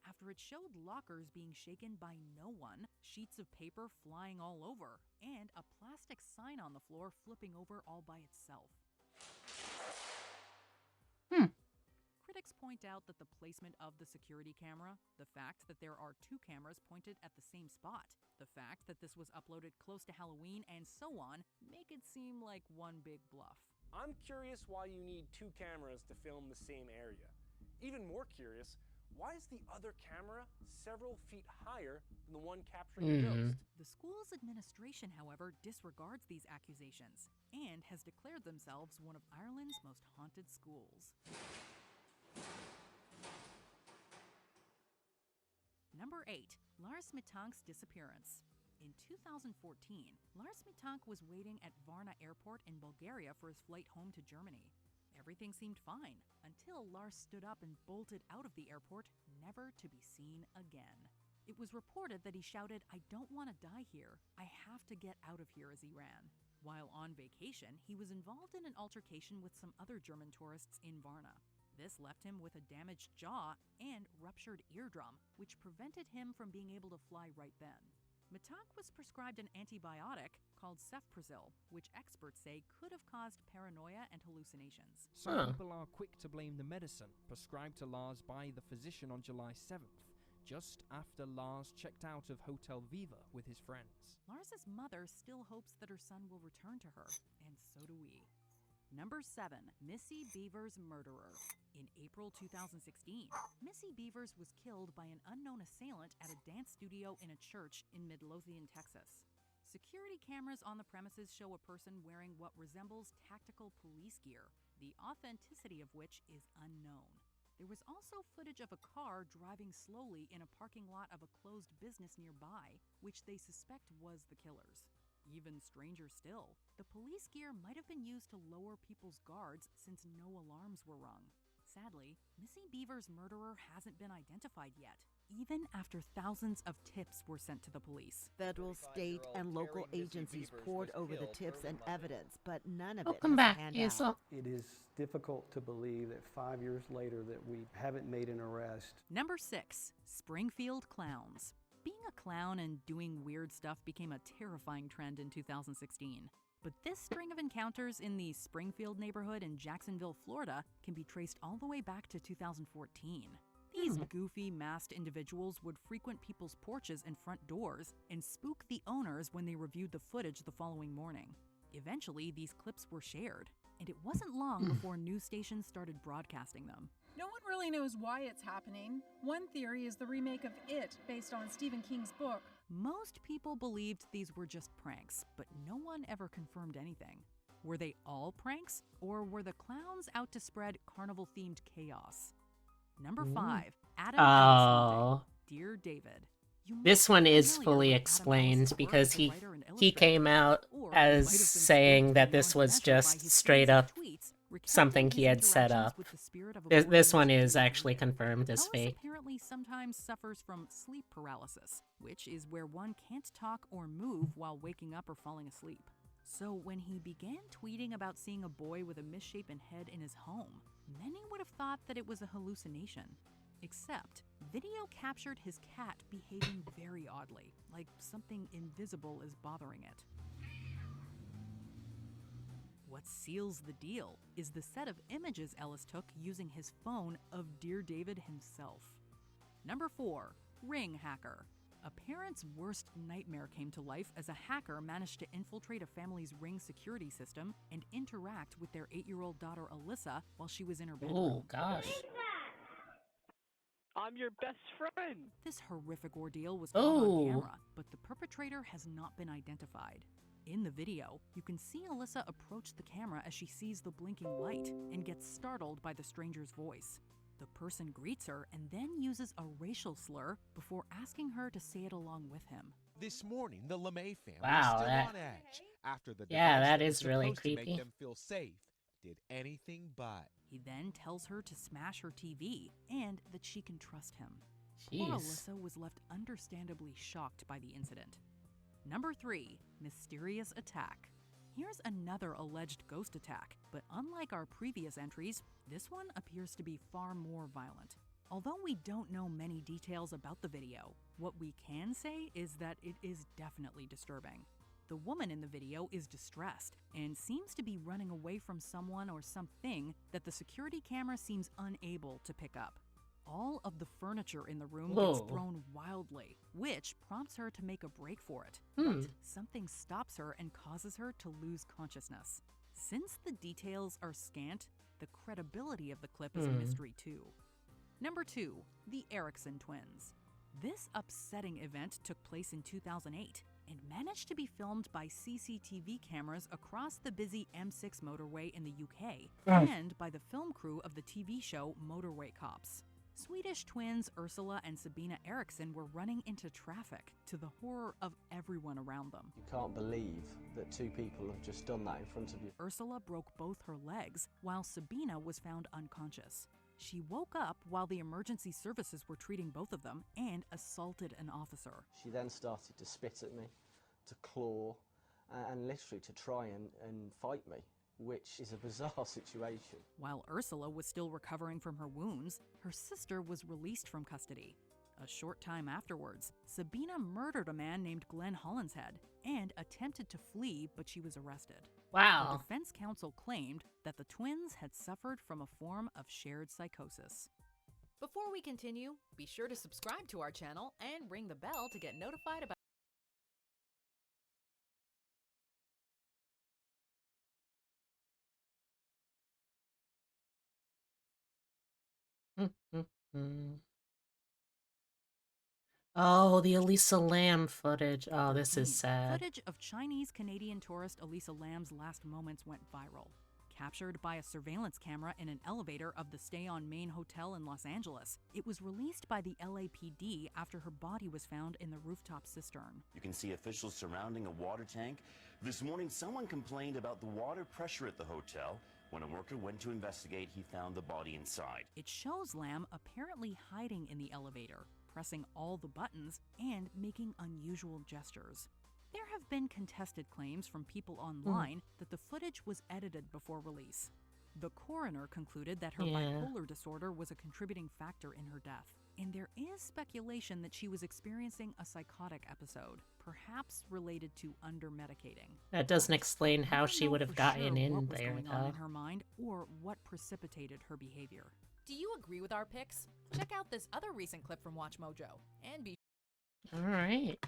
after it showed lockers being shaken by no one, sheets of paper flying all over, and a plastic sign on the floor flipping over all by itself. Critics point out that the placement of the security camera, the fact that there are 2 cameras pointed at the same spot, the fact that this was uploaded close to Halloween, and so on, make it seem like one big bluff. I'm curious why you need 2 cameras to film the same area. Even more curious, why is the other camera several feet higher than the one capturing the ghost? The school's administration, however, disregards these accusations and has declared themselves one of Ireland's most haunted schools. Number 8, Lars Mitank's disappearance. In 2014, Lars Mitank was waiting at Varna Airport in Bulgaria for his flight home to Germany. Everything seemed fine until Lars stood up and bolted out of the airport, never to be seen again. It was reported that he shouted, "I don't want to die here. I have to get out of here," as he ran. While on vacation, he was involved in an altercation with some other German tourists in Varna. This left him with a damaged jaw and ruptured eardrum, which prevented him from being able to fly right then. Mitank was prescribed an antibiotic called Cefprozil, which experts say could have caused paranoia and hallucinations. Some people are quick to blame the medicine prescribed to Lars by the physician on July 7th, just after Lars checked out of Hotel Viva with his friends. Lars's mother still hopes that her son will return to her, and so do we. Number 7, Missy Beavers' murderer. In April 2016, Missy Beavers was killed by an unknown assailant at a dance studio in a church in Midlothian, Texas. Security cameras on the premises show a person wearing what resembles tactical police gear, the authenticity of which is unknown. There was also footage of a car driving slowly in a parking lot of a closed business nearby, which they suspect was the killer's. Even stranger still, the police gear might have been used to lower people's guards since no alarms were rung. Sadly, Missy Beavers' murderer hasn't been identified yet, even after thousands of tips were sent to the police. Federal, state, and local agencies poured over the tips and evidence, but none of it Welcome has back, panned Hazel. out. It is difficult to believe that 5 years later that we haven't made an arrest. Number 6, Springfield Clowns. Being a clown and doing weird stuff became a terrifying trend in 2016. But this string of encounters in the Springfield neighborhood in Jacksonville, Florida, can be traced all the way back to 2014. These goofy, masked individuals would frequent people's porches and front doors and spook the owners when they reviewed the footage the following morning. Eventually, these clips were shared, and it wasn't long before news stations started broadcasting them. No one really knows why it's happening. One theory is the remake of It, based on Stephen King's book. Most people believed these were just pranks, but no one ever confirmed anything. Were they all pranks, or were the clowns out to spread carnival-themed chaos? Number 5, Adam Ellison. Dear David. This one is fully explained because he came out as saying that this was just straight up something he had set up. This one is actually confirmed as Ellis fake. apparently sometimes suffers from sleep paralysis, which is where one can't talk or move while waking up or falling asleep. So when he began tweeting about seeing a boy with a misshapen head in his home, many would have thought that it was a hallucination. Except, video captured his cat behaving very oddly, like something invisible is bothering it. What seals the deal is the set of images Ellis took using his phone of Dear David himself. Number 4, Ring Hacker. A parent's worst nightmare came to life as a hacker managed to infiltrate a family's Ring security system and interact with their 8-year-old daughter Alyssa while she was in her bedroom. Oh, gosh. I'm your best friend. This horrific ordeal was caught on Oh. camera, but the perpetrator has not been identified. In the video, you can see Alyssa approach the camera as she sees the blinking light and gets startled by the stranger's voice. The person greets her and then uses a racial slur before asking her to say it along with him. This morning, the LeMay family Wow, is still that- on edge after the Yeah, device that was is really supposed to creepy. make them feel safe did anything but. He then tells her to smash her TV and that she can trust him. Poor Jeez. Alyssa was left understandably shocked by the incident. Number 3, Mysterious Attack. Here's another alleged ghost attack, but unlike our previous entries, this one appears to be far more violent. Although we don't know many details about the video, what we can say is that it is definitely disturbing. The woman in the video is distressed and seems to be running away from someone or something that the security camera seems unable to pick up. All of the furniture in the room gets Whoa. thrown wildly, which prompts her to make a break for it. Hmm. But something stops her and causes her to lose consciousness. Since the details are scant, the credibility of the clip is a Hmm. mystery too. Number 2, the Erickson twins. This upsetting event took place in 2008 and managed to be filmed by CCTV cameras across the busy M6 motorway in the UK and by the film crew of the TV show Motorway Cops. Swedish twins Ursula and Sabina Eriksson were running into traffic to the horror of everyone around them. You can't believe that two people have just done that in front of you. Ursula broke both her legs while Sabina was found unconscious. She woke up while the emergency services were treating both of them and assaulted an officer. She then started to spit at me, to claw, and literally to try and fight me, which is a bizarre situation. While Ursula was still recovering from her wounds, her sister was released from custody. A short time afterwards, Sabina murdered a man named Glenn Hollinshead and attempted to flee, but she was arrested. Wow. The defense counsel claimed that the twins had suffered from a form of shared psychosis. Before we continue, be sure to subscribe to our channel and ring the bell to get notified about Oh, the Elisa Lam footage. Oh, this is sad. Footage of Chinese-Canadian tourist Elisa Lam's last moments went viral. Captured by a surveillance camera in an elevator of the Stay on Main Hotel in Los Angeles, it was released by the LAPD after her body was found in the rooftop cistern. You can see officials surrounding a water tank. This morning, someone complained about the water pressure at the hotel. When a worker went to investigate, he found the body inside. It shows Lam apparently hiding in the elevator, pressing all the buttons, and making unusual gestures. There have been contested claims from people online that the footage was edited before release. The coroner concluded that her bipolar disorder was a contributing factor in her death, and there is speculation that she was experiencing a psychotic episode, perhaps related to under-medicating. That doesn't explain how We she don't would know have for gotten sure in what was there, going on though. in her mind or what precipitated her behavior. Do you agree with our picks? Check out this other recent clip from WatchMojo and be Alright.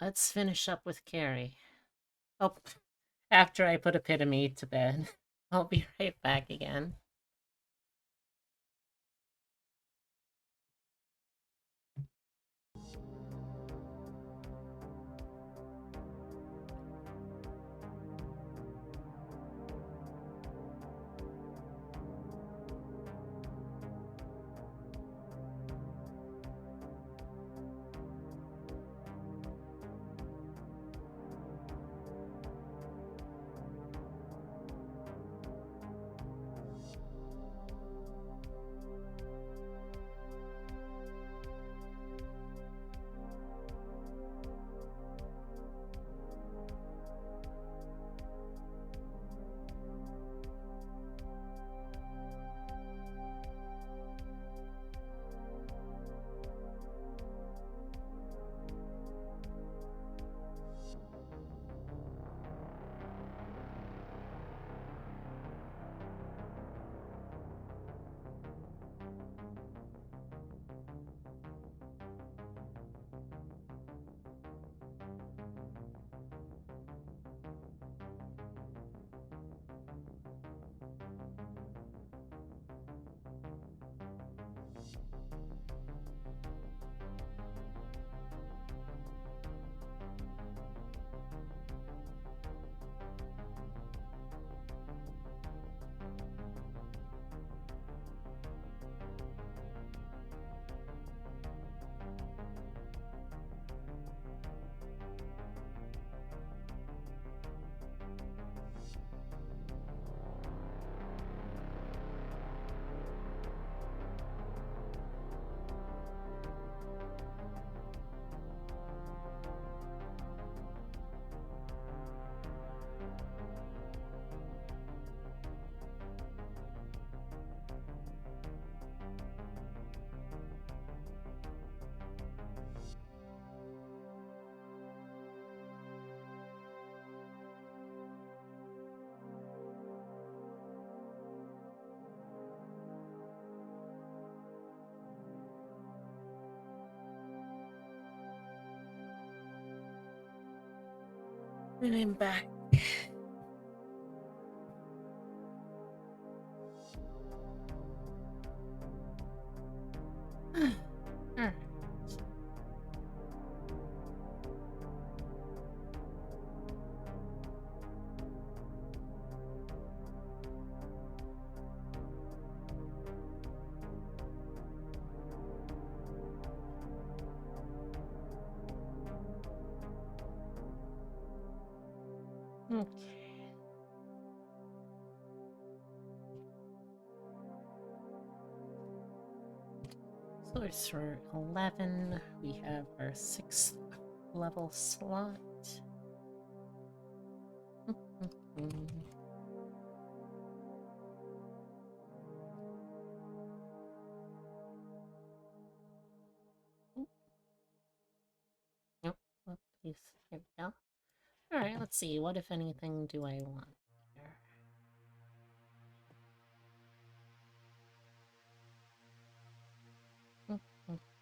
Let's finish up with Carrie. Oh, after I put Epitome to bed. I'll be right back again. And I'm back. Alright. Okay. Sorcerer 11. We have our 6th level slot. Nope. Well, please. Here we go. Alright, let's see. What, if anything, do I want here?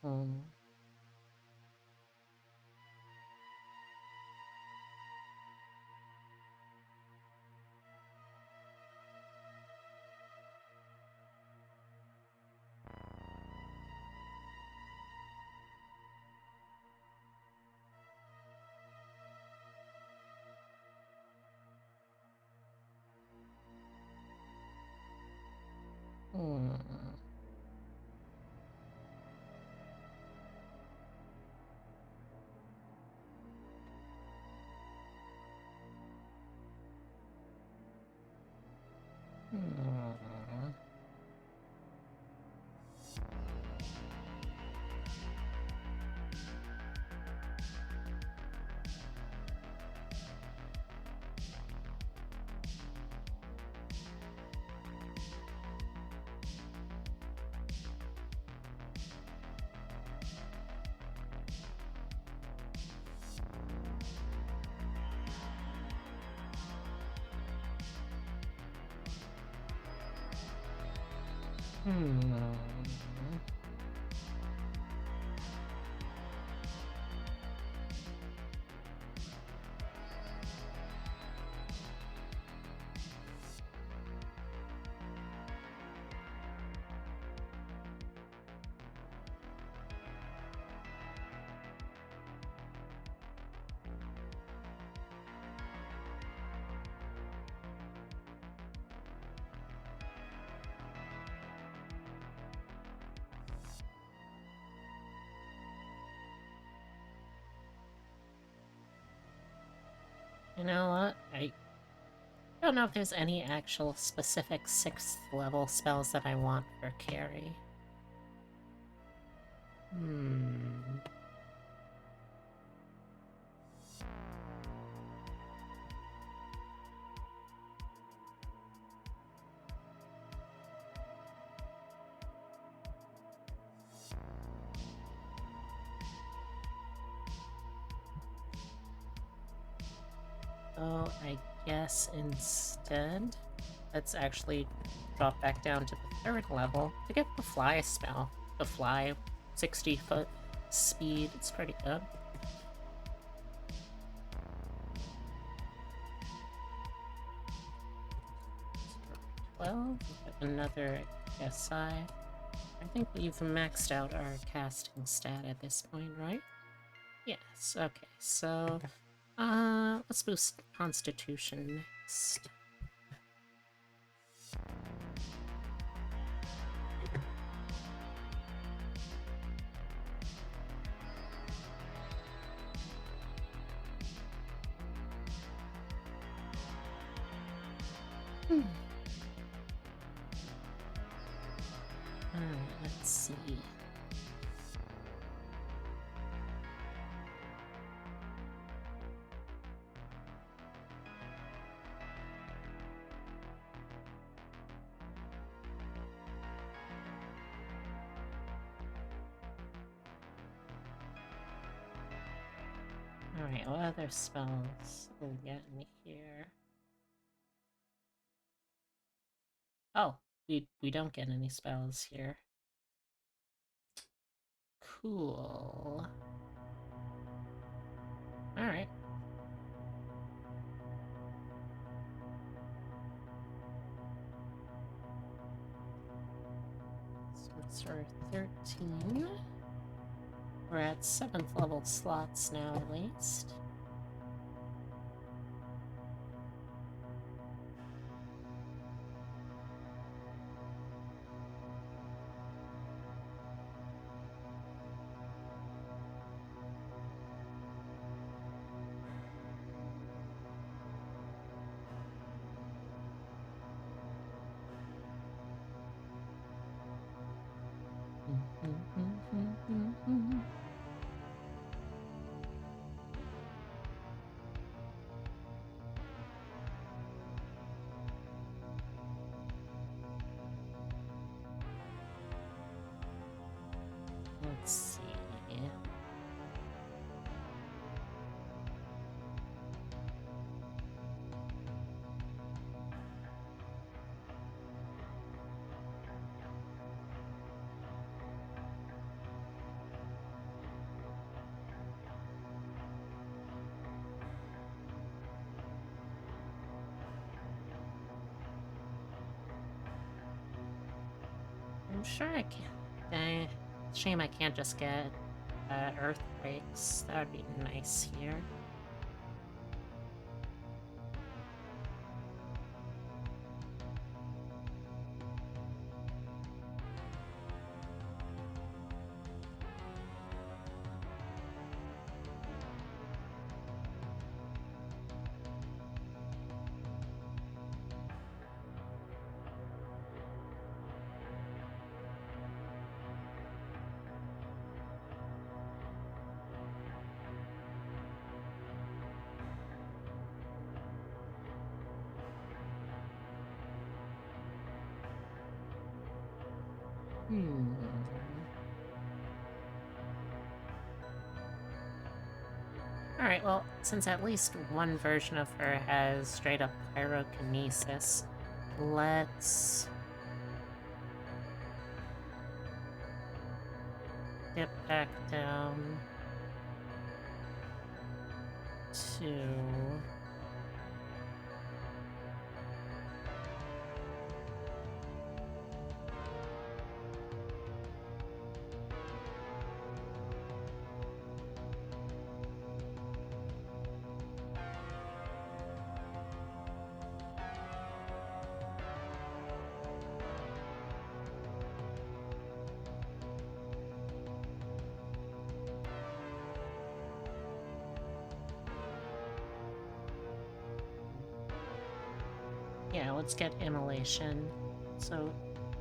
Hmm. Hmm. Hmm. Hmm. You know what? I don't know if there's any actual specific 6th level spells that I want for Carrie. So I guess instead, let's actually drop back down to the 3rd level to get the fly spell. The fly, 60-foot speed, it's pretty good. Well, we have another SI. I think we've maxed out our casting stat at this point, right? Yes, okay, so let's boost Constitution next. Alright, let's see. Alright, what other spells will get me here? Oh, we don't get any spells here. Cool. Alright. So it's our 13. We're at 7th level slots now, at least. I'm sure I can. Shame I can't just get earthquakes. That would be nice here. Alright, well, since at least one version of her has straight up pyrokinesis, let's dip back down to... Yeah, let's get immolation. So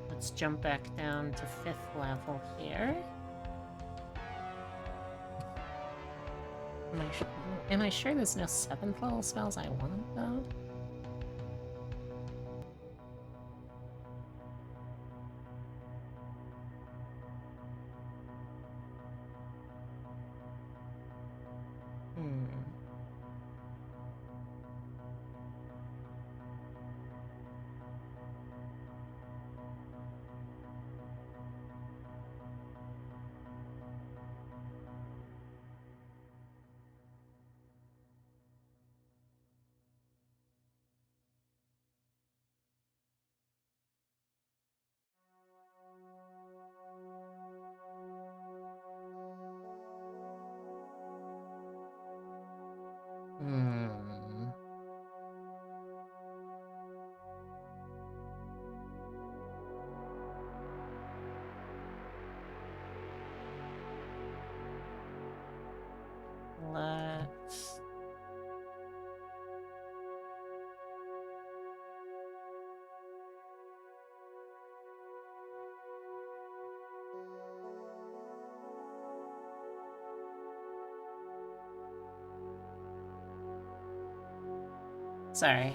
let's jump back down to 5th level here. Am I sure there's no 7th level spells I want, though? Let's... Sorry,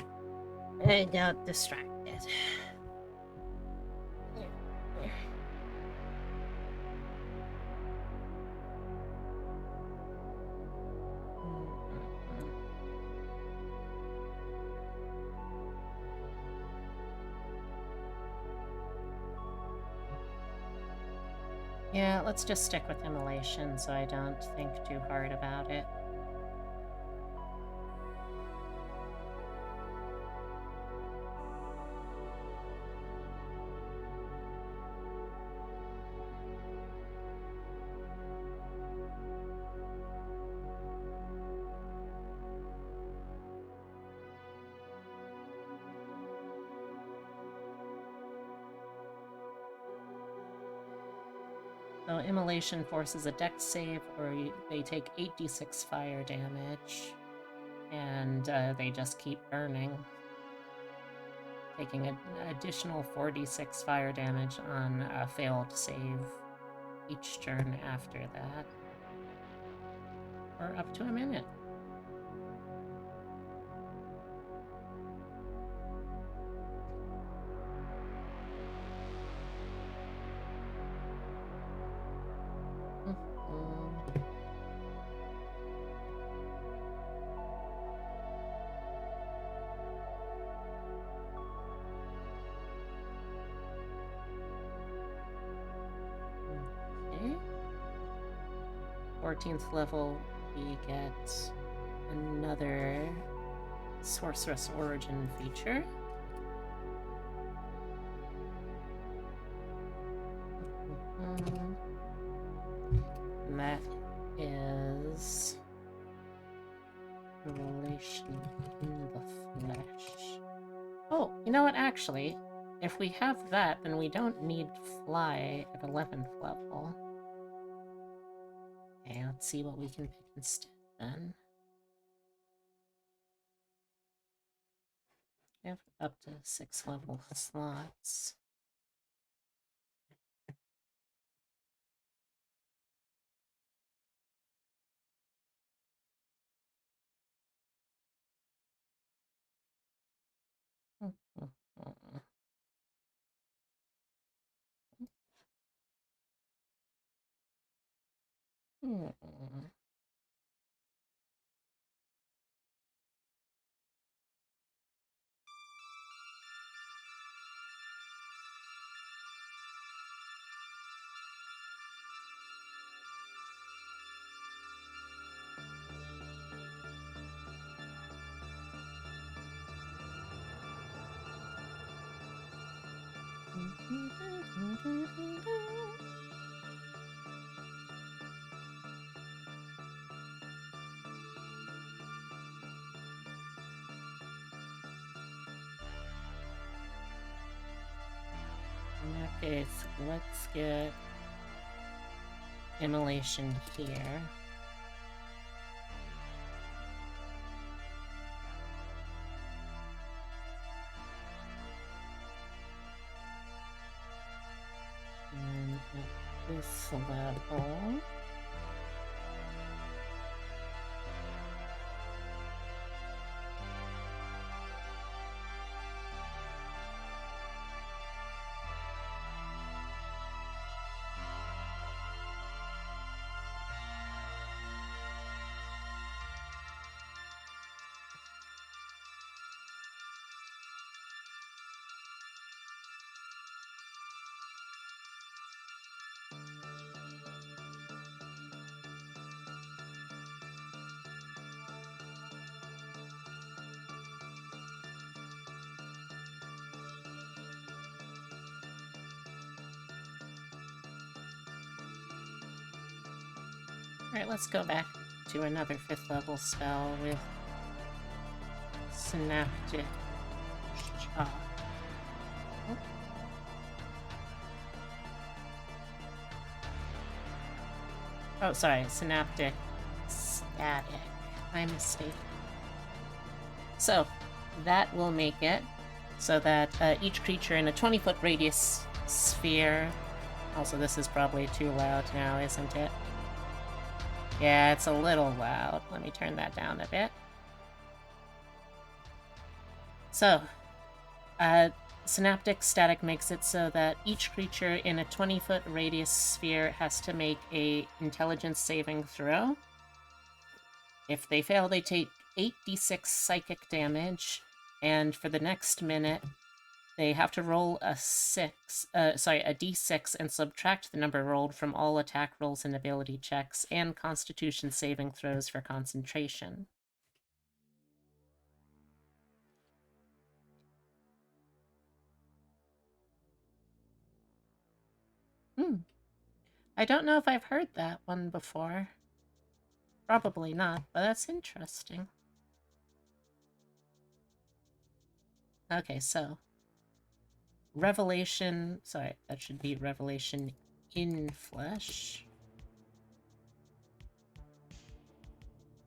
I got distracted. Yeah, let's just stick with immolation so I don't think too hard about it. So immolation forces a dex save, or they take 8d6 fire damage, and they just keep burning, taking an additional 4d6 fire damage on a failed save each turn after that, for up to a minute. Okay. 14th level, we get another Sorceress Origin feature. know what, actually, if we have that, then we don't need fly at 11th level. Okay, let's see what we can pick instead, then. We have up to 6 level slots. In that case, let's get immolation here. And at this level, alright, let's go back to another 5th level spell with Synaptic Shock. Oh, sorry, Synaptic Static. My mistake. So, that will make it so that each creature in a 20-foot radius sphere... Also, this is probably too loud now, isn't it? Yeah, it's a little loud. Let me turn that down a bit. So, Synaptic Static makes it so that each creature in a 20-foot radius sphere has to make a intelligence saving throw. If they fail, they take 8d6 psychic damage, and for the next minute, they have to roll a d6 and subtract the number rolled from all attack rolls and ability checks and constitution saving throws for concentration. I don't know if I've heard that one before. Probably not, but that's interesting. Okay, so... Revelation... Sorry, that should be Revelation in Flesh.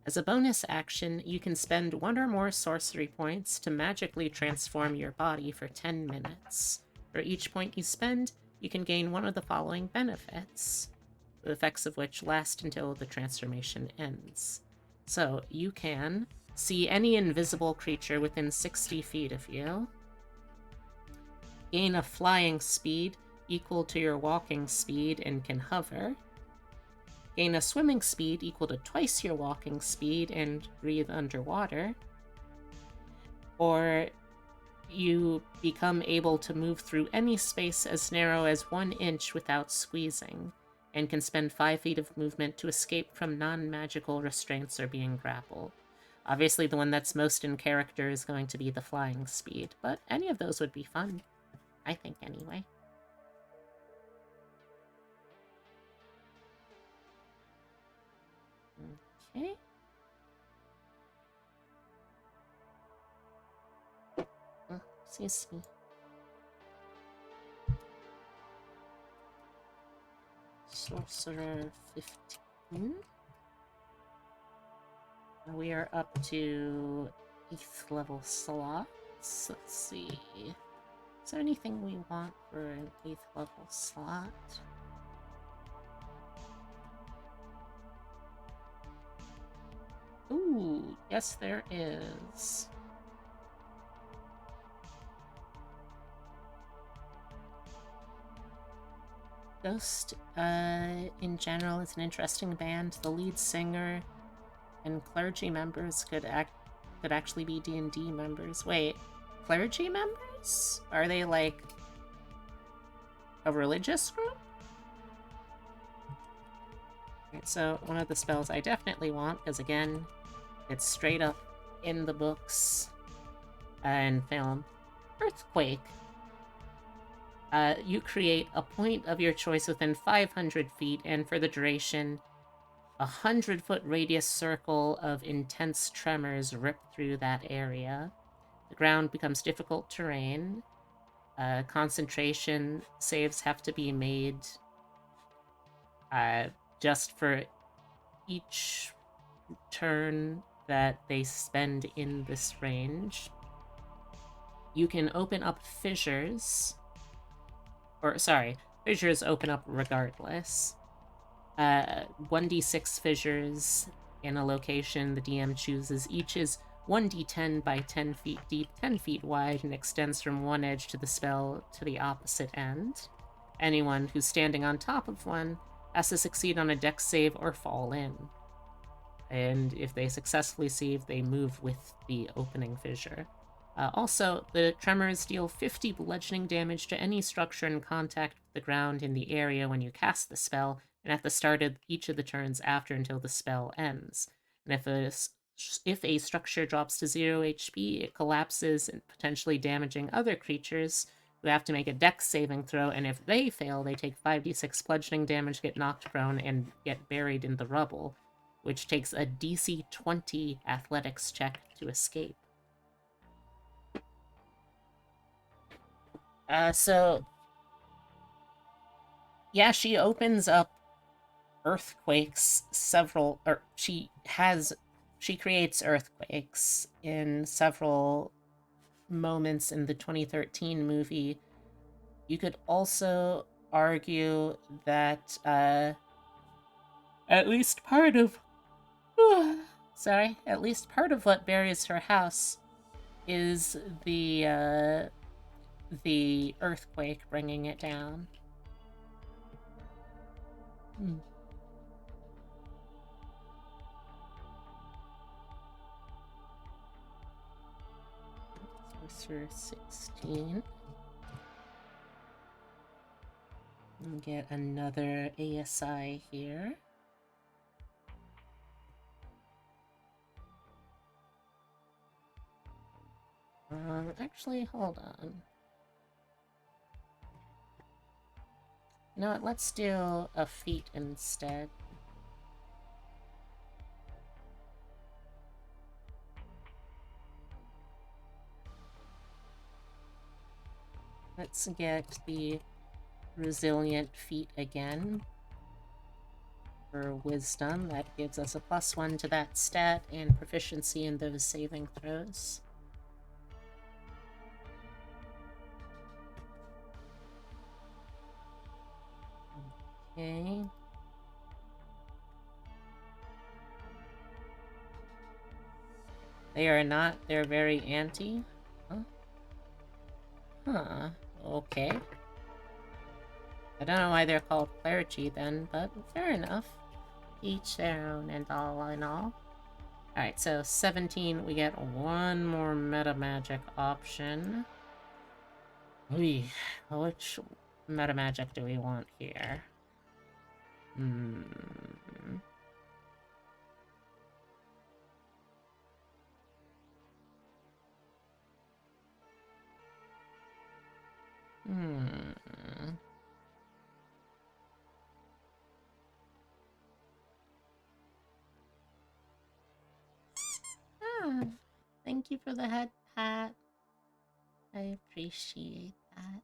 As a bonus action, you can spend 1 or more sorcery points to magically transform your body for 10 minutes. For each point you spend, you can gain one of the following benefits, the effects of which last until the transformation ends. So, you can see any invisible creature within 60 feet of you, gain a flying speed equal to your walking speed and can hover, gain a swimming speed equal to twice your walking speed and breathe underwater, or you become able to move through any space as narrow as 1 inch without squeezing, and can spend 5 feet of movement to escape from non-magical restraints or being grappled. Obviously, the one that's most in character is going to be the flying speed, but any of those would be fun. I think, anyway. Okay. Excuse me. Sorcerer 15. We are up to 8th level slots. Let's see. Is there anything we want for an 8th level slot? Ooh, yes there is. Ghost, in general, is an interesting band. The lead singer and clergy members could actually be D&D members. Wait, clergy members? Are they like a religious group? Right, so one of the spells I definitely want, because again, it's straight up in the books and film. Earthquake. You create a point of your choice within 500 feet, and for the duration, 100-foot radius circle of intense tremors rip through that area. The ground becomes difficult terrain. Concentration saves have to be made just for each turn that they spend in this range. You can open up fissures. Or, sorry, fissures open up regardless. 1d6 fissures in a location the DM chooses. Each is 1d10 by 10 feet deep, 10 feet wide, and extends from one edge to the spell to the opposite end. Anyone who's standing on top of one has to succeed on a dex save or fall in. And if they successfully save, they move with the opening fissure. Also, the tremors deal 50 bludgeoning damage to any structure in contact with the ground in the area when you cast the spell, and at the start of each of the turns after until the spell ends. And if a structure drops to 0 HP, it collapses and potentially damaging other creatures who have to make a dex saving throw, and if they fail, they take 5d6 bludgeoning damage, get knocked prone, and get buried in the rubble, which takes a DC 20 athletics check to escape. Yeah, she opens up earthquakes she creates earthquakes in several moments in the 2013 movie. You could also argue that, at least part of what buries her house is the earthquake bringing it down. Sorcerer 16. And get another ASI here. Actually, hold on. You know what, let's do a feat instead. Let's get the resilient feat again. For wisdom, that gives us a +1 to that stat and proficiency in those saving throws. Okay. They are not, they're very anti. Huh, okay. I don't know why they're called clergy then, but fair enough. Each their own and all in all. Alright, so 17, we get one more meta magic option. Which meta magic do we want here? Thank you for the head pat. I appreciate that.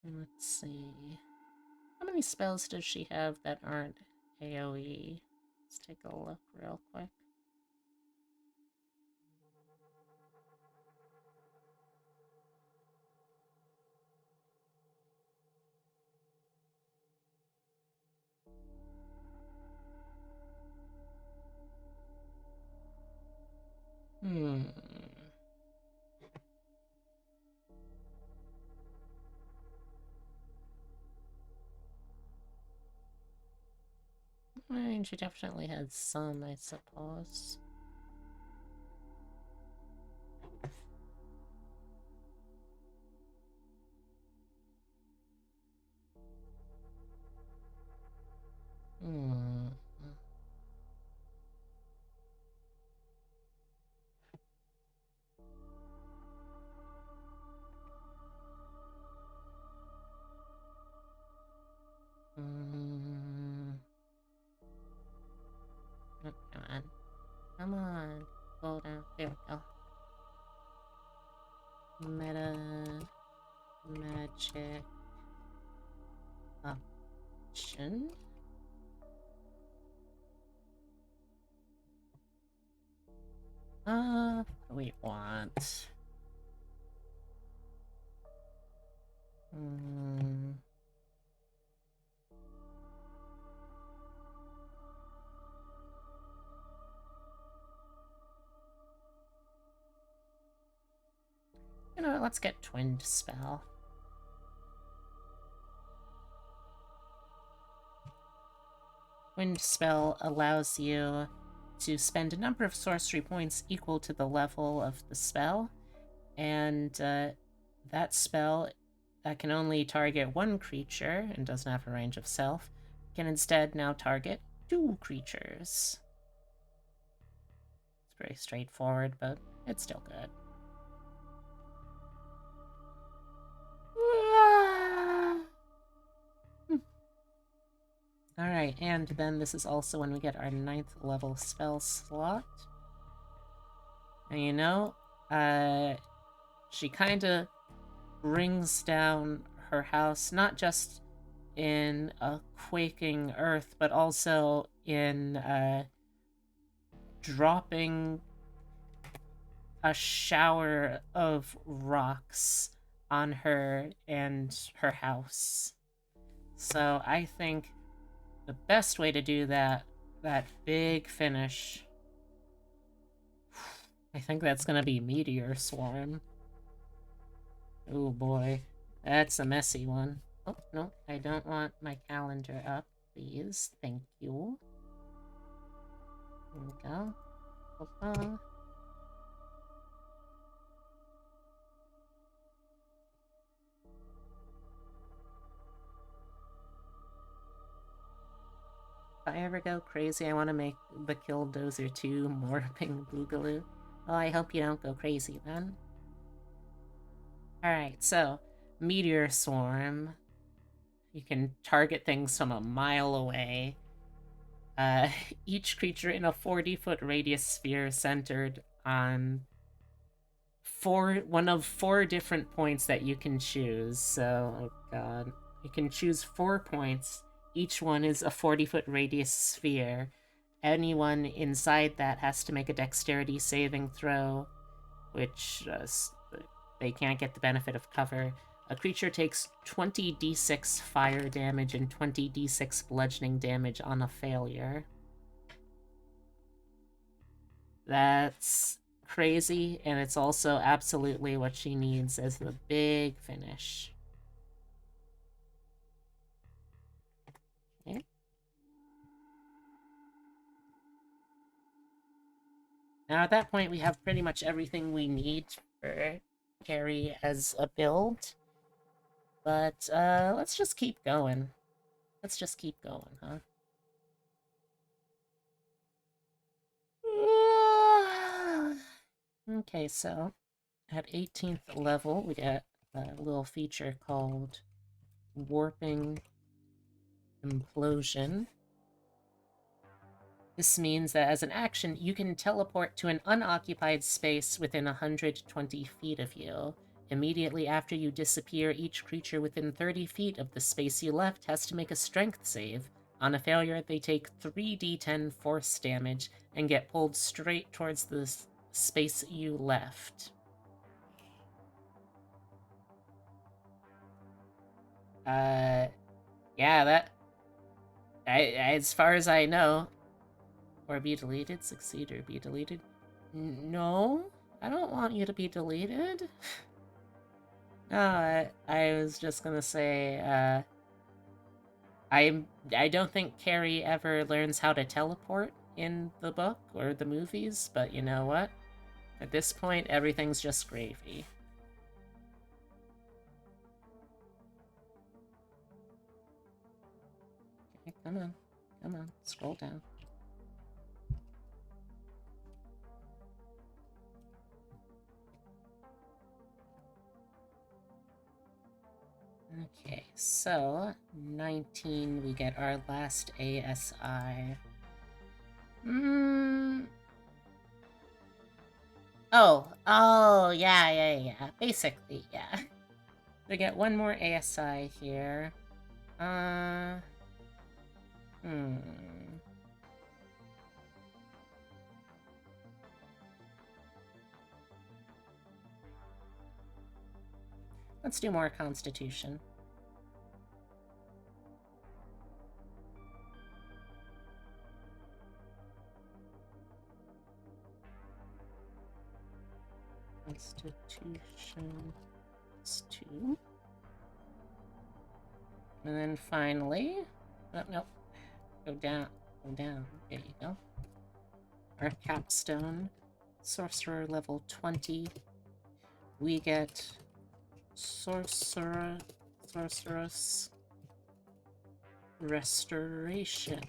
Let's see. How many spells does she have that aren't AoE? Let's take a look real quick. I mean, she definitely had some, I suppose. Oh, come on. Come on. Go down. There we go. Meta magic option. What do we want? You know what, let's get Twinned Spell. Twinned Spell allows you to spend a number of sorcery points equal to the level of the spell, and that spell that can only target one creature and doesn't have a range of self can instead now target 2 creatures. It's pretty straightforward, but it's still good. Alright, and then this is also when we get our 9th level spell slot. And you know, she kinda brings down her house, not just in a quaking earth, but also in dropping a shower of rocks on her and her house. So I think the best way to do that big finish, I think that's gonna be Meteor Swarm. Oh boy, that's a messy one. Oh, no, I don't want my calendar up, please. Thank you. There we go. Hoppa. If I ever go crazy, I want to make the Killdozer 2 Morphing Boogaloo. Well, I hope you don't go crazy then. Alright, so Meteor Swarm. You can target things from a mile away. Each creature in a 40-foot radius sphere centered on one of 4 different points that you can choose. So, oh god. You can choose 4 points. Each one is a 40-foot radius sphere. Anyone inside that has to make a dexterity saving throw, which they can't get the benefit of cover. A creature takes 20d6 fire damage and 20d6 bludgeoning damage on a failure. That's crazy, and it's also absolutely what she needs as the big finish. Okay. Now at that point we have pretty much everything we need for Carrie as a build. But let's just keep going. Let's just keep going, huh? Okay, so at 18th level we get a little feature called Warping Implosion. This means that as an action, you can teleport to an unoccupied space within 120 feet of you. Immediately after you disappear, each creature within 30 feet of the space you left has to make a strength save. On a failure, they take 3d10 force damage and get pulled straight towards the space you left. Yeah, that... as far as I know... Or be deleted, succeed or be deleted. No, I don't want you to be deleted. No, I was just gonna say, I don't think Carrie ever learns how to teleport in the book or the movies, but you know what? At this point, everything's just gravy. Okay, come on, scroll down. Okay, so 19, we get our last ASI. Oh, yeah. Basically, yeah. We get one more ASI here. Let's do more Constitution. Constitution is 2. And then finally... Oh, nope. Go down. There you go. Our capstone. Sorcerer level 20. We get... Sorceress Restoration,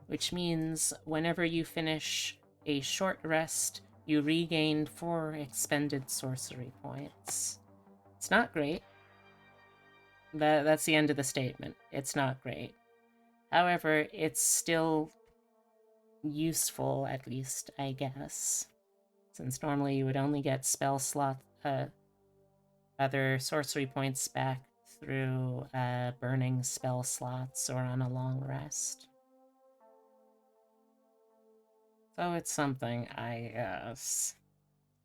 which means whenever you finish a short rest, you regain 4 expended sorcery points. It's not great. That's the end of the statement. It's not great. However, it's still useful, at least, I guess. Since normally you would only get spell slot, other sorcery points back through burning spell slots or on a long rest. So it's something, I guess.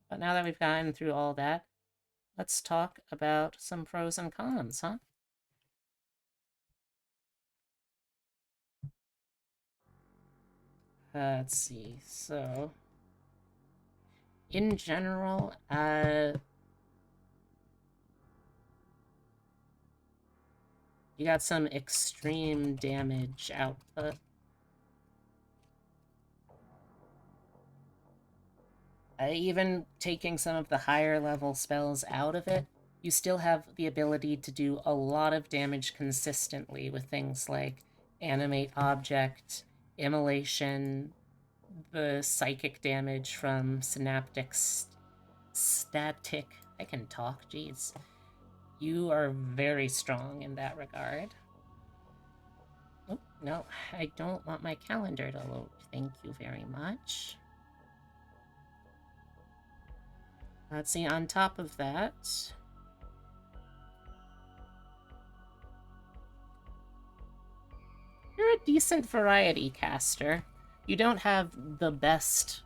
But now that we've gotten through all that, let's talk about some pros and cons, huh? Let's see, so... In general, you got some extreme damage output. Even taking some of the higher level spells out of it, you still have the ability to do a lot of damage consistently with things like Animate Object, Immolation, the psychic damage from Synaptic Static. I can talk, jeez. You are very strong in that regard. Oh, no, I don't want my calendar to load. Thank you very much. Let's see, on top of that... You're a decent variety caster. You don't have the best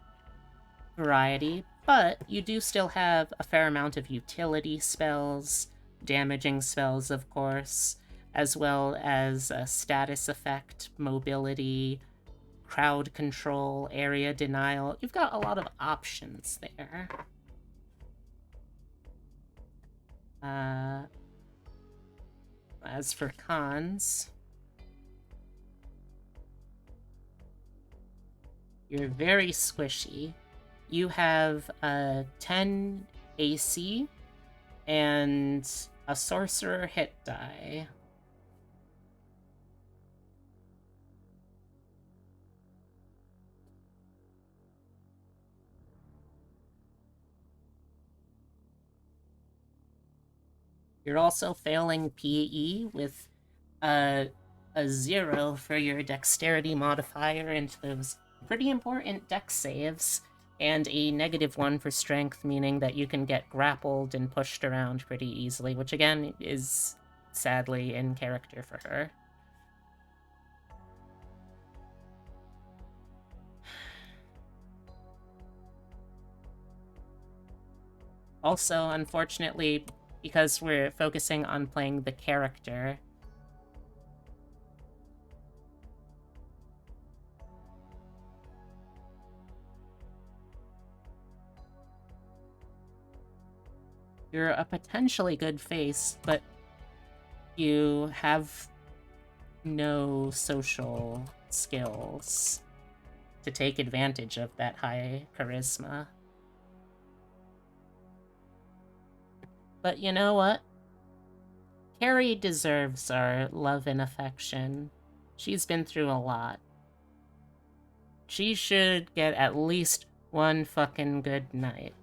variety, but you do still have a fair amount of utility spells, damaging spells, of course, as well as a status effect, mobility, crowd control, area denial. You've got a lot of options there. As for cons, you're very squishy. You have a 10 AC and a sorcerer hit die. You're also failing PE with a a 0 for your dexterity modifier into those pretty important dex saves, and a -1 for strength, meaning that you can get grappled and pushed around pretty easily, which again is sadly in character for her. Also, unfortunately, because we're focusing on playing the character, you're a potentially good face, but you have no social skills to take advantage of that high charisma. But you know what? Carrie deserves our love and affection. She's been through a lot. She should get at least one fucking good night.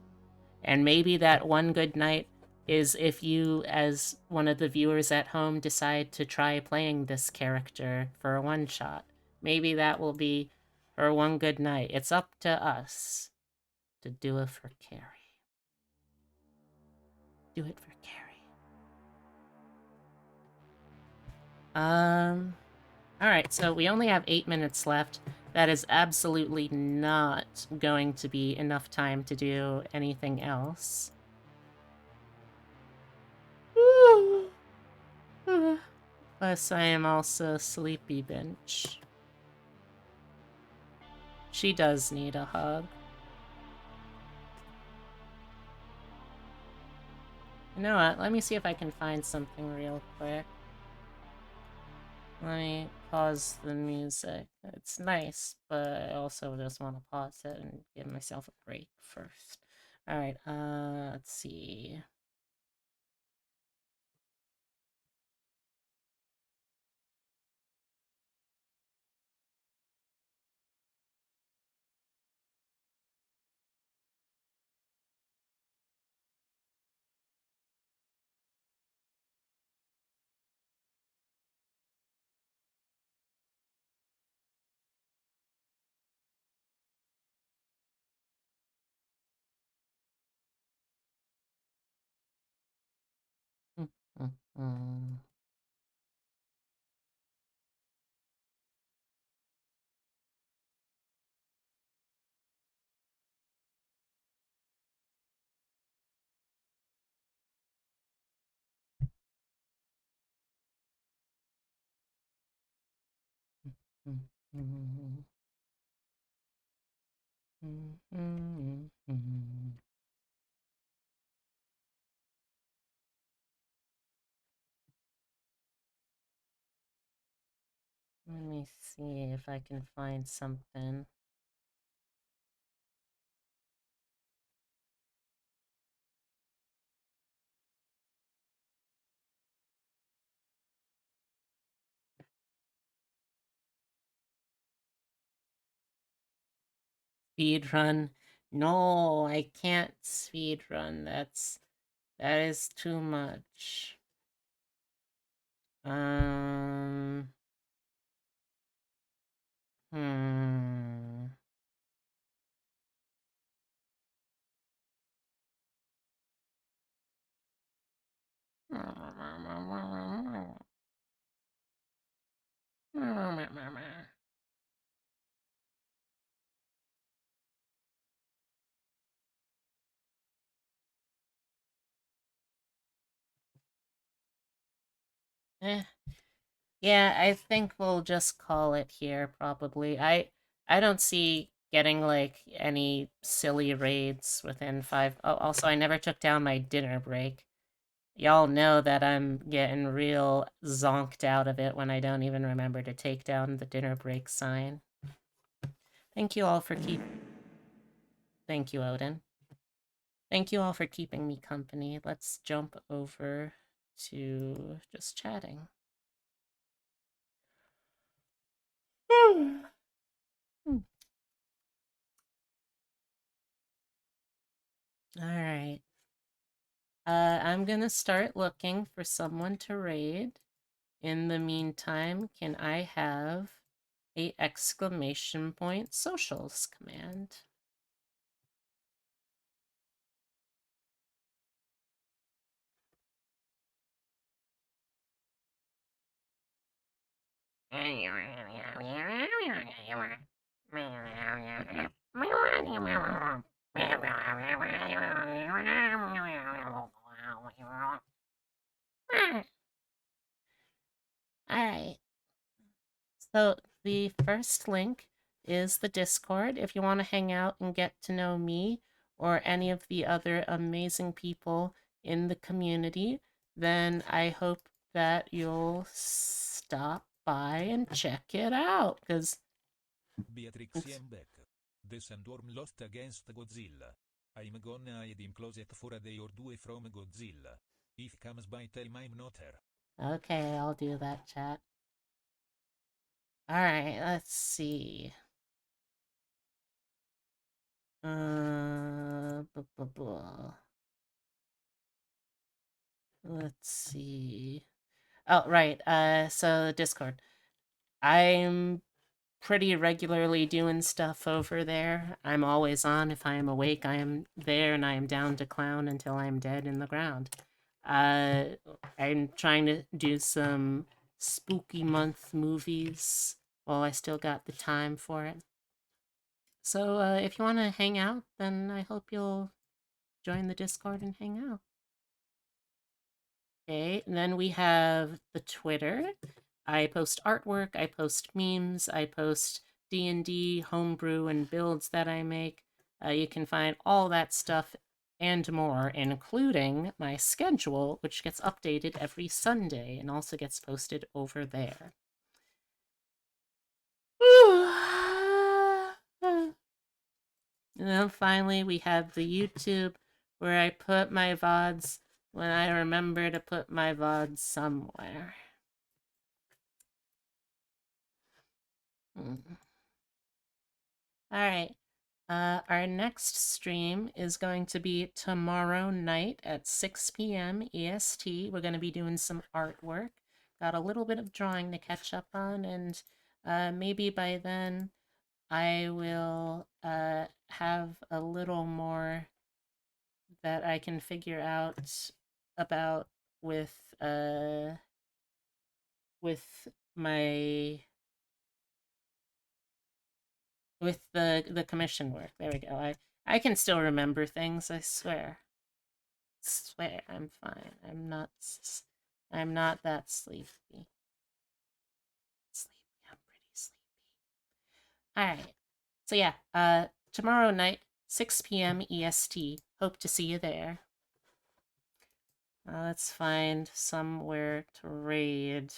And maybe that one good night is if you, as one of the viewers at home, decide to try playing this character for a one-shot. Maybe that will be her one good night. It's up to us to do it for Carrie. Do it for Carrie. Alright, so we only have 8 minutes left. That is absolutely not going to be enough time to do anything else. Plus, I am also sleepy bench. She does need a hug. You know what? Let me see if I can find something real quick. Let me pause the music. It's nice, but I also just want to pause it and give myself a break first. Alright, let's see. Let me see if I can find something. Speedrun. No, I can't speedrun. That is too much. Hmm. Yeah, I think we'll just call it here, probably. I don't see getting, like, any silly raids within 5... Oh, also, I never took down my dinner break. Y'all know that I'm getting real zonked out of it when I don't even remember to take down the dinner break sign. Thank you all for Thank you, Odin. Thank you all for keeping me company. Let's jump over to just chatting. Alright. I'm gonna start looking for someone to raid in the meantime, can I have a exclamation point socials command? Alright. So the first link is the Discord. If you want to hang out and get to know me or any of the other amazing people in the community, then I hope that you'll stop by and check it out, because Beatrix Yembeck. The Sandstorm lost against Godzilla. I'm gonna hide in closet for a day or two from Godzilla. If comes by, tell him I'm not her. Okay, I'll do that, chat. Alright, let's see. Let's see. Oh, right. So Discord. I'm pretty regularly doing stuff over there. I'm always on. If I am awake, I am there, and I am down to clown until I'm dead in the ground. I'm trying to do some spooky month movies while I still got the time for it. So if you want to hang out, then I hope you'll join the Discord and hang out. Okay, and then we have the Twitter. I post artwork, I post memes, I post D&D, homebrew, and builds that I make. You can find all that stuff and more, including my schedule, which gets updated every Sunday and also gets posted over there. And then finally, we have the YouTube, where I put my VODs when I remember to put my VODs somewhere. Alright, our next stream is going to be tomorrow night at 6 p.m. EST. We're going to be doing some artwork. Got a little bit of drawing to catch up on, and maybe by then I will have a little more that I can figure out about with the commission work. There we go. I can still remember things, I swear. I'm fine. I'm not that sleepy. I'm pretty sleepy. Alright. So yeah, tomorrow night, 6 p.m. EST. Hope to see you there. Let's find somewhere to raid.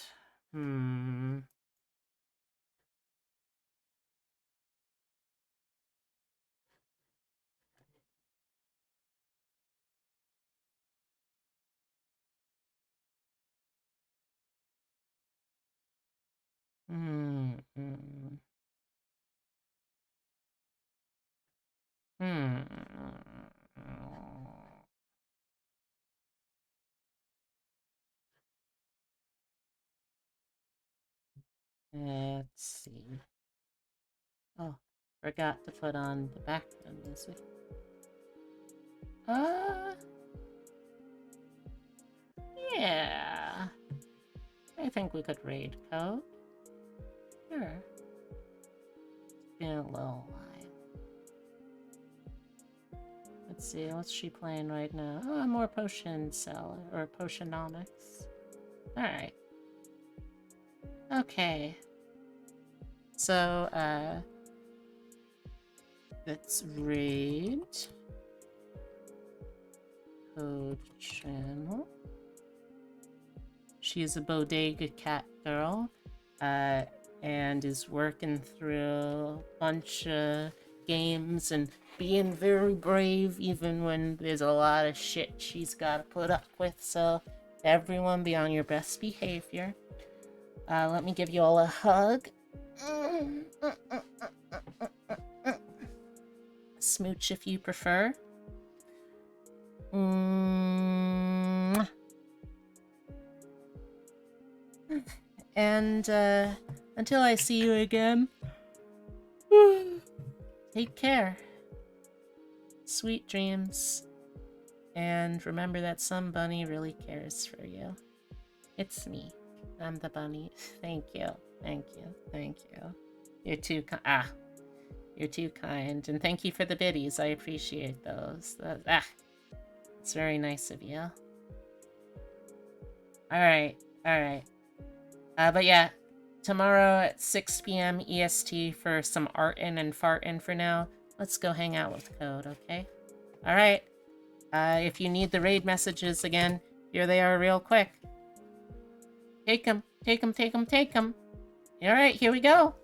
Let's see. Oh, forgot to put on the background music. Yeah. I think we could raid code. Sure. It's been a little while. Let's see, what's she playing right now? Oh, more potion seller, or potionomics. Alright. Okay. So, let's raid code channel. She's a bodega cat girl, and is working through a bunch of games and being very brave even when there's a lot of shit she's got to put up with. So everyone be on your best behavior. Let me give you all a hug. Smooch if you prefer. And until I see you again, take care. Sweet dreams. And remember that some bunny really cares for you. It's me. I'm the bunny. Thank you. Thank you. Thank you. You're too you're too kind. And thank you for the biddies. I appreciate those. It's very nice of you. Alright. But yeah, tomorrow at 6 p.m. EST for some art-in and fart-in for now. Let's go hang out with Code, okay? Alright. If you need the raid messages again, here they are real quick. Take them. Alright, here we go.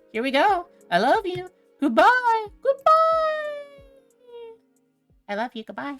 I love you. Goodbye. I love you. Goodbye.